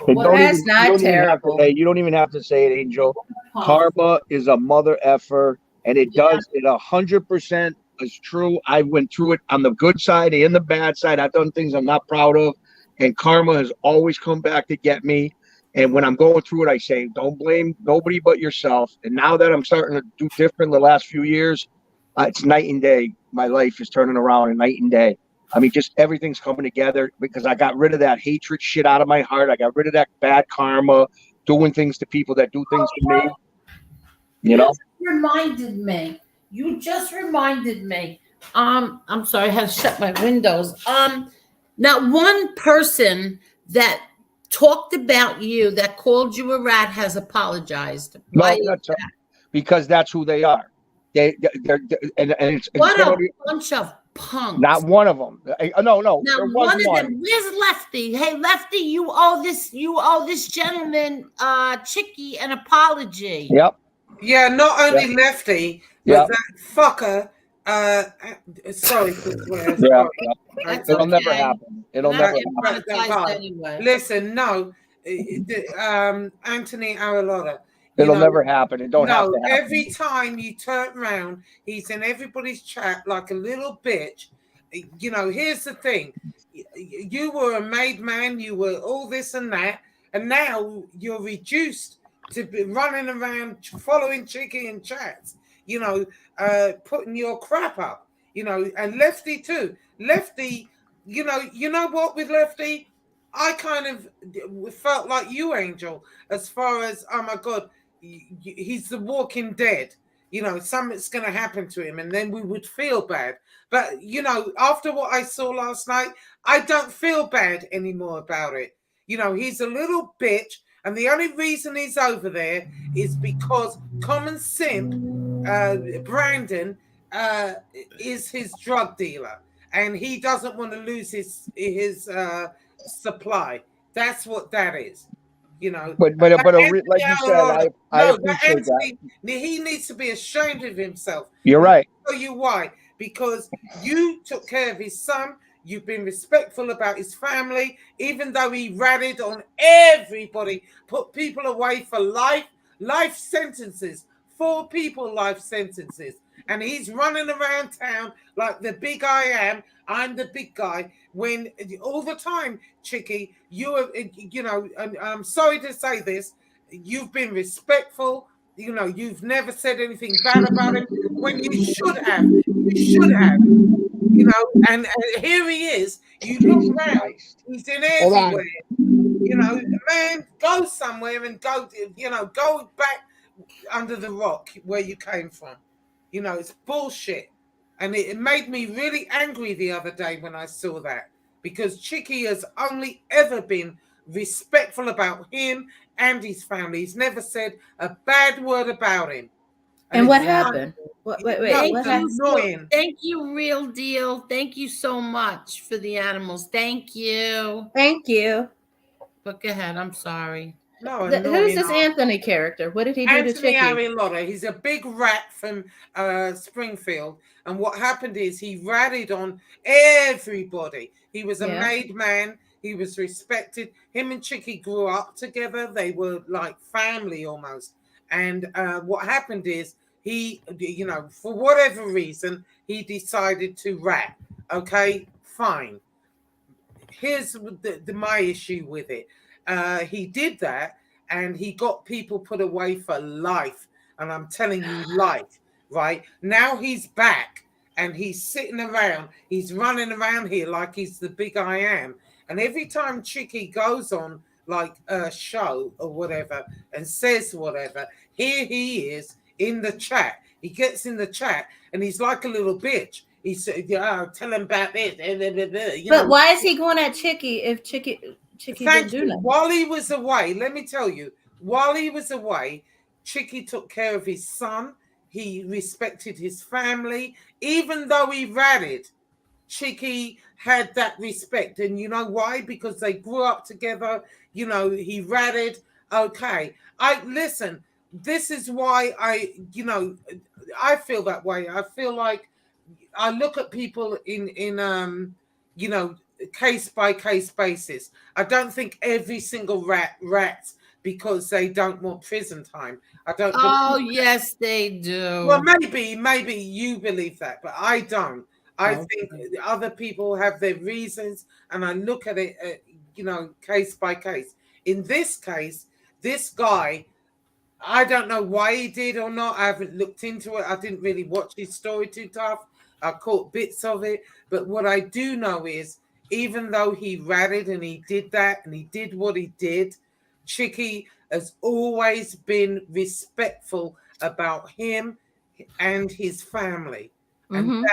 Well, that's not terrible. You don't even have to say it, Angel. Karma is a mother effer, and it does it 100% is true. I went through it on the good side and the bad side. I've done things I'm not proud of. And karma has always come back to get me. And when I'm going through it, I say, don't blame nobody but yourself. And now that I'm starting to do different the last few years, it's night and day. My life is turning around, and night and day. I mean, just everything's coming together because I got rid of that hatred shit out of my heart. I got rid of that bad karma, doing things to people that do things to me. You just reminded me. I'm sorry, I had to shut my windows. Not one person that talked about you, that called you a rat, has apologized. No, because that's who they are. They're what a bunch of punks. Not one of them. No. Not one of them. Where's Lefty? Hey, Lefty, you owe this gentleman, Chicky, an apology. Yep. Yeah, not only Lefty, but that fucker. Sorry for swear. It'll never happen. It'll never happen. Anyway. Listen, no, Anthony Aralotta. It'll never happen. It don't have to happen. Every time you turn around, he's in everybody's chat like a little bitch. you know, here's the thing. You were a made man, you were all this and that, and now you're reduced to be running around following Chicky in chats, you know, putting your crap up, you know, and Lefty too. Lefty, you know what with Lefty? I kind of felt like you, Angel, as far as, oh my God, he's the walking dead. You know, something's going to happen to him, and then we would feel bad. But, you know, after what I saw last night, I don't feel bad anymore about it. You know, he's a little bitch, and the only reason he's over there is because Common Simp, Brandon, is his drug dealer, and he doesn't want to lose his supply. That's what that is. You know, but like you said, I appreciate that. He needs to be ashamed of himself. You're right. I'll tell you why. Because you took care of his son. You've been respectful about his family, even though he ratted on everybody, put people away for life sentences, 4 people life sentences. And he's running around town like the big I am. I'm the big guy. When all the time, Chicky, you know, and I'm sorry to say this, you've been respectful. You know, you've never said anything bad about him when you should have. You should have. You know, and here he is. You look around, he's in everywhere. You know, man, go somewhere and go, you know, go back under the rock where you came from. You know, it's bullshit. And it made me really angry the other day when I saw that, because Chicky has only ever been respectful about him and his family. He's never said a bad word about him. And what happened? Wait, Thank what thank you, Real Deal. Thank you so much for the animals. Thank you. Thank you. But go ahead. I'm sorry. No, who's this Anthony character? What did he do to Chicky? Anthony Arilotta. He's a big rat from Springfield. And what happened is he ratted on everybody. He was a made man. He was respected. Him and Chicky grew up together. They were like family almost. And what happened is he, you know, for whatever reason, he decided to rat. Okay, fine. Here's my issue with it. He did that, and he got people put away for life. And I'm telling you, life, right? Now he's back, and he's sitting around. He's running around here like he's the big I am. And every time Chicky goes on, like a show or whatever, and says whatever, here he is in the chat. He gets in the chat, and he's like a little bitch. He said, tell him about this. But why is he going at Chicky if Chicky didn't do nothing? While he was away, let me tell you, while he was away, Chicky took care of his son. He respected his family. Even though he ratted, Chicky had that respect. And you know why? Because they grew up together. You know, he ratted. Okay. Listen, this is why I feel that way. I feel like I look at people in you know, case by case basis. I don't think every single rats because they don't want prison time. I don't. Oh, yes, they do. Well, maybe you believe that, but I don't. I think other people have their reasons, and I look at it, you know, case by case. In this case, this guy, I don't know why he did or not. I haven't looked into it. I didn't really watch his story too tough. I caught bits of it. But what I do know is, even though he ratted and he did that and he did what he did, Chicky has always been respectful about him and his family. And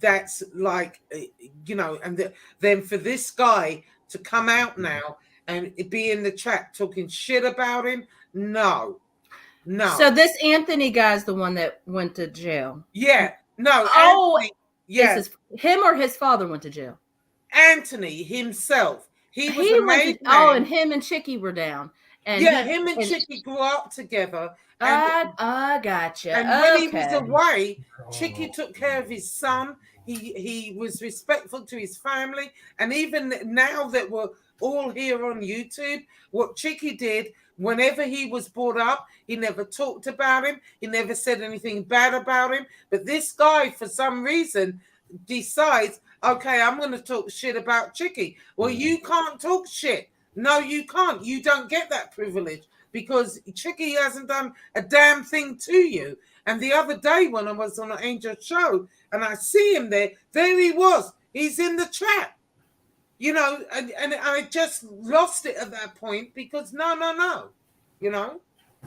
that's like, you know, and then for this guy to come out now and be in the chat talking shit about him, no. So this Anthony guy's the one that went to jail. Yeah, no. Oh, Anthony, yeah. Him or his father went to jail? Anthony himself. He was a made man. Oh, and him and Chicky were down. And him and Chicky grew up together. I gotcha. And when he was away, Chicky took care of his son. He was respectful to his family. And even now that we're all here on YouTube, what Chicky did, whenever he was brought up, he never talked about him. He never said anything bad about him. But this guy, for some reason, decides, okay, I'm going to talk shit about Chicky. Well, you can't talk shit. No, you can't. You don't get that privilege because Chicky hasn't done a damn thing to you. And the other day when I was on an Angel show and I see him there he was. He's in the trap. You know, and I just lost it at that point because no. You know?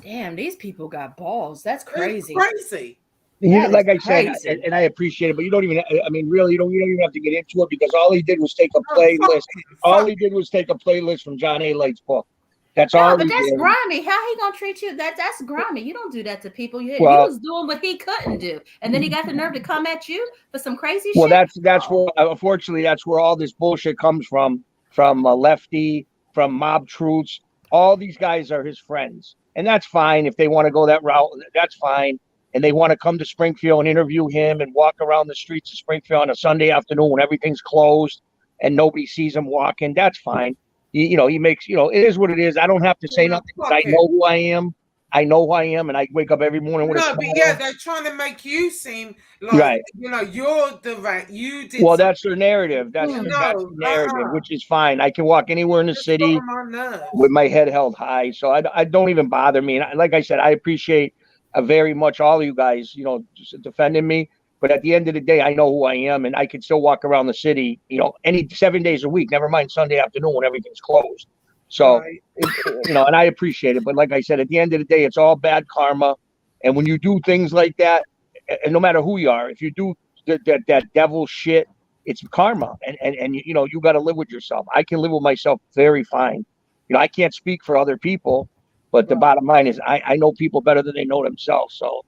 Damn, these people got balls. That's crazy. It's crazy. Like I said, and I appreciate it, but you don't even. I mean, really, you don't even have to get into it because all he did was take a playlist. All he did was take a playlist from John A. Lake's book. That's all. But he that's did. grimy. How he gonna treat you? That's grimy. You don't do that to people. He was doing what he couldn't do, and then he got the nerve to come at you for some crazy shit. Well, that's where unfortunately that's where all this bullshit comes from Lefty, from Mob Truths. All these guys are his friends, and that's fine if they want to go that route. That's fine. And they want to come to Springfield and interview him and walk around the streets of Springfield on a Sunday afternoon when everything's closed and nobody sees him walking. That's fine. He makes, it is what it is. I don't have to say nothing. I know who I am. I know who I am, and I wake up every morning with a smile. But yeah, they're trying to make you seem like, you're the right. You did. Well, that's their narrative. That's their narrative, which is fine. I can walk anywhere in the city with my head held high. So I don't even bother me. And like I said, I appreciate very much all of you guys, just defending me. But at the end of the day, I know who I am, and I can still walk around the city, any 7 days a week, never mind Sunday afternoon when everything's closed. So, and I appreciate it. But like I said, at the end of the day, it's all bad karma. And when you do things like that, and no matter who you are, if you do that devil shit, it's karma. And you got to live with yourself. I can live with myself very fine. I can't speak for other people, but the bottom line is I know people better than they know themselves. So,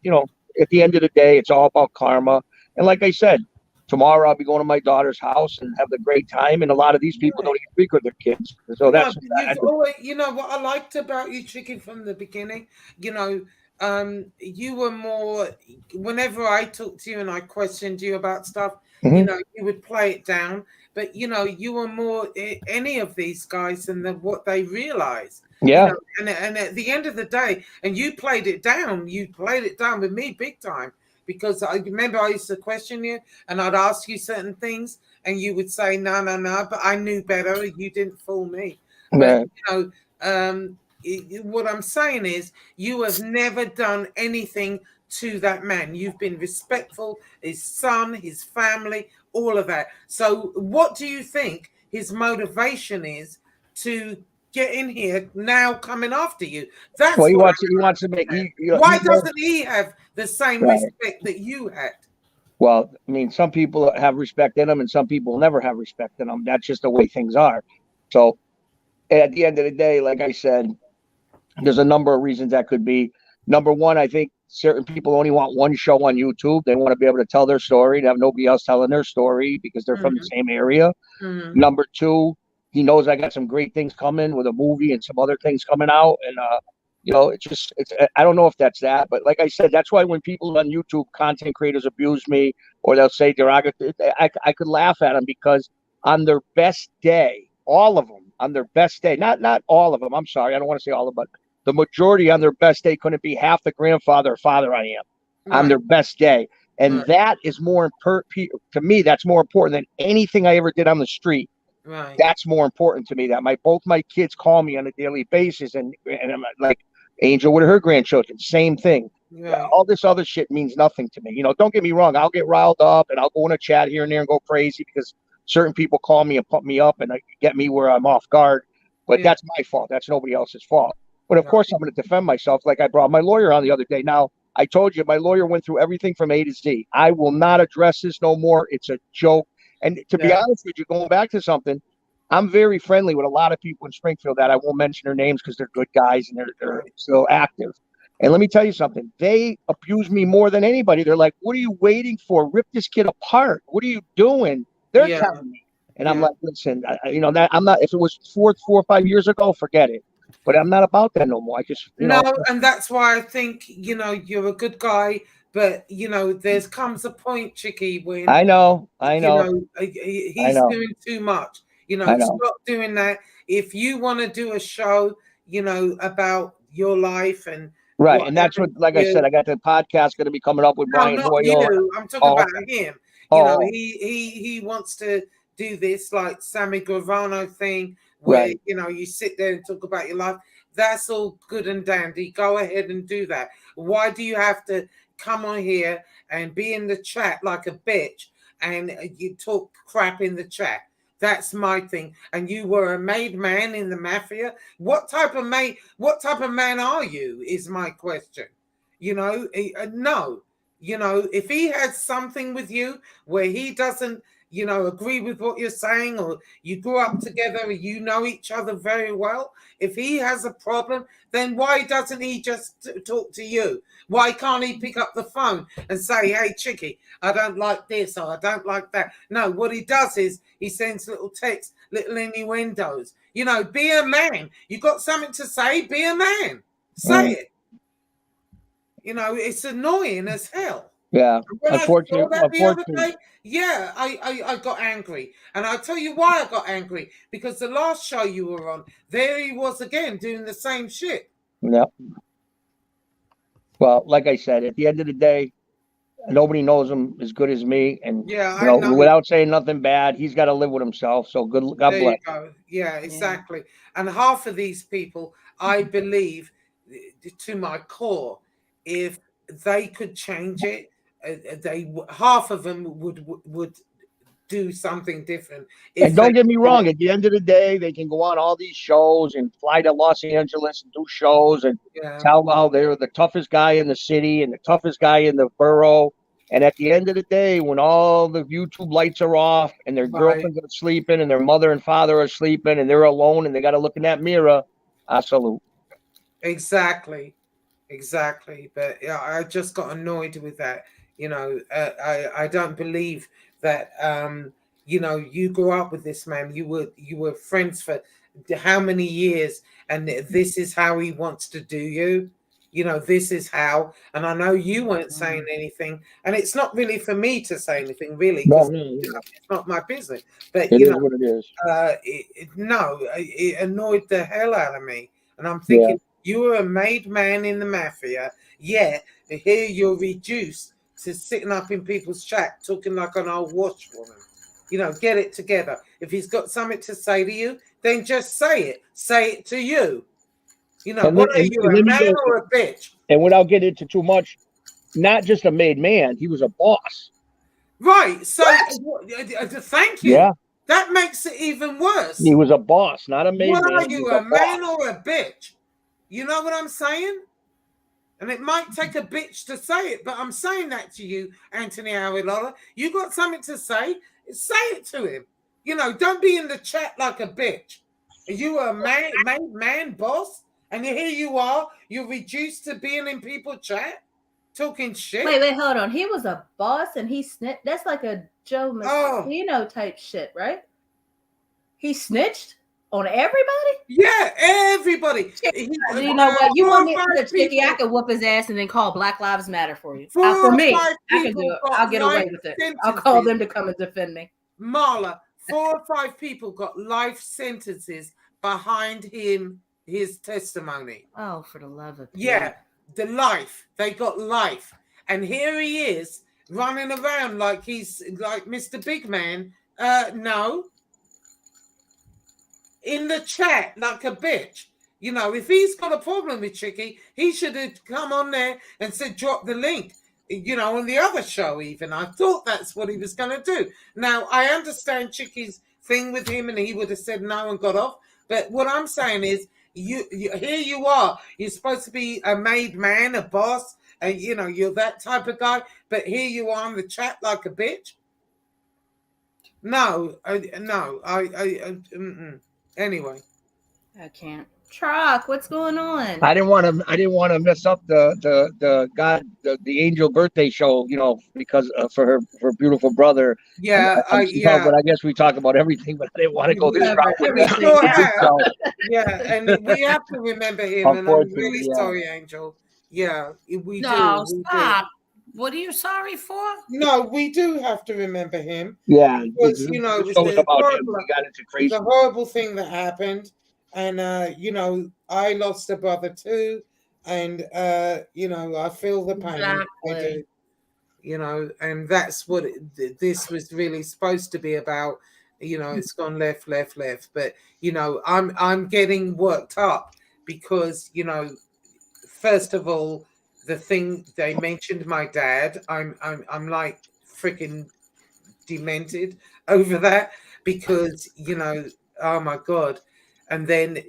at the end of the day, it's all about karma. And like I said, tomorrow I'll be going to my daughter's house and have a great time. And a lot of these people don't even speak with their kids. So that's always, what I liked about you, Chicken, from the beginning, you were more, whenever I talked to you and I questioned you about stuff, you would play it down. But, you were more any of these guys than what they realize. Yeah. And at the end of the day, and you played it down with me big time. Because I remember I used to question you and I'd ask you certain things and you would say, no, but I knew better. You didn't fool me. Right. But, what I'm saying is you have never done anything to that man. You've been respectful, his son, his family, all of that. So what do you think his motivation is to get in here now coming after you? That's he wants to make. Why doesn't he have the same respect that you had? Well, I mean, some people have respect in them, and some people never have respect in them. That's just the way things are. So, at the end of the day, like I said, there's a number of reasons that could be. Number one, I think certain people only want one show on YouTube. They want to be able to tell their story and have nobody else telling their story because they're from the same area. Number two, he knows I got some great things coming with a movie and some other things coming out. And, I don't know if that's that, but like I said, that's why when people on YouTube, content creators abuse me or they'll say derogatory, I could laugh at them because on their best day, all of them on their best day, not all of them. I'm sorry. I don't want to say all of them, but the majority on their best day couldn't be half the grandfather or father I am on their best day. And that is more important to me. That's more important than anything I ever did on the street. Right. That's more important to me. That both my kids call me on a daily basis, and I'm like Angel with her grandchildren, same thing. Right. All this other shit means nothing to me. Don't get me wrong. I'll get riled up and I'll go in a chat here and there and go crazy because certain people call me and pump me up and get me where I'm off guard. But that's my fault. That's nobody else's fault. But of course, I'm going to defend myself. Like I brought my lawyer on the other day. Now, I told you my lawyer went through everything from A to Z. I will not address this no more. It's a joke. And to be honest with you, going back to something, I'm very friendly with a lot of people in Springfield that I won't mention their names because they're good guys and they're still active. And let me tell you something. They abuse me more than anybody. They're like, what are you waiting for? Rip this kid apart. What are you doing? They're telling me. And I'm like, listen, that I'm not, if it was 4 or 5 years ago, forget it. But I'm not about that no more. I just, and that's why I think, you're a good guy. But, there's comes a point, Chicky, when I know. He's doing too much. Stop doing that. If you want to do a show, about your life and right, and that's what, like I said, I got the podcast going to be coming up with Brian Hoyle. I'm talking about him. You know, Oh. he wants to do this like Sammy Gravano thing where Right. you know you sit there and talk about your life. That's all good and dandy. Go ahead and do that. Why do you have to come on here and be in the chat like a bitch and you talk crap in the chat? That's my thing. And you were a made man in the mafia. What type of man are you? Is my question. You know, no. You know, if he has something with you where he doesn't, you know, agree with what you're saying, or you grew up together, you know each other very well. If he has a problem, then why doesn't he just talk to you? Why can't he pick up the phone and say, hey, Chickie, I don't like this or I don't like that? No, what he does is he sends little texts, little innuendos. You know, be a man. You got something to say, be a man. Say it. You know, it's annoying as hell. Yeah, When I saw that the other unfortunately. day, yeah, I got angry. And I'll tell you why I got angry. Because the last show you were on, there he was again doing the same shit. Yeah. Well, like I said, at the end of the day, nobody knows him as good as me. And Yeah, you I know, know. without saying nothing bad, he's got to live with himself. So God There bless. you go. Yeah, exactly. And half of these people, I believe, to my core, if they could change it, half of them would do something different. And don't get me wrong, at the end of the day, they can go on all these shows and fly to Los Angeles and do shows and tell how they're the toughest guy in the city and the toughest guy in the borough. And at the end of the day, when all the YouTube lights are off and their girlfriends are sleeping and their mother and father are sleeping and they're alone and they got to look in that mirror, I salute. Exactly. But yeah, I just got annoyed with that. You know, I don't believe that. You know, you grew up with this man. You were friends for how many years, and this is how he wants to do you. You know, this is how. And I know you weren't saying anything, and it's not really for me to say anything, really, because it's not my business. But It you is know, what it is. it annoyed the hell out of me, and I'm thinking. You were a made man in the mafia, yet here you're reduced to sitting up in people's chat talking like an old washwoman. You know, get it together. If he's got something to say to you, then just say it. Say it to you. You know, what are you, a man or a bitch? And without getting into too much, not just a made man, he was a boss. Right. So, thank you. Yeah. That makes it even worse. He was a boss, not a made man. What are you, a man or a bitch? You know what I'm saying? And it might take a bitch to say it, but I'm saying that to you, Anthony Arilola. You got something to say it to him. You know, don't be in the chat like a bitch. Are you a man boss? And here you are, you're reduced to being in people's chat, talking shit. Wait, hold on. He was a boss and he snitched. That's like a Joe Messino type shit, right? He snitched on everybody? Yeah, everybody. You know what? You want me to Chickie? I could whoop his ass and then call Black Lives Matter for you. For me, I can do it. I'll get away with it. I'll call them to come and defend me. Marla, 4 or 5 people got life sentences behind his testimony. Oh, for the love of yeah, the life. They got life. And here he is running around like he's like Mr. Big Man. No. In the chat like a bitch. You know, if he's got a problem with Chickie, he should have come on there and said, drop the link. You know, on the other show even. I thought that's what he was going to do. Now, I understand Chickie's thing with him and he would have said no and got off. But what I'm saying is, you here you are. You're supposed to be a made man, a boss, and, you know, you're that type of guy. But here you are in the chat like a bitch. No. Anyway, I can't. Truck, what's going on? I didn't want to mess up the angel birthday show, you know, because for her beautiful brother. Yeah, but I guess we talk about everything, but I didn't want to go this route with that. Yeah, and we have to remember him, and I'm really sorry, Angel. Yeah, we do. No, stop. What are you sorry for? No, we do have to remember him. Yeah, because you know, it's a horrible thing that happened, and you know, I lost a brother too, and you know, I feel the pain. Exactly. I do. and that's what this was really supposed to be about. It's gone left, left, left. But I'm getting worked up because first of all, the thing they mentioned my dad, I'm like freaking demented over that because oh my god. And then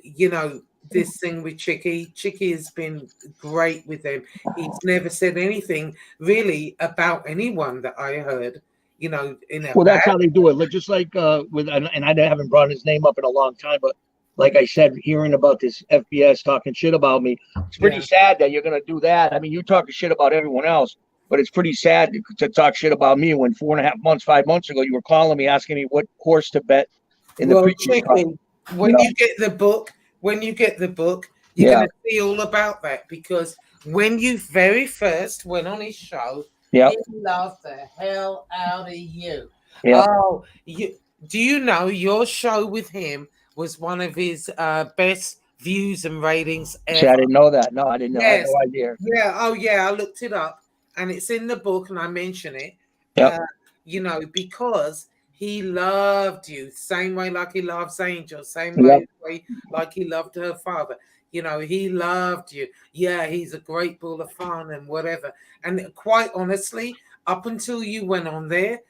this thing with Chicky has been great with him. He's never said anything really about anyone that I heard in a Well, that's bad. how they do it. Just like with, and I haven't brought his name up in a long time, but like I said, hearing about this FBS talking shit about me, it's pretty sad that you're gonna do that. I mean, you talking shit about everyone else, but it's pretty sad to talk shit about me when 4.5 months, 5 months ago, you were calling me asking me what horse to bet in the Well, previous car. Chicky, when you get the book, you're Yeah. gonna see all about that because when you very first went on his show, Yeah. he loved the hell out of you. Yeah. Oh, do you know your show with him was one of his best views and ratings See, I ever? didn't know that. No, I didn't know. I had Yes. no idea. Yeah. Oh, yeah. I looked it up, and it's in the book, and I mention it. Yep. Because he loved you, same way like he loves Angel, same Yep. way like he loved her father. He loved you. Yeah, he's a great bull of fun and whatever. And quite honestly, up until you went on there,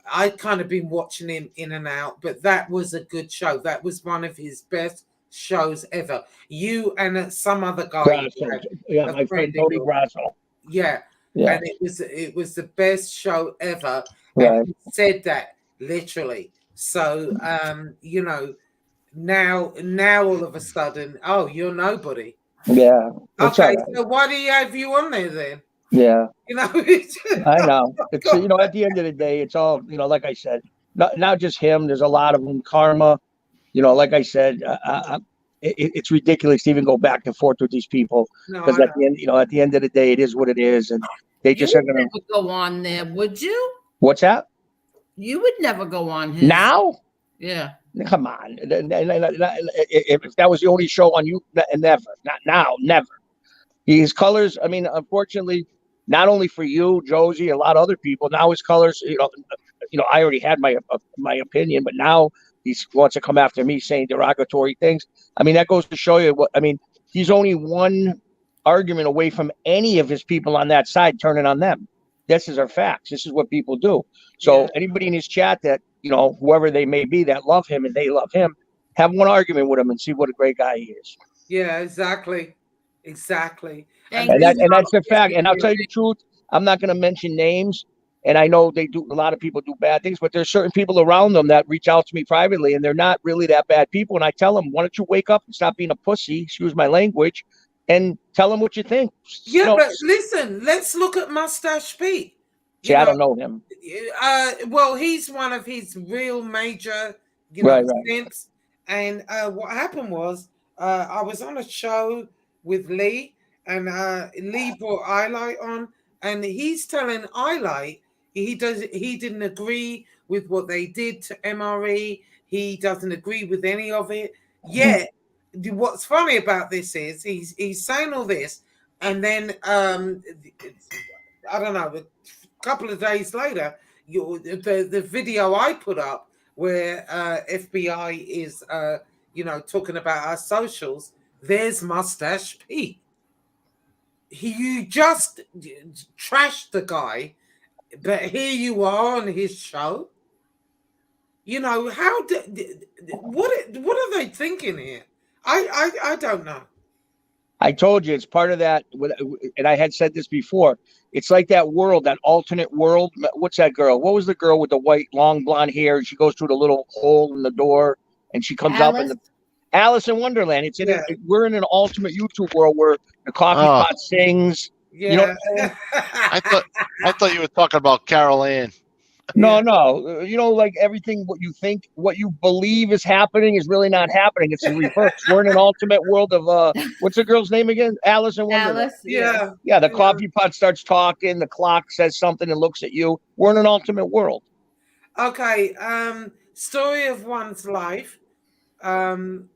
I kind of been watching him in and out, but that was a good show. That was one of his best shows ever. You and some other guy. Grasso. Yeah, a my friend of Tony yours. Grasso. Yeah. Yeah. And it was the best show ever. Right. And he said that literally. So now all of a sudden, oh, you're nobody. Yeah. It's Okay, all right. so why do you have you on there then? Yeah. I know. Oh, It's at the end of the day, it's all like I said, not just him. There's a lot of them. Karma. Like I said, it's ridiculous to even go back and forth with these people because at the end of the day, it is what it is, and they just You are would gonna. never go on there, would you? What's that? You would never go on his. Now? Yeah. Come on. If that was the only show on you, never. Not now, never. His colors. I mean, unfortunately, not only for you, Josie, a lot of other people. Now his colors. I already had my opinion, but now he wants to come after me saying derogatory things. I mean, that goes to show you what. I mean, he's only one argument away from any of his people on that side turning on them. This is our facts. This is what people do. So anybody in his chat that whoever they may be that love him and they love him, have one argument with him and see what a great guy he is. Yeah, exactly. And that's the fact. And I'll tell you the truth. I'm not going to mention names. And I know a lot of people do bad things, but there's certain people around them that reach out to me privately, and they're not really that bad people. And I tell them, why don't you wake up and stop being a pussy, excuse my language, and tell them what you think. Yeah, but listen, let's look at Mustache Pete. See, I don't know him. Well, he's one of his real major, stints. And what happened was, I was on a show with Lee, and Lee brought Eyelight on, and he's telling Eyelight he didn't agree with what they did to MRE. He doesn't agree with any of it. Yet, what's funny about this is he's saying all this, and then I don't know, a couple of days later, the video I put up where FBI is talking about our socials, there's Mustache Pete. You just trashed the guy, but here you are on his show. What are they thinking here? I don't know. I told you it's part of that, and I had said this before. It's like that world, that alternate world. What's that girl? What was the girl with the white, long blonde hair? She goes through the little hole in the door, and she comes out in the Alice in Wonderland. It's we're in an ultimate YouTube world where the coffee pot sings. Yeah. I thought you were talking about Carol Ann. No. Like everything, what you think, what you believe is happening is really not happening. It's in reverse. We're in an ultimate world of what's the girl's name again? Alice in Wonderland. Alice, Yeah. The coffee pot starts talking. The clock says something and looks at you. We're in an ultimate world. Okay. Story of one's life. Hang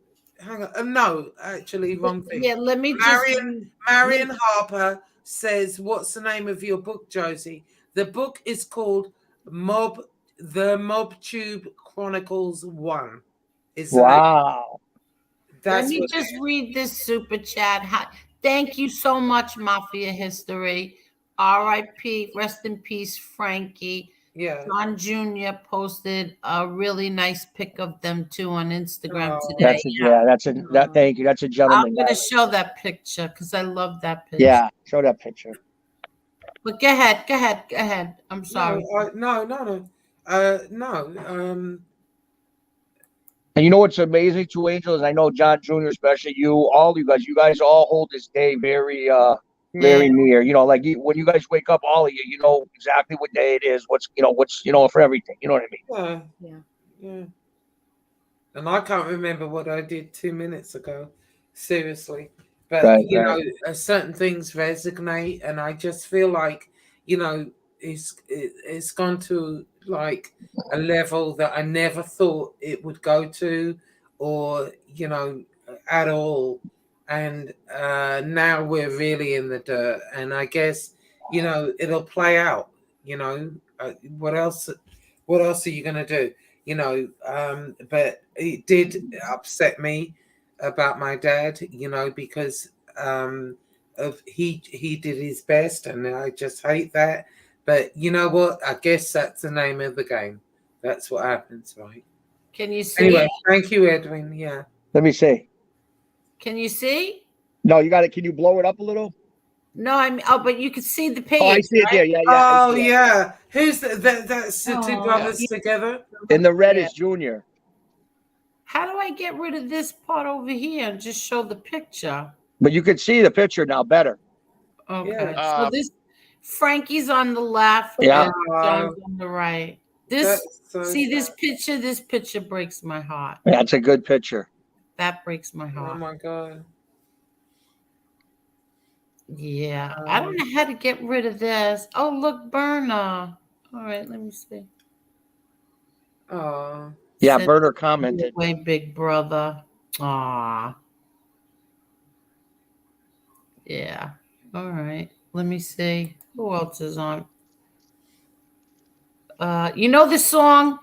on. No, actually, wrong thing. Yeah, let me Marion Harper says, "What's the name of your book, Josie?" The book is called The MobTube Chronicles 1. Is the name. Wow. Let That's me what. just read this super chat. Thank you so much, Mafia History. R.I.P. Rest in peace, Frankie. Yeah. John Jr. posted a really nice pic of them too on Instagram Oh. today. Thank you. That's a I'm gentleman. gonna show that picture because I love that picture. Yeah, show that picture. But go ahead. I'm sorry. No. And you know what's amazing to Angel is I know John Jr., especially all you guys all hold this day very near. You know, like when you guys wake up, all of you know exactly what day it is, what's for everything. You know what I mean? Yeah. And I can't remember what I did 2 minutes ago. Seriously. But Right. Certain things resonate, and I just feel like, it's gone to like a level that I never thought it would go to, or at all. And now we're really in the dirt, and I guess it'll play out. What else are you gonna do? But it did upset me about my dad, because of he did his best, and I just hate that. But you know what? I guess that's the name of the game. That's what happens, right? Can you see? Anyway, thank you, Edwin. Yeah. Let me see. Can you see? No, you got it. Can you blow it up a little? No, but you can see the page. Oh, I see it there. Yeah. Oh, yeah. Who's that's the two brothers together? And the red is Junior. How do I get rid of this part over here and just show the picture? But you can see the picture now better. Okay. So this Frankie's on the left, Yeah. and John's on the right. This picture. This picture breaks my heart. That's a good picture. That breaks my heart. Oh my God. Yeah, I don't know how to get rid of this. Oh, look, burner. All right, let me see. Oh. Yeah, Burner commented. Way, big brother. Aw. Yeah. All right. Let me see. Who else is on? You know the song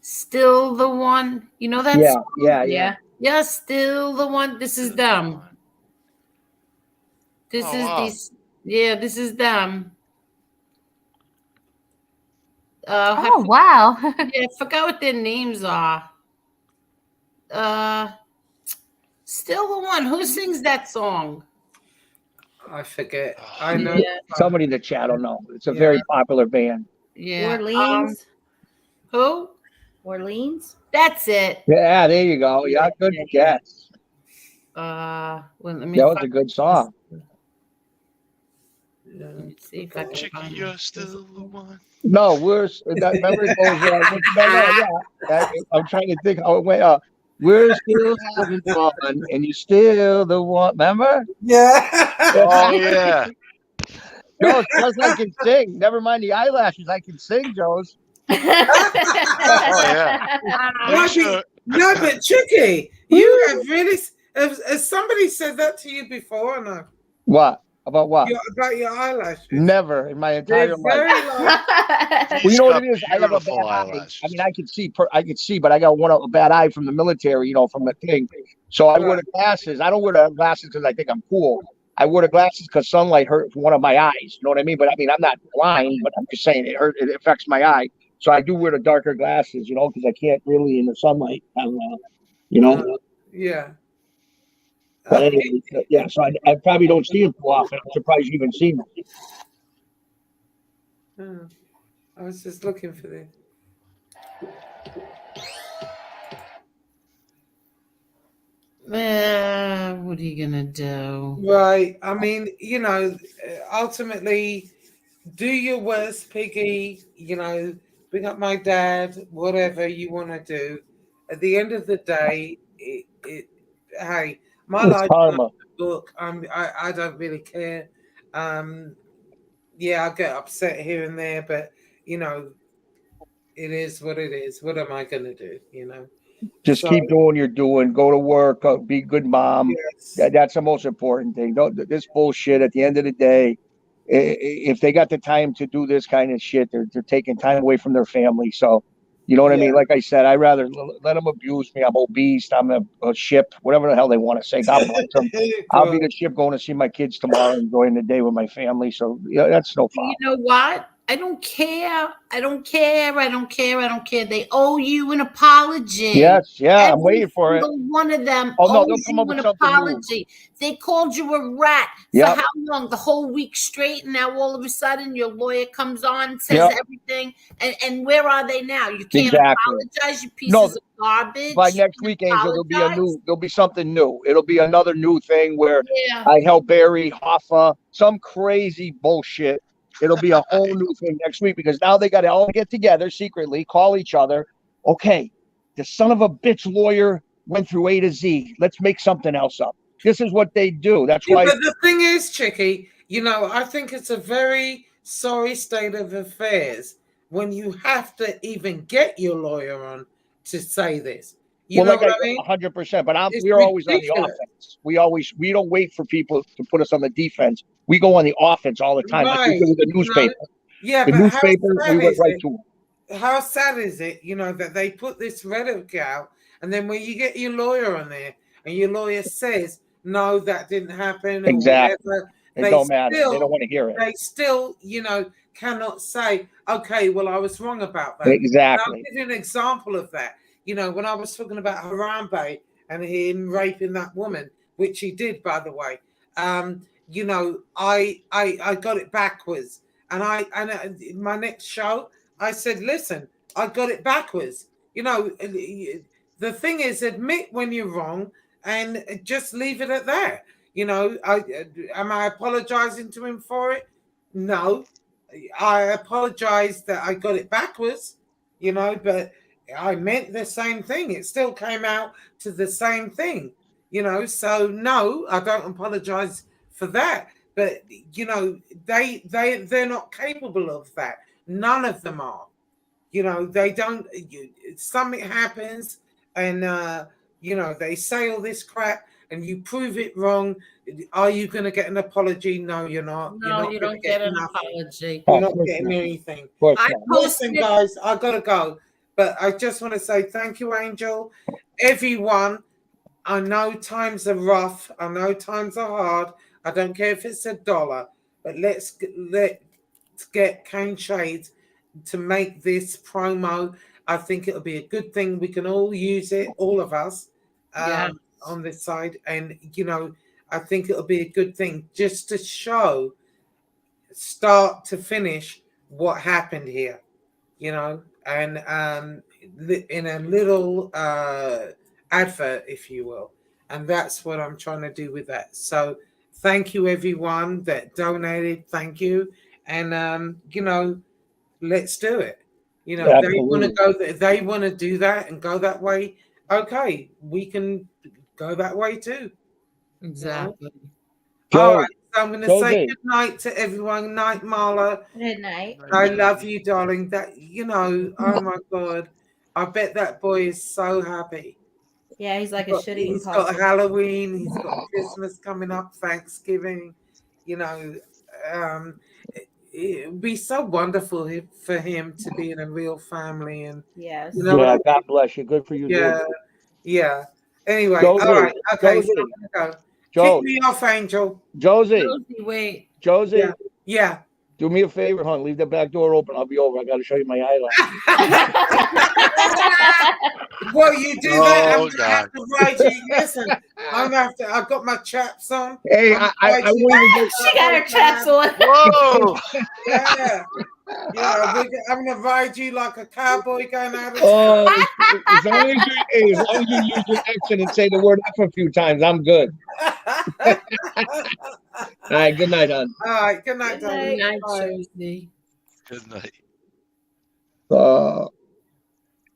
"Still the One"? You know that song? Yeah. Yeah, still the one. This is them. This is them. Wow. Yeah, I forgot what their names are. Still the One. Who sings that song? I forget. I know. Somebody in the chat will know. It's a very popular band. Yeah. Orleans. Who? Orleans. That's it. Yeah, there you go. Yeah, good guess. Well, let me. That was a good song. Let me see if I can find You're still the one. No, remember it goes. I'm trying to think how it went. We're still having fun, and you're still the one. Remember? Yeah. Oh yeah. Joe, plus I can sing. Never mind the eyelashes. I can sing, Joe's. Oh yeah. No, but Chicky, you have really. Has somebody said that to you before or no? What? About what? About your eyelashes? Never in my entire life. Well, you know what it is? I have a bad eye. I mean, I can see, but I got a bad eye from the military, from the thing. So I wear the glasses. I don't wear the glasses because I think I'm cool. I wear the glasses because sunlight hurts one of my eyes. You know what I mean? But I mean, I'm not blind, but I'm just saying it affects my eye. So I do wear the darker glasses, because I can't really in the sunlight have, Yeah. But anyway, yeah, so I probably don't see him too often. I'm surprised you even see him. I was just looking for this. What are you gonna do? Right. I mean, ultimately, do your worst, Piggy. Bring up my dad. Whatever you want to do. At the end of the day, hey. My life book. I don't really care. Yeah, I get upset here and there, but it is what it is. What am I gonna do? Just keep doing what you're doing. Go to work. Be a good mom. Yes. That's the most important thing. This bullshit. At the end of the day, if they got the time to do this kind of shit, they're taking time away from their family. So, you know what I mean? Like I said, I'd rather let them abuse me. I'm obese. I'm a ship, whatever the hell they want to say. God bless them. I'll be the ship going to see my kids tomorrow, enjoying the day with my family. So yeah, that's no problem. You know what? I don't care. I don't care. I don't care. I don't care. They owe you an apology. Yes, yeah, Every I'm waiting for it. single one of them Oh no, owes they'll come you up with an something apology. They called you a rat for Yep. how long? The whole week straight, and now all of a sudden your lawyer comes on, says Yep. everything, and where are they now? You can't Exactly. apologize, you pieces of garbage. By next week, Angel, there'll be something new. It'll be another new thing where Yeah. I help Barry, Hoffa, some crazy bullshit. It'll be a whole new thing next week because now they got to all get together secretly, call each other. Okay, the son of a bitch lawyer went through A to Z. Let's make something else up. This is what they do. That's why. But the thing is, Chicky, I think it's a very sorry state of affairs when you have to even get your lawyer on to say this. You know what I mean? 100%. But It's we're always on the ridiculous. offense. We don't wait for people to put us on the defense. We go on the offense all the time. Like we do with the newspaper. Yeah, the but newspaper, how sad we went is right it? to them. How sad is it, that they put this rhetoric out, and then when you get your lawyer on there, and your lawyer says, no, that didn't happen, or Exactly. whatever, It don't matter. They don't want to hear it. They still, cannot say, okay, well, I was wrong about that. Exactly. And I'll give you an example of that. When I was talking about Harambe and him raping that woman, which he did, by the way, I got it backwards. And in my next show, I said, listen, I got it backwards. The thing is, admit when you're wrong and just leave it at that. Am I apologizing to him for it? No. I apologize that I got it backwards, but I meant the same thing. It still came out to the same thing, so no, I don't apologize for that. But they're not capable of that. None of them are. They don't. Something happens, and they say all this crap, and you prove it wrong. Are you going to get an apology? No, you're not. No, you don't get an apology. You're not getting anything. Listen, guys, I gotta go, but I just want to say thank you, Angel. Everyone, I know times are rough. I know times are hard. I don't care if it's $1, but let's get Cane Shades to make this promo. I think it'll be a good thing. We can all use it, all of us, on this side. And, I think it'll be a good thing just to show, start to finish, what happened here, and in a little advert, if you will. And that's what I'm trying to do with that. So thank you, everyone that donated. Thank you. And, let's do it. They want to go. They want to do that and go that way. Okay, we can go that way too. Exactly. All right. So I'm going to say Josie. good night to everyone. Night, Marla. Good night. I love you, darling. That oh my God, I bet that boy is so happy. Yeah, he's like a shit-eating He's got possum. Halloween. He's got Christmas coming up. Thanksgiving. It'd be so wonderful for him to be in a real family, and yes, God bless you. Good for you. Yeah. Anyway, Josie, all right. Okay, Josie. so I'm gonna go. Joe. Kick me off, Angel. Josie. Wait. Josie. Yeah. Do me a favor, hon. Leave the back door open. I'll be over. I got to show you my eyelashes. Well, you do that. Oh, I'm gonna have to ride you. Listen, I'm gonna have to. I've got my chaps on. Hey, I won't even get. She got her chaps on. Whoa! Yeah. I'm gonna ride you like a cowboy going out of Oh, as long as you use your accent and say the word F a few times, I'm good. All right, good night, hon. All right, good night, darling. Good night, Bye. Josie. Good night.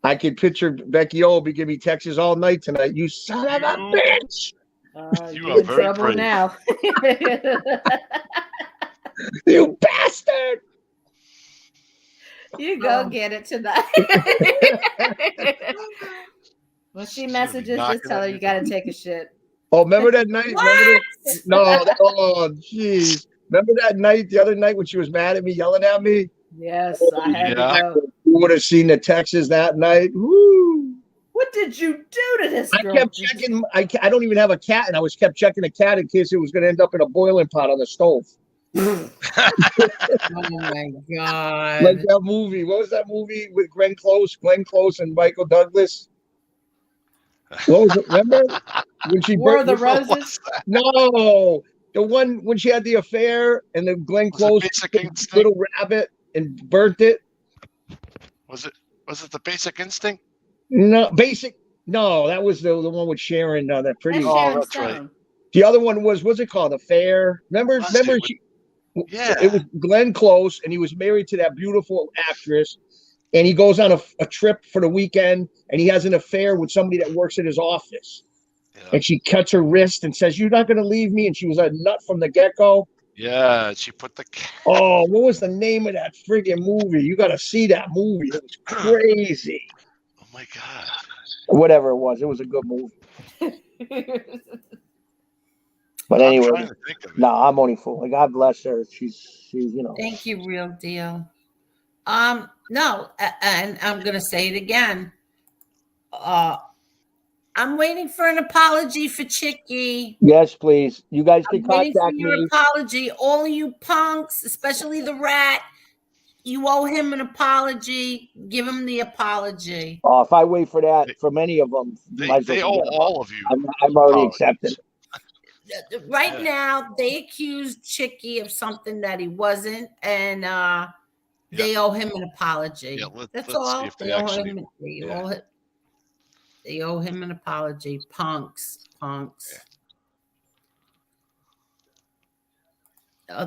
I could picture Becky O be giving me texts all night tonight. You son of a bitch! You you're are in very trouble brave. now. You bastard! You go get it tonight. When she messages, just tell her you got to take a shit. Oh, remember that night? Remember that? No, oh, jeez. Remember that night, the other night when she was mad at me, yelling at me? Yes, I had to go. You would have seen the Texas that night. Woo! What did you do to this I girl? kept checking. I don't even have a cat, and I was kept checking the cat in case it was going to end up in a boiling pot on the stove. Oh my God. Like that movie. What was that movie with Glenn Close and Michael Douglas? What was it? Remember when she War of the burnt- Roses? No, the one when she had the affair and the Glenn Close little rabbit and burnt it. Was it the Basic Instinct? No, No, that was the one with Sharon. That pretty. That's Sharon Stone. The other one was what's it called? Affair. Remember? Yeah. It was Glenn Close, and he was married to that beautiful actress. And he goes on a trip for the weekend, and he has an affair with somebody that works at his office. Yeah. And she cuts her wrist and says, "You're not going to leave me." And she was a nut from the get-go. Yeah, she put the. Oh, what was the name of that friggin' movie? You got to see that movie. It was crazy. Oh my God. Whatever it was a good movie. But I'm anyway, trying to think of it. no, I'm only fooling. God bless her. She's you know. Thank you, real deal. No, and I'm gonna say it again. I'm waiting for an apology for Chicky. Yes, please. You guys can I'm waiting for contact your me. apology. All of you punks, especially the rat, you owe him an apology. Give him the apology. Oh, if I wait for that from any of them, They owe all of you. I'm already accepted. Right now, they accused Chicky of something that he wasn't, and they owe him an apology. Yeah, That's let's all. see if they They owe actually. him. They owe him an apology. Punks.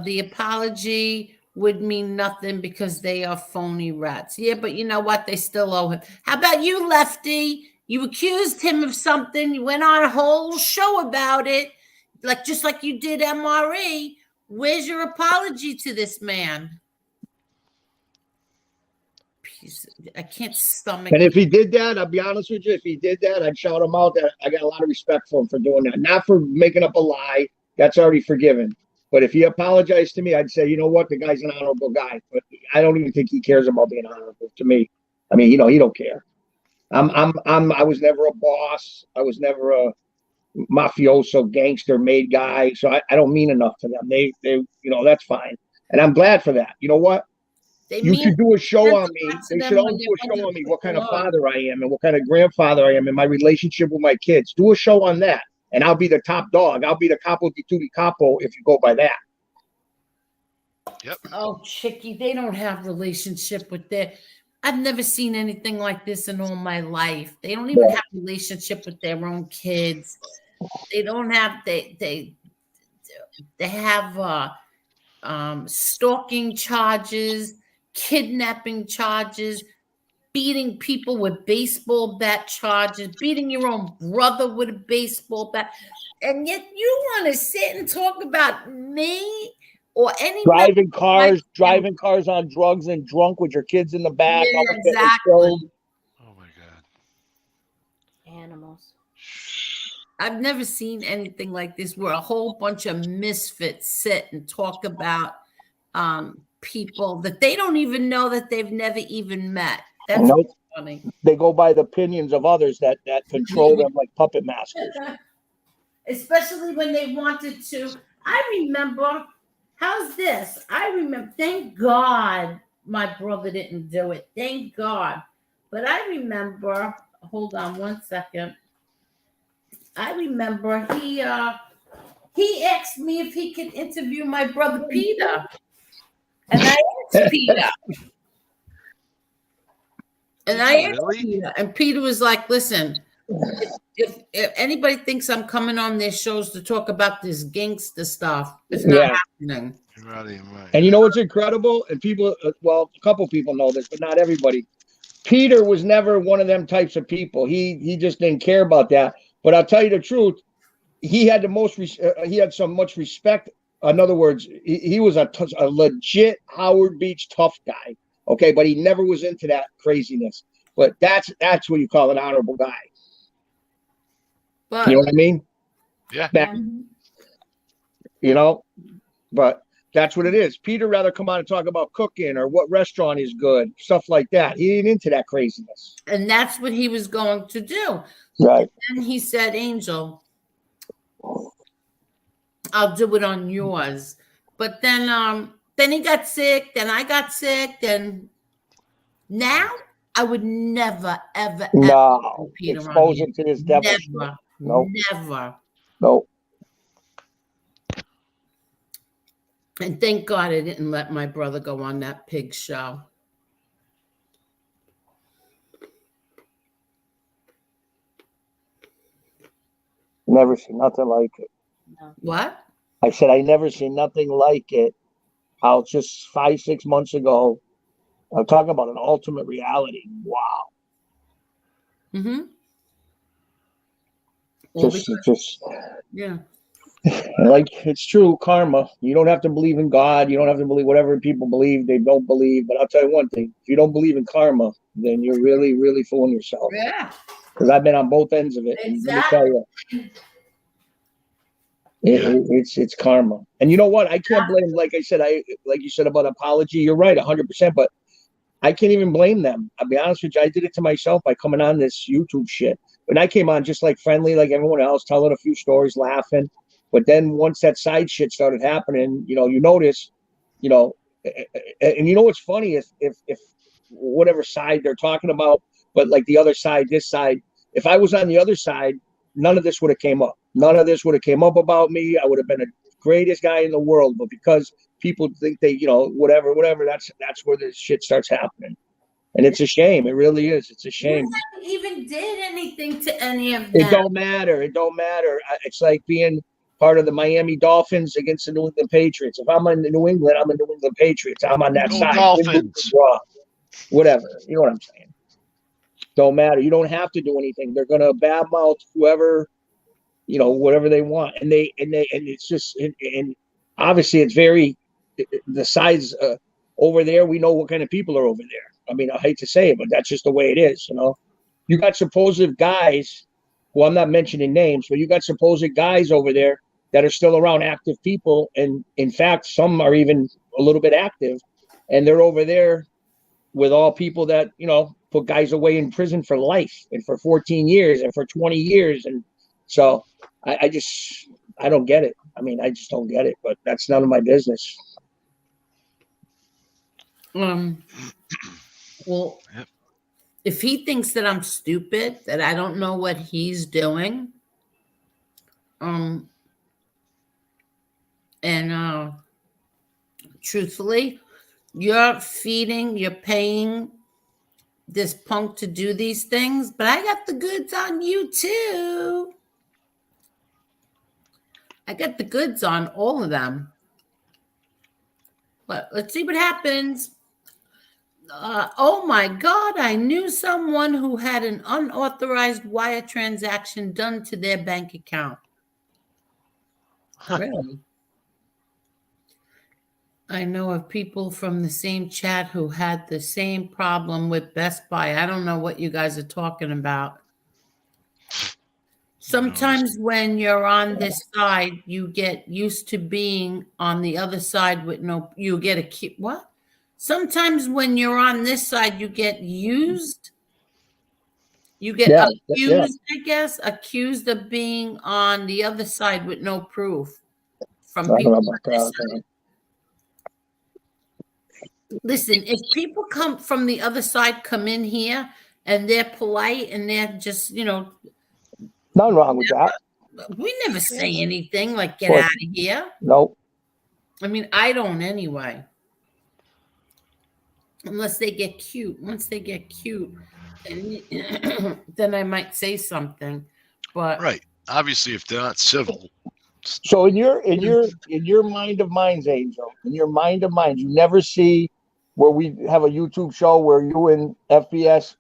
The apology would mean nothing because they are phony rats. Yeah, but you know what? They still owe him. How about you, Lefty? You accused him of something. You went on a whole show about it, just like you did MRE. Where's your apology to this man? I can't stomach. And if he did that, I'll be honest with you, if he did that, I'd shout him out. That I got a lot of respect for him for doing that. Not for making up a lie. That's already forgiven. But if he apologized to me, I'd say, you know what, the guy's an honorable guy. But I don't even think he cares about being honorable to me. I mean, he don't care. I was never a boss. I was never a mafioso gangster made guy. So I don't mean enough to them. They that's fine. And I'm glad for that. You know what? You should do a show on me. They should all do a show on me, what kind of father I am and what kind of grandfather I am and my relationship with my kids. Do a show on that. And I'll be the top dog. I'll be the capo di tutti capo if you go by that. Yep. Oh, Chicky, they don't have relationship with their. I've never seen anything like this in all my life. They don't even have relationship with their own kids. They don't have. They have stalking charges, kidnapping charges, beating people with baseball bat charges, beating your own brother with a baseball bat. And yet you want to sit and talk about me or any driving cars on drugs and drunk with your kids in the back. Yeah, exactly. Oh my God. Animals. I've never seen anything like this where a whole bunch of misfits sit and talk about people that they don't even know that they've never even met. That's funny. They go by the opinions of others that control them like puppet masters. Especially when they wanted to. I remember, how's this? I remember, thank God my brother didn't do it. Thank God. But I remember, hold on one second. I remember he asked me if he could interview my brother Peter. And I asked Peter. And Peter was like, listen, if anybody thinks I'm coming on their shows to talk about this gangster stuff, it's not happening. Right. And you know what's incredible? And people, well, a couple people know this, but not everybody. Peter was never one of them types of people. He just didn't care about that. But I'll tell you the truth, he had he had so much respect. In other words, he was a legit Howard Beach tough guy. Okay, but he never was into that craziness. But that's what you call an honorable guy. But, you know what I mean? Yeah. You know, but That's what it is. Peter rather come on and talk about cooking or what restaurant is good, stuff like that. He ain't into that craziness. And that's what he was going to do. Right. And he said, Angel, I'll do it on yours. But then he got sick, then I got sick, then now I would never, ever, No, Peter expose him to this devil. Never. Nope. Never. Nope. And thank God I didn't let my brother go on that pig show. Never seen nothing like it. What? I said I never seen nothing like it. How just 5-6 months ago. I'm talking about an ultimate reality. Wow. Mm-hmm. Just yeah. Like it's true, karma. You don't have to believe in God. You don't have to believe whatever people believe. They don't believe. But I'll tell you one thing: if you don't believe in karma, then you're really, really fooling yourself. Yeah. Because I've been on both ends of it, and let me tell you, it's karma. And you know what? I can't blame. Like I said, like you said about apology. You're right, 100%. But I can't even blame them. I'll be honest with you. I did it to myself by coming on this YouTube shit. And I came on just like friendly, like everyone else, telling a few stories, laughing. But then once that side shit started happening, you notice, and you know what's funny if whatever side they're talking about, but like the other side, this side, if I was on the other side, none of this would have came up. None of this would have came up about me. I would have been the greatest guy in the world. But because people think they, whatever, that's where this shit starts happening. And it's a shame. It really is. It's a shame. You haven't even did anything to any of them. It don't matter. It's like being part of the Miami Dolphins against the New England Patriots. If I'm in New England, I'm a New England Patriots. I'm on that side. Dolphins. Whatever. You know what I'm saying? Don't matter. You don't have to do anything. They're gonna badmouth whoever, whatever they want. And it's just and obviously it's very the sides over there. We know what kind of people are over there. I mean, I hate to say it, but that's just the way it is. You got supposed guys. Well, I'm not mentioning names, but you got supposed guys over there that are still around, active people. And in fact, some are even a little bit active. And they're over there with all people that, put guys away in prison for life and for 14 years and for 20 years. And so I don't get it. I mean, I just don't get it, but that's none of my business. Well, if he thinks that I'm stupid, that I don't know what he's doing, and truthfully, you're paying this punk to do these things, but I got the goods on you too. I got the goods on all of them. But let's see what happens. Oh my God, I knew someone who had an unauthorized wire transaction done to their bank account. Really? I know of people from the same chat who had the same problem with Best Buy. I don't know what you guys are talking about. Sometimes when you're on this side, you get used to being on the other side with you get a what? Sometimes when you're on this side, you get used. You get accused, I guess, accused of being on the other side with no proof from people on this side. Listen, if people come from the other side, come in here and they're polite and they're just, nothing wrong with that. We never say anything like get out of here. Nope. I mean, I don't anyway. Unless they get cute. Once they get cute, then I might say something. But right, obviously, if they're not civil. So in your mind of minds, Angel, in your mind of minds, you never see where we have a YouTube show where you and FBS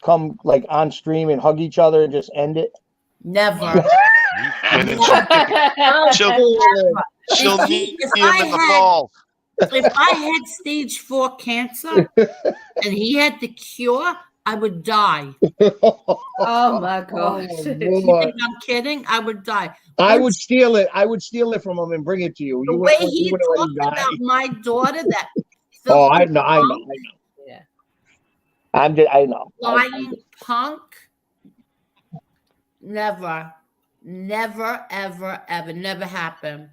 come like on stream and hug each other and just end it. Never. And then she'll knee him in the ball. If I had stage 4 cancer and he had the cure, I would die. Oh my gosh. You boy. think I'm kidding? I would die. I would Once steal it. I would steal it from him and bring it to you. the You way wouldn't he let him talked die. about my daughter, that Oh, I filthy know. punk, Yeah. I know. lying punk. Never, never, ever, ever, never happened.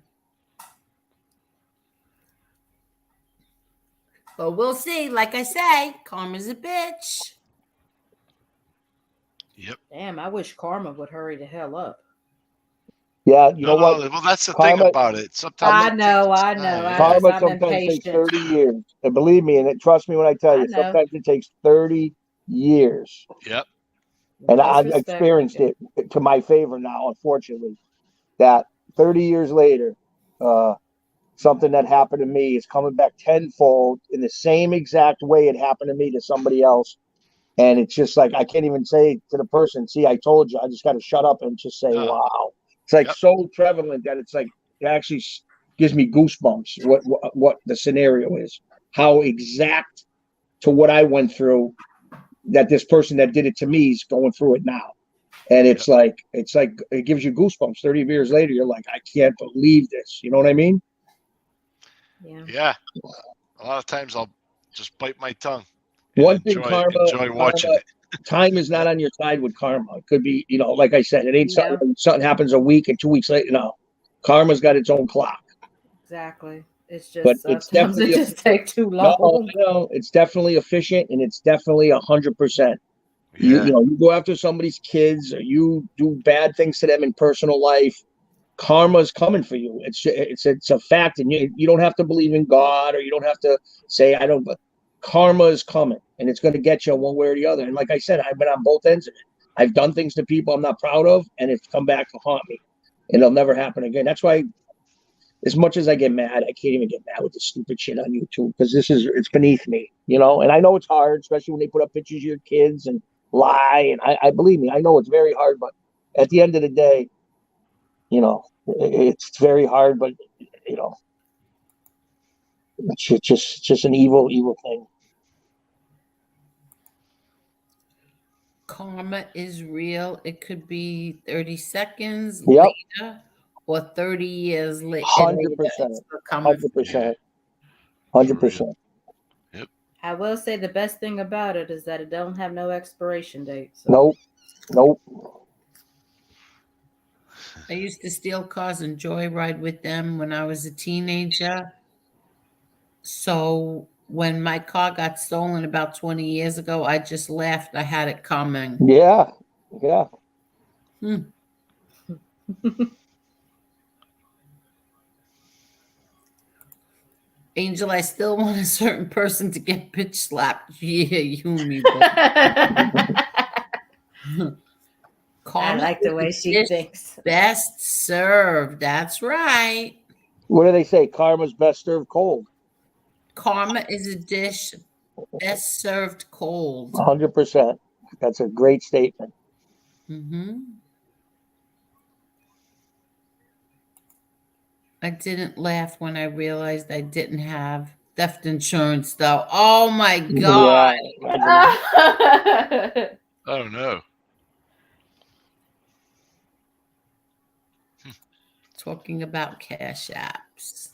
But we'll see. Like I say, karma's a bitch. Yep. Damn, I wish karma would hurry the hell up. Yeah, you know what? Well, that's the Karma- thing about it. Sometimes I know. yeah. Karma I'm sometimes takes impatient. 30 years. And believe me, and trust me when I tell I you, know. sometimes it takes 30 years. Yep. And Most I've respect. experienced it to my favor now, unfortunately, that 30 years later, something that happened to me is coming back tenfold in the same exact way it happened to me to somebody else. And it's just like, I can't even say to the person, see, I told you, I just got to shut up and just say, No. wow. It's like so prevalent that it's like, it actually gives me goosebumps what the scenario is, how exact to what I went through that this person that did it to me is going through it now. And it's like it gives you goosebumps. 30 years later, you're like, I can't believe this. You know what I mean? Yeah. Yeah. A lot of times I'll just bite my tongue. One thing, enjoy watching it. Time is not on your side with karma. It could be, like I said, it ain't something happens a week and 2 weeks later. No, karma's got its own clock. Exactly. It's But just it's sometimes definitely it just takes too long. No, it's definitely efficient and it's definitely 100%. Yeah. You go after somebody's kids or you do bad things to them in personal life, karma's coming for you. It's a fact, and you don't have to believe in God or you don't have to say I don't. But karma is coming, and it's going to get you one way or the other. And like I said, I've been on both ends of it. I've done things to people I'm not proud of, and it's come back to haunt me, and it'll never happen again. That's why, as much as I get mad, I can't even get mad with the stupid shit on YouTube because it's beneath me, And I know it's hard, especially when they put up pictures of your kids and lie. And I believe me, I know it's very hard, but at the end of the day, it's very hard, but it's just an evil thing. Karma is real. It could be 30 seconds Yep. later or 30 years later. 100%. 100%. I will say the best thing about it is that it don't have no expiration date. So. Nope. I used to steal cars and joyride with them when I was a teenager. So when my car got stolen about 20 years ago, I just laughed. I had it coming. Yeah. Angel, I still want a certain person to get bitch slapped. Yeah, you and me both. I like the way she thinks. Best served. That's right. What do they say? Karma's best served cold. Karma is a dish best served cold. 100%. That's a great statement. Mm-hmm. I didn't laugh when I realized I didn't have theft insurance, though. Oh my God. I don't know. Talking about cash apps.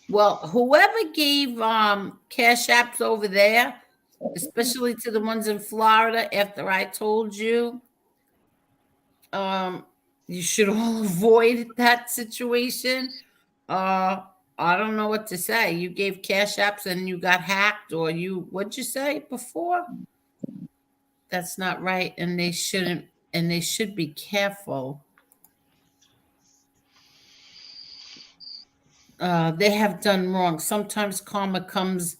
Well, whoever gave cash apps over there, especially to the ones in Florida, after I told you, you should all avoid that situation. I don't know what to say. You gave cash apps and you got hacked, or what'd you say before? That's not right, and they shouldn't, and they should be careful. They have done wrong. Sometimes karma comes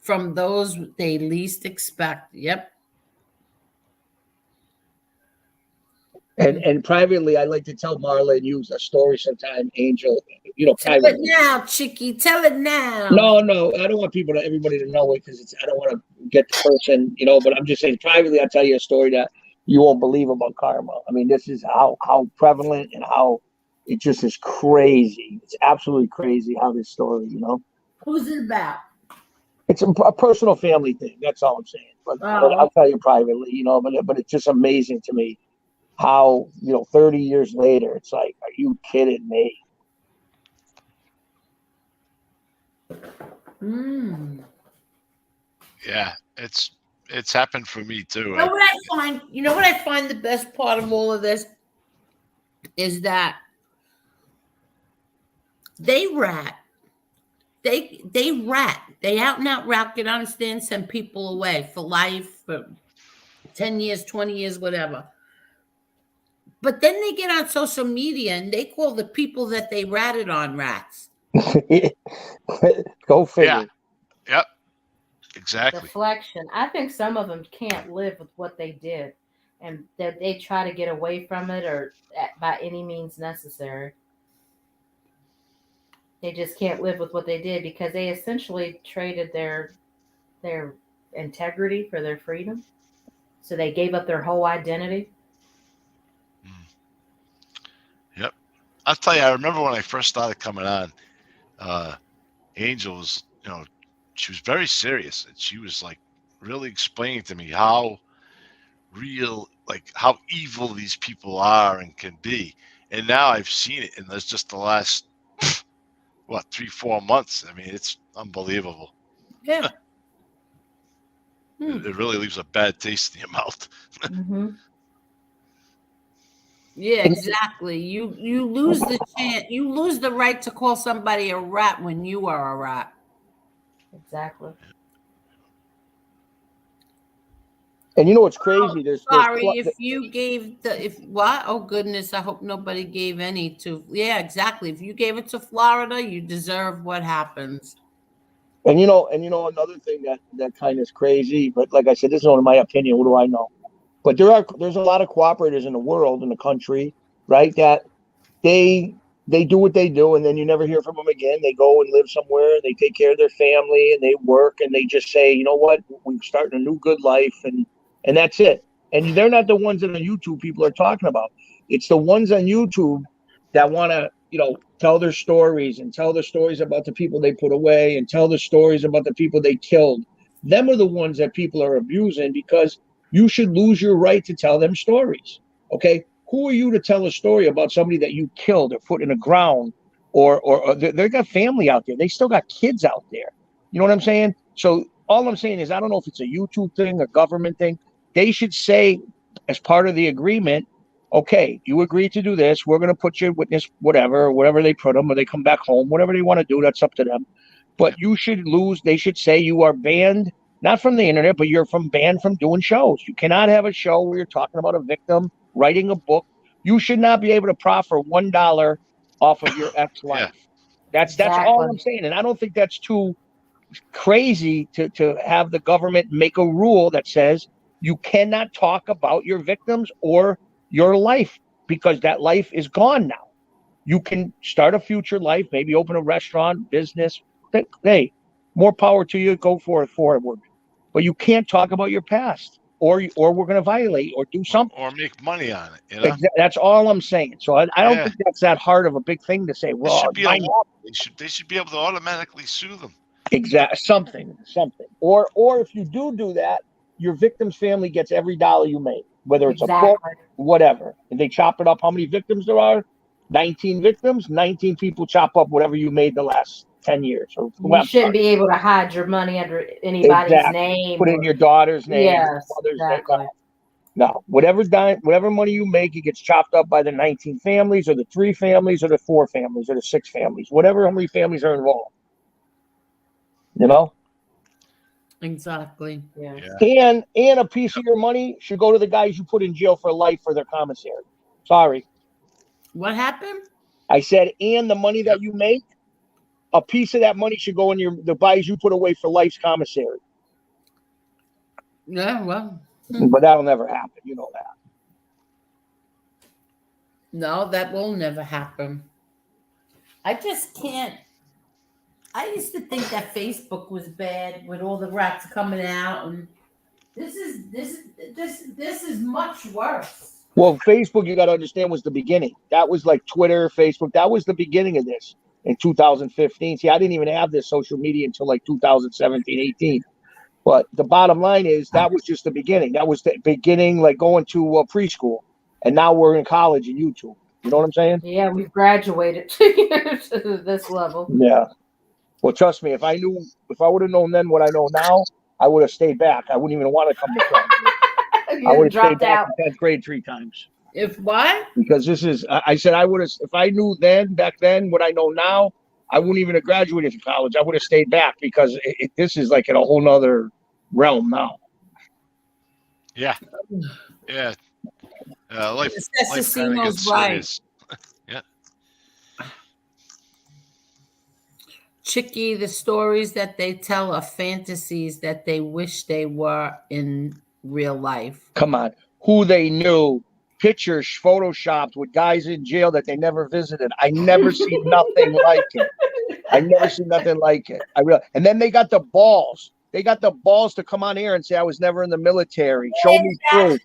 from those they least expect. Yep. And privately, I like to tell Marla and you a story sometime, Angel. Tell privately. it now, Chicky. Tell it now. No. I don't want everybody to know it because I don't want to get the person, but I'm just saying privately, I'll tell you a story that you won't believe about karma. I mean, this is how prevalent and how it just is crazy. It's absolutely crazy how this story, Who's it about? It's a personal family thing. That's all I'm saying. but I'll tell you privately, you know. But it's just amazing to me how 30 years later, it's like, are you kidding me? Yeah, it's happened for me too. You know what I find the best part of all of this is that they rat. They rat. They out and out rat. Can understand, send people away for life, for 10 years, 20 years, whatever. But then they get on social media and they call the people that they ratted on rats. Go figure. Yeah. Yep. Exactly. Deflection. I think some of them can't live with what they did, and that they try to get away from it or by any means necessary. They just can't live with what they did because they essentially traded their integrity for their freedom. So they gave up their whole identity. Yep. I'll tell you, I remember when I first started coming on, Angel was, she was very serious, and she was like really explaining to me how real, like how evil these people are and can be. And now I've seen it, and there's just the last 3-4 months. I mean, it's unbelievable. Yeah. It really leaves a bad taste in your mouth. Yeah, exactly. You lose the chance. You lose the right to call somebody a rat when you are a rat. Exactly. And you know what's crazy? Sorry if you gave what? Oh goodness! I hope nobody gave any to. Yeah, exactly. If you gave it to Florida, you deserve what happens. And another thing that kind of is crazy, but like I said, this is only my opinion. What do I know? But there's a lot of cooperators in the world, in the country, right? That they do what they do, and then you never hear from them again. They go and live somewhere, and they take care of their family, and they work, and they just say, you know what, we're starting a new good life, and that's it. And they're not the ones that on YouTube people are talking about. It's the ones on YouTube that want to, tell their stories and tell the stories about the people they put away and tell the stories about the people they killed. Them are the ones that people are abusing, because you should lose your right to tell them stories. Okay? Who are you to tell a story about somebody that you killed or put in the ground, or they got family out there. They still got kids out there. You know what I'm saying? So all I'm saying is, I don't know if it's a YouTube thing, a government thing. They should say, as part of the agreement, okay, you agreed to do this. We're going to put you witness whatever they put them, or they come back home, whatever they want to do. That's up to them. But you should they should say you are banned, not from the internet, but you're banned from doing shows. You cannot have a show where you're talking about a victim, writing a book. You should not be able to profit $1 off of your ex-life. That's all I'm saying. And I don't think that's too crazy to have the government make a rule that says you cannot talk about your victims or your life, because that life is gone now. You can start a future life, maybe open a restaurant, business. Hey, more power to you. Go forward. But you can't talk about your past, or we're going to violate or do something. Or make money on it. That's all I'm saying. So I don't think that's that hard of a big thing to say. Well, they should be able to automatically sue them. Exactly. Something. Or if you do that, your victim's family gets every dollar you make, whether it's a book, whatever. And they chop it up. How many victims there are? 19 victims. 19 people chop up whatever you made the last 10 years. Or, you shouldn't be able to hide your money under anybody's name. Put in your daughter's name. Yes, mother's name. No, whatever money you make, it gets chopped up by the 19 families, or the 3 families, or the 4 families, or the 6 families, whatever, how many families are involved. Exactly. Yeah. And a piece of your money should go to the guys you put in jail for life for their commissary. Sorry. What happened? I said, and the money that you make, a piece of that money should go in the guys you put away for life's commissary. Yeah, well. But that'll never happen. You know that. No, that will never happen. I just can't. I used to think that Facebook was bad with all the rats coming out, and this is much worse. Well, Facebook, you got to understand, was the beginning. That was like Twitter, Facebook. That was the beginning of this in 2015. See, I didn't even have this social media until like 2017, 18. But the bottom line is that was just the beginning. That was the beginning, like going to preschool, and now we're in college and YouTube. You know what I'm saying? Yeah, we've graduated to this level. Yeah. Well, trust me, if I would have known then what I know now, I would have stayed back. I wouldn't even want to come to 12th grade. I would have stayed back to 10th grade 3 times. If what? Because I said I would have, if I knew back then what I know now, I wouldn't even have graduated from college. I would have stayed back because this is like in a whole nother realm now. Yeah. Yeah. Life kind of Assassino's gets right. serious. Yeah. Chicky, the stories that they tell are fantasies that they wish they were in real life. Come on. Who they knew, pictures photoshopped with guys in jail that they never visited. I never seen nothing like it. I never seen nothing like it. And then they got the balls. They got the balls to come on here and say I was never in the military. Show me proof.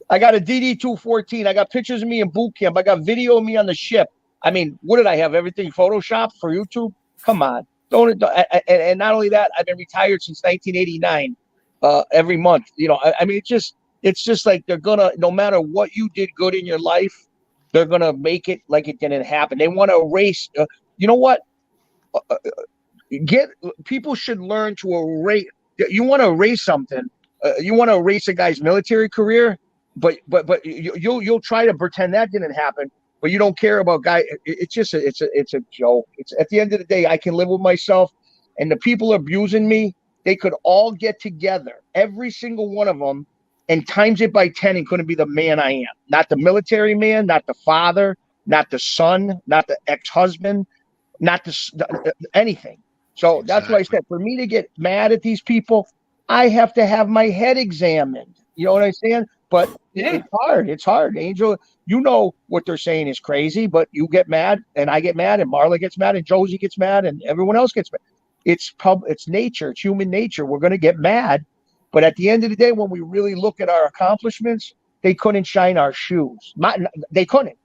I got a DD-214. I got pictures of me in boot camp. I got video of me on the ship. I mean, what did I have? Everything photoshopped for YouTube? Come on. And not only that, I've been retired since 1989. Every month. I mean, it's just like they're gonna, no matter what you did good in your life, they're gonna make it like it didn't happen. They want to erase. You know what? People should learn to erase. You want to erase something. You want to erase a guy's military career, but you'll try to pretend that didn't happen. But you don't care about guy. It's just it's a joke. It's at the end of the day, I can live with myself, and the people abusing me, they could all get together, every single one of them, and times it by 10 and couldn't be the man I am. Not the military man, not the father, not the son, not the ex-husband, not anything. So that's why I said, for me to get mad at these people, I have to have my head examined. You know what I'm saying? But it's hard. It's hard, Angel. You know what they're saying is crazy, but you get mad, and I get mad, and Marla gets mad, and Josie gets mad, and everyone else gets mad. It's nature. It's human nature. We're going to get mad. But at the end of the day, when we really look at our accomplishments, they couldn't shine our shoes. They couldn't.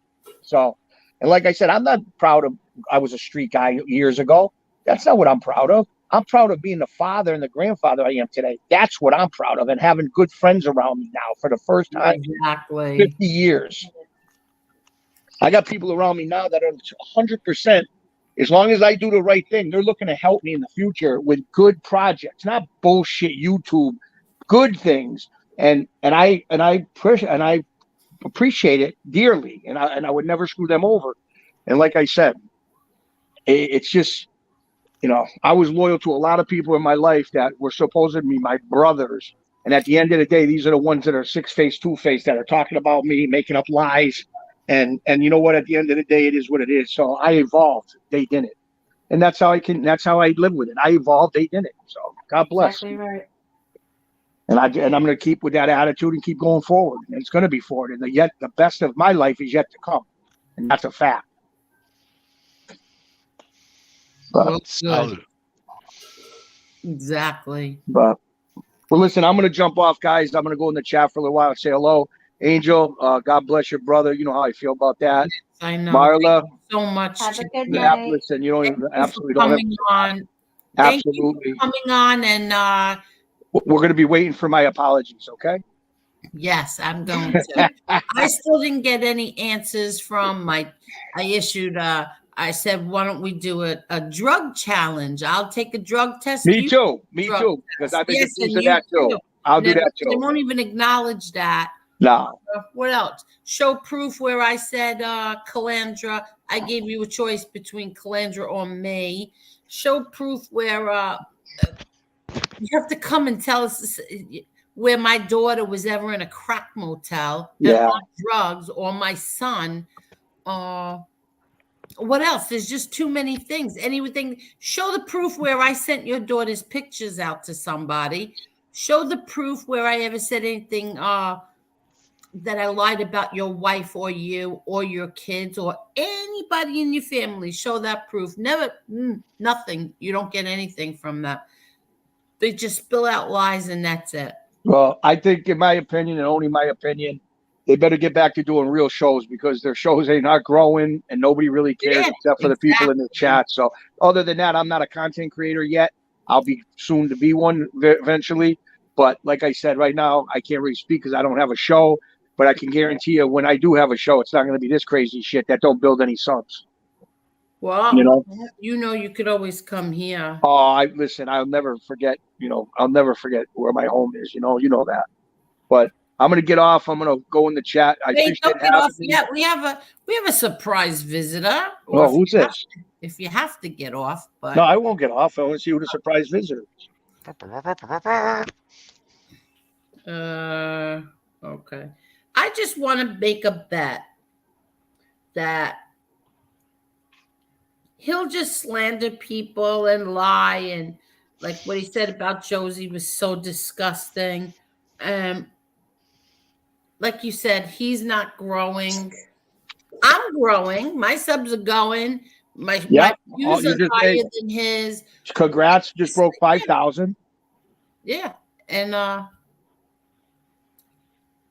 So, and like I said, I'm not proud of I was a street guy years ago. That's not what I'm proud of. I'm proud of being the father and the grandfather I am today. That's what I'm proud of, and having good friends around me now for the first time in 50 years. I got people around me now that are 100%. As long as I do the right thing, they're looking to help me in the future with good projects, not bullshit YouTube, good things. And I appreciate it dearly, and I would never screw them over. And like I said, it's just, I was loyal to a lot of people in my life that were supposed to be my brothers. And at the end of the day, these are the ones that are 6-faced, 2-faced, that are talking about me, making up lies. And you know what? At the end of the day, it is what it is. So I evolved. They didn't. And that's how I live with it. I evolved. They didn't. So God bless. Exactly right. And I'm going to keep with that attitude and keep going forward. And it's going to be forward. And yet the best of my life is yet to come. And that's a fact. Exactly. But well, listen, I'm going to jump off, guys. I'm going to go in the chat for a little while and say hello. Angel, God bless your brother. You know how I feel about that. Yes, I know. Marla, thank you so much. Have a good yeah, night. listen, you don't even absolutely don't don't coming on. absolutely. Thank you for coming on, and We're going to be waiting for my apologies, okay? yes, I'm going to. I still didn't get any answers from I issued I said, why don't we do a drug challenge? I'll take a drug test. Me too, because I've been accused of that too. I'll do that too. They won't even acknowledge that. No. What else? Show proof where I said, Calandra, I gave you a choice between Calandra or me. Show proof where you have to come and tell us where my daughter was ever in a crack motel and on drugs, or my son. What else? There's just too many things. Anything. Show the proof where I sent your daughter's pictures out to somebody. Show the proof where I ever said anything that I lied about your wife or you or your kids or anybody in your family. Show that proof. Never, nothing. You don't get anything from that. They just spill out lies and that's it. Well, I think, in my opinion, and only my opinion, they better get back to doing real shows, because their shows ain't not growing and nobody really cares except for the people in the chat. So other than that, I'm not a content creator yet. I'll be soon to be one eventually. But like I said, right now I can't really speak because I don't have a show. But I can guarantee you, when I do have a show, it's not going to be this crazy shit that don't build any subs. Well, you could always come here. Oh, listen. I'll never forget. I'll never forget where my home is. You know that. But I'm gonna get off. I'm gonna go in the chat. I appreciate Don't get having off me. yet. We have a surprise visitor. Oh, who's this? If you have to get off, but No, I won't get off. I want to see who the surprise visitor is. Okay. I just want to make a bet that he'll just slander people and lie, and like what he said about Josie was so disgusting. Like you said, he's not growing. I'm growing. My subs are going. My views are higher than his. Congrats! Just broke 5,000. Yeah, and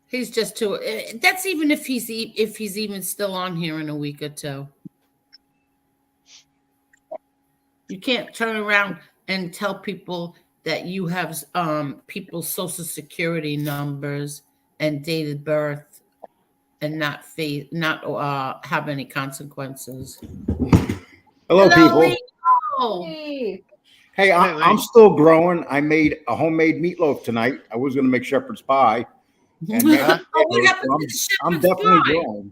he's just too. That's even if he's even still on here in a week or two. You can't turn around and tell people that you have people's social security numbers and date of birth and not have any consequences. Hello, people. Leo. Hey, I'm still growing. I made a homemade meatloaf tonight. I was going to make shepherd's pie. And I'm definitely growing.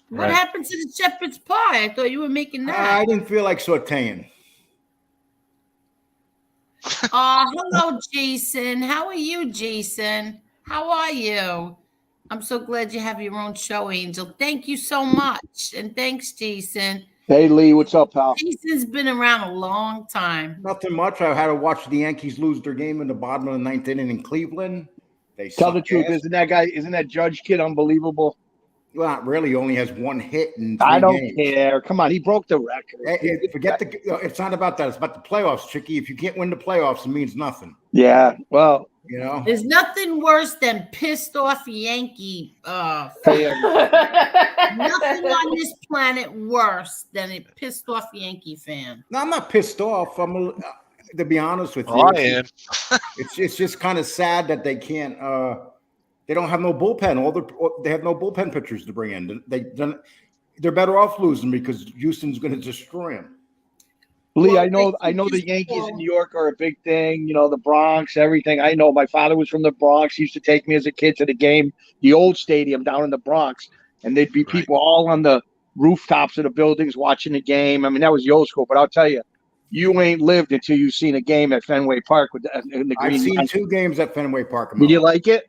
What happened to the shepherd's pie? I thought you were making that. I didn't feel like sauteing. Hello, Jason. How are you, Jason? How are you? I'm so glad you have your own show, Angel. Thank you so much. And thanks, Jason. Hey, Lee, what's up, pal? Jason's been around a long time. Nothing much. I had to watch the Yankees lose their game in the bottom of the ninth inning in Cleveland. They tell the truth. Isn't that Judge kid unbelievable? Well, not really. He only has one hit in 3 I don't games. care. Come on, he broke the record. It's not about that. It's about the playoffs, Chicky. If you can't win the playoffs, it means nothing. Yeah, well, there's nothing worse than pissed off Yankee. Nothing on this planet worse than a pissed off Yankee fan. No, I'm not pissed off. To be honest with you, I am. It's just kind of sad that they can't. They don't have no bullpen. They have no bullpen pitchers to bring in. They're better off losing because Houston's going to destroy them. Lee, I know the Yankees in New York are a big thing. The Bronx, everything. I know my father was from the Bronx. He used to take me as a kid to the game, the old stadium down in the Bronx, and there'd be people all on the rooftops of the buildings watching the game. I mean, that was the old school. But I'll tell you, you ain't lived until you've seen a game at Fenway Park in the green. I've seen 2 games at Fenway Park. Did you like it?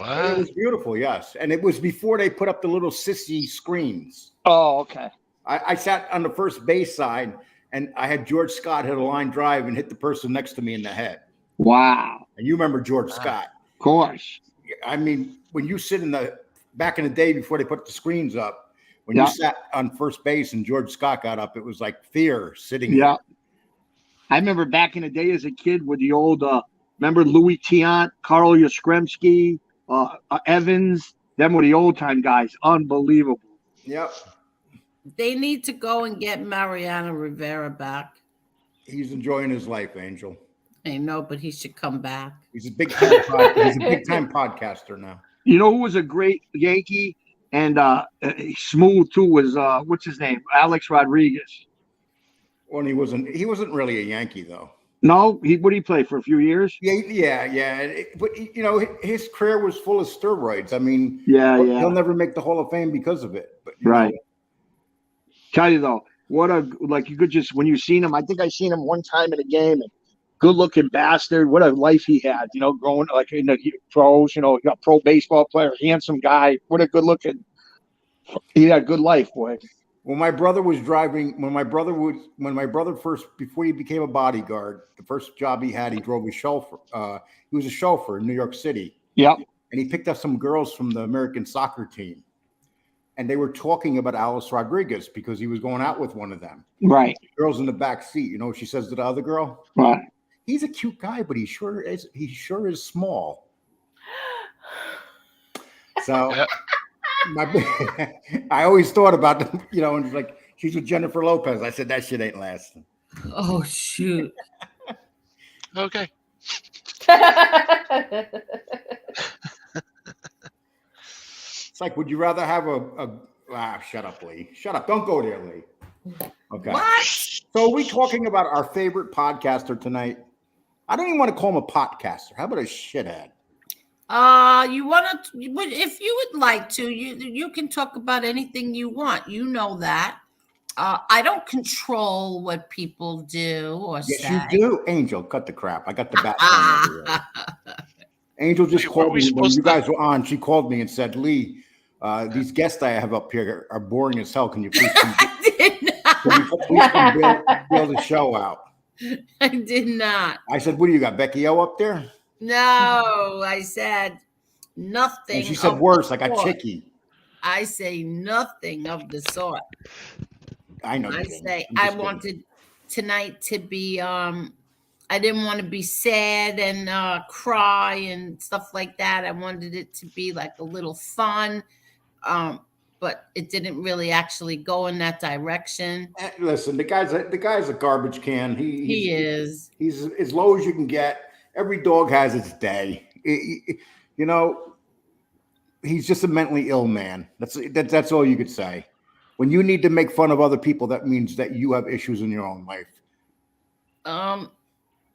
It was beautiful, yes. And it was before they put up the little sissy screens. Oh, okay. I sat on the first base side, and I had George Scott hit a line drive and hit the person next to me in the head. Wow. And you remember George Scott. Of course. I mean, when you sit back in the day before they put the screens up, when you sat on first base and George Scott got up, it was like fear sitting there. I remember back in the day as a kid with the old, remember Louis Tiant, Carl Yastrzemski, Evans, them were the old time guys. Unbelievable. Yep. They need to go and get Mariano Rivera back. He's enjoying his life, Angel. I know, but he should come back. He's a big time podcaster now. You know who was a great Yankee and smooth too was what's his name? Alex Rodriguez. Well, he wasn't really a Yankee though. No, what did he play for a few years? Yeah. But his career was full of steroids. I mean, he'll never make the Hall of Fame because of it. But tell you though, you could just when you seen him. I think I seen him one time in a game. And good looking bastard. What a life he had. Growing like in the pros. Got pro baseball player, handsome guy. What a good looking. He had a good life, boy. When my brother was driving, before he became a bodyguard, the first job he had, he drove a chauffeur. He was a chauffeur in New York City. Yep. And he picked up some girls from the American soccer team. And they were talking about Alice Rodriguez because he was going out with one of them. Right. The girl's in the back seat. You know what she says to the other girl? Right. He's a cute guy, but he sure is small. So I always thought about them, and like she's with Jennifer Lopez. I said that shit ain't lasting. Oh shoot. Okay. It's like, would you rather have shut up, Lee. Shut up. Don't go there, Lee. Okay. What? So are we talking about our favorite podcaster tonight? I don't even want to call him a podcaster. How about a shithead? You want to? If you would like to, you can talk about anything you want. You know that. I don't control what people do or Yes, say. you do. Angel, cut the crap. I got the bat phone over here. Angel just Wait, weren't called we me when supposed you to- guys were on. She called me and said, Lee, these guests I have up here are boring as hell. Can you please build the show out? I did not. I said, what do you got, Becky O up there? No, I said nothing. And she said of worse, the like a sort. Chicky. I say nothing of the sort. I know. I you didn't. say I'm I just kidding. wanted tonight to be I didn't want to be sad and cry and stuff like that. I wanted it to be like a little fun. But it didn't really actually go in that direction. Listen, the guy's a garbage can. He is. He's as low as you can get. Every dog has its day. You know, he's just a mentally ill man. That's all you could say. When you need to make fun of other people, that means that you have issues in your own life.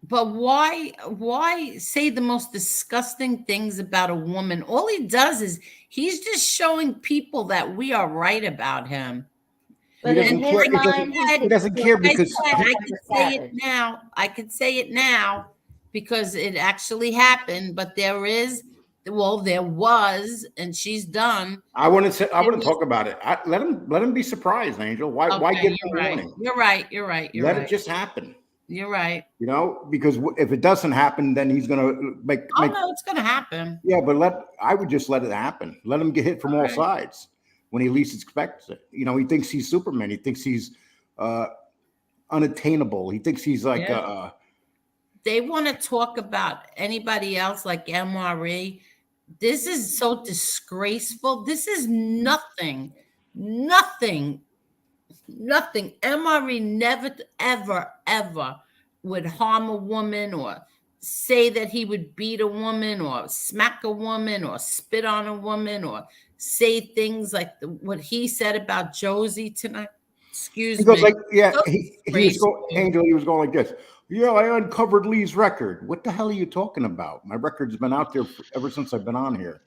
But why say the most disgusting things about a woman? All he does is he's just showing people that we are right about him. But in his mind, he doesn't care because I could say it now. I could say it now because it actually happened. But there was, and she's done. I want to talk about it. Let him be surprised, Angel. Why give him a warning? You're right. Let it just happen. You're right. You know, because if it doesn't happen, then he's gonna make. No, it's gonna happen. Yeah, but I would just let it happen. Let him get hit from all sides when he least expects it. You know, he thinks he's Superman. He thinks he's unattainable. He thinks he's like. Yeah. They want to talk about anybody else like MRE. This is so disgraceful. This is nothing. MRE never, ever would harm a woman or say that he would beat a woman or smack a woman or spit on a woman or say things like what he said about Josie tonight. Excuse me. He goes like, yeah, he was going like this. Yeah, I uncovered Lee's record. What the hell are you talking about? My record's been out there ever since I've been on here.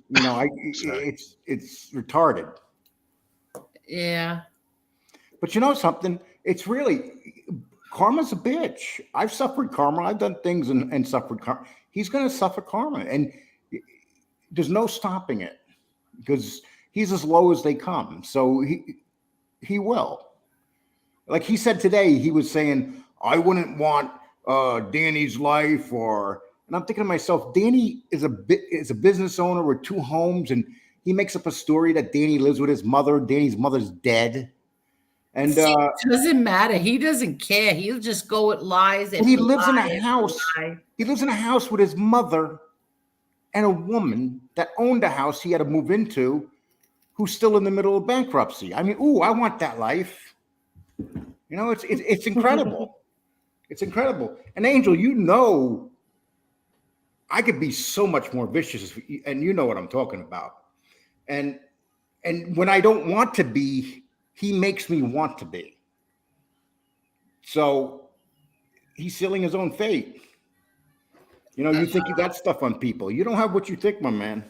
You know, it's retarded. Yeah. But you know something? It's really karma's a bitch. I've suffered karma. I've done things and suffered karma. He's going to suffer karma, and there's no stopping it because he's as low as they come. So he will. Like he said today, he was saying, I wouldn't want Danny's life and I'm thinking to myself, Danny is a business owner with 2 homes, and he makes up a story that Danny lives with his mother. Danny's mother's dead. And it doesn't matter. He doesn't care. He'll just go with lies. And he lives in a house. He lives in a house with his mother and a woman that owned a house he had to move into, who's still in the middle of bankruptcy. I mean, I want that life. You know, it's incredible. It's incredible. And Angel, you know, I could be so much more vicious, and you know what I'm talking about. And when I don't want to be, he makes me want to be. So he's sealing his own fate. You know, you think you got stuff on people. You don't have what you think, my man.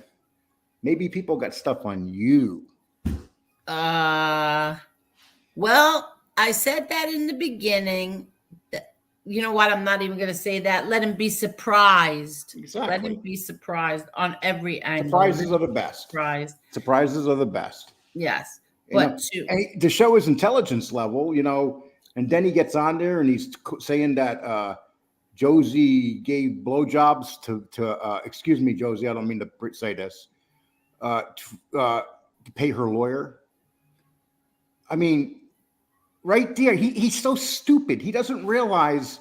Maybe people got stuff on you. Well, I said that in the beginning. You know what? I'm not even going to say that. Let him be surprised. Exactly. Let him be surprised on every angle. Surprises are the best. Surprises are the best. Yes. But to show his intelligence level, you know, and then he gets on there and he's saying that Josie gave blowjobs to excuse me, Josie, I don't mean to say this, to pay her lawyer. I mean, right there, he's so stupid. He doesn't realize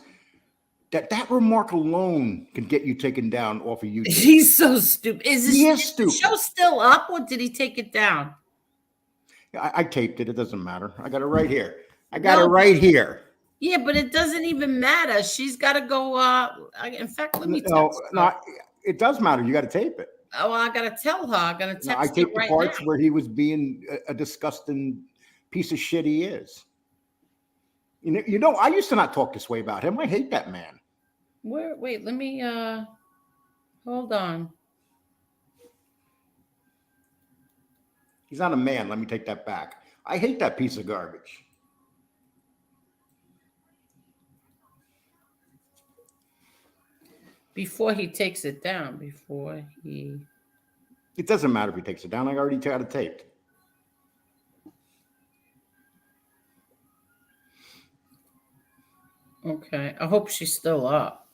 that remark alone can get you taken down off of YouTube. He's so stupid. Is the stupid. show still up, or did he take it down? I taped it. It doesn't matter. I got it right here. I got it right here. Yeah, but it doesn't even matter. She's got to go. In fact, let me text her. No, it does matter. You got to tape it. Oh, I got to tell her. I'm going to No, I text her taped the right parts now. where he was being a disgusting piece of shit he is. You know, I used to not talk this way about him. I hate that man. Wait, let me hold on. He's not a man. Let me take that back. I hate that piece of garbage. Before he takes it down, It doesn't matter if he takes it down. I already got it taped. Okay, I hope she's still up.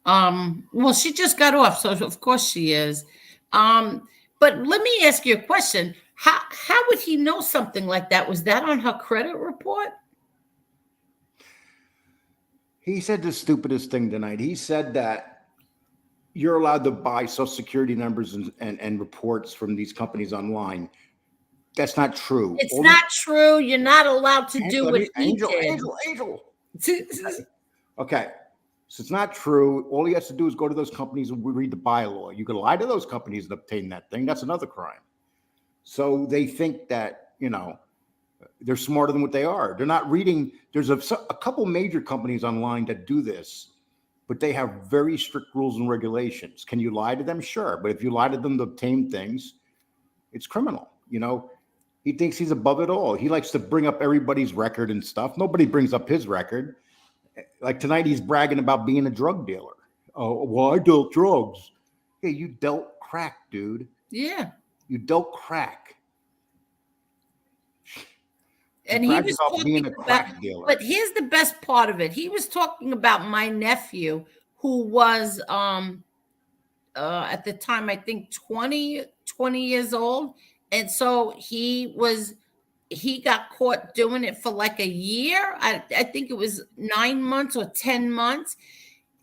Well, she just got off, so of course she is. But let me ask you a question. How would he know something like that? Was that on her credit report? He said the stupidest thing tonight. He said that you're allowed to buy Social Security numbers and reports from these companies online. That's not true. It's not true. You're not allowed to do what he did. Angel. Okay. So it's not true. All he has to do is go to those companies and read the bylaw. You can lie to those companies and obtain that thing. That's another crime. So they think that, you know, they're smarter than what they are. They're not reading. There's a couple major companies online that do this, but they have very strict rules and regulations. Can you lie to them? Sure. But if you lie to them to obtain things, it's criminal. You know, he thinks he's above it all. He likes to bring up everybody's record and stuff. Nobody brings up his record. Like tonight, he's bragging about being a drug dealer. Oh, well, I dealt drugs. Hey, you dealt crack, dude. Yeah. You dealt crack. And he was talking being a crack dealer. But here's the best part of it. He was talking about my nephew, who was at the time, I think 20 years old. And so he got caught doing it for like a year. I think it was 9 months or 10 months.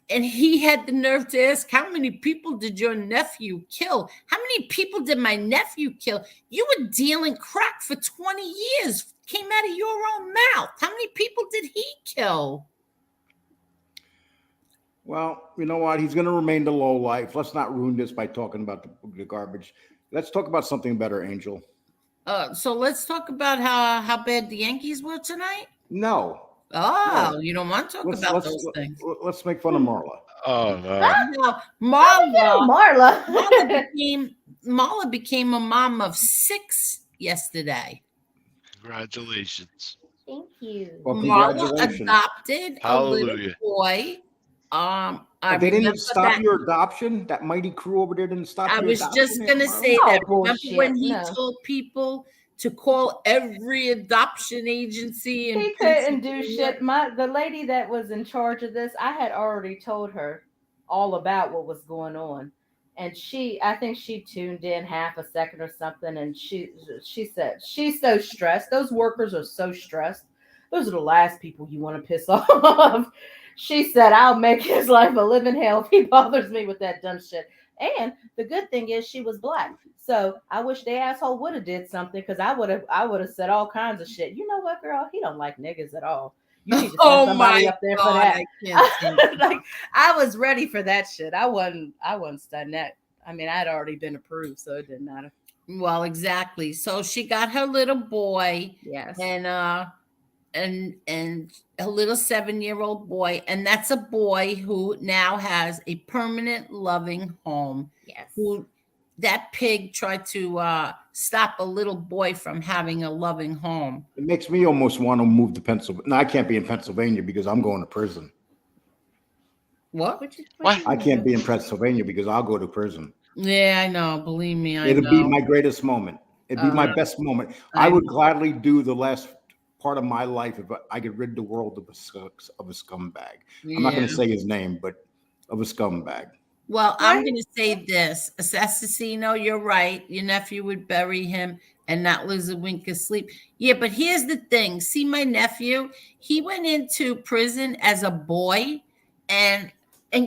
And he had the nerve to ask, how many people did your nephew kill? How many people did my nephew kill? You were dealing crack for 20 years. Came out of your own mouth. How many people did he kill? Well, you know what? He's going to remain the low life. Let's not ruin this by talking about the garbage. Let's talk about something better, Angel. So let's talk about how bad the Yankees were tonight. No. Oh, no. You don't want to talk about those things. Let's make fun of Marla. Oh no. Marla became a mom of 6 yesterday. Congratulations. Thank you. Well, Marla adopted a little Hallelujah. boy. They didn't stop your adoption. That mighty crew over there didn't stop. I was just gonna say that. Remember when he told people to call every adoption agency? And he couldn't do shit. The lady that was in charge of this, I had already told her all about what was going on, and I think she tuned in half a second or something, and she said she's so stressed. Those workers are so stressed. Those are the last people you want to piss off. She said, I'll make his life a living hell if he bothers me with that dumb shit. And the good thing is she was black. So I wish the asshole would have did something, because I would have said all kinds of shit. You know what, girl? He don't like niggas at all. You need to send somebody up there for that. I was ready for that shit. I wasn't studying that. I mean, I'd already been approved, so it didn't matter. Well, exactly. So she got her little boy. Yes. And a little 7-year-old boy, and that's a boy who now has a permanent loving home. Yes. Who that pig tried to stop a little boy from having a loving home. It makes me almost want to move to Pennsylvania. No, I can't be in Pennsylvania because I'm going to prison. What? I can't be in Pennsylvania because I'll go to prison. Yeah, I know. Believe me, It'll be my greatest moment. It'd be my best moment. I would gladly do the last part of my life if I could rid the world of a scumbag. Yeah. I'm not going to say his name, but of a scumbag. Well, I'm going to say this. Assassino, you're right. Your nephew would bury him and not lose a wink of sleep. Yeah, but here's the thing. See, my nephew, he went into prison as a boy, and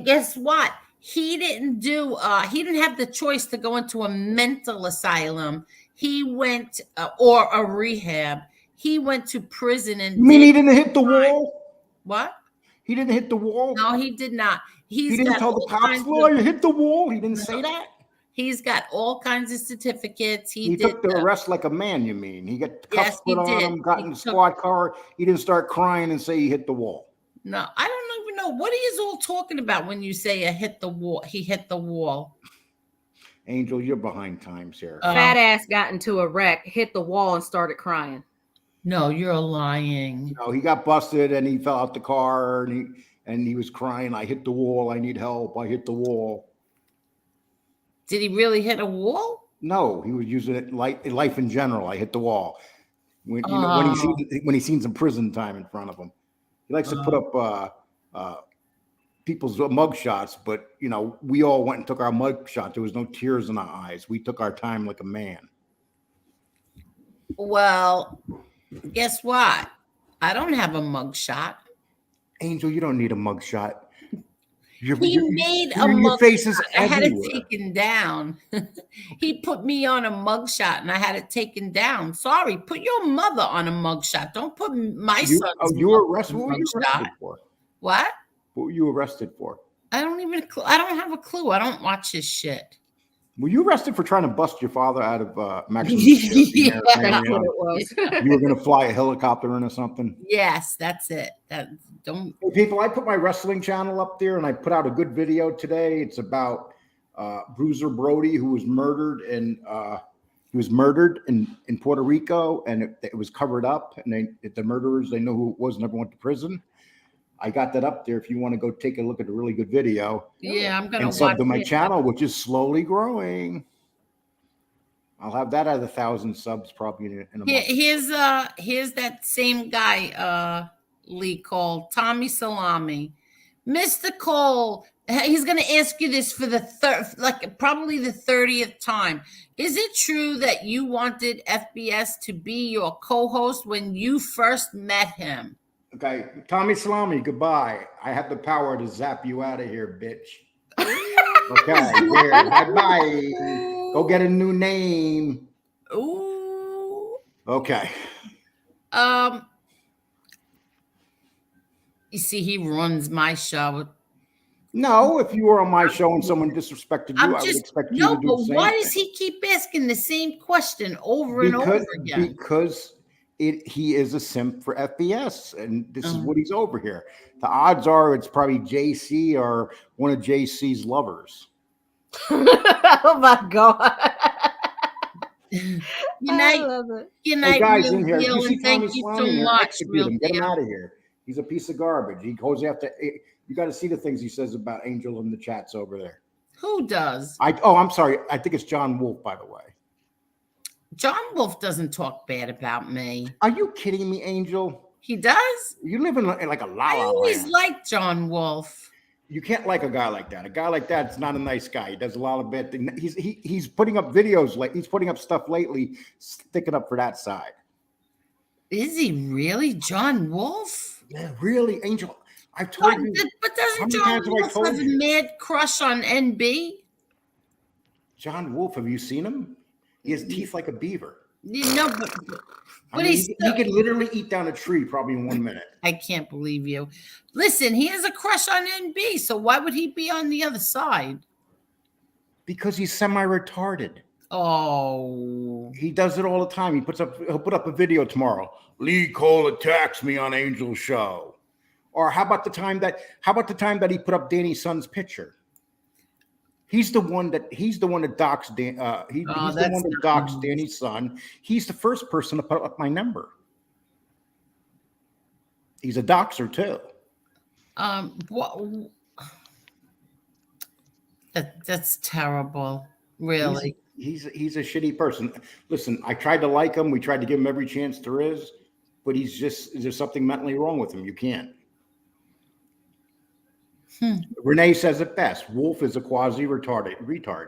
guess what? He didn't have the choice to go into a mental asylum. He went or a rehab. he went to prison and You mean he didn't hit the wall? What? He didn't hit the wall? No, he did not. He He's didn't got tell the all cops, kinds Lord, of, you hit the wall. He didn't say that. he's got all kinds of certificates. He took the arrest like a man, you mean? He got Yes, cuffs he put on did. him, got He in the took- squad car. He didn't start crying and say he hit the wall. No, I don't even know what are you all talking about when you say hit the wall. He hit the wall. Angel, you're behind times here. Fat ass got into a wreck, hit the wall, and started crying. No, you're lying. No, he got busted and he fell out the car and he was crying. I hit the wall. I need help. I hit the wall. Did he really hit a wall? No, he was using it like life in general. I hit the wall. When you know when he sees some prison time in front of him, he likes to put up people's mug shots. But you know, we all went and took our mug shot. There was no tears in our eyes. We took our time like a man. Well, guess what? I don't have a mug shot. Angel, you don't need a mug shot. He made a your mug face is shot. I had it everywhere. taken down. He put me on a mug shot and I had it taken down. Sorry, put your mother on a mug shot. Don't put my son. You were arrested. What were you arrested for? What? What were you arrested for? I don't have a clue. I don't watch his shit. Were you arrested for trying to bust your father out of Maximum Yeah, that's what it was. You were going to fly a helicopter in or something? Yes, that's it. Don't. Hey, people, I put my wrestling channel up there, and I put out a good video today. It's about Bruiser Brody, who was murdered in Puerto Rico, and it was covered up. And the murderers, they know who it was, never went to prison. I got that up there if you want to go take a look at a really good video. Yeah, I'm gonna and sub watch to my it. channel, which is slowly growing. I'll have that at 1,000 subs probably in a month. Here's that same guy, Lee Cole, Tommy Salami, Mr. Cole. He's gonna ask you this for the probably the 30th time. Is it true that you wanted FBS to be your co-host when you first met him? Okay, Tommy Salami, goodbye. I have the power to zap you out of here, bitch. Okay, here, bye-bye. Go get a new name. Ooh. Okay. You see, he runs my show. No, if you were on my show and someone disrespected you, I would expect you to do the same why thing. does he keep asking the same question over and over again? Because he is a simp for FBS, and this is what he's over here. The odds are it's probably JC or one of JC's lovers. Oh my God. Good night. I love it. Good night, guys Real in here. Deal, If you see and thank Tommy you Salami so in here, much, execute Real him. Get him Deal. out of here. He's a piece of garbage. He goes after. You got to see the things he says about Angel in the chats over there. Who does? I'm sorry. I think it's John Wolf, by the way. John Wolf doesn't talk bad about me. Are you kidding me, Angel? He does? You live in like a la I la always land. liked John Wolf. You can't like a guy like that. A guy like that's not a nice guy. He does a lot of bad things. He's putting up videos he's putting up stuff lately, sticking up for that side. Is he really John Wolf? Yeah, really, Angel. I've told you. But How doesn't many John times have I Wolf told have a you? mad crush on NB? John Wolf, have you seen him? He has teeth like a beaver. No, but He could literally eat down a tree probably in 1 minute. I can't believe you. Listen, he has a crush on NB, so why would he be on the other side? Because he's semi-retarded. Oh. He does it all the time. He'll put up a video tomorrow. Lee Cole attacks me on Angel's show. Or how about the time that he put up Danny's son's picture? He's the one that docks Dan. He's the one that docks Danny's son. He's the first person to put up my number. He's a doxer too. That's terrible. Really. He's a shitty person. Listen, I tried to like him. We tried to give him every chance there is, but there's something mentally wrong with him. You can't. Renee says it best. Wolf is a quasi-retard.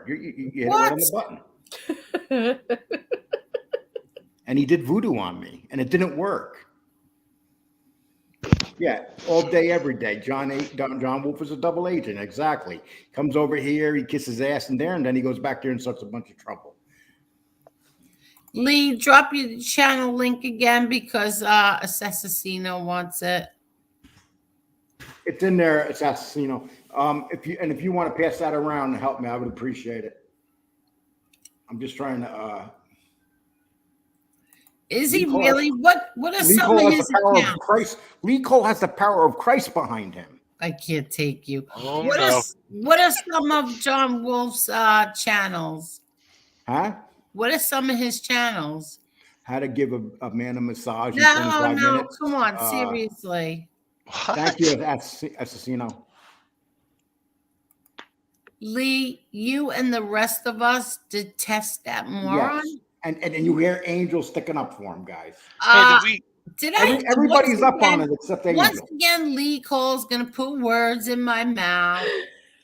You hit it right on the button. And he did voodoo on me, and it didn't work. Yeah, all day, every day. John Wolf is a double agent. Exactly. Comes over here, he kisses ass in there, and then he goes back there and starts a bunch of trouble. Lee, drop your channel link again because Assassino wants it. It's in there. It's Assassino. If you want to pass that around and help me, I would appreciate it. I'm just trying to. Is he really? What are some of his accounts? Lee Cole has the power of Christ behind him. I can't take you. Oh, what are some of John Wolf's channels? Huh? What are some of his channels? How to give a man a massage in No, 25 minutes. Come on, seriously. Thank you, Assassino. Lee, you and the rest of us detest that moron. Yes. And you hear Angel sticking up for him, guys. Everybody's up on it except Angel. Once again, Lee Cole's gonna put words in my mouth.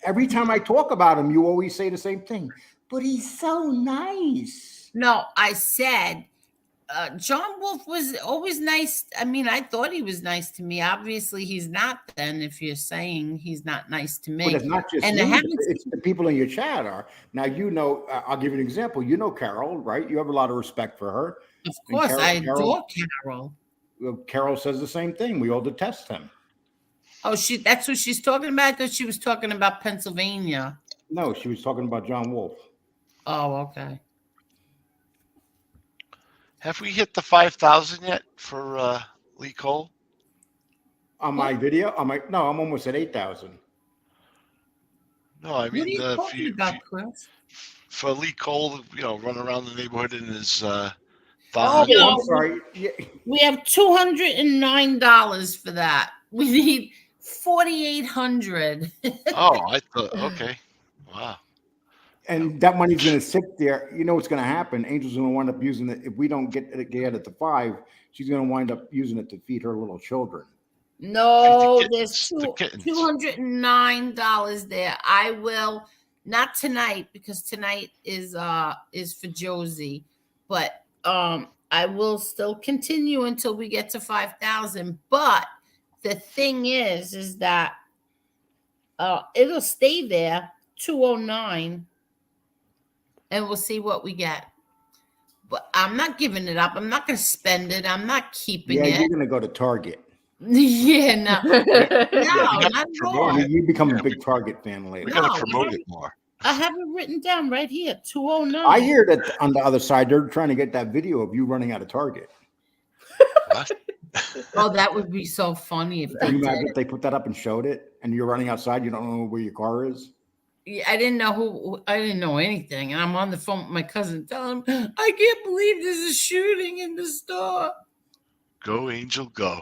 Every time I talk about him, you always say the same thing. But he's so nice. No, I said John Wolf was always nice. I mean, I thought he was nice to me. Obviously, he's not. Then, if you're saying he's not nice to me, But it's not just you, it's the people in your chat are. Now, I'll give you an example. You know Carol, right? You have a lot of respect for her. Of course, I adore Carol. Carol says the same thing. We all detest him. Oh, that's what she's talking about? I thought she was talking about Pennsylvania. No, she was talking about John Wolf. Oh, okay. Have we hit the 5,000 yet for Lee Cole? On my video? No, I'm almost at 8,000. No, I mean, what are you talking about, Chris? For Lee Cole, run around the neighborhood in his I'm sorry. Yeah. We have $209 for that. We need $4,800. Oh, I thought, okay. Wow. And that money's going to sit there. You know what's going to happen? Angel's going to wind up using it. If we don't get it to 5, she's going to wind up using it to feed her little children. No, there's $209 there. I will not tonight because tonight is for Josie, but I will still continue until we get to 5,000. But the thing is that it'll stay there 209. And we'll see what we get. But I'm not giving it up. I'm not going to spend it. I'm not keeping it. Yeah, you're going to go to Target. Yeah, no. No, not at all. You become a big Target fan later. We got to promote it more. I have it written down right here, 209. I hear that on the other side, they're trying to get that video of you running out of Target. What? Oh, that would be so funny if they Can you imagine did. if they put that up and showed it, and you're running outside, you don't know where your car is? Yeah, I didn't know anything. And I'm on the phone with my cousin telling him, I can't believe there's a shooting in the store. Go, Angel, go.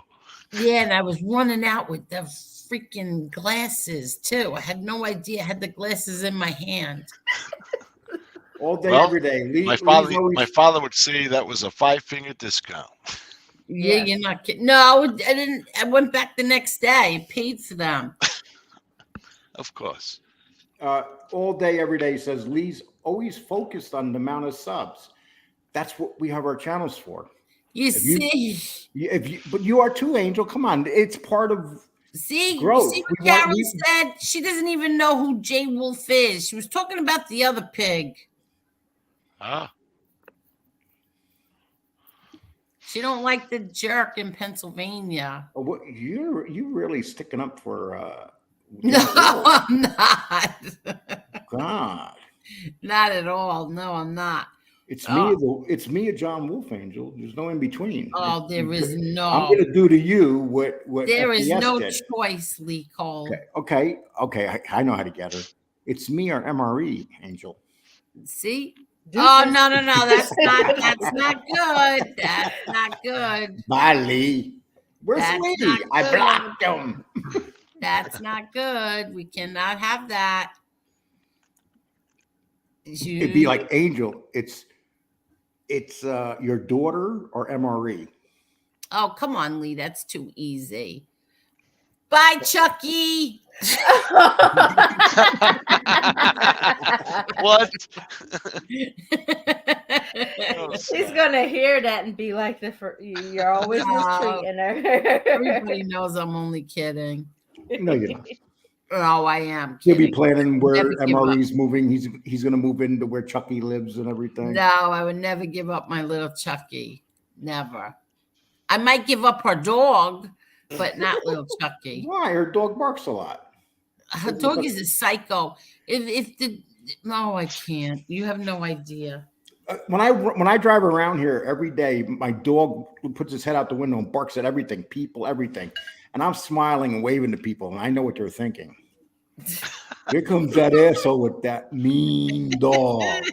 Yeah, and I was running out with the freaking glasses, too. I had no idea I had the glasses in my hand. All day, every day. My father would say that was a 5-finger discount. Yeah, You're not kidding. No, I didn't. I went back the next day. I paid for them. Of course. All day, every day says Lee's always focused on the amount of subs. That's what we have our channels for. But you are too, Angel. Come on, it's part of growth. See what Carol said? She doesn't even know who Jay Wolf is. She was talking about the other pig. Ah. She don't like the jerk in Pennsylvania. Oh, what you really sticking up for? No, I'm not. God, not at all. No, I'm not. It's me. It's me, a John Wolf, Angel. There's no in between. Oh, there is no. I'm going to do to you what there is FBS no did. choice, Lee Cole. Okay. I know how to get her. It's me or MRE, Angel. See. Oh no! That's not good. That's not good. Bye, Lee. Where's Lee? I blocked him. That's not good. We cannot have that. It'd be like Angel. It's your daughter or MRE. Oh, come on, Lee. That's too easy. Bye, Chucky. What? She's gonna hear that and be like, "You're always mistreating her." Everybody knows I'm only kidding. No, you're not. Oh, I am He'll be kidding. planning where Never give up. MRE's moving. He's going to move into where Chucky lives and everything. No, I would never give up my little Chucky. Never. I might give up her dog, but not little Chucky. Why? Her dog barks a lot. Her dog is a psycho. No, I can't. You have no idea. When I drive around here every day, my dog puts his head out the window and barks at everything, people, everything. And I'm smiling and waving to people, and I know what they're thinking. Here comes that asshole with that mean dog.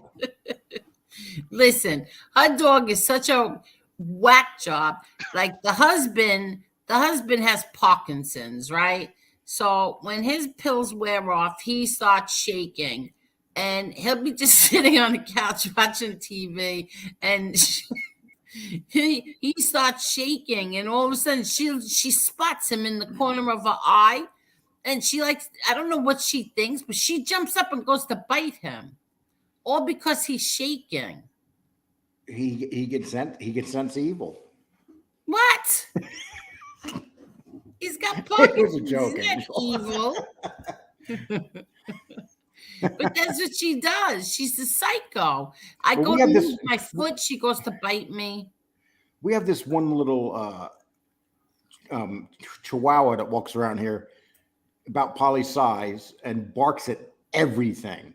Listen, her dog is such a whack job. Like the husband has Parkinson's, right? So when his pills wear off, he starts shaking. And he'll be just sitting on the couch watching TV, and he starts shaking, and all of a sudden she spots him in the corner of her eye, and I don't know what she thinks, but she jumps up and goes to bite him, all because he's shaking. He gets sent evil. What? He's got Parkinson's. It was a joke. He's not evil. But that's what she does. She's a psycho. I go to move my foot, she goes to bite me. We have this one little chihuahua that walks around here about Polly's size and barks at everything.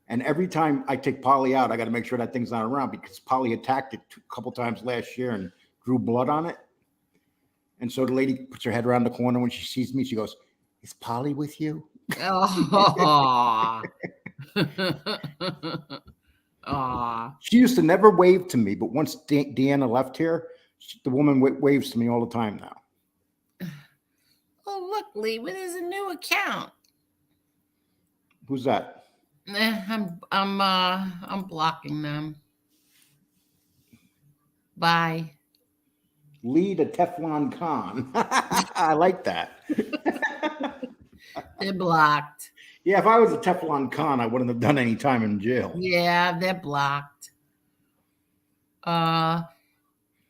And every time I take Polly out, I got to make sure that thing's not around because Polly attacked it a couple times last year and drew blood on it. And so the lady puts her head around the corner when she sees me. She goes, "Is Polly with you?" Oh. She used to never wave to me, but once Deanna left here, the woman waves to me all the time now. Oh, look, Lee, there's a new account. Who's that? I'm blocking them. Bye. Lee the Teflon Khan. I like that. They're blocked. Yeah, if I was a Teflon Khan, I wouldn't have done any time in jail. Yeah, they're blocked.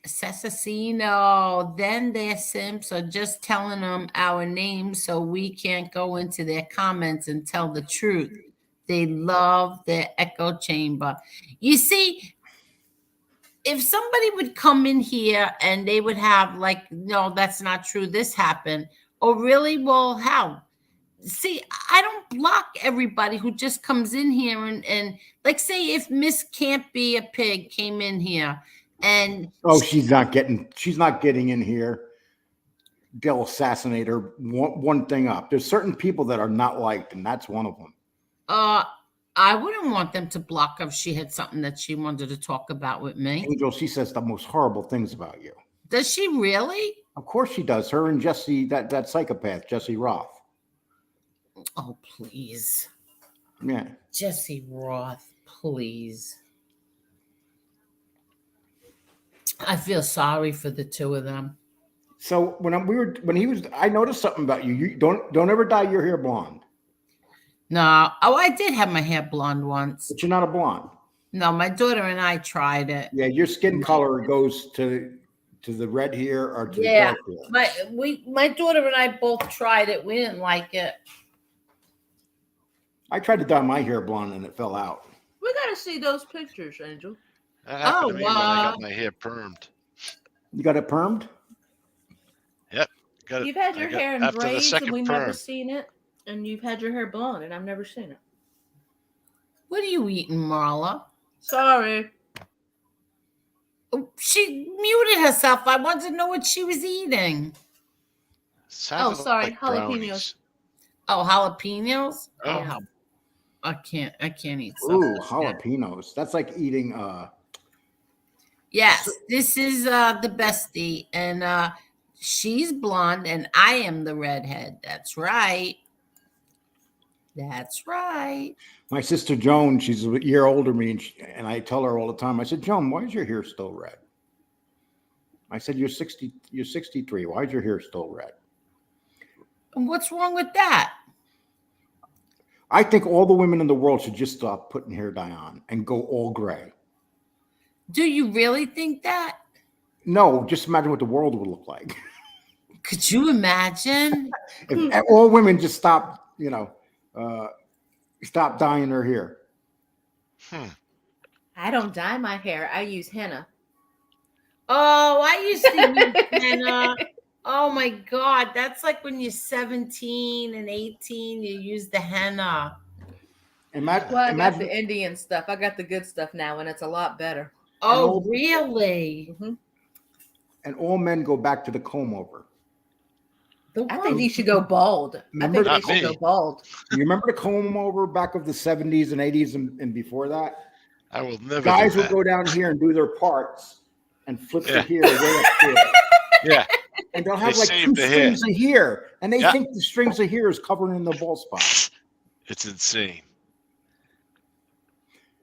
Assassino. Then their simps are just telling them our names so we can't go into their comments and tell the truth. They love their echo chamber. You see, if somebody would come in here and they would have like, no, that's not true. This happened. Oh, really? Well, how? See, I don't block everybody who just comes in here and like, say if Miss Can't Be a Pig came in here and she's not getting in here. They'll assassinate her one thing up. There's certain people that are not liked, and that's one of them. I wouldn't want them to block her if she had something that she wanted to talk about with me. Angel, she says the most horrible things about you. Does she really? Of course she does. Her and Jesse, that psychopath, Jesse Roth. Oh, please. Yeah. Jesse Roth, please. I feel sorry for the two of them. So I noticed something about you. You don't ever dye your hair blonde. No. Oh, I did have my hair blonde once. But you're not a blonde. No, my daughter and I tried it. Yeah, your skin color goes to the red hair or to the dark hair. My daughter and I both tried it. We didn't like it. I tried to dye my hair blonde and it fell out. We gotta see those pictures, Angel. That happened to me when I got my hair permed. You got it permed? Yep. You've had your hair in after the braids second and we've perm. never seen it. And you've had your hair blonde and I've never seen it. What are you eating, Marla? Sorry. She muted herself. I wanted to know what she was eating. Sounded sorry, like jalapenos. brownies. Oh, jalapenos? Oh. I can't eat stuff. Ooh, like that. jalapenos. That's like eating Yes, this is the bestie, and she's blonde, and I am the redhead. That's right. That's right. my sister Joan. She's a year older than me, and I tell her all the time. I said, Joan, why is your hair still red? I said, you're 60. You're 63. Why is your hair still red? And what's wrong with that? I think all the women in the world should just stop putting hair dye on and go all gray. Do you really think that? No, just imagine what the world would look like. Could you imagine? If all women just stopped stop dyeing their hair. I don't dye my hair. I use henna. Oh, I used to use henna. Oh my God. That's like when you're 17 and 18, you use the henna. Well, I got Imagine the Indian stuff. I got the good stuff now, and it's a lot better. Oh, really? and all men go back to the comb over. I think he should go bald. Remember I think they should go bald. You remember the comb over back of the 70s and 80s and before that? I will never. Guys do would that. go down here and do their parts and flip the hair way up here. Yeah. And they'll have They like save two the hair. strings of hair, and they Yeah. think the strings of hair is covering in the bald spot. It's insane.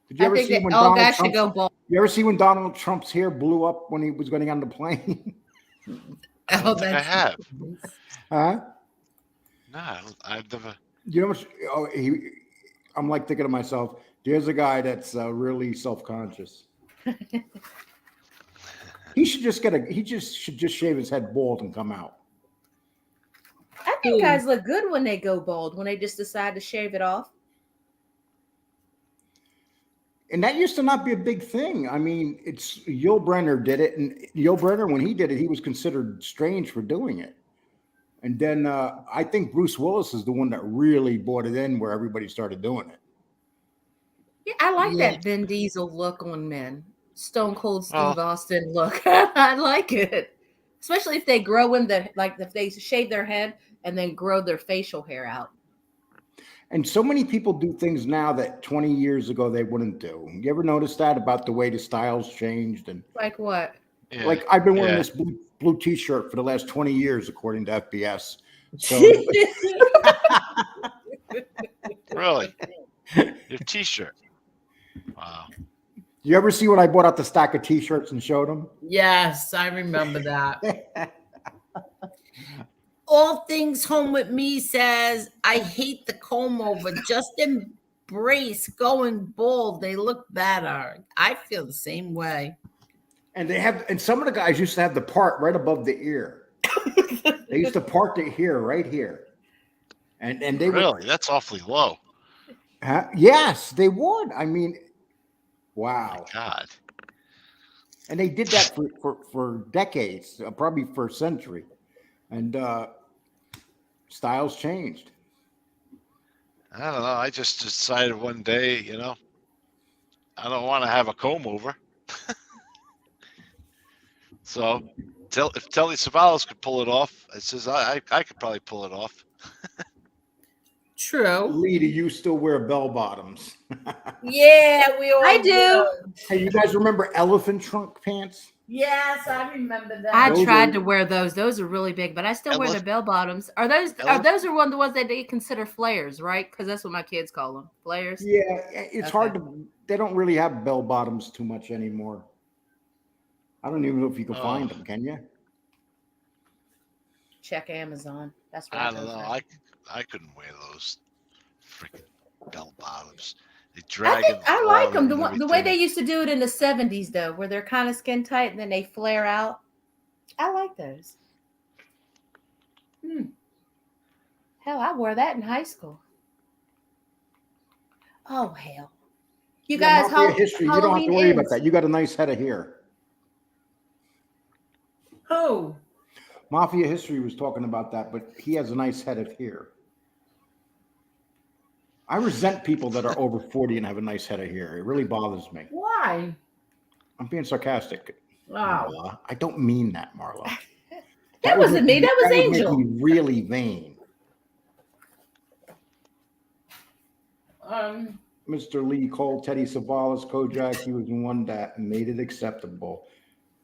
Did you I ever think see that when all Donald guys should Trump's, go bald. You ever see when Donald Trump's hair blew up when he was getting on the plane? I don't think I have. Huh? No, I've never. You know what? I'm like thinking to myself, there's a guy that's really self-conscious. He should just should just shave his head bald and come out. I think guys look good when they go bald, when they just decide to shave it off. And that used to not be a big thing. I mean, it's Yul Brynner did it, and Yul Brynner, when he did it, he was considered strange for doing it. And then I think Bruce Willis is the one that really brought it in, where everybody started doing it. Yeah, I like that Vin Diesel look on men. Stone Cold Steve Austin look. I like it. Especially if they grow in if they shave their head and then grow their facial hair out. And so many people do things now that 20 years ago they wouldn't do. You ever notice that about the way the styles changed? And like what? Yeah. Like I've been wearing this blue T-shirt for the last 20 years, according to FBS. So Really? Your T-shirt. Wow. You ever see when I bought out the stack of T-shirts and showed them? Yes, I remember that. All Things Home with Me says, I hate the comb over. Just embrace going bald. They look better. I feel the same way. And some of the guys used to have the part right above the ear. They used to part the hair right here. And they really? That's awfully low. Yes, they would. I mean, wow. Oh my God. And they did that for decades, probably for a century. And styles changed. I don't know. I just decided one day, I don't want to have a comb over. So if Telly Savalas could pull it off, it says I could probably pull it off. True. Lee, do you still wear bell bottoms? Yeah, we all I do. Hey, you guys remember elephant trunk pants? Yes, I remember that. I tried to wear those. Those are really big, but I still wear the bell bottoms. Are those the ones that they consider flares, right? Because that's what my kids call them, flares. Yeah, it's hard to. They don't really have bell bottoms too much anymore. I don't even know if you can find them. Can you? Check Amazon. That's what I don't know. I couldn't wear those freaking bell bottoms. They drag. I like them. The way they used to do it in the 70s, though, where they're kind of skin tight and then they flare out. I like those. Hell, I wore that in high school. Oh hell! You guys, history. You don't have to worry about that. You got a nice head of hair. Who? Mafia History was talking about that, but he has a nice head of hair. I resent people that are over 40 and have a nice head of hair. It really bothers me. Why? I'm being sarcastic. Wow. Marla. I don't mean that, Marla. That wasn't me. That was Angel. Would make me really vain. Mr. Lee called Teddy Savalas Kojak. He was one that made it acceptable.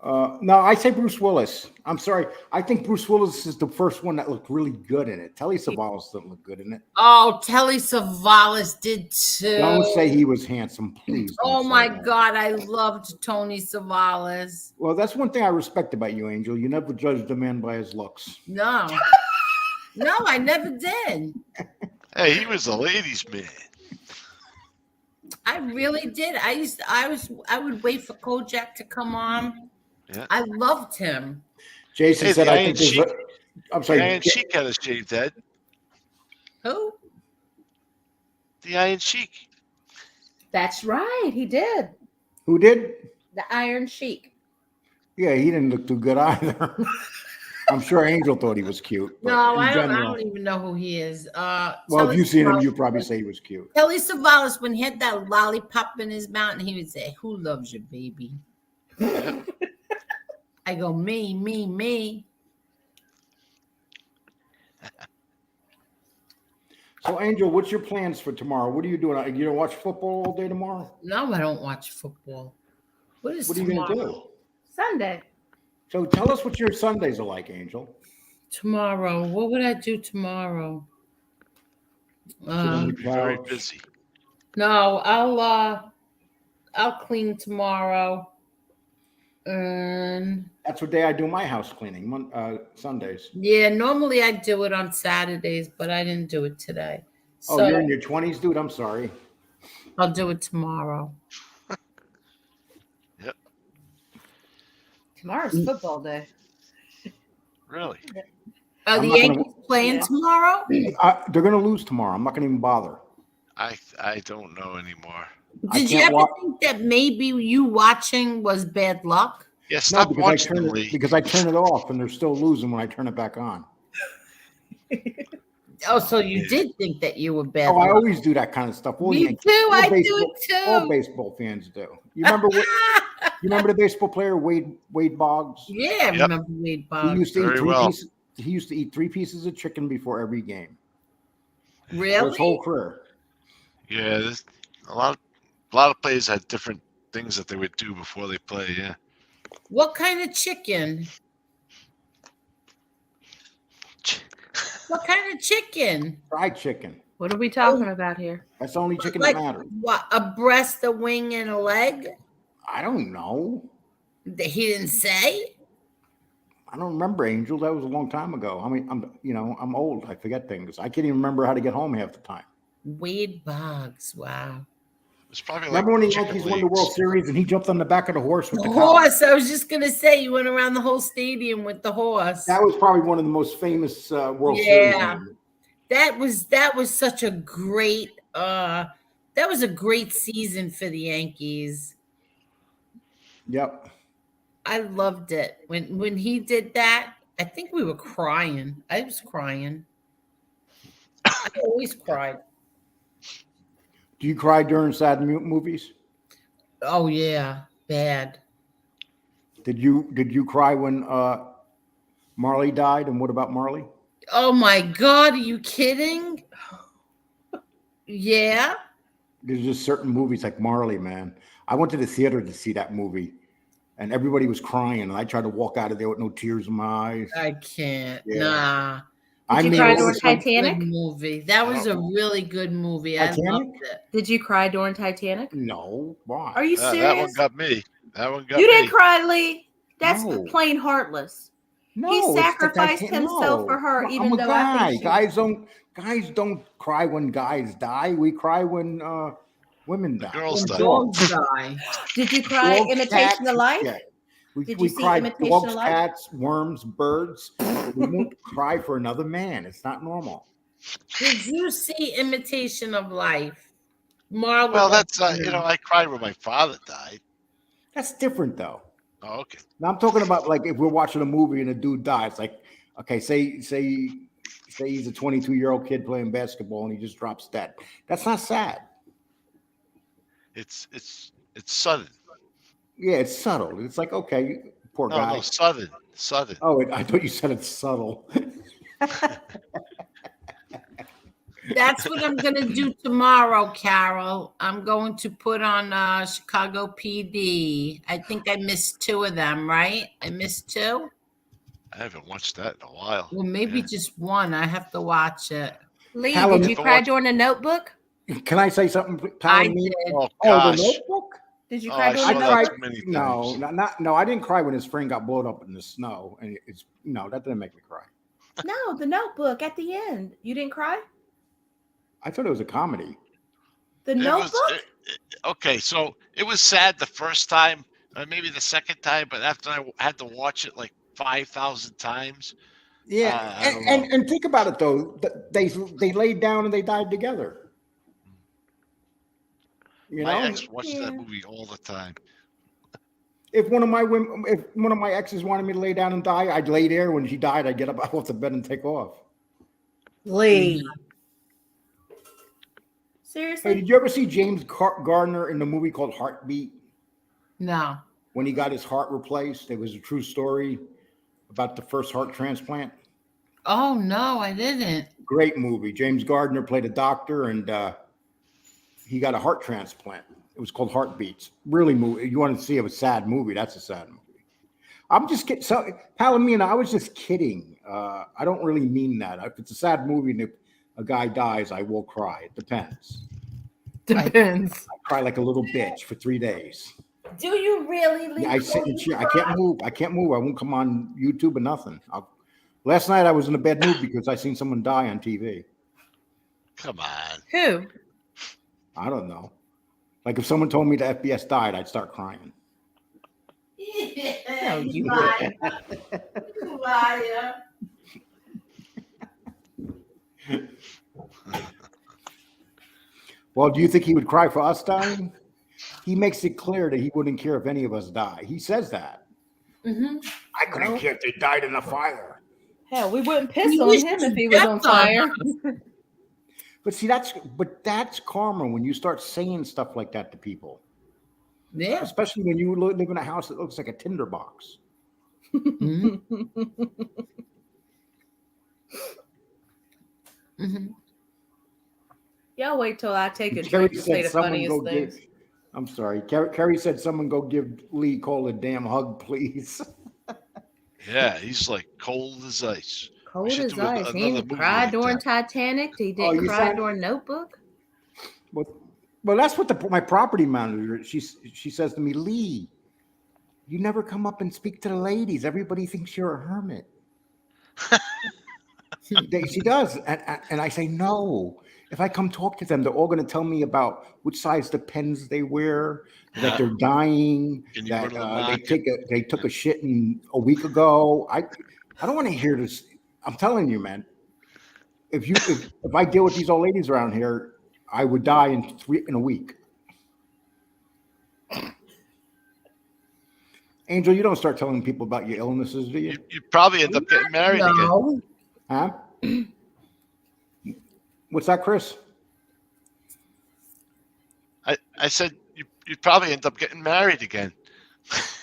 No, I say Bruce Willis. I'm sorry. I think Bruce Willis is the first one that looked really good in it. Telly Savalas didn't look good in it. Oh, Telly Savalas did too. Don't say he was handsome, please. Oh my God, I loved Tony Savalas. Well, that's one thing I respect about you, Angel. You never judged a man by his looks. No. No, I never did. Hey, he was a ladies' man. I really did. I would wait for Kojak to come on. Yeah. I loved him. Jason said, I think I'm sorry. Diane Sheik had a shaved head. Who? the Iron Sheik. That's right. He did. Who did? The Iron Sheik. Yeah, he didn't look too good either. I'm sure Angel thought he was cute. But No, in I general, don't even know who he is. well, Telly if you've seen him, Savalas you probably say he was cute. Telly Savalas, when he had that lollipop in his mouth, and he would say, "Who loves you, baby?" I go, "Me, me, me." So, Angel, what's your plans for tomorrow? What are you doing? You gonna watch football all day tomorrow? No, I don't watch football. What is What are you tomorrow? gonna do? Sunday. So, tell us what your Sundays are like, Angel. Tomorrow, what would I do tomorrow? Sit on the Very couch. busy. No, I'll clean tomorrow. And That's what day I do my house cleaning. Sundays. yeah, normally I do it on Saturdays, but I didn't do it today. Oh, So you're in your 20s, dude. I'm sorry. I'll do it tomorrow. Yep. Tomorrow's football day. Really? Are I'm the not gonna- Yankees playing Yeah. tomorrow? They're gonna lose tomorrow. I'm not gonna even bother. I don't know anymore. I Did you can't ever wa- think that maybe you watching was bad luck? Yeah, No, stop because I watching turn the it league. because I turn it off and they're still losing when I turn it back on. Oh, so you did think that you were bad Oh, I luck. always do that kind of stuff. All Me Yankees- too, all I do baseball- it All too. baseball fans do. You remember what? You remember the baseball player Wade Boggs? Yeah, I Yep. remember Wade He Boggs. used to eat Very three well. pieces. He used to eat 3 pieces of chicken before every game. For his Really? whole career. Yeah, there's a lot of players had different things that they would do before they play. Yeah. What kind of chicken? What kind of chicken? Fried chicken. What are we talking about here? That's the only chicken Like that matters. what? A breast, a wing, and a leg? I don't know. He didn't say. I don't remember, Angel. That was a long time ago. I mean, I'm old. I forget things. I can't even remember how to get home half the time. Wade Boggs. Wow. It's probably Remember when the chicken Yankees won the legs. World Series and he jumped on the back of the horse with The the cow? horse. I was just gonna say you went around the whole stadium with the horse. That was probably one of the most famous World Series. Yeah. moments. That was such a great that was a great season for the Yankees. Yep. I loved it. When he did that, I think we were crying. I was crying. I always cried. Do you cry during sad movies? Oh yeah, bad. Did you cry when Marley died? And what about Marley? Oh my God, are you kidding? Yeah. There's just certain movies like Marley, man. I went to the theater to see that movie, and everybody was crying, and I tried to walk out of there with no tears in my eyes. I can't. Yeah. Nah. I Did you mean, cry it during was Good Titanic? movie. That was a really good movie. I Titanic? loved it. Did you cry during Titanic? no. Why? Are you That one serious? got me. That one got You me. didn't cry, Lee. That's No. plain heartless. No, He it's the sacrificed Titanic- himself no. for her, I'm even a though guy. I think Guys don't cry when guys die. We cry when women die. Girls When die. dogs die. Did you cry Dogs, Imitation cats, of Life? yeah. We Did you see cry Imitation dogs, of Life? cats, worms, birds. We won't cry for another man. It's not normal. Did you see Imitation of Life? Marlon. Well, that's I cried when my father died. That's different though. Oh, okay. Now I'm talking about like if we're watching a movie and a dude dies, like okay, say he's a 22-year-old kid playing basketball and he just drops dead. That's not sad. It's sudden. Yeah, it's subtle. It's like okay, poor guy. No, sudden. Oh, I thought you said it's subtle. That's what I'm gonna do tomorrow, Carol. I'm going to put on Chicago PD. I think I missed 2 of them, right? I missed 2. I haven't watched that in a while. Well, maybe just 1. I have to watch it. Lee, Callum- did you cry during The Notebook? Can I say something? I Callum? did. Oh Oh, gosh. the Notebook. Did you Oh, cry I during saw The that Notebook? too many No, times. no, I didn't cry when his friend got blown up in the snow, and it's no, that didn't make me cry. No, The Notebook at the end. You didn't cry? I thought it was a comedy. The It was- Notebook? Okay, so it was sad the first time, maybe the second time, but after I had to watch it like 5,000 times. Yeah, I don't know. and think about it though. They laid down and they died together. You My know, ex watches that movie all the time. if one of my exes wanted me to lay down and die, I'd lay there. When she died, I'd get up off the bed and take off. Lee. Hey, Seriously? did you ever see James Gardner in the movie called Heartbeat? No. When he got his heart replaced, it was a true story about the first heart transplant. Oh no, I didn't. Great movie. James Gardner played a doctor, and he got a heart transplant. It was called Heartbeats. Really movie. You want to see a sad movie? That's a sad movie. I'm just kidding. So, Palomino, I was just kidding. I don't really mean that. If it's a sad movie and if a guy dies, I will cry. It depends. Depends. I cry like a little bitch for 3 days. Do you really leave? Yeah, I sit in the chair. I can't move. I won't come on YouTube or nothing. Last night I was in a bad mood because I seen someone die on TV. Come on. Who? I don't know. Like if someone told me the FBS died, I'd start crying. No, you liar. Liar. Well, do you think he would cry for us dying? He makes it clear that he wouldn't care if any of us die. He says that. Mm-hmm. I couldn't care if they died in a fire. Hell, we wouldn't piss on him if he was on fire. But see, that's karma when you start saying stuff like that to people. Yeah. Especially when you live in a house that looks like a tinderbox. Mm-hmm. Mm-hmm. Y'all wait till I take a Kerry drink to say the funniest things. I'm sorry. Kerry said someone go give Lee Cole a damn hug, please. Yeah, he's like cold as ice. Cold as ice. He didn't cry like during that. Titanic. He didn't cry during Notebook. Well, that's what my property manager, she says to me, Lee, you never come up and speak to the ladies. Everybody thinks you're a hermit. She does. And I say, no. If I come talk to them, they're all going to tell me about which size the pens they wear, that they're dying, that they took a shit a week ago. I don't want to hear this. I'm telling you, man. If I deal with these old ladies around here, I would die in a week. Angel, you don't start telling people about your illnesses, do you? You probably end up getting married again. Huh? What's that, Chris? I said you'd probably end up getting married again.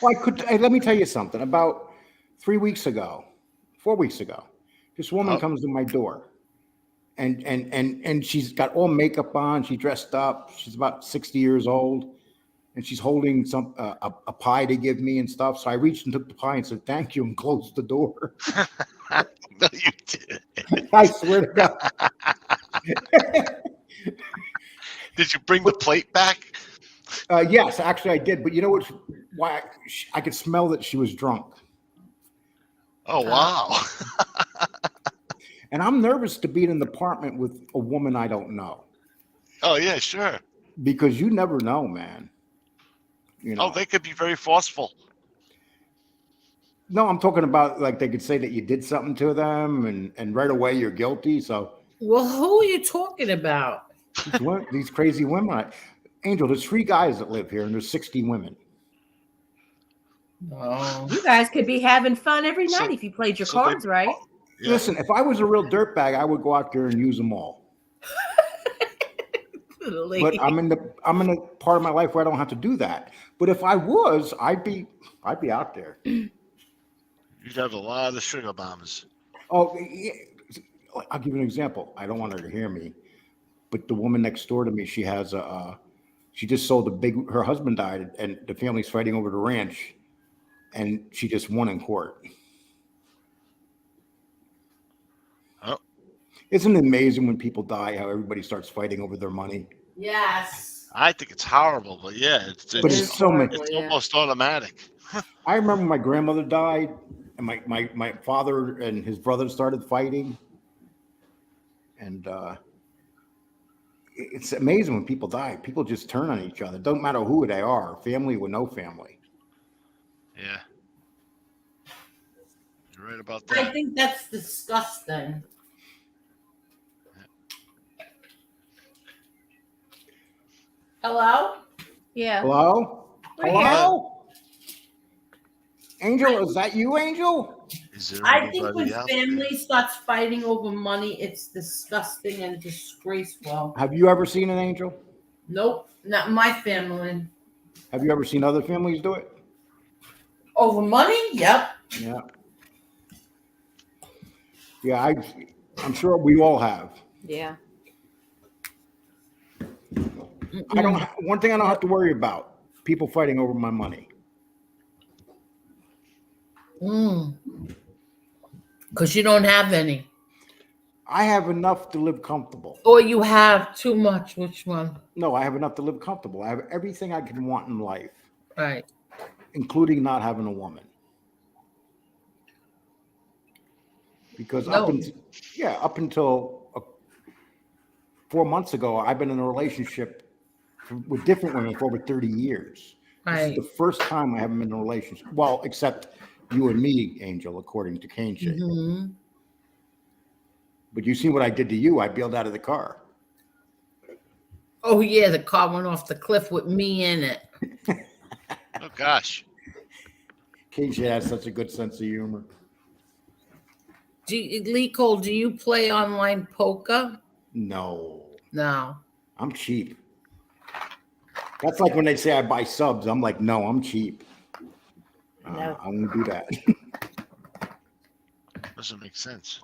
Well, let me tell you something. About 4 weeks ago, this woman comes to my door, and she's got all makeup on. She dressed up. She's about 60 years old, and she's holding a pie to give me and stuff. So I reached and took the pie and said thank you and closed the door. No, you didn't. I swear to God. Did you bring the plate back? Yes, actually I did. But you know why I could smell that she was drunk. Oh, wow. And I'm nervous to be in an apartment with a woman I don't know. Oh, yeah, sure. Because you never know, man. You know. Oh, they could be very forceful. No, I'm talking about like they could say that you did something to them and right away you're guilty. So, well, who are you talking about? These crazy women. Angel, there's 3 guys that live here and there's 60 women. Oh. You guys could be having fun every night if you played your cards right. Yeah. Listen, if I was a real dirtbag, I would go out there and use them all. But I'm in a part of my life where I don't have to do that. But if I was, I'd be out there. You'd have a lot of sugar bombs. Oh, yeah. I'll give you an example. I don't want her to hear me, but the woman next door to me, she has she just sold her husband died and the family's fighting over the ranch, and she just won in court. Oh. Isn't it amazing when people die, how everybody starts fighting over their money? Yes. I think it's horrible, but yeah, it's almost automatic. I remember my grandmother died, and my father and his brother started fighting. And it's amazing when people die. People just turn on each other. Don't matter who they are, family or no family. Yeah. You're right about that. I think that's disgusting. Hello? Yeah. Hello? We're Hello? Angel, is that you, Angel? Is there I think anybody when out family starts fighting over money, it's disgusting and disgraceful. Have you ever seen an angel? Nope, not my family. Have you ever seen other families do it? Over money? Yep. Yeah. Yeah, I'm sure we all have. Yeah. I don't. One thing I don't have to worry about: people fighting over my money. Because you don't have any. I have enough to live comfortable. Or you have too much. Which one? No, I have enough to live comfortable. I have everything I can want in life, Right. including not having a woman. Because No. up until 4 months ago, I've been in a relationship with different women for over 30 years. This is Right. the first time I haven't been in a relationship. Well, except you and me, Angel, according to Kane Shake. Mm-hmm. But you see what I did to you? I bailed out of the car. Oh, yeah, the car went off the cliff with me in it. Oh, gosh. Kane Shake has such a good sense of humor. Lee Cole, do you play online poker? No. No. I'm cheap. That's like when they say I buy subs. I'm like, no, I'm cheap. No. I won't do that. Doesn't make sense.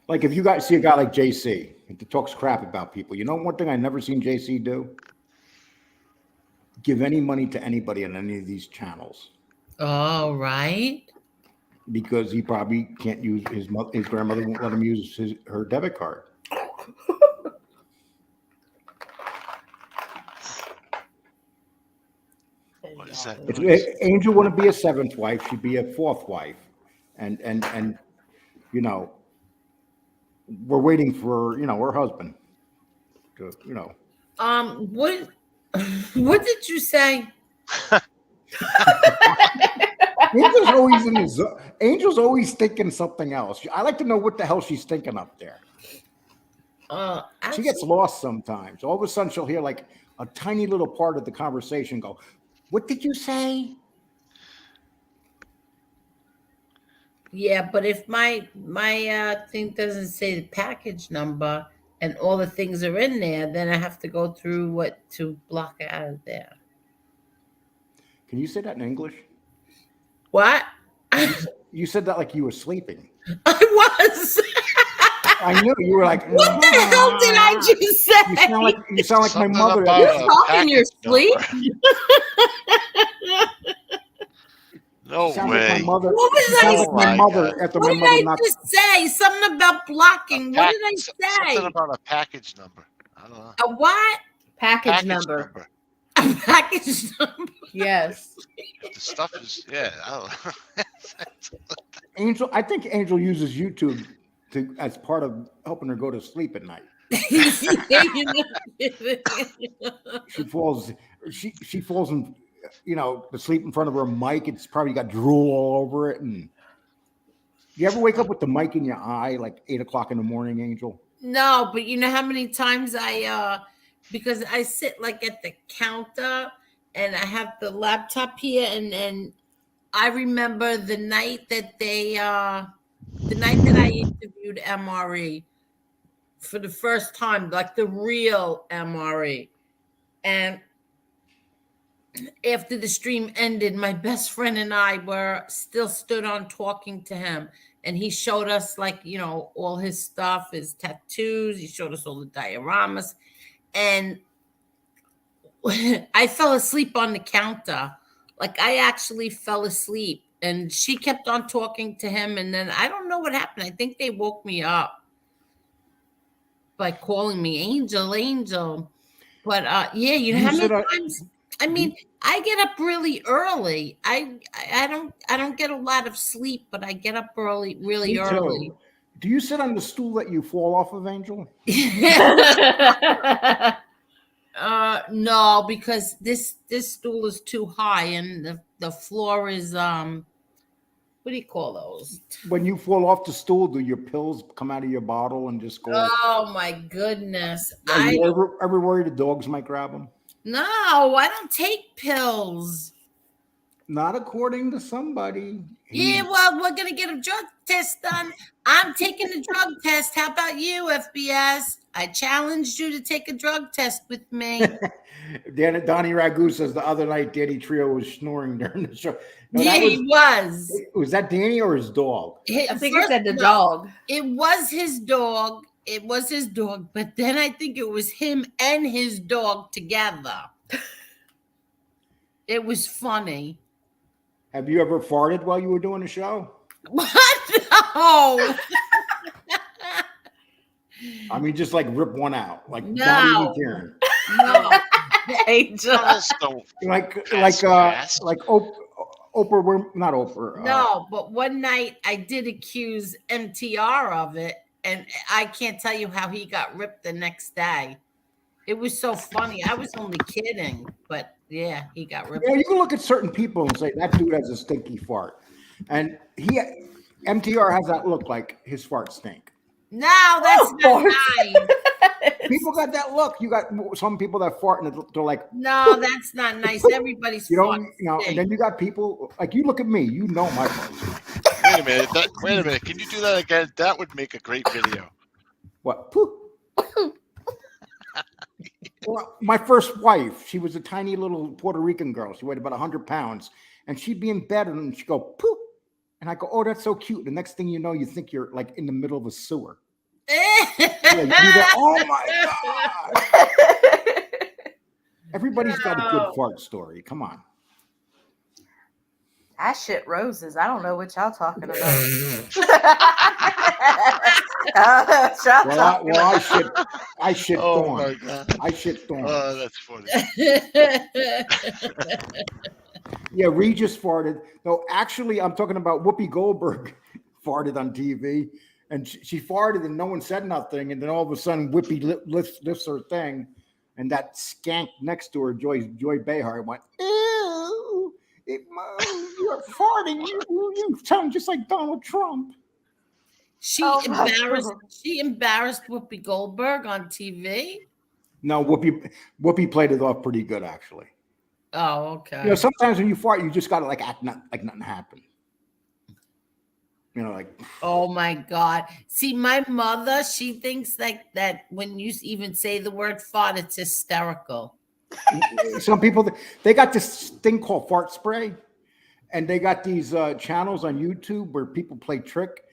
Like if you guys see a guy like JC that talks crap about people, you know one thing I never seen JC do? Give any money to anybody on any of these channels. All right. Because he probably can't use his grandmother won't let him use her debit card. What is that? Angel wouldn't be a seventh wife; she'd be a fourth wife, and you know, we're waiting for her husband to What did you say? Angel's always thinking something else. I like to know what the hell she's thinking up there. She gets lost sometimes. All of a sudden, she'll hear like a tiny little part of the conversation go, "What did you say?" Yeah, but if my thing doesn't say the package number and all the things are in there, then I have to go through what to block out of there. Can you say that in English? What? You said that like you were sleeping. I was. I knew you were like. What the hell did I just say? You sound like my mother. You talk in your sleep. No Sounds way. like my mother. What was I Sounds like my mother. After What my did mother I knocked. just say? Something about blocking. What did I say? Something about a package number. I don't know. A what? Package number. A package number. Yes. The stuff is, yeah, I don't know. Angel, I think Angel uses YouTube as part of helping her go to sleep at night. She falls in, to sleep in front of her mic. It's probably got drool all over it. And you ever wake up with the mic in your eye like 8 o'clock in the morning, Angel? No, but you know how many times because I sit like at the counter and I have the laptop here, and I remember the night that I interviewed MRE for the first time, like the real MRE. And after the stream ended, my best friend and I were still stood on talking to him. And he showed us all his stuff, his tattoos. He showed us all the dioramas. And I fell asleep on the counter. Like I actually fell asleep. And she kept on talking to him. And then I don't know what happened. I think they woke me up by calling me Angel, Angel. But yeah, you know how many times? I mean, I get up really early. I don't get a lot of sleep, but I get up really early. Do you sit on the stool that you fall off of, Angel? No, because this stool is too high and the floor is what do you call those? When you fall off the stool, do your pills come out of your bottle and just go? Oh my goodness! Are you ever worried the dogs might grab them? No, I don't take pills. Not according to somebody. Yeah, well, we're gonna get a drug test done. I'm taking the drug test. How about you, FBS? I challenged you to take a drug test with me. Donnie Ragu says the other night Danny Trio was snoring during the show. No, yeah, he was. Was that Danny or his dog? I think he said the dog. It was his dog. It was his dog, but then I think it was him and his dog together. It was funny. Have you ever farted while you were doing the show? What? No. I mean, just like rip one out, like No. not even caring. No. like Oprah, not Oprah. No, but one night I did accuse MTR of it, and I can't tell you how he got ripped the next day. It was so funny. I was only kidding, but yeah, he got ripped. Yeah, you can look at certain people and say that dude has a stinky fart, and MTR has that look like his farts stink. No, that's not nice. People got that look. You got some people that fart and they're like, no, that's not nice. Everybody's and then you got people like you look at me. You know my farts. Wait a minute. Wait a minute. Can you do that again? That would make a great video. What? Well, my first wife, she was a tiny little Puerto Rican girl. She weighed about 100 pounds, and she'd be in bed and she'd go poop, and I go, "Oh, that's so cute." The next thing you know, you think you're like in the middle of a sewer. Oh my god! Everybody's got a good fart story. Come on. I shit roses. I don't know what y'all talking about. I shit Oh thorn. my god! I shit thorn. Oh, that's funny. Yeah, Regis farted. No, actually, I'm talking about Whoopi Goldberg farted on TV, and she farted and no one said nothing, and then all of a sudden Whoopi lifts her thing, and that skank next to her, Joy Behar, went, "Ew, you're farting. You sound just like Donald Trump." She embarrassed Whoopi Goldberg on TV. No, Whoopi played it off pretty good, actually. Oh, okay. You know, sometimes when you fart, you just gotta like act like nothing happened. You know, like. Oh my God! See, my mother, she thinks like that when you even say the word fart, it's hysterical. Some people they got this thing called fart spray, and they got these channels on YouTube where people play trick.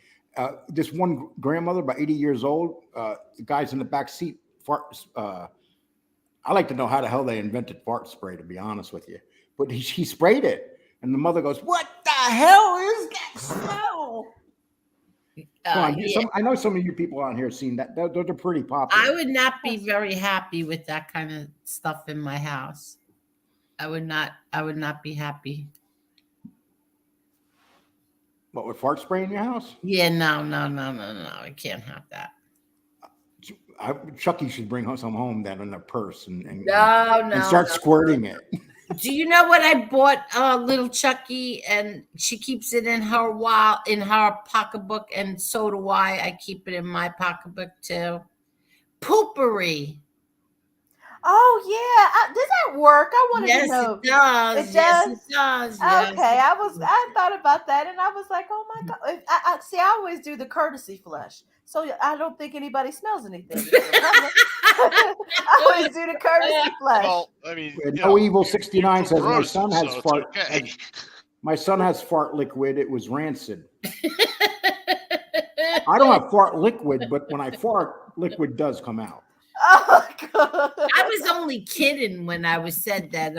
This one grandmother, about 80 years old, the guy's in the back seat. I like to know how the hell they invented fart spray, to be honest with you. But he sprayed it, and the mother goes, "What the hell is that smell?" I know some of you people on here have seen that. Those are pretty popular. I would not be very happy with that kind of stuff in my house. I would not be happy. What, with fart spray in your house? Yeah, no. I can't have that. Chucky should bring some home then in a purse and start squirting it. Do you know what I bought little Chucky, and she keeps it in her pocketbook, and so do I. I keep it in my pocketbook too. Poopery. Oh yeah, does that work? I wanted to know. It does. It does. Yes, it does. Yes. Okay, I thought about that, and I was like, oh my god. I always do the courtesy flush, so I don't think anybody smells anything. I always do the courtesy flush. Well, I mean, No Evil 69 says gross, my son has so it's fart. okay. My son has fart liquid. It was rancid. I don't have fart liquid, but when I fart, liquid does come out. Oh god! I was only kidding when I said that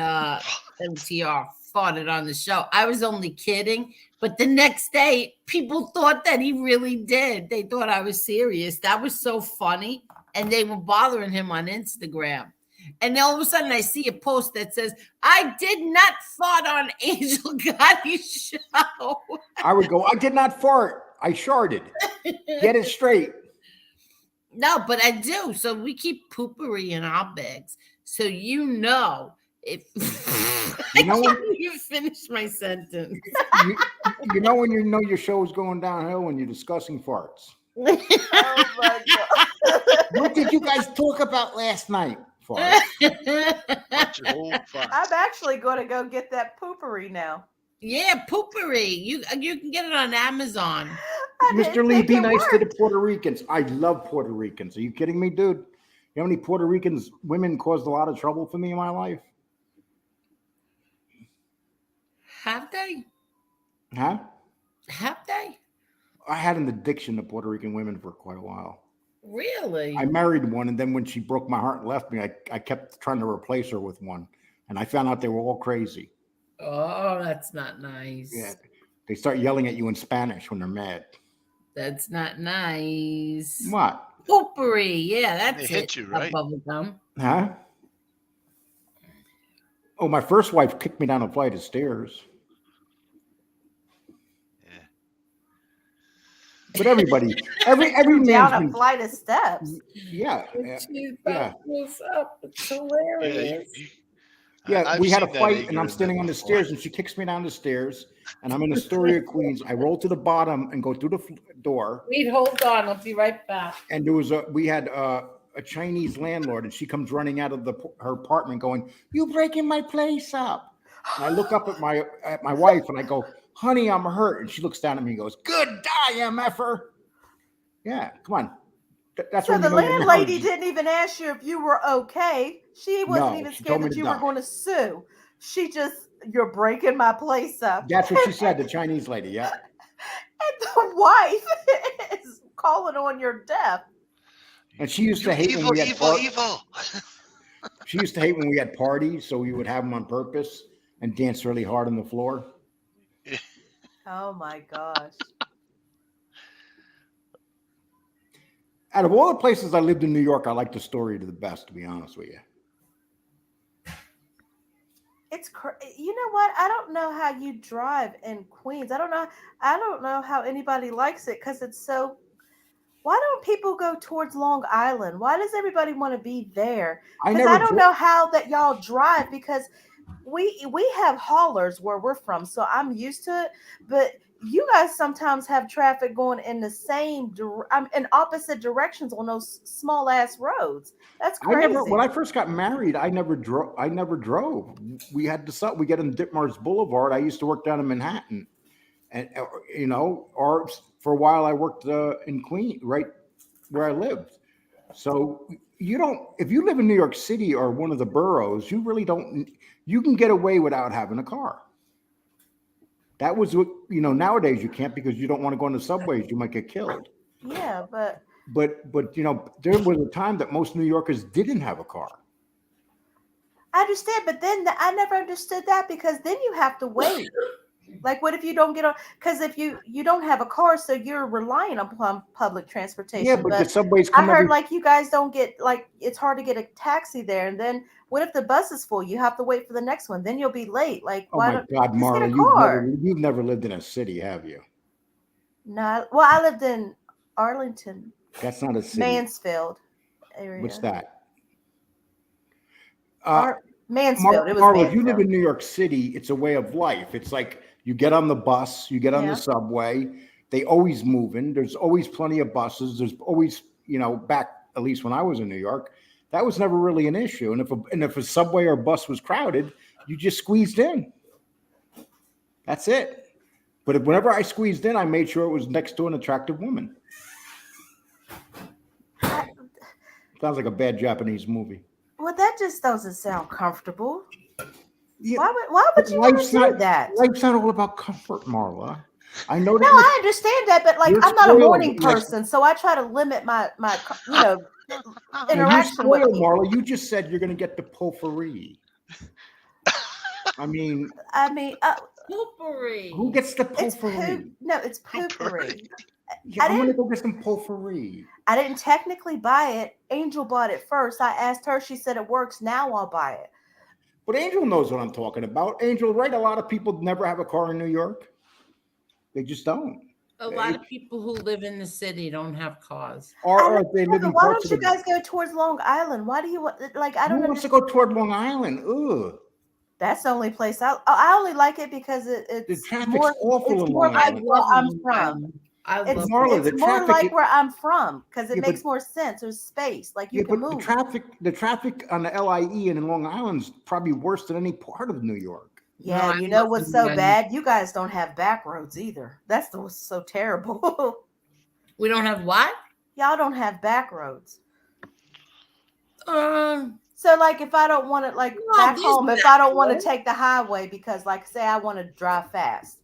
MTR farted on the show. I was only kidding, but the next day people thought that he really did. They thought I was serious. That was so funny, and they were bothering him on Instagram. And then all of a sudden, I see a post that says, "I did not fart on Angel Gotti's show." I would go, "I did not fart. I sharted. Get it straight." No, but I do. So we keep poopery in our bags. So I know when- can't even finish my sentence. You know when you know your show is going downhill when you're discussing farts. Oh my god. What did you guys talk about last night? Farts. Bunch of old farts. I'm actually going to go get that poopery now. Yeah, poopery. You can get it on Amazon. I Mr. didn't Lee, think be it nice to the worked. Puerto Ricans. I love Puerto Ricans. Are you kidding me, dude? You know how many Puerto Ricans women caused a lot of trouble for me in my life? Have they? Huh? Have they? I had an addiction to Puerto Rican women for quite a while. Really? I married one, and then when she broke my heart and left me, I kept trying to replace her with one. And I found out they were all crazy. Oh, that's not nice. Yeah. They start yelling at you in Spanish when they're mad. That's not nice. What? Poopery. Yeah, that's They hit it. you, right? Bubble gum. Huh? Oh, my first wife kicked me down a flight of stairs. Yeah. But every Down man's a been, flight of steps. yeah, She's yeah. backwards up. It's Yeah, hilarious. Yeah, I've we had a seen that fight, anger and I'm in standing them on the before. stairs, and she kicks me down the stairs, and I'm in Astoria, Queens. I roll to the bottom and go through the door, Wait, hold on. I'll be right back. and we had a Chinese landlord, and she comes running out of her apartment, going, "You breaking my place up!" And I look up at my wife, and I go, "Honey, I'm hurt," and she looks down at me and goes, "Good die, MFer." Yeah, come on. That's So when the you know your landlady marriage- didn't even ask you if you were okay. She wasn't No, even she scared told me that to you were die. going to sue. She just, you're breaking my place up. That's what she said, the Chinese lady. Yeah. And the wife is calling on your death. And she used to hate when we had She used to hate when we had parties, so we would have them on purpose and dance really hard on the floor. Oh my gosh. Out of all the places I lived in New York, I like the story to the best, to be honest with you. It's you know what? I don't know how you drive in Queens. I don't know how anybody likes it because it's so. Why don't people go towards Long Island? Why does everybody want to be there? Because I don't know how that y'all drive because we have haulers where we're from, so I'm used to it. But you guys sometimes have traffic going in the same in opposite directions on those small ass roads. That's crazy. When I first got married, I never drove. We had to we get on Ditmars Boulevard. I used to work down in Manhattan, and or for a while I worked in Queens, right where I lived. So if you live in New York City or one of the boroughs, you really don't. You can get away without having a car. That was what nowadays you can't because you don't want to go on the subways. You might get killed. Yeah, but there was a time that most New Yorkers didn't have a car. I understand, but then I never understood that because then you have to wait. Like, what if you don't get on? Because if you don't have a car, so you're relying upon public transportation. Yeah, but the subways I come heard like you guys don't get it's hard to get a taxi there, and then what if the bus is full? You have to wait for the next one. Then you'll be late. Like, Oh why my don't God, just get a Marla, car? you've never lived in a city, have you? No, well, I lived in Arlington, That's not a city. Mansfield area. What's that? Mansfield. It was Marla, if you live Mansfield. in New York City, it's a way of life. It's like you get on the bus, you get on Yeah. the subway. They always moving. There's always plenty of buses. There's always, back at least when I was in New York, that was never really an issue. And if a subway or bus was crowded, you just squeezed in. That's it. But whenever I squeezed in, I made sure it was next to an attractive woman. Sounds like a bad Japanese movie. Well, that just doesn't sound comfortable. Yeah, Why would you want to do that? Life's not all about comfort, Marla. I know that. No, I understand that, but you're I'm not a spoiled, morning like- person, so I try to limit my You're interaction with spoiled, people. Marla. You just said you're going to get the potpourri. I mean, Poopery. who gets the It's potpourri? no, it's poopery. Yeah, I I'm going to didn't- go get some potpourri. I didn't technically buy it. Angel bought it first. I asked her. She said it works. Now I'll buy it. But Angel knows what I'm talking about. Angel, right? A lot of people never have a car in New York. They just don't. A lot of people who live in the city don't have cars. Or they live in Why parts don't of you the. guys go towards Long Island? Why do you want? Like, I Who don't wants to understand. go toward Long Island? Ugh. That's the only place I only like it because The traffic's awful it's in more Long like Island. where I'm Long from. Island. I It's love Marla, the it's more traffic. like where I'm from because it Yeah, but makes more sense. There's space, like you yeah, can but move. the traffic on the LIE and in Long Island's probably worse than any part of New York. no, Yeah, I and you know love what's New so England. bad? You guys don't have back roads either. That's what's so terrible. We don't have what? Y'all don't have back roads. Um, So like if I don't want to like well, back there's home, if I that don't want to road. take the highway because like say I want to drive fast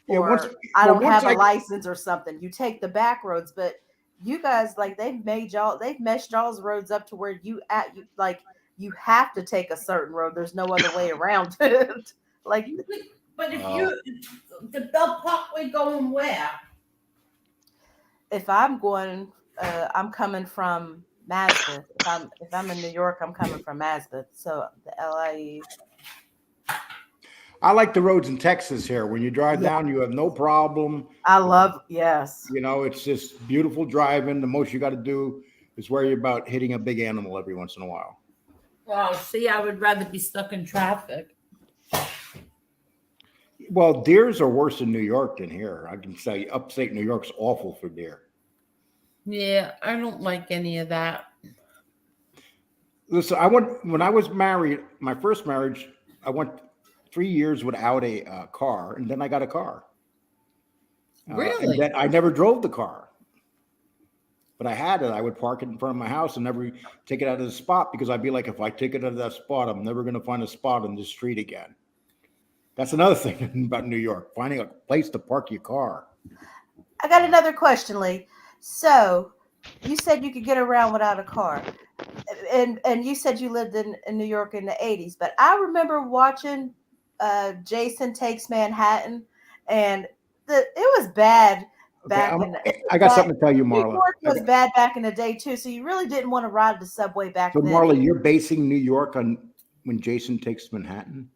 Yeah, or I well don't once have a I license or something, you take the back roads, but you guys like they've meshed y'all's roads up to where you like you have to take a certain road. There's no other way around it. Like But if Oh. the Bell Parkway going where? if I'm going I'm coming from Mazda. If I'm in New York, I'm coming from Mazda. So the LIE. I like the roads in Texas here. When you drive down, you have no problem. I love yes. You know, it's just beautiful driving. The most you got to do is worry about hitting a big animal every once in a while. Well, see, I would rather be stuck in traffic. Well, deers are worse in New York than here. I can say upstate New York's awful for deer. Yeah, I don't like any of that. Listen, when I was married, my first marriage, I went 3 years without a car, and then I got a car. And Really? then I never drove the car, but I had it. I would park it in front of my house and never take it out of the spot because I'd be like, if I take it out of that spot, I'm never going to find a spot on the street again. That's another thing about New York, finding a place to park your car. I got another question, Lee. So you said you could get around without a car. And you said you lived in New York in the 80s, but I remember watching Jason Takes Manhattan and it was bad Okay, back in I got something to tell you, New Marla. York was bad back in the day too, so you really didn't want to ride the subway back So, then. Marla, you're basing New York on when Jason Takes Manhattan?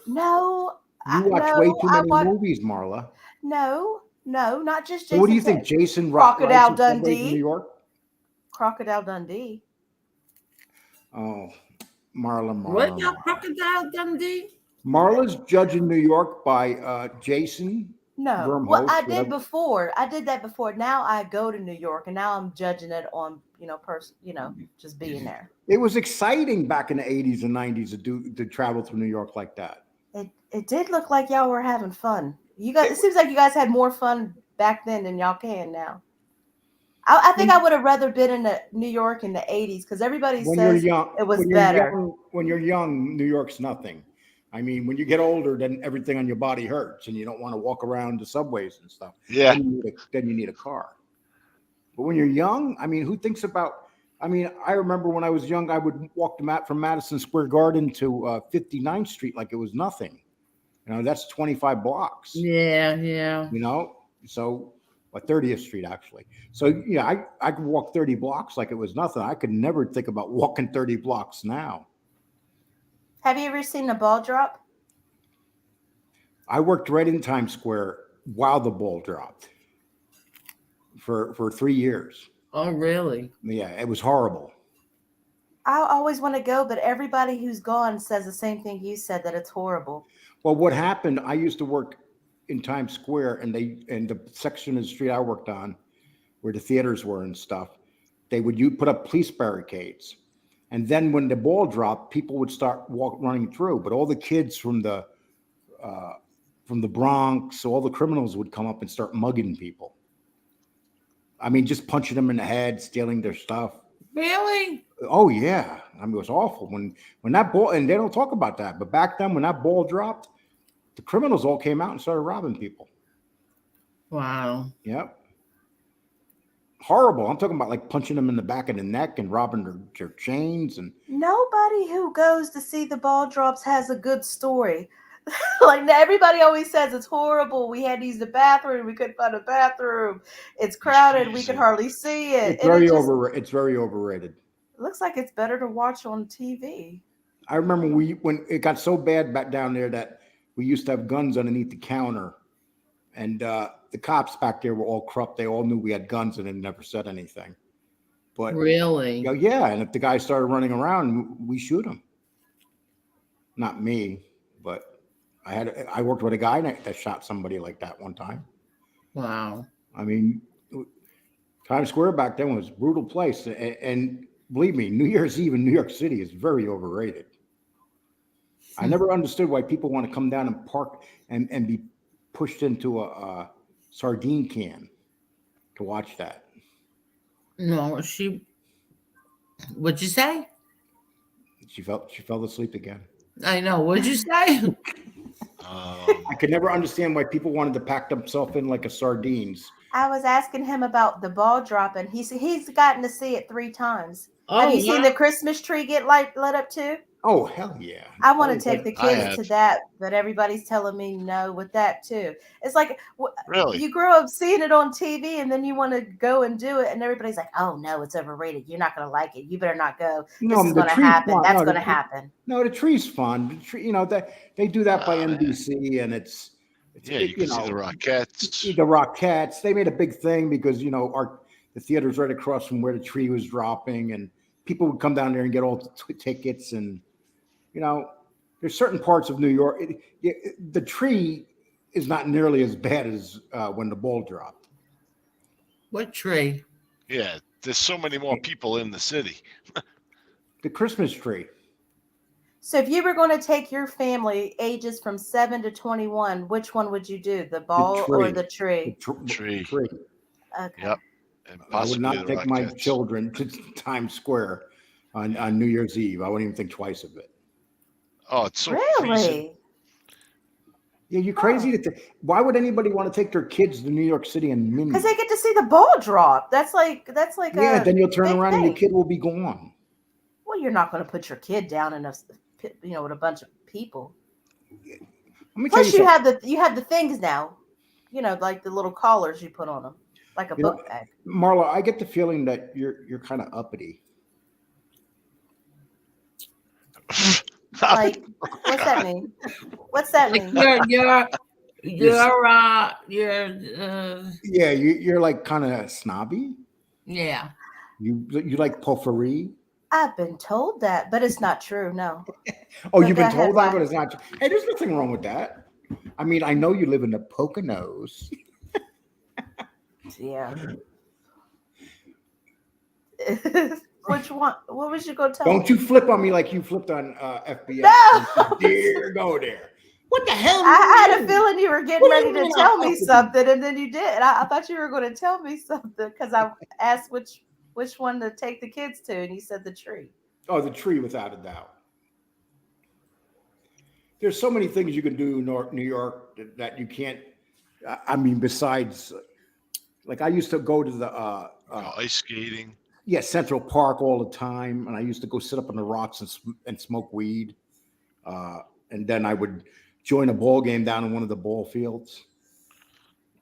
No, You watch way too many movies, Marla. No, not just So Jason. what do you think? Jason Crocodile rides in subways in New Dundee. York? Crocodile Dundee. Oh, Marla. What about Crocodile Dundee? Marla's judging New York by Jason. No, Vermhost, well, I did whatever. before. I did that before. Now I go to New York, and now I'm judging it on just being there. It was exciting back in the 80s and 90s to travel through New York like that. It did look like y'all were having fun. You guys, it seems like you guys had more fun back then than y'all can now. I think I would have rather been in New York in the 80s because everybody When says you're young, it was when better. When you're young, New York's nothing. I mean, when you get older, then everything on your body hurts, and you don't want to walk around the subways and stuff. Yeah. Then you need a car. But when you're young, I mean, who thinks about? I mean, I remember when I was young, I would walk from Madison Square Garden to 59th Street like it was nothing. You know, that's 25 blocks. Yeah. You know, so 30th Street actually. So yeah, I could walk 30 blocks like it was nothing. I could never think about walking 30 blocks now. Have you ever seen a ball drop? I worked right in Times Square while the ball dropped for 3 years. Oh, really? Yeah, it was horrible. I always want to go, but everybody who's gone says the same thing you said, that it's horrible. Well, what happened, I used to work in Times Square, and the section of the street I worked on where the theaters were and stuff, they would put up police barricades. And then when the ball dropped, people would start running through. But all the kids from the Bronx, all the criminals would come up and start mugging people. I mean, just punching them in the head, stealing their stuff. Really? Oh yeah, I mean, it was awful when that ball. And they don't talk about that, but back then when that ball dropped, the criminals all came out and started robbing people. Wow. Yep. Horrible. I'm talking about like punching them in the back of the neck and robbing their chains. And Nobody who goes to see the ball drops has a good story. Like everybody always says it's horrible. We had to use the bathroom. We couldn't find a bathroom. It's crowded. We could hardly see it. it's very overrated. It looks like it's better to watch on TV. I remember when it got so bad back down there that we used to have guns underneath the counter, and the cops back there were all corrupt. They all knew we had guns and they never said anything. But really, yeah. And if the guy started running around, we shoot him. Not me. But I worked with a guy that shot somebody like that one time. Wow. I mean, Times Square back then was a brutal place, and believe me, New Year's Eve in New York City is very overrated. I never understood why people want to come down and park and be pushed into a sardine can to watch that. No, what'd you say? She fell asleep again. I know. What'd you say? I could never understand why people wanted to pack themselves in like a sardines. I was asking him about the ball drop, and he's gotten to see it 3 times. Have you seen wow. the Christmas tree get lit up too? Oh, hell yeah. I want to take the I kids have. to that, but everybody's telling me no with that too. It's like Really? you grow up seeing it on TV, and then you want to go and do it, and everybody's like, "Oh no, it's overrated. You're not going to like it. You better not go. No, This is the going to tree's happen. fun. That's No, going to happen." No, the tree's fun. The tree, they do that by NBC, and it's Yeah, you can see the Rockettes. The Rockettes. They made a big thing because the theater's right across from where the tree was dropping, and people would come down there and get all the tickets. And there's certain parts of New York. The tree is not nearly as bad as when the ball dropped. What tree? Yeah, there's so many more people in the city. The Christmas tree. So if you were going to take your family ages from 7 to 21, which one would you do? The ball or the tree? Tree. Okay. Yep. And I would possibly not the take my Rockettes. children to Times Square on New Year's Eve. I wouldn't even think twice of it. Oh, it's so freezing. Really? Yeah, you crazy? Why would anybody want to take their kids to New York City and mini? Because they get to see the ball drop. That's like Yeah, then you'll turn big around and your thing. kid will be gone. Well, you're not going to put your kid down in with a bunch of people. Let me tell Plus, you you have the things now, like the little collars you put on them, like a book bag. Marla, I get the feeling that you're kind of uppity. Like, what's that mean? What's that mean? Yeah, you're like kind of snobby. Yeah. You like potpourri. I've been told that, but it's not true. No. Oh, But you've go been ahead, told that, why? but it's not true. Hey, there's nothing wrong with that. I mean, I know you live in the Poconos. Yeah. Which one? What was you going to tell me? Don't you flip on me like you flipped on FBI. No! Dear, go there. What the hell? I had a feeling you were getting What do ready you to mean tell I'm me uppity? something, and then you did. I thought you were going to tell me something because I asked which one to take the kids to, and you said the tree. Oh, the tree, without a doubt. There's so many things you can do in New York that you can't. I mean, besides, like I used to go to the ice skating. Yeah, Central Park all the time, and I used to go sit up on the rocks and smoke weed, and then I would join a ball game down in one of the ball fields.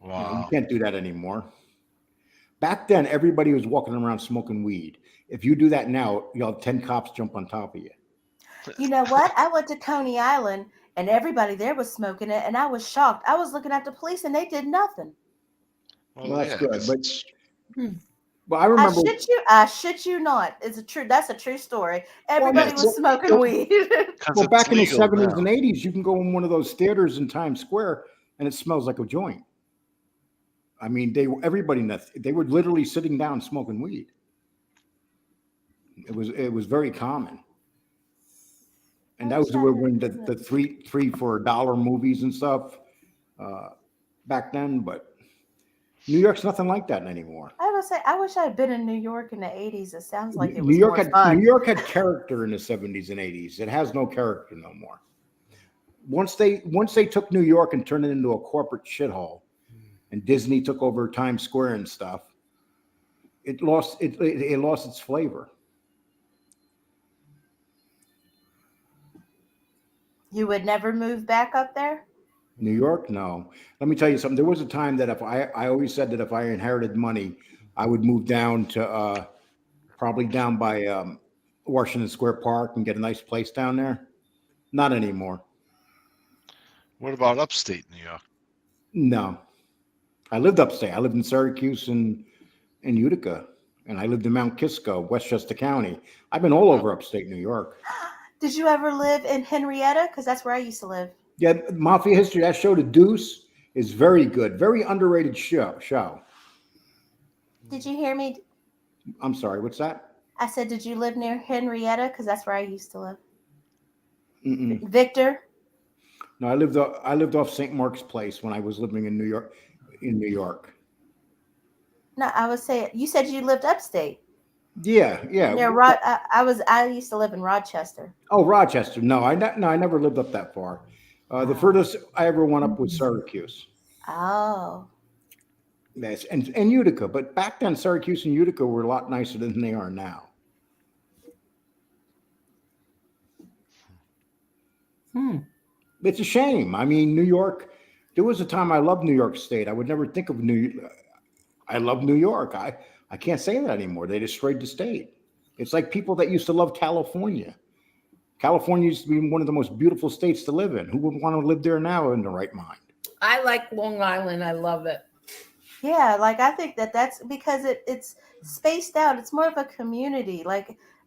Wow. You can't do that anymore. Back then, everybody was walking around smoking weed. If you do that now, you'll have 10 cops jump on top of you. You know what? I went to Coney Island, and everybody there was smoking it, and I was shocked. I was looking at the police, and they did nothing. Well, that's yeah, good, 'cause but it's- well, I remember. I shit you not. It's a true. That's a true story. Everybody it's- was smoking weed. Well, back in the legal 70s now. and 80s, you can go in one of those theaters in Times Square, and it smells like a joint. I mean, they were literally sitting down smoking weed. It was very common. And that was when the three for $1 movies and stuff back then. But New York's nothing like that anymore. I would say I wish I had been in New York in the 80s. It sounds like it was New York more fun. New York had character in the 70s and 80s. It has no character no more. Once they took New York and turned it into a corporate shithole, and Disney took over Times Square and stuff, it lost its flavor. You would never move back up there? New York, no. Let me tell you something. There was a time that I always said that if I inherited money, I would move down to probably down by Washington Square Park and get a nice place down there. Not anymore. What about upstate New York? No. I lived upstate. I lived in Syracuse and Utica, and I lived in Mount Kisco, Westchester County. I've been all over upstate New York. Did you ever live in Henrietta? Because that's where I used to live. Yeah, Mafia History. That show, The Deuce, is very good. Very underrated show. Did you hear me? I'm sorry. What's that? I said, did you live near Henrietta? Because that's where I used to live. Mm-mm. Victor? No, I lived off St. Mark's Place when I was living in New York. No, I was saying you said you lived upstate. Yeah. Near I used to live in Rochester. Oh, Rochester. No, I never lived up that far. The furthest I ever went up was Syracuse. Oh. Yes, and Utica. But back then, Syracuse and Utica were a lot nicer than they are now. It's a shame. I mean, New York. There was a time I loved New York State. I would never think of I love New York. I can't say that anymore. They destroyed the state. It's like people that used to love California. California used to be one of the most beautiful states to live in. Who would want to live there now in their right mind? I like Long Island. I love it. Yeah, like I think that's because it's spaced out. It's more of a community.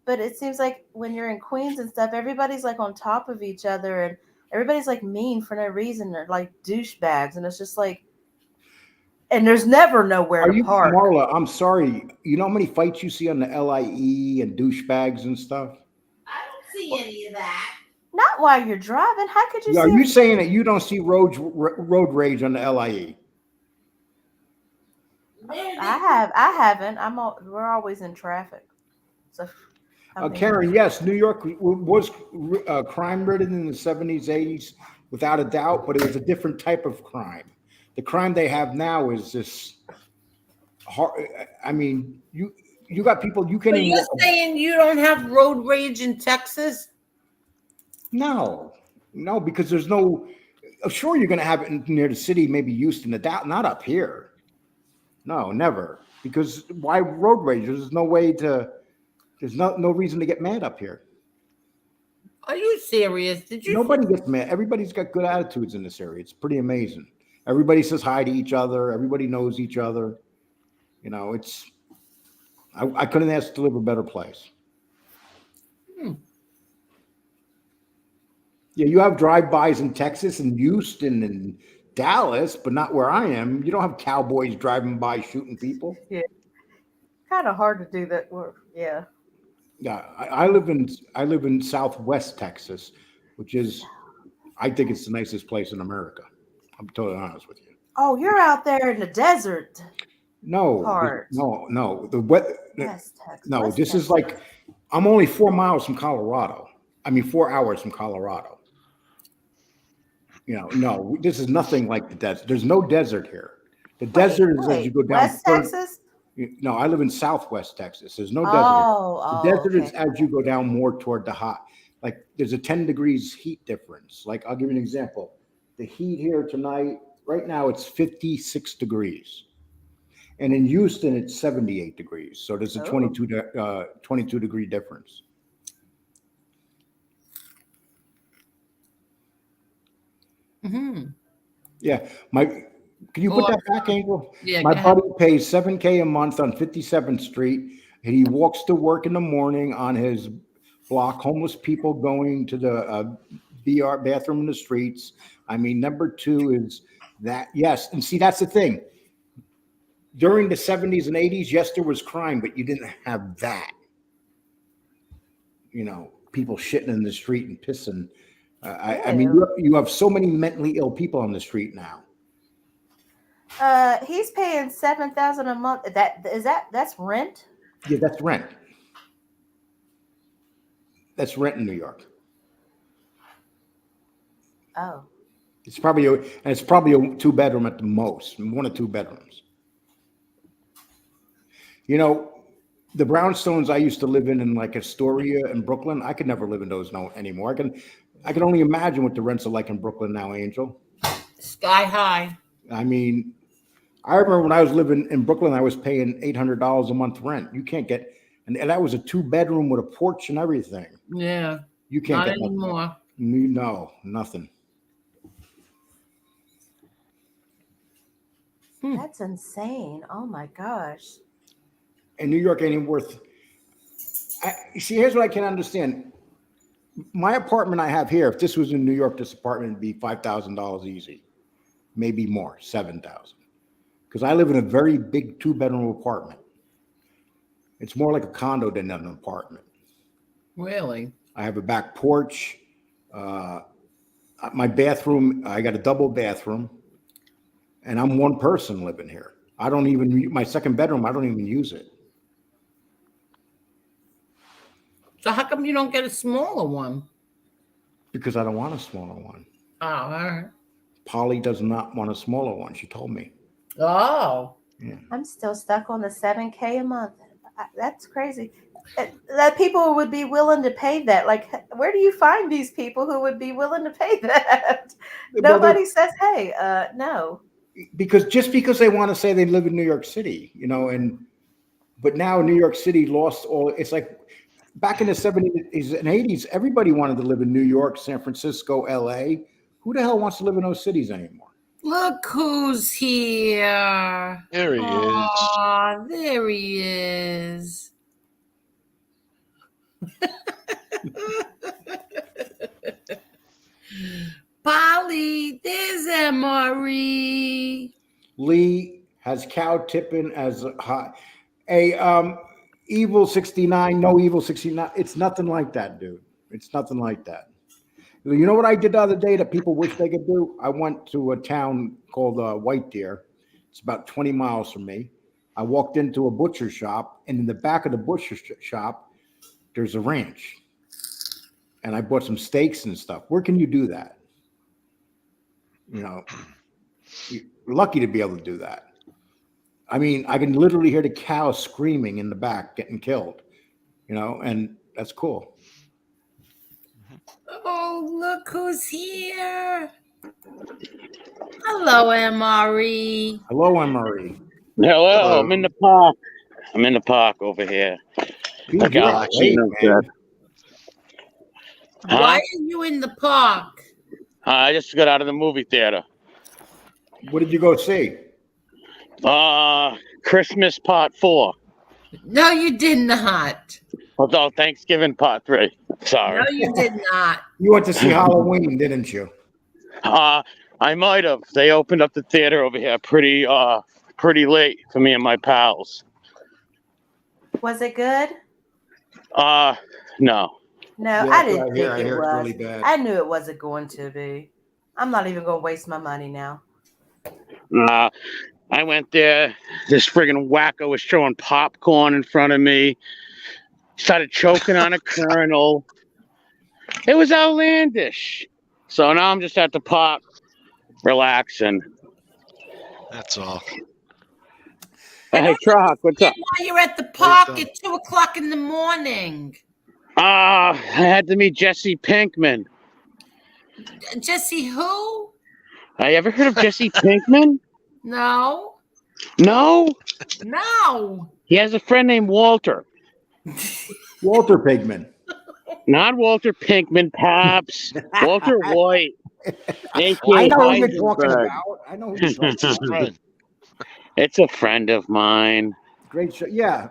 But it seems like when you're in Queens and stuff, everybody's like on top of each other and everybody's like mean for no reason. They're like douchebags. And it's just like, and there's never nowhere to park. Marla, I'm sorry. You know how many fights you see on the LIE and douchebags and stuff? I don't see any of that. Not while you're driving. How could you see? Are you saying that you don't see road rage on the LIE? I haven't. We're always in traffic. So Karen, yes, New York was crime-ridden in the 70s, 80s, without a doubt, but it was a different type of crime. The crime they have now is this hard. I mean, you got people you can't. So you're saying you don't have road rage in Texas? No, because there's no. Sure, you're going to have it near the city, maybe Houston, not up here. No, never. Because why road rage? There's no way to. There's no reason to get mad up here. Are you serious? Nobody gets mad. Everybody's got good attitudes in this area. It's pretty amazing. Everybody says hi to each other. Everybody knows each other. You know, it's. I couldn't ask to live a better place. Yeah, you have drive-bys in Texas and Houston and Dallas, but not where I am. You don't have cowboys driving by shooting people. Yeah, kind of hard to do that work. Yeah. Yeah, I live in Southwest Texas, which is, I think it's the nicest place in America. I'm totally honest with you. Oh, you're out there in the desert. No, part. no. The weather. West Texas. No, West this Texas. is like, I'm only 4 miles from Colorado. 4 hours from Colorado. You know, no, this is nothing like the desert. There's no desert here. The desert is as you go down. West Texas? No, I live in Southwest Texas. There's no desert. The desert is as you go down more toward the hot. Like there's a 10 degrees heat difference. Like I'll give you an example. The heat here tonight, right now, it's 56 degrees. And in Houston, it's 78 degrees. So there's a 22 degree difference. Yeah, can you put that back, Angel? Yeah, my buddy pays $7,000 a month on 57th Street, and he walks to work in the morning on his block. Homeless people going to the bathroom in the streets. Number two is that yes, and see that's the thing. During the 70s and 80s, yes, there was crime, but you didn't have that. You know, people shitting in the street and pissing. You have so many mentally ill people on the street now. He's paying $7,000 a month. That's rent? Yeah, that's rent. That's rent in New York. Oh. It's probably a 2-bedroom at the most, 1 or 2 bedrooms. You know, the brownstones I used to live in like Astoria and Brooklyn, I could never live in those anymore. I can only imagine what the rents are like in Brooklyn now, Angel. Sky high. I remember when I was living in Brooklyn, I was paying $800 a month rent. You can't get, and that was a 2-bedroom with a porch and everything. Yeah. You can't Not get anymore. No, nothing. That's insane. Oh my gosh. And New York ain't even worth. See, here's what I can understand. My apartment I have here, if this was in New York, this apartment would be $5,000 easy, maybe more, 7,000. Because I live in a very big 2-bedroom apartment. It's more like a condo than an apartment. Really? I have a back porch. My bathroom, I got a double bathroom, and I'm one person living here. I don't even, my second bedroom, I don't even use it. So how come you don't get a smaller one? Because I don't want a smaller one. Oh, all right. Polly does not want a smaller one. She told me. Oh. Yeah. I'm still stuck on the $7K a month. That's crazy. That people would be willing to pay that. Like, where do you find these people who would be willing to pay that? Nobody says, hey, no. Because they want to say they live in New York City, but now New York City lost all. It's like back in the 70s and 80s, everybody wanted to live in New York, San Francisco, LA. Who the hell wants to live in those cities anymore? Look who's here. There he is. Aw, there he is. Polly, there's MRE. Lee has cow tipping as evil 69, no evil 69. It's nothing like that, dude. It's nothing like that. You know what I did the other day that people wish they could do? I went to a town called White Deer. It's about 20 miles from me. I walked into a butcher shop, and in the back of the butcher shop, there's a ranch. And I bought some steaks and stuff. Where can you do that? You're lucky to be able to do that. I mean, I can literally hear the cows screaming in the back, getting killed, and that's cool. Oh, look who's here. Hello, MRE. Hello, MRE. Hello, I'm in the park. I'm in the park over here. Dude, you're late, man. Why are you in the park? I just got out of the movie theater. What did you go see? Christmas Part 4. No, you did not. Although Thanksgiving Part 3. Sorry. No, you did not. You went to see Halloween, didn't you? I might have. They opened up the theater over here pretty late for me and my pals. Was it good? No. No, Yeah, I didn't think I it hear was. it's really bad. I knew it wasn't going to be. I'm not even going to waste my money now. I went there. This friggin' wacko was throwing popcorn in front of me. Started choking on a kernel. It was outlandish. So now I'm just at the park, relaxing. That's all. Hey, Troc, what's up? Why you're at the park at 2:00 in the morning? I had to meet Jesse Pinkman. Jesse who? Have you ever heard of Jesse Pinkman? No. No? No. He has a friend named Walter. Walter Pigman. Not Walter Pinkman, Paps. Walter White. I know who you're talking about. I know who you're talking about. It's a friend of mine. Great show. Yeah.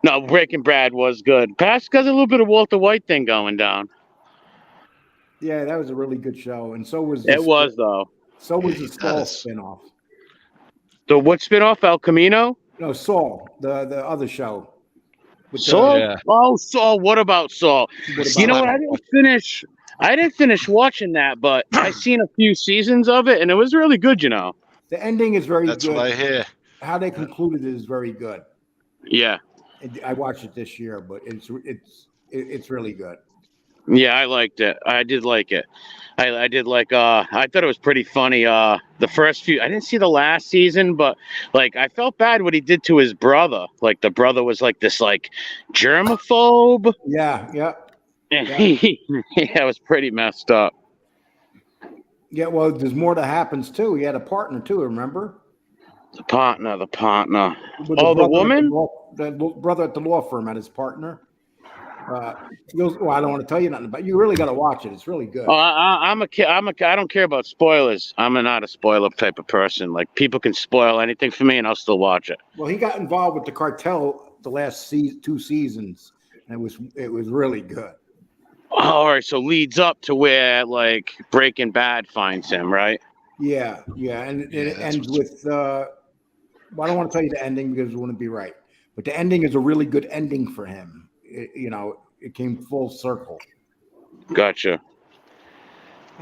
No, Breaking Brad was good. Paps got a little bit of Walter White thing going down. Yeah, that was a really good show. And so was It was, though. So was the Saul spinoff. The what spinoff? El Camino? No, Saul, the other show. Saul? Yeah. Oh, Saul. What about Saul? You know what? I didn't finish watching that, but I seen a few seasons of it, and it was really good, The ending is very good. That's what I hear. How they concluded it is very good. Yeah. I watched it this year, but it's really good. Yeah, I liked it. I did like it. I did like I thought it was pretty funny. The first few, I didn't see the last season, but like I felt bad what he did to his brother. Like the brother was like this like germaphobe. Yeah. Yeah, it was pretty messed up. Yeah, well, there's more that happens too. He had a partner too, remember? The partner. With The woman? The brother at the law firm had his partner. I don't want to tell you nothing, but you really got to watch it. It's really good. Oh, I'm a kid. I don't care about spoilers. I'm not a spoiler type of person. Like people can spoil anything for me, and I'll still watch it. Well, he got involved with the cartel the last 2 seasons, and it was really good. All right, so leads up to where like Breaking Bad finds him, right? Yeah, and Yeah, it that's ends what's. with. Well, I don't want to tell you the ending because it wouldn't be right. But the ending is a really good ending for him. It came full circle. Gotcha.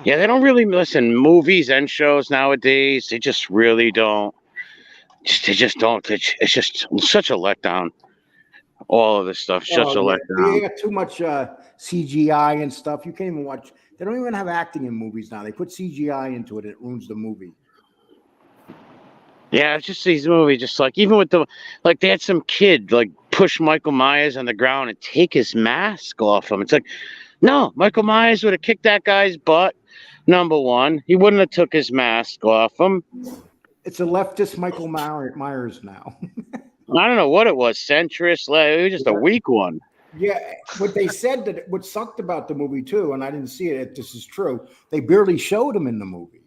Yeah, they don't really listen. Movies and shows nowadays, they just really don't. They just don't. It's just such a letdown. All of this stuff, such Oh a yeah, they letdown. got too much CGI and stuff. You can't even watch. They don't even have acting in movies now. They put CGI into it. It ruins the movie. Yeah, it's just these movies, just like even with the like they had some kid like push Michael Myers on the ground and take his mask off him. It's like, no, Michael Myers would have kicked that guy's butt. Number one, he wouldn't have took his mask off him. It's a leftist Michael Myers now. I don't know what it was, centrist. It was just a weak one. Yeah, what they said that what sucked about the movie too, and I didn't see it. This is true. They barely showed him in the movie.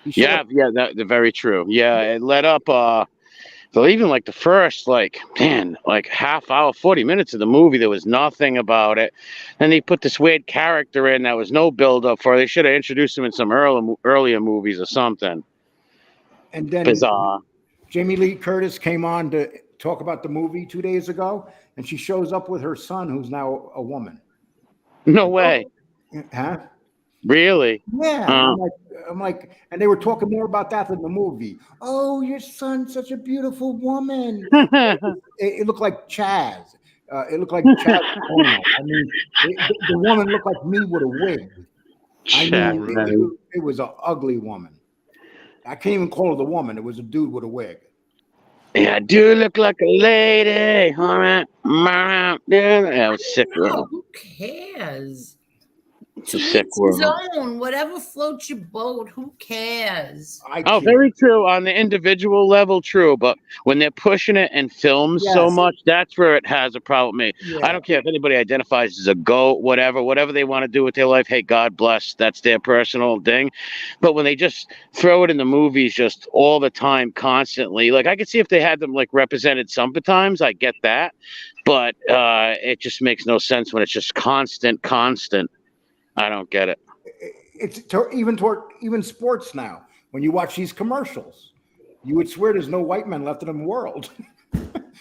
Yeah, that's very true. Yeah, it led up. So even like the first, like half hour, 40 minutes of the movie, there was nothing about it. Then they put this weird character in that was no build up for. They should have introduced him in some earlier movies or something. And then Bizarre. Jamie Lee Curtis came on to talk about the movie 2 days ago, and she shows up with her son, who's now a woman. No way. Huh? Really? Yeah. I'm like, and they were talking more about that than the movie. Oh, your son's such a beautiful woman. It looked like Chaz. It looked like Chaz. I mean, the woman looked like me with a wig. I mean, it was an ugly woman. I can't even call her the woman. It was a dude with a wig. Yeah, I do look like a lady. Yeah, I was sick. Who cares? To Sick each his world. own. Whatever floats your boat. Who cares? Very true. On the individual level, true. But when they're pushing it in films so Yes. much, that's where it has a problem with me. Yeah. I don't care if anybody identifies as a goat, whatever they want to do with their life. Hey, God bless. That's their personal thing. But when they just throw it in the movies just all the time, constantly, like I could see if they had them like represented sometimes, I get that. But it just makes no sense when it's just constant. I don't get it. It's even sports now. When you watch these commercials, you would swear there's no white men left in the world.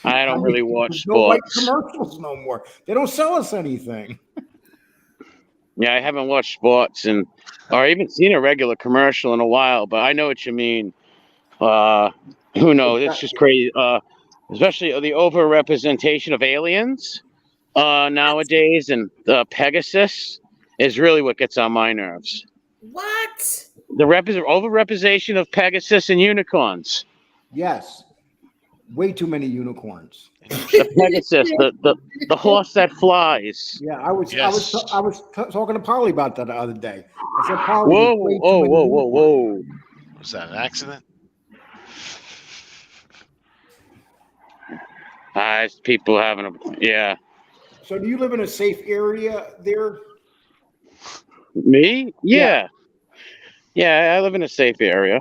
I don't really watch there's no white sports. commercials no more. They don't sell us anything. Yeah, I haven't watched sports or even seen a regular commercial in a while, but I know what you mean. Who knows? It's just crazy. Especially the overrepresentation of aliens nowadays, and Pegasus is really what gets on my nerves. What? The overrepresentation of Pegasus and unicorns. Yes, way too many unicorns. The Pegasus, the horse that flies. Yeah, I was talking to Polly about that the other day. I said, Polly, whoa. Was that an accident? People having yeah. So do you live in a safe area there? Me? Yeah. Yeah, I live in a safe area.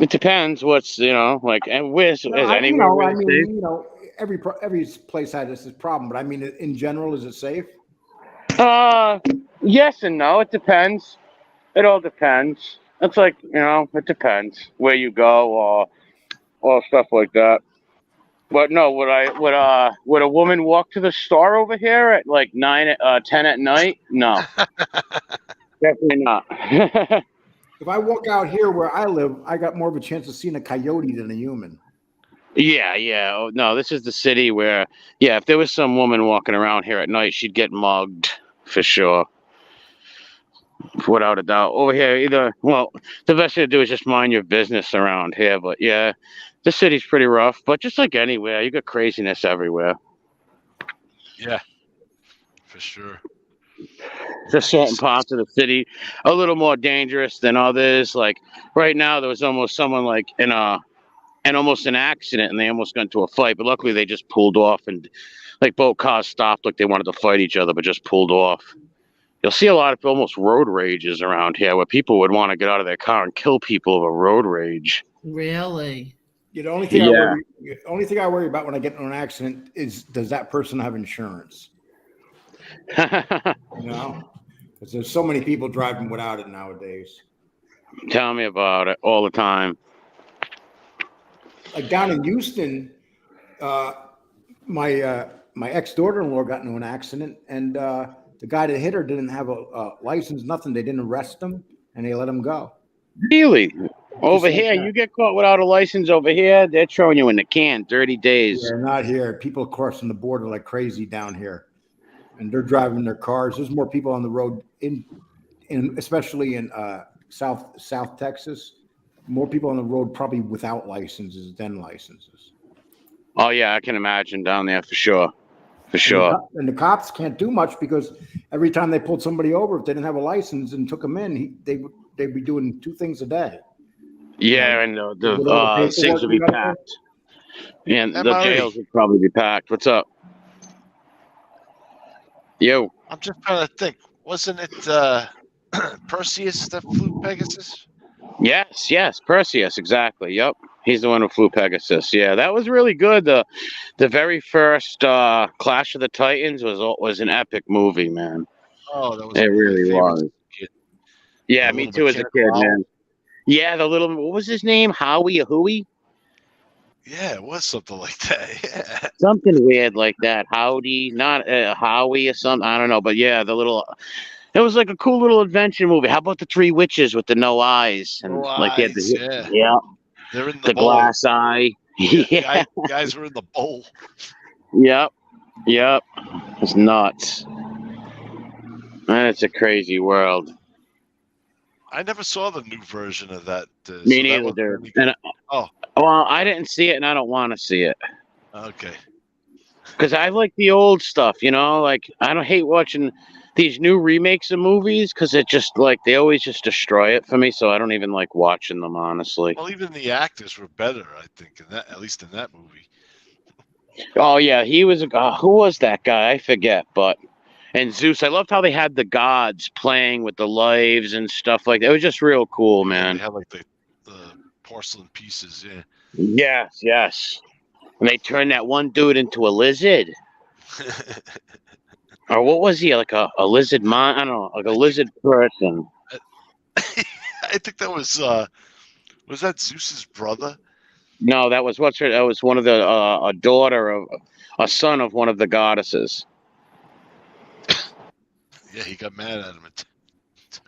It depends what's, like, and where's anywhere safe? Every place has this problem, but I mean, in general, is it safe? Yes and no. It depends. It all depends. It's like, it depends where you go or stuff like that. But no, would a woman walk to the store over here at like 10 at night? No, definitely not. If I walk out here where I live, I got more of a chance of seeing a coyote than a human. Yeah. Oh, no, this is the city where, if there was some woman walking around here at night, she'd get mugged for sure. Without a doubt. Over here, the best thing to do is just mind your business around here. But yeah, the city's pretty rough. But just like anywhere, you got craziness everywhere. Yeah, for sure. Just certain parts of the city a little more dangerous than others. Like right now, there was almost someone like in almost an accident, and they almost got into a fight. But luckily, they just pulled off, and like both cars stopped, like they wanted to fight each other, but just pulled off. You'll see a lot of almost road rages around here, where people would want to get out of their car and kill people over road rage. Really? The only thing I worry about when I get in an accident is, does that person have insurance? You know, because there's so many people driving without it nowadays. Tell me about it all the time. Like down in Houston, my ex daughter-in-law got into an accident, and the guy that hit her didn't have a license, nothing. They didn't arrest him, and they let him go. Really? Over like here, that. you get caught without a license over here, they're throwing you in the can, 30 days. Yeah, not here. People crossing the border like crazy down here, and they're driving their cars. There's more people on the road in especially in South Texas. More people on the road probably without licenses than licenses. Oh yeah, I can imagine down there for sure. For sure. And the cops can't do much because every time they pulled somebody over, if they didn't have a license and took them in, they'd be doing 2 things a day. Yeah, and the things would be packed. And the jails would probably be packed. What's up? Yo. I'm just trying to think. Wasn't it Perseus that flew Pegasus? Yes, Perseus, exactly. Yep. He's the one who flew Pegasus. Yeah, that was really good. The very first Clash of the Titans was an epic movie, man. Oh, that was it really was. Yeah, me too as a kid, man. Yeah, the little, what was his name? Howie or Hooey? Yeah, it was something like that. Yeah. Something weird like that. Howdy, not Howie or something. I don't know, but yeah, it was like a cool little adventure movie. How about the 3 witches with the no eyes and like yeah. They're in the bowl. glass eye. Yeah, guys were in the bowl. Yep. It's nuts. Man, it's a crazy world. I never saw the new version of that. Me neither, dude. Well, I didn't see it, and I don't want to see it. Okay. Because I like the old stuff, you know. Like I don't hate watching these new remakes of movies because it just like they always just destroy it for me. So I don't even like watching them, honestly. Well, even the actors were better, I think, at least in that movie. Oh yeah, he was. Who was that guy? I forget, but. And Zeus, I loved how they had the gods playing with the lives and stuff like that. It was just real cool, man. They had like the porcelain pieces, yeah. Yes. And they turned that one dude into a lizard. Or what was he? Like a lizard I don't know, like a lizard person. I think that was that Zeus's brother? No, that was that was one of the a son of one of the goddesses. Yeah, he got mad at him and turned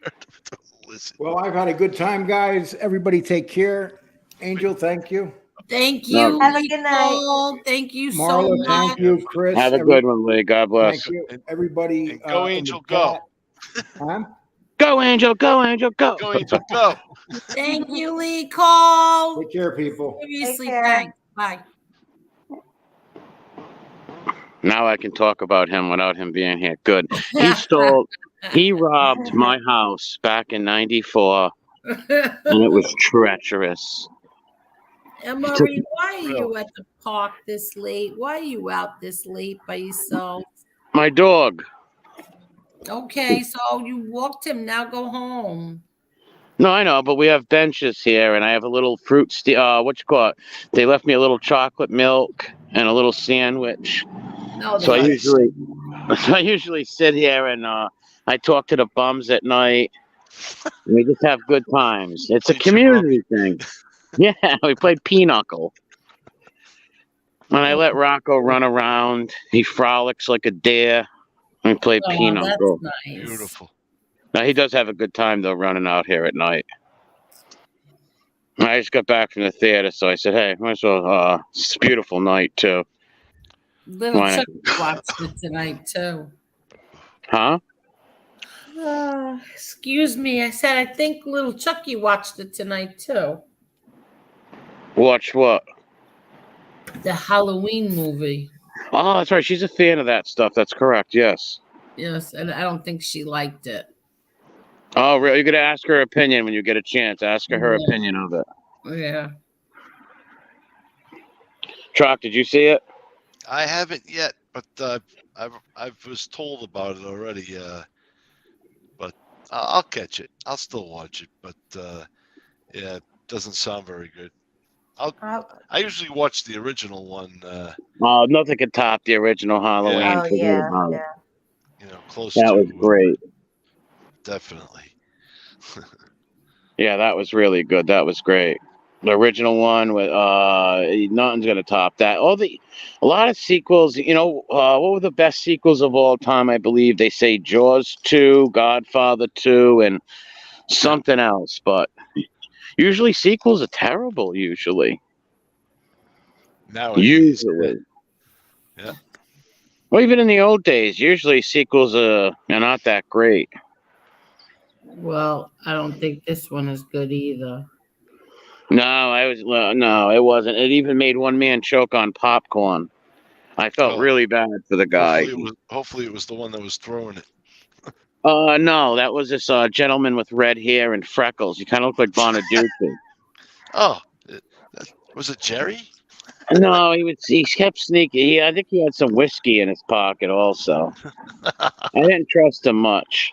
him into a lizard. Well, I've had a good time, guys. Everybody take care. Angel, thank you. Thank you. Have a good night. Thank you Marla, so much. thank you. Chris. Have a good one, Lee. God bless. Thank you. Everybody. And go, Angel, go. Huh? Go, Angel. Go, Angel. Go. Go, Angel, go. Thank you, Lee Cole. Take care, people. Seriously, thanks. Bye. Now I can talk about him without him being here. Good. He robbed my house back in '94, and it was treacherous. Marie, why are you at the park this late? Why are you out this late by yourself? My dog. Okay, so you walked him. Now go home. No, I know, but we have benches here, and I have a little fruit. What you call it? They left me a little chocolate milk and a little sandwich. No, so I usually sit here and I talk to the bums at night. We just have good times. It's a community thing. Yeah, we play pinochle. And I let Rocco run around. He frolics like a deer. We play pinochle. That's nice. Beautiful. Now, he does have a good time, though, running out here at night. I just got back from the theater, so I said, hey, might as well, it's a beautiful night, too. Little Chucky watched it tonight, too. Huh? Excuse me. I said, I think little Chucky watched it tonight, too. Watch what? The Halloween movie. Oh, that's right. She's a fan of that stuff. That's correct. Yes. Yes, and I don't think she liked it. Oh, really? You're going to ask her opinion when you get a chance. Ask her opinion of it. Yeah. Troc, did you see it? I haven't yet, but I was told about it already. But I'll catch it. I'll still watch it, but yeah, it doesn't sound very good. I usually watch the original one. Nothing can top the original Halloween. Oh yeah. close That to was great. definitely. Yeah, that was really good. That was great. The original one with nothing's gonna top that. A lot of sequels. What were the best sequels of all time? I believe they say Jaws 2, Godfather 2, and something else. But usually sequels are terrible. Usually. Nowadays, yeah. Well, even in the old days, usually sequels are not that great. Well, I don't think this one is good either. No, no, it wasn't. It even made one man choke on popcorn. I felt really bad for the guy. Hopefully it was the one that was throwing it. No, that was this gentleman with red hair and freckles. He kind of looked like Bonaduce. Oh, was it Jerry? No, he kept sneaking. I think he had some whiskey in his pocket also. I didn't trust him much.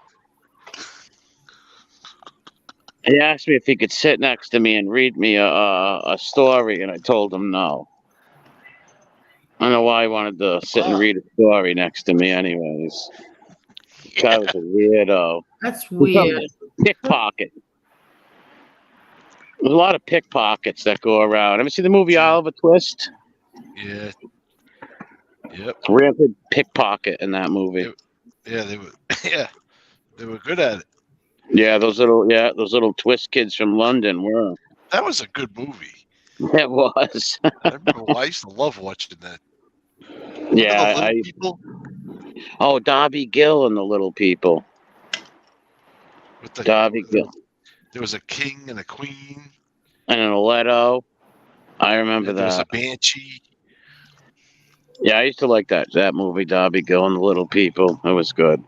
He asked me if he could sit next to me and read me a story, and I told him no. I don't know why he wanted to sit and read a story next to me anyways. Guy was a weirdo. That's weird. Pickpocket. There's a lot of pickpockets that go around. Ever see the movie Oliver Twist? Yeah. Yep. Rampant pickpocket in that movie. They were. Yeah, they were good at it. Yeah, those little twist kids from London were. That was a good movie. It was. I remember. I used to love watching that. Yeah, people. Oh, Darby Gill and the Little People. Darby Gill. There was a king and a queen. And an Aletto. I remember that. There was a banshee. Yeah, I used to like that movie, Darby Gill and the Little People. It was good.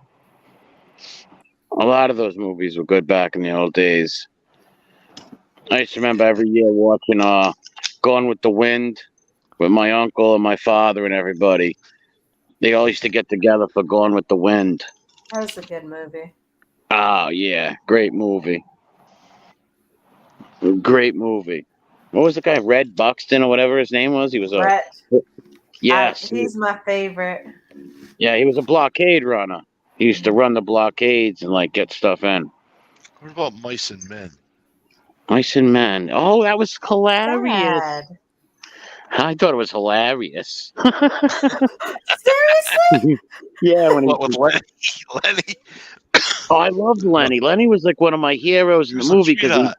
A lot of those movies were good back in the old days. I used to remember every year watching Gone with the Wind with my uncle and my father and everybody. They all used to get together for Gone with the Wind. That was a good movie. Oh, yeah. Great movie. Great movie. What was the guy? Red Buxton or whatever his name was? He was Brett. Yes. He's my favorite. Yeah, he was a blockade runner. He used to run the blockades and get stuff in. What about Mice and Men? Mice and Men. Oh, that was hilarious. Sad. I thought it was hilarious. Seriously? Yeah, when What with Lenny? Oh, I loved Lenny. Lenny was like one of my heroes in the movie because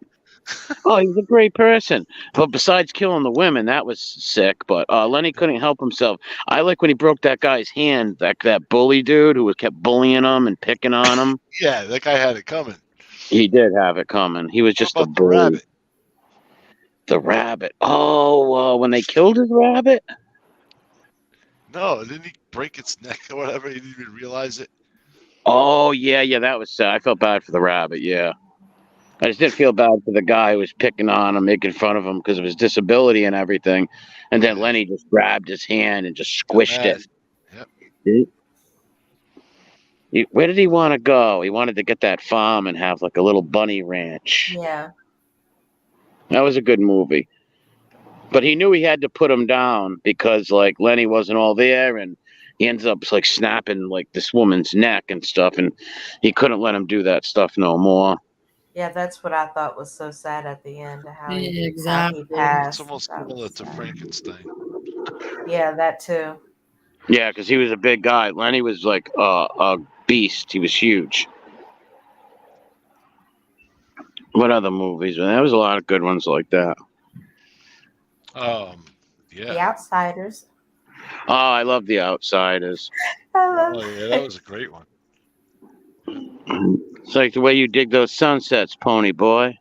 he was a great person. But besides killing the women, that was sick. But Lenny couldn't help himself. I like when he broke that guy's hand, that bully dude who kept bullying him and picking on him. Yeah, that guy had it coming. He did have it coming. He was just a bully. The rabbit. Oh, when they killed his rabbit? No, didn't he break its neck or whatever? He didn't even realize it. Oh, yeah, that was sad. I felt bad for the rabbit, yeah. I just didn't feel bad for the guy who was picking on him, making fun of him because of his disability and everything. And then Lenny just grabbed his hand and just squished it. Yep. Where did he want to go? He wanted to get that farm and have a little bunny ranch. Yeah. That was a good movie. But he knew he had to put him down because Lenny wasn't all there and he ends up snapping this woman's neck and stuff, and he couldn't let him do that stuff no more. Yeah, that's what I thought was so sad at the end. How he Exactly. passed. It's almost similar to Frankenstein. Yeah, that too. Yeah, because he was a big guy. Lenny was a beast. He was huge. What other movies? There was a lot of good ones like that. Yeah. The Outsiders. Oh, I love The Outsiders. That was a great one. It's like the way you dig those sunsets, Pony Boy.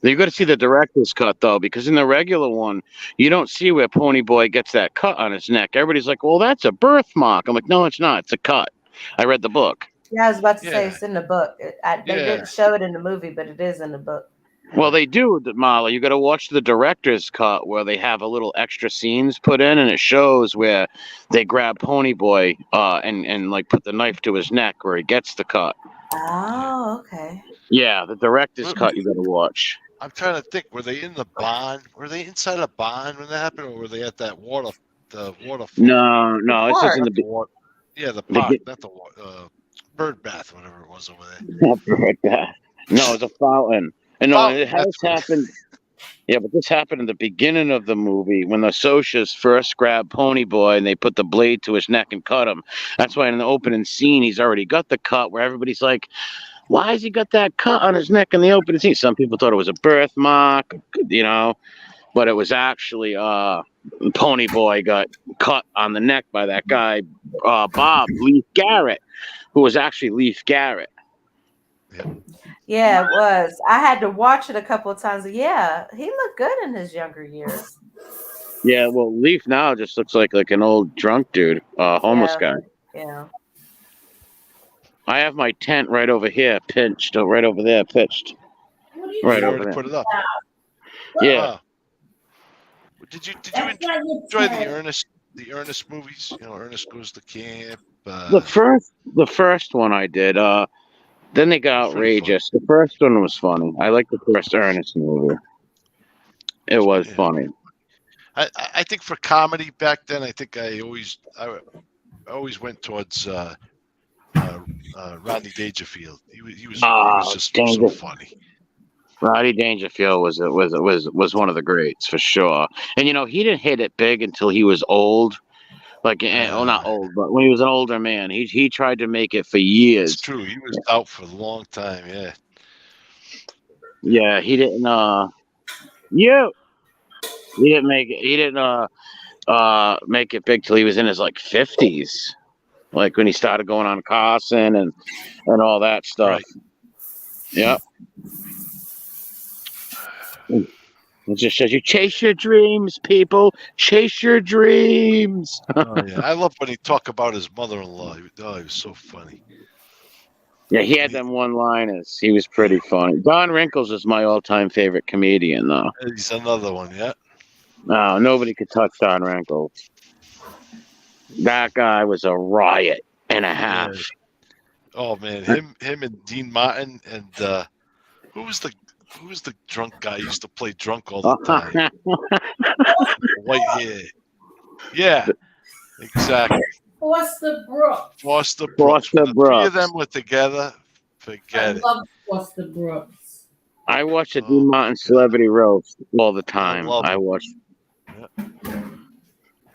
You got to see the director's cut, though, because in the regular one, you don't see where Pony Boy gets that cut on his neck. Everybody's like, well, that's a birthmark. I'm like, no, it's not. It's a cut. I read the book. Yeah, I was about to say it's in the book. They didn't show it in the movie, but it is in the book. Well, they do, Marla. You got to watch the director's cut where they have a little extra scenes put in, and it shows where they grab Pony Boy and put the knife to his neck where he gets the cut. Oh, okay. Yeah, the director's cut you got to watch. I'm trying to think. Were they in the barn? Were they inside a barn when that happened, or were they at that the waterfall? No, this is in the Yeah, the The park, gi- not the bird bath, whatever it was over there. Not like that. No, it's a fountain. And no, and Fountain, it has that's what. happened. Yeah, but this happened in the beginning of the movie when the Socias first grabbed Pony Boy and they put the blade to his neck and cut him. That's why in the opening scene he's already got the cut where everybody's like, why has he got that cut on his neck in the opening scene? Some people thought it was a birthmark, but it was actually Pony Boy got cut on the neck by that guy, Bob Leaf Garrett, who was actually Leaf Garrett. Yeah, it was. I had to watch it a couple of times. Yeah, he looked good in his younger years. Yeah, well, Leaf now just looks like an old drunk dude, homeless Yeah. guy. Yeah. I have my tent right over here, pitched, right over there, pitched. Right You over already there. put it up. Yeah. Wow. Did you enjoy the Ernest movies? Ernest Goes to Camp. The first one I did. Then they got outrageous. The first one was funny. I like the first Ernest movie. It was funny. I think for comedy back then, I think I always went towards Rodney Dangerfield. He was just so funny. Rodney Dangerfield was one of the greats for sure. And he didn't hit it big until he was old. Not old, but when he was an older man, he tried to make it for years. It's true. He was out for a long time. Yeah. Yeah, he didn't. He didn't make it. He didn't make it big till he was in his 50s, like when he started going on Carson and all that stuff. Right. Yep. It just says you chase your dreams, people. Chase your dreams. Oh, yeah. I love when he talked about his mother-in-law. He was so funny. Yeah, he had them one-liners. He was pretty funny. Don Rickles is my all-time favorite comedian, though. He's another one, yeah. No, nobody could touch Don Rickles. That guy was a riot and a half. Yeah. Oh man, him and Dean Martin and who was the drunk guy who used to play drunk all the time? White hair. Yeah, exactly. Foster Brooks. Foster Brooks. The three of them were together. Forget it. I love Foster Brooks. I watch the Dean Martin Celebrity Roast all the time. I watch.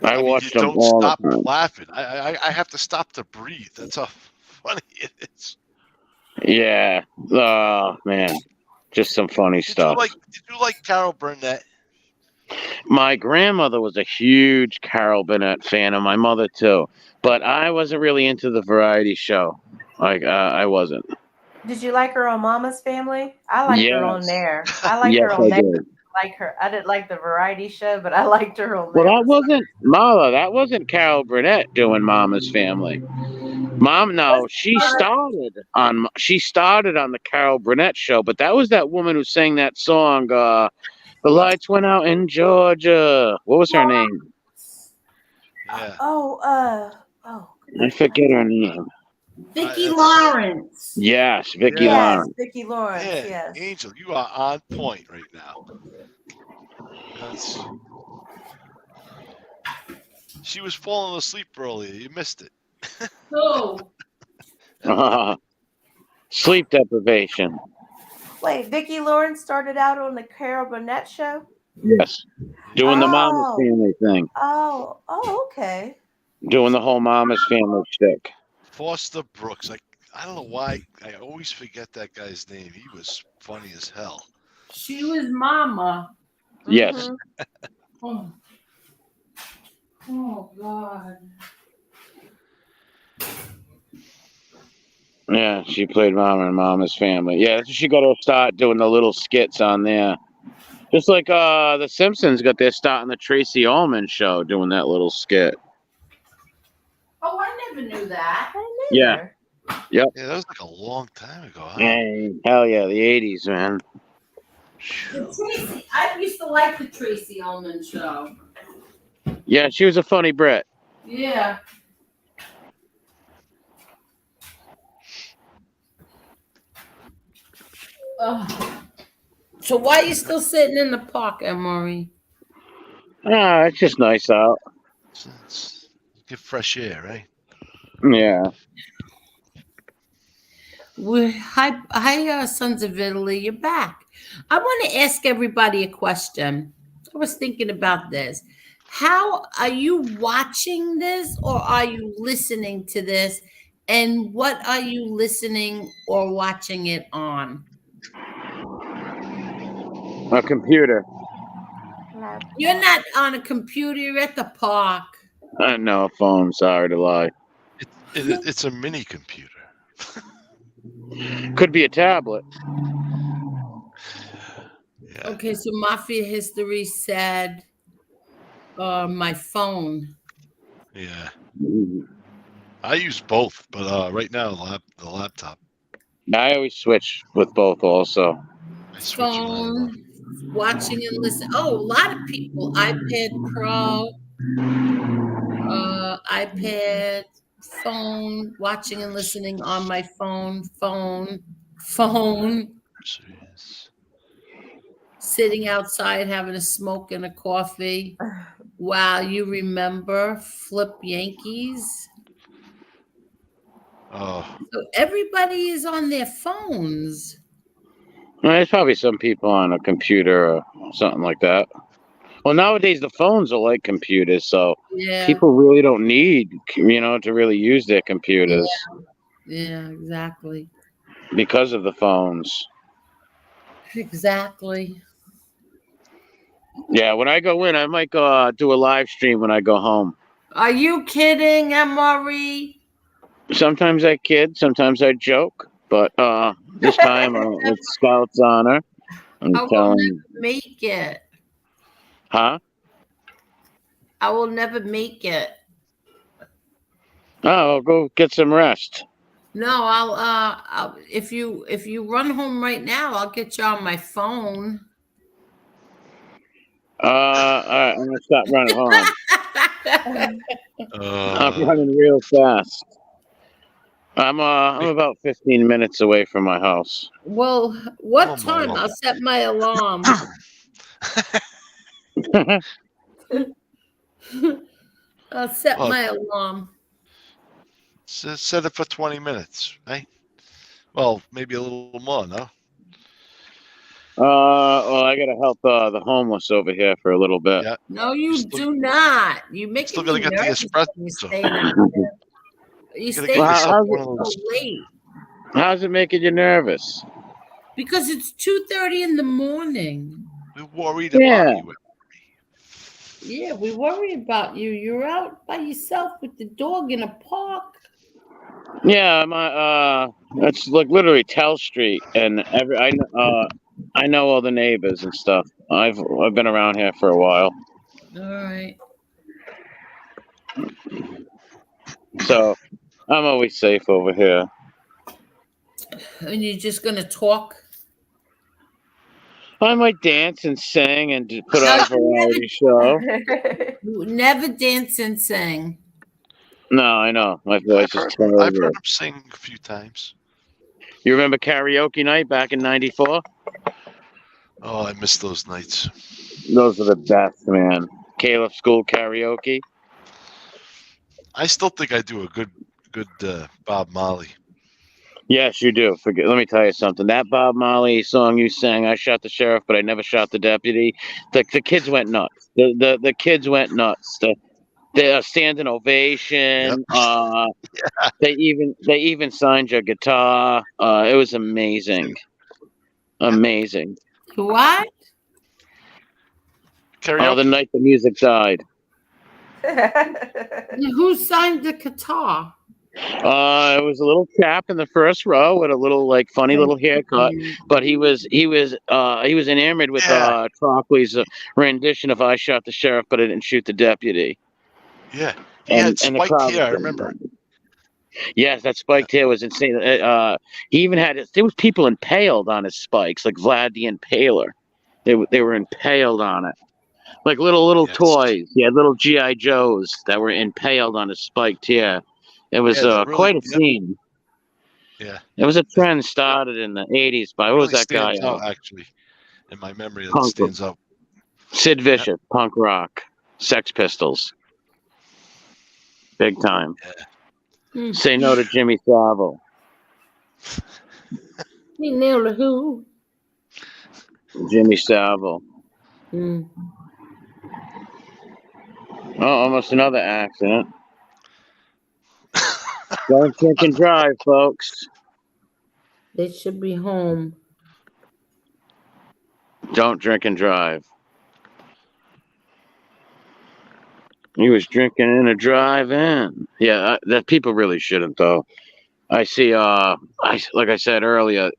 I watched them all the time. Don't stop laughing. I have to stop to breathe. That's how funny it is. Yeah. Oh man, just some funny stuff. Did you like Carol Burnett? My grandmother was a huge Carol Burnett fan, and my mother too. But I wasn't really into the variety show. I wasn't. Did you like her on Mama's Family? I liked her on there. I liked Yes, her on I there. did. I didn't like the variety show, but I liked her on Well, there. that wasn't Mama. That wasn't Carol Burnett doing Mama's Family. She started on the Carol Burnett show, but that was that woman who sang that song. The lights went out in Georgia. What was her name? Yeah. I forget her name. Vicki Lawrence. Yes, Vicki Lawrence. Vicki Lawrence. Yeah, Yes. Angel, you are on point right now. She was falling asleep earlier. You missed it. Oh. Sleep deprivation. Wait, Vicki Lawrence started out on the Carol Burnett show? Yes. Doing the Mama's Family thing. Oh, okay. Doing the whole Mama's Family shtick. Foster Brooks. I don't know why. I always forget that guy's name. He was funny as hell. She was Mama. Yes. Oh. Oh God. Yeah, she played Mama in Mama's Family. Yeah, she got to start doing the little skits on there. Just like the Simpsons got their start on the Tracy Ullman show doing that little skit. Oh, I never knew that. Yeah. Yep. Yeah, that was like a long time ago. Huh? Hey, hell yeah, the 80s, man. I used to like the Tracy Ullman show. Yeah, she was a funny Brit. Yeah. So why are you still sitting in the park, Emory? It's just nice out. Get fresh air, right? Yeah. Hi, Sons of Italy. You're back. I want to ask everybody a question. I was thinking about this. How are you watching this or are you listening to this? And what are you listening or watching it on? A computer. You're not on a computer, you're at the park. No, phone. Sorry to lie. It's a mini computer. Could be a tablet. Yeah. Okay, so Mafia History said my phone. Yeah. I use both, but right now the laptop. I always switch with both also. I switch them on. Phone, watching and listen. Oh, a lot of people. iPad Pro, iPad, phone, watching and listening on my phone, sitting outside having a smoke and a coffee. Wow, you remember Flip Yankees? Oh, So everybody is on their phones. Well, there's probably some people on a computer or something like that. Well, nowadays the phones are like computers, so Yeah. people really don't need, to really use their computers Yeah, exactly. because of the phones. Exactly. Yeah, when I go in, I might go do a live stream when I go home. Are you kidding, MRE? Sometimes I kid, sometimes I joke, but this time with Scout's honor, I'm I will telling never you. make it. Huh? I will never make it. Oh, go get some rest. No, I'll if you run home right now, I'll get you on my phone. All right, I'm gonna stop running. Hold on. I'm running real fast. I'm about 15 minutes away from my house. Well, what time? I'll set my alarm. I'll set Well, my alarm. set it for 20 minutes, right? Well, maybe a little more, no? Well, I gotta help the homeless over here for a little bit. Yeah. No, you do not. You make Still me gotta get the nervous when you espresso. stay out there. You Gotta stay get yourself out one there of so those. late How's it making you nervous? because it's 2:30 in the morning. We're worried Yeah. about you. Yeah, we worry about you. You're out by yourself with the dog in a park. Yeah, that's like literally Tell Street, and I know all the neighbors and stuff. I've been around here for a while, All right. so I'm always safe over here. And you're just gonna talk? I might dance and sing and put on a variety show. You never dance and sing. No, I know my voice is terrible. I've heard him sing a few times. You remember karaoke night back in '94? Oh, I miss those nights. Those are the best, man. Caleb School karaoke. I still think I do a good Bob Marley. Yes, you do. Let me tell you something. That Bob Marley song you sang, "I shot the sheriff, but I never shot the deputy." The kids went nuts. The kids went nuts. The standing ovation. Yep. They even signed your guitar. It was amazing. Amazing. What? Karaoke. Oh, the night the music died. Who signed the guitar? It was a little chap in the first row with a little funny little haircut, but he was enamored with Trockley's rendition of "I Shot the Sheriff, but I Didn't Shoot the Deputy." Yeah, he had spiked hair. I remember. Yes, that spiked hair was insane. He even there was people impaled on his spikes, like Vlad the Impaler. They were impaled on it, like little toys. He had little GI Joes that were impaled on his spiked hair. It was quite a scene. Yeah, it was a trend started in the '80s by what was that guy? Actually, in my memory, that stands out. Sid Vicious, punk rock, Sex Pistols, big time. Yeah. Say no to Jimmy Savile. He nailed a who? Jimmy Savile. Mm. Oh, almost another accident. Don't drink and drive, folks. They should be home. Don't drink and drive. He was drinking in a drive-in. Yeah, that people really shouldn't though. I see. Like I said earlier,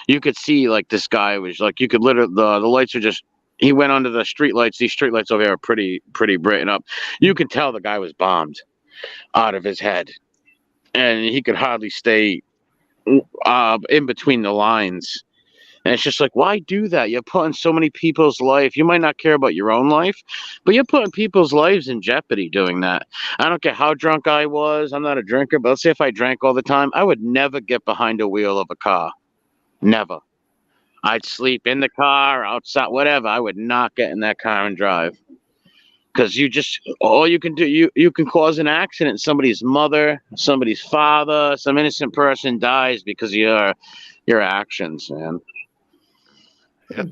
you could see like this guy was like you could literally the lights are just. He went under the street lights. These street lights over here are pretty bright up. You could tell the guy was bombed out of his head, and he could hardly stay in between the lines. And it's just like, why do that? You're putting so many people's life. You might not care about your own life, but you're putting people's lives in jeopardy doing that. I don't care how drunk I was. I'm not a drinker, but let's say if I drank all the time, I would never get behind a wheel of a car. Never. I'd sleep in the car, outside, whatever. I would not get in that car and drive. Because all you can do, you can cause an accident. Somebody's mother, somebody's father, some innocent person dies because of your actions, man. Yep.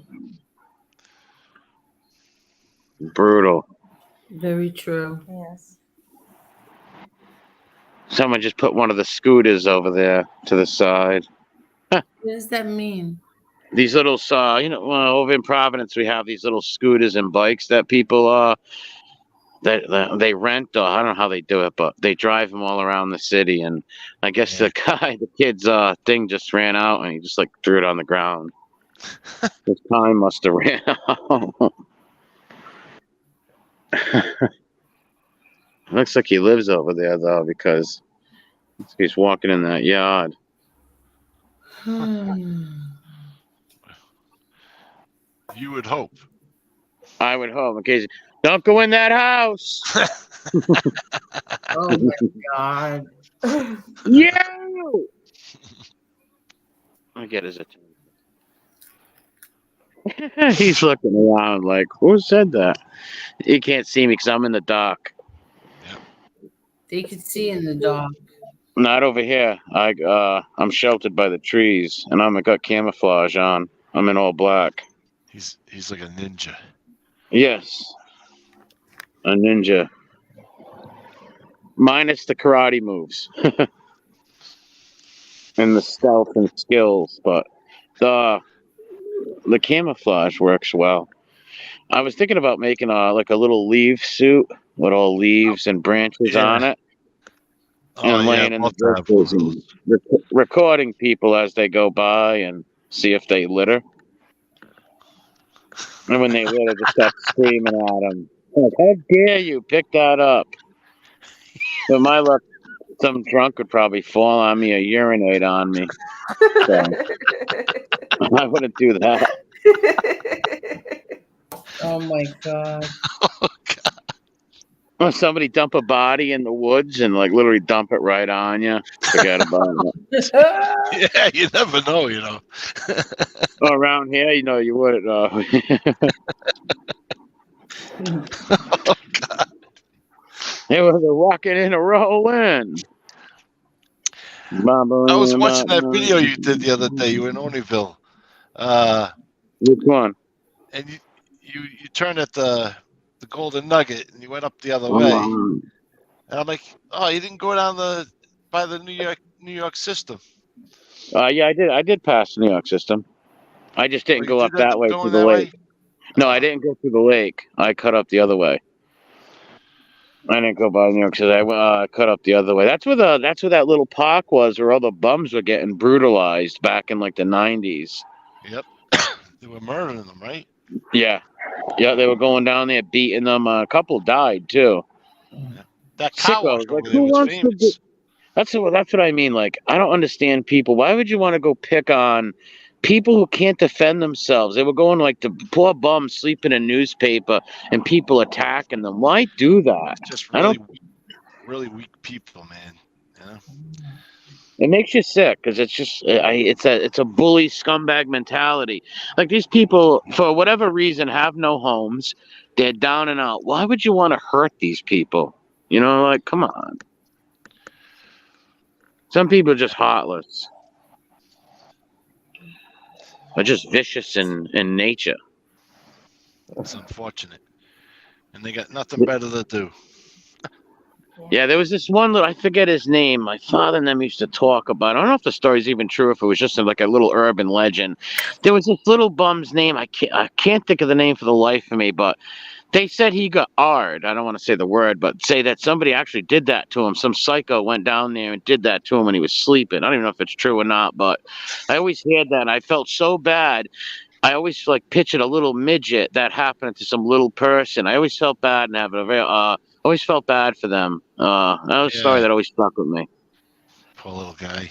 Brutal. Very true. Yes. Someone just put one of the scooters over there to the side. What does that mean? These little, over in Providence, we have these little scooters and bikes that people, that they rent. Or I don't know how they do it, but they drive them all around the city. And I guess the kid's thing just ran out, and he just like threw it on the ground. His time must have ran out. Looks like he lives over there though, because he's walking in that yard. You would hope. I would hope. In case, don't go in that house. Oh my God. You. I get his attention. He's looking around like, who said that? He can't see me because I'm in the dark. They could see in the dark. Not over here. I'm sheltered by the trees, and I got camouflage on. I'm in all black. He's like a ninja. Yes, a ninja. Minus the karate moves and the stealth and skills, but the camouflage works well. I was thinking about making a little leaf suit with all leaves and branches on it, and laying in the bushes and recording people as they go by and see if they litter. And when they litter, just start screaming at them. Like, how dare you pick that up? With my luck, some drunk would probably fall on me or urinate on me. So, I wouldn't do that. Oh my God. Or somebody dump a body in the woods and like literally dump it right on you. Forget about it. Yeah, you never know, Around here, you wouldn't know. Oh, God. It was a rocking and a rolling. I was watching that video you did the other day. You were in Oneyville. Which one? And you turned at the Golden Nugget and you went up the other way. And I'm like, oh, you didn't go down by the New York system. Yeah, I did pass the New York system. I just didn't go up that way to the lake. No, I didn't go through the lake. I cut up the other way. I didn't go by New York City. I cut up the other way. That's where that little park was, where all the bums were getting brutalized back in like the 90s. Yep, they were murdering them, right? Yeah, they were going down there beating them. A couple died too. Yeah. That car wash Sickos, over like, there who was wants famous. to do? That's what I mean. Like, I don't understand people. Why would you want to go pick on people who can't defend themselves? They were going like the poor bums sleep in a newspaper and people attacking them. Why do that? Just really weak people, man. It makes you sick because it's just it's a bully scumbag mentality. Like, these people, for whatever reason, have no homes. They're down and out. Why would you want to hurt these people? Like, come on. Some people are just heartless. Are just vicious in nature. It's unfortunate, and they got nothing better to do. Yeah, there was this one little, I forget his name. My father and them used to talk about. I don't know if the story's even true, if it was just like a little urban legend. There was this little bum's name. I can't think of the name for the life of me, but they said he got ard. I don't want to say the word, but say that somebody actually did that to him. Some psycho went down there and did that to him when he was sleeping. I don't even know if it's true or not, but I always heard that, and I felt so bad. I always like pictured a little midget that happened to some little person. I always felt bad and having a very always felt bad for them. That was a story Yeah, that always stuck with me. poor little guy.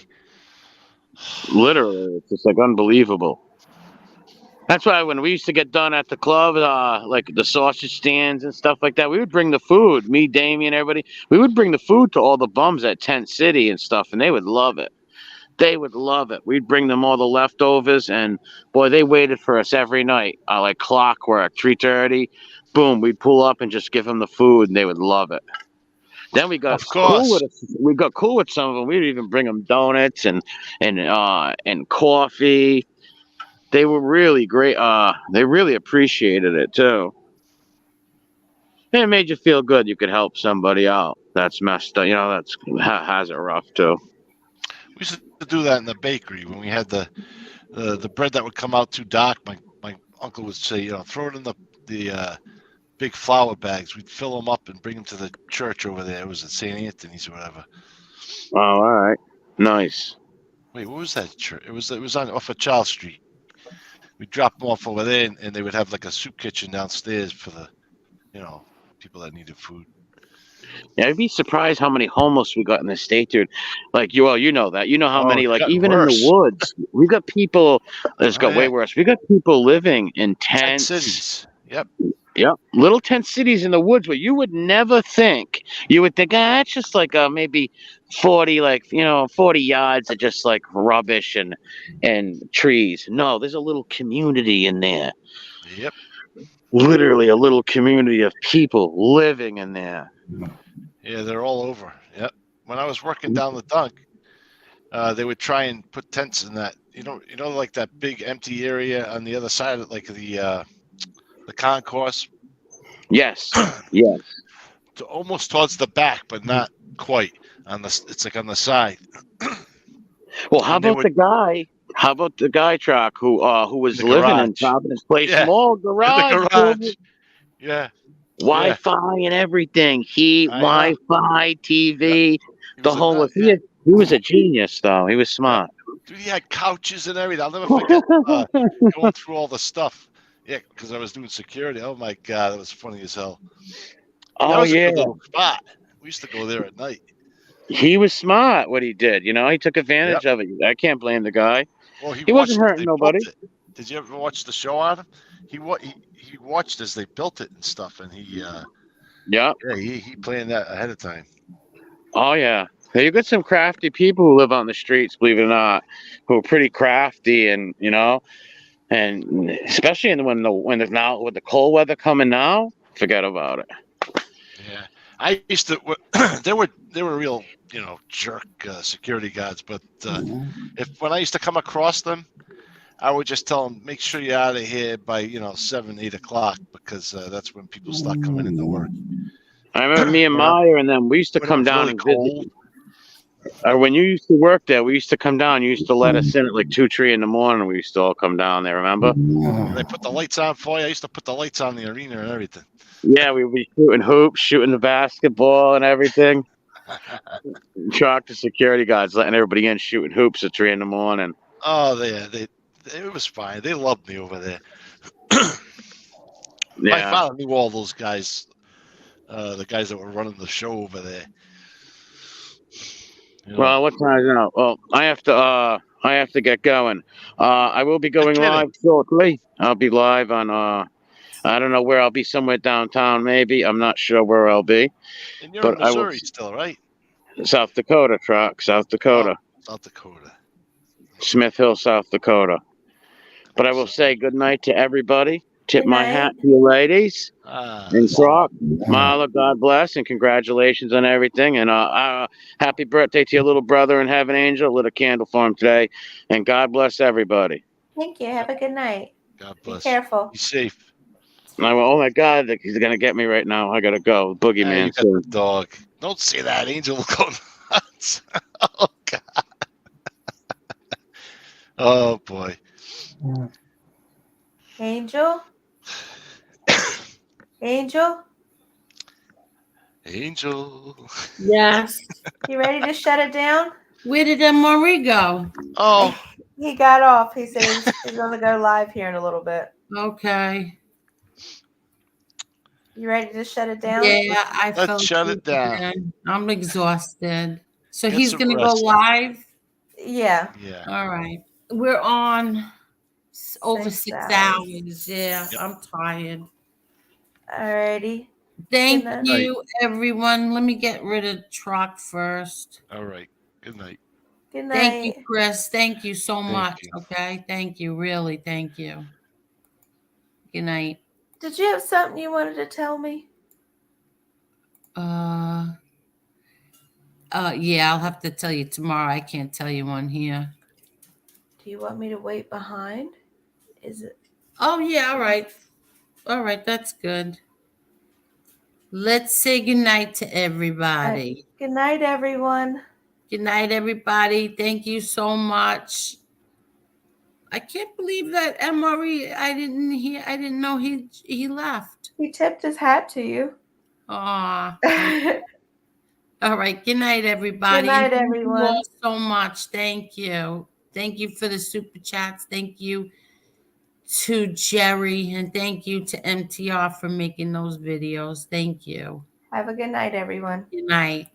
Literally, it's just like unbelievable. That's why when we used to get done at the club, like the sausage stands and stuff like that, we would bring the food. Me, Damien, everybody, we would bring the food to all the bums at Tent City and stuff, and they would love it. They would love it. We'd bring them all the leftovers, and boy, they waited for us every night, like clockwork. 3:30, boom, we'd pull up and just give them the food, and they would love it. Then we got Of cool course. with it. We got cool with some of them. We'd even bring them donuts and coffee. They were really great. They really appreciated it too. And it made you feel good. You could help somebody out that's messed up. That's has it rough too. We used to do that in the bakery when we had the bread that would come out too dark. My uncle would say, throw it in the big flour bags. We'd fill them up and bring them to the church over there. It was at St. Anthony's or whatever. Oh, all right, nice. Wait, what was that church? It was on off of Charles Street. We'd drop them off over there, and they would have like a soup kitchen downstairs for the people that needed food. Yeah, I'd be surprised how many homeless we got in the state, dude. Like you know that. You know how many, It's like gotten even in the worse. woods, we got people. It's got way yeah. worse. We got people living in Tent tents. cities. Yep. Yep, little tent cities in the woods where you would never think. You would think, it's just like maybe 40, 40 yards of just like rubbish and trees. No, there's a little community in there. Yep. Literally a little community of people living in there. Yeah, they're all over. Yep. When I was working down the dunk, they would try and put tents in that. Like that big empty area on the other side of like the concourse. Yes. Yes. Almost towards the back, but not quite. It's like on the side. Well, how about the guy? How about the guy, Truck, who was living in Providence Place, small garage? In the garage. Yeah. Wi-Fi and everything. Heat, Wi-Fi, TV, the whole. He was a genius, though. He was smart. Dude, he had couches and everything. I'll never forget going through all the stuff. Yeah, because I was doing security. Oh my God, that was funny as hell. And that was a good little spot. We used to go there at night. He was smart. What he did, he took advantage of it. I can't blame the guy. Well, he wasn't hurting nobody. Did you ever watch the show on him? He watched as they built it and stuff, and he planned that ahead of time. Oh yeah. You got some crafty people who live on the streets, believe it or not, who are pretty crafty, and and especially when now with the cold weather coming now, forget about it. Yeah, I used to. They were real, jerk security guards. But when I used to come across them, I would just tell them, make sure you're out of here by 7, 8 o'clock, because that's when people start coming into work. I remember me and Meyer and them. We used to come down and visit. When you used to work there, we used to come down. You used to let us in at like 2, 3 in the morning. We used to all come down there. Remember? They put the lights on for you. I used to put the lights on the arena and everything. Yeah, we would be shooting hoops, shooting the basketball and everything. Talk to security guards, letting everybody in, shooting hoops at 3 in the morning. Oh, it was fine. They loved me over there. Yeah. My father knew all those guys, the guys that were running the show over there. Well, what time is it now? Well, I have to get going. I will be going live shortly. I'll be live on I don't know where I'll be, somewhere downtown maybe. I'm not sure where I'll be. And you're in Missouri still, right? South Dakota, South Dakota. Oh, South Dakota. Smith Hill, South Dakota. But I will say good night to everybody. Tip Good my night. hat to you ladies. Ah, And Brock, Marla, God bless and congratulations on everything. And happy birthday to your little brother in heaven, Angel. Lit a candle for him today. And God bless everybody. Thank you. Have a good night. God Be bless. careful. Be safe. And I went, oh my God, he's going to get me right now. I got to go. Ah, Boogeyman. you got the dog. Don't say that. Angel will go nuts. Oh, God. Oh, boy. Angel? Angel? Angel. Yes. You ready to shut it down? Where did Marie go? Oh, He got off. He said he's going to go live here in a little bit. Okay. You ready to shut it down? Yeah, I let's fell shut asleep it down. again. I'm exhausted. So Get he's some gonna go rest. live. Yeah. Yeah. All right. We're on over 6 hours. hours. Yeah, Yep. I'm tired. Alrighty. Thank Good night. you, everyone. Let me get rid of truck first. All right. Good night. Good Thank you, night. Chris. Thank you so Thank much. you. Okay. Thank you. Really. Thank you. Good night. Did you have something you wanted to tell me? Yeah, I'll have to tell you tomorrow. I can't tell you on here. Do you want me to wait behind? Is it? Oh, yeah. All right. All right. That's good. Let's say goodnight to everybody. Good night, everyone. Good night, everybody. Thank you so much. I can't believe that MRE. I didn't know he left. He tipped his hat to you. Aw. All right. Good night, everybody. Good night, And thank you all everyone. so much. Thank you. Thank you for the super chats. Thank you to Jerry, and thank you to MTR for making those videos. Thank you. Have a good night, everyone. Good night.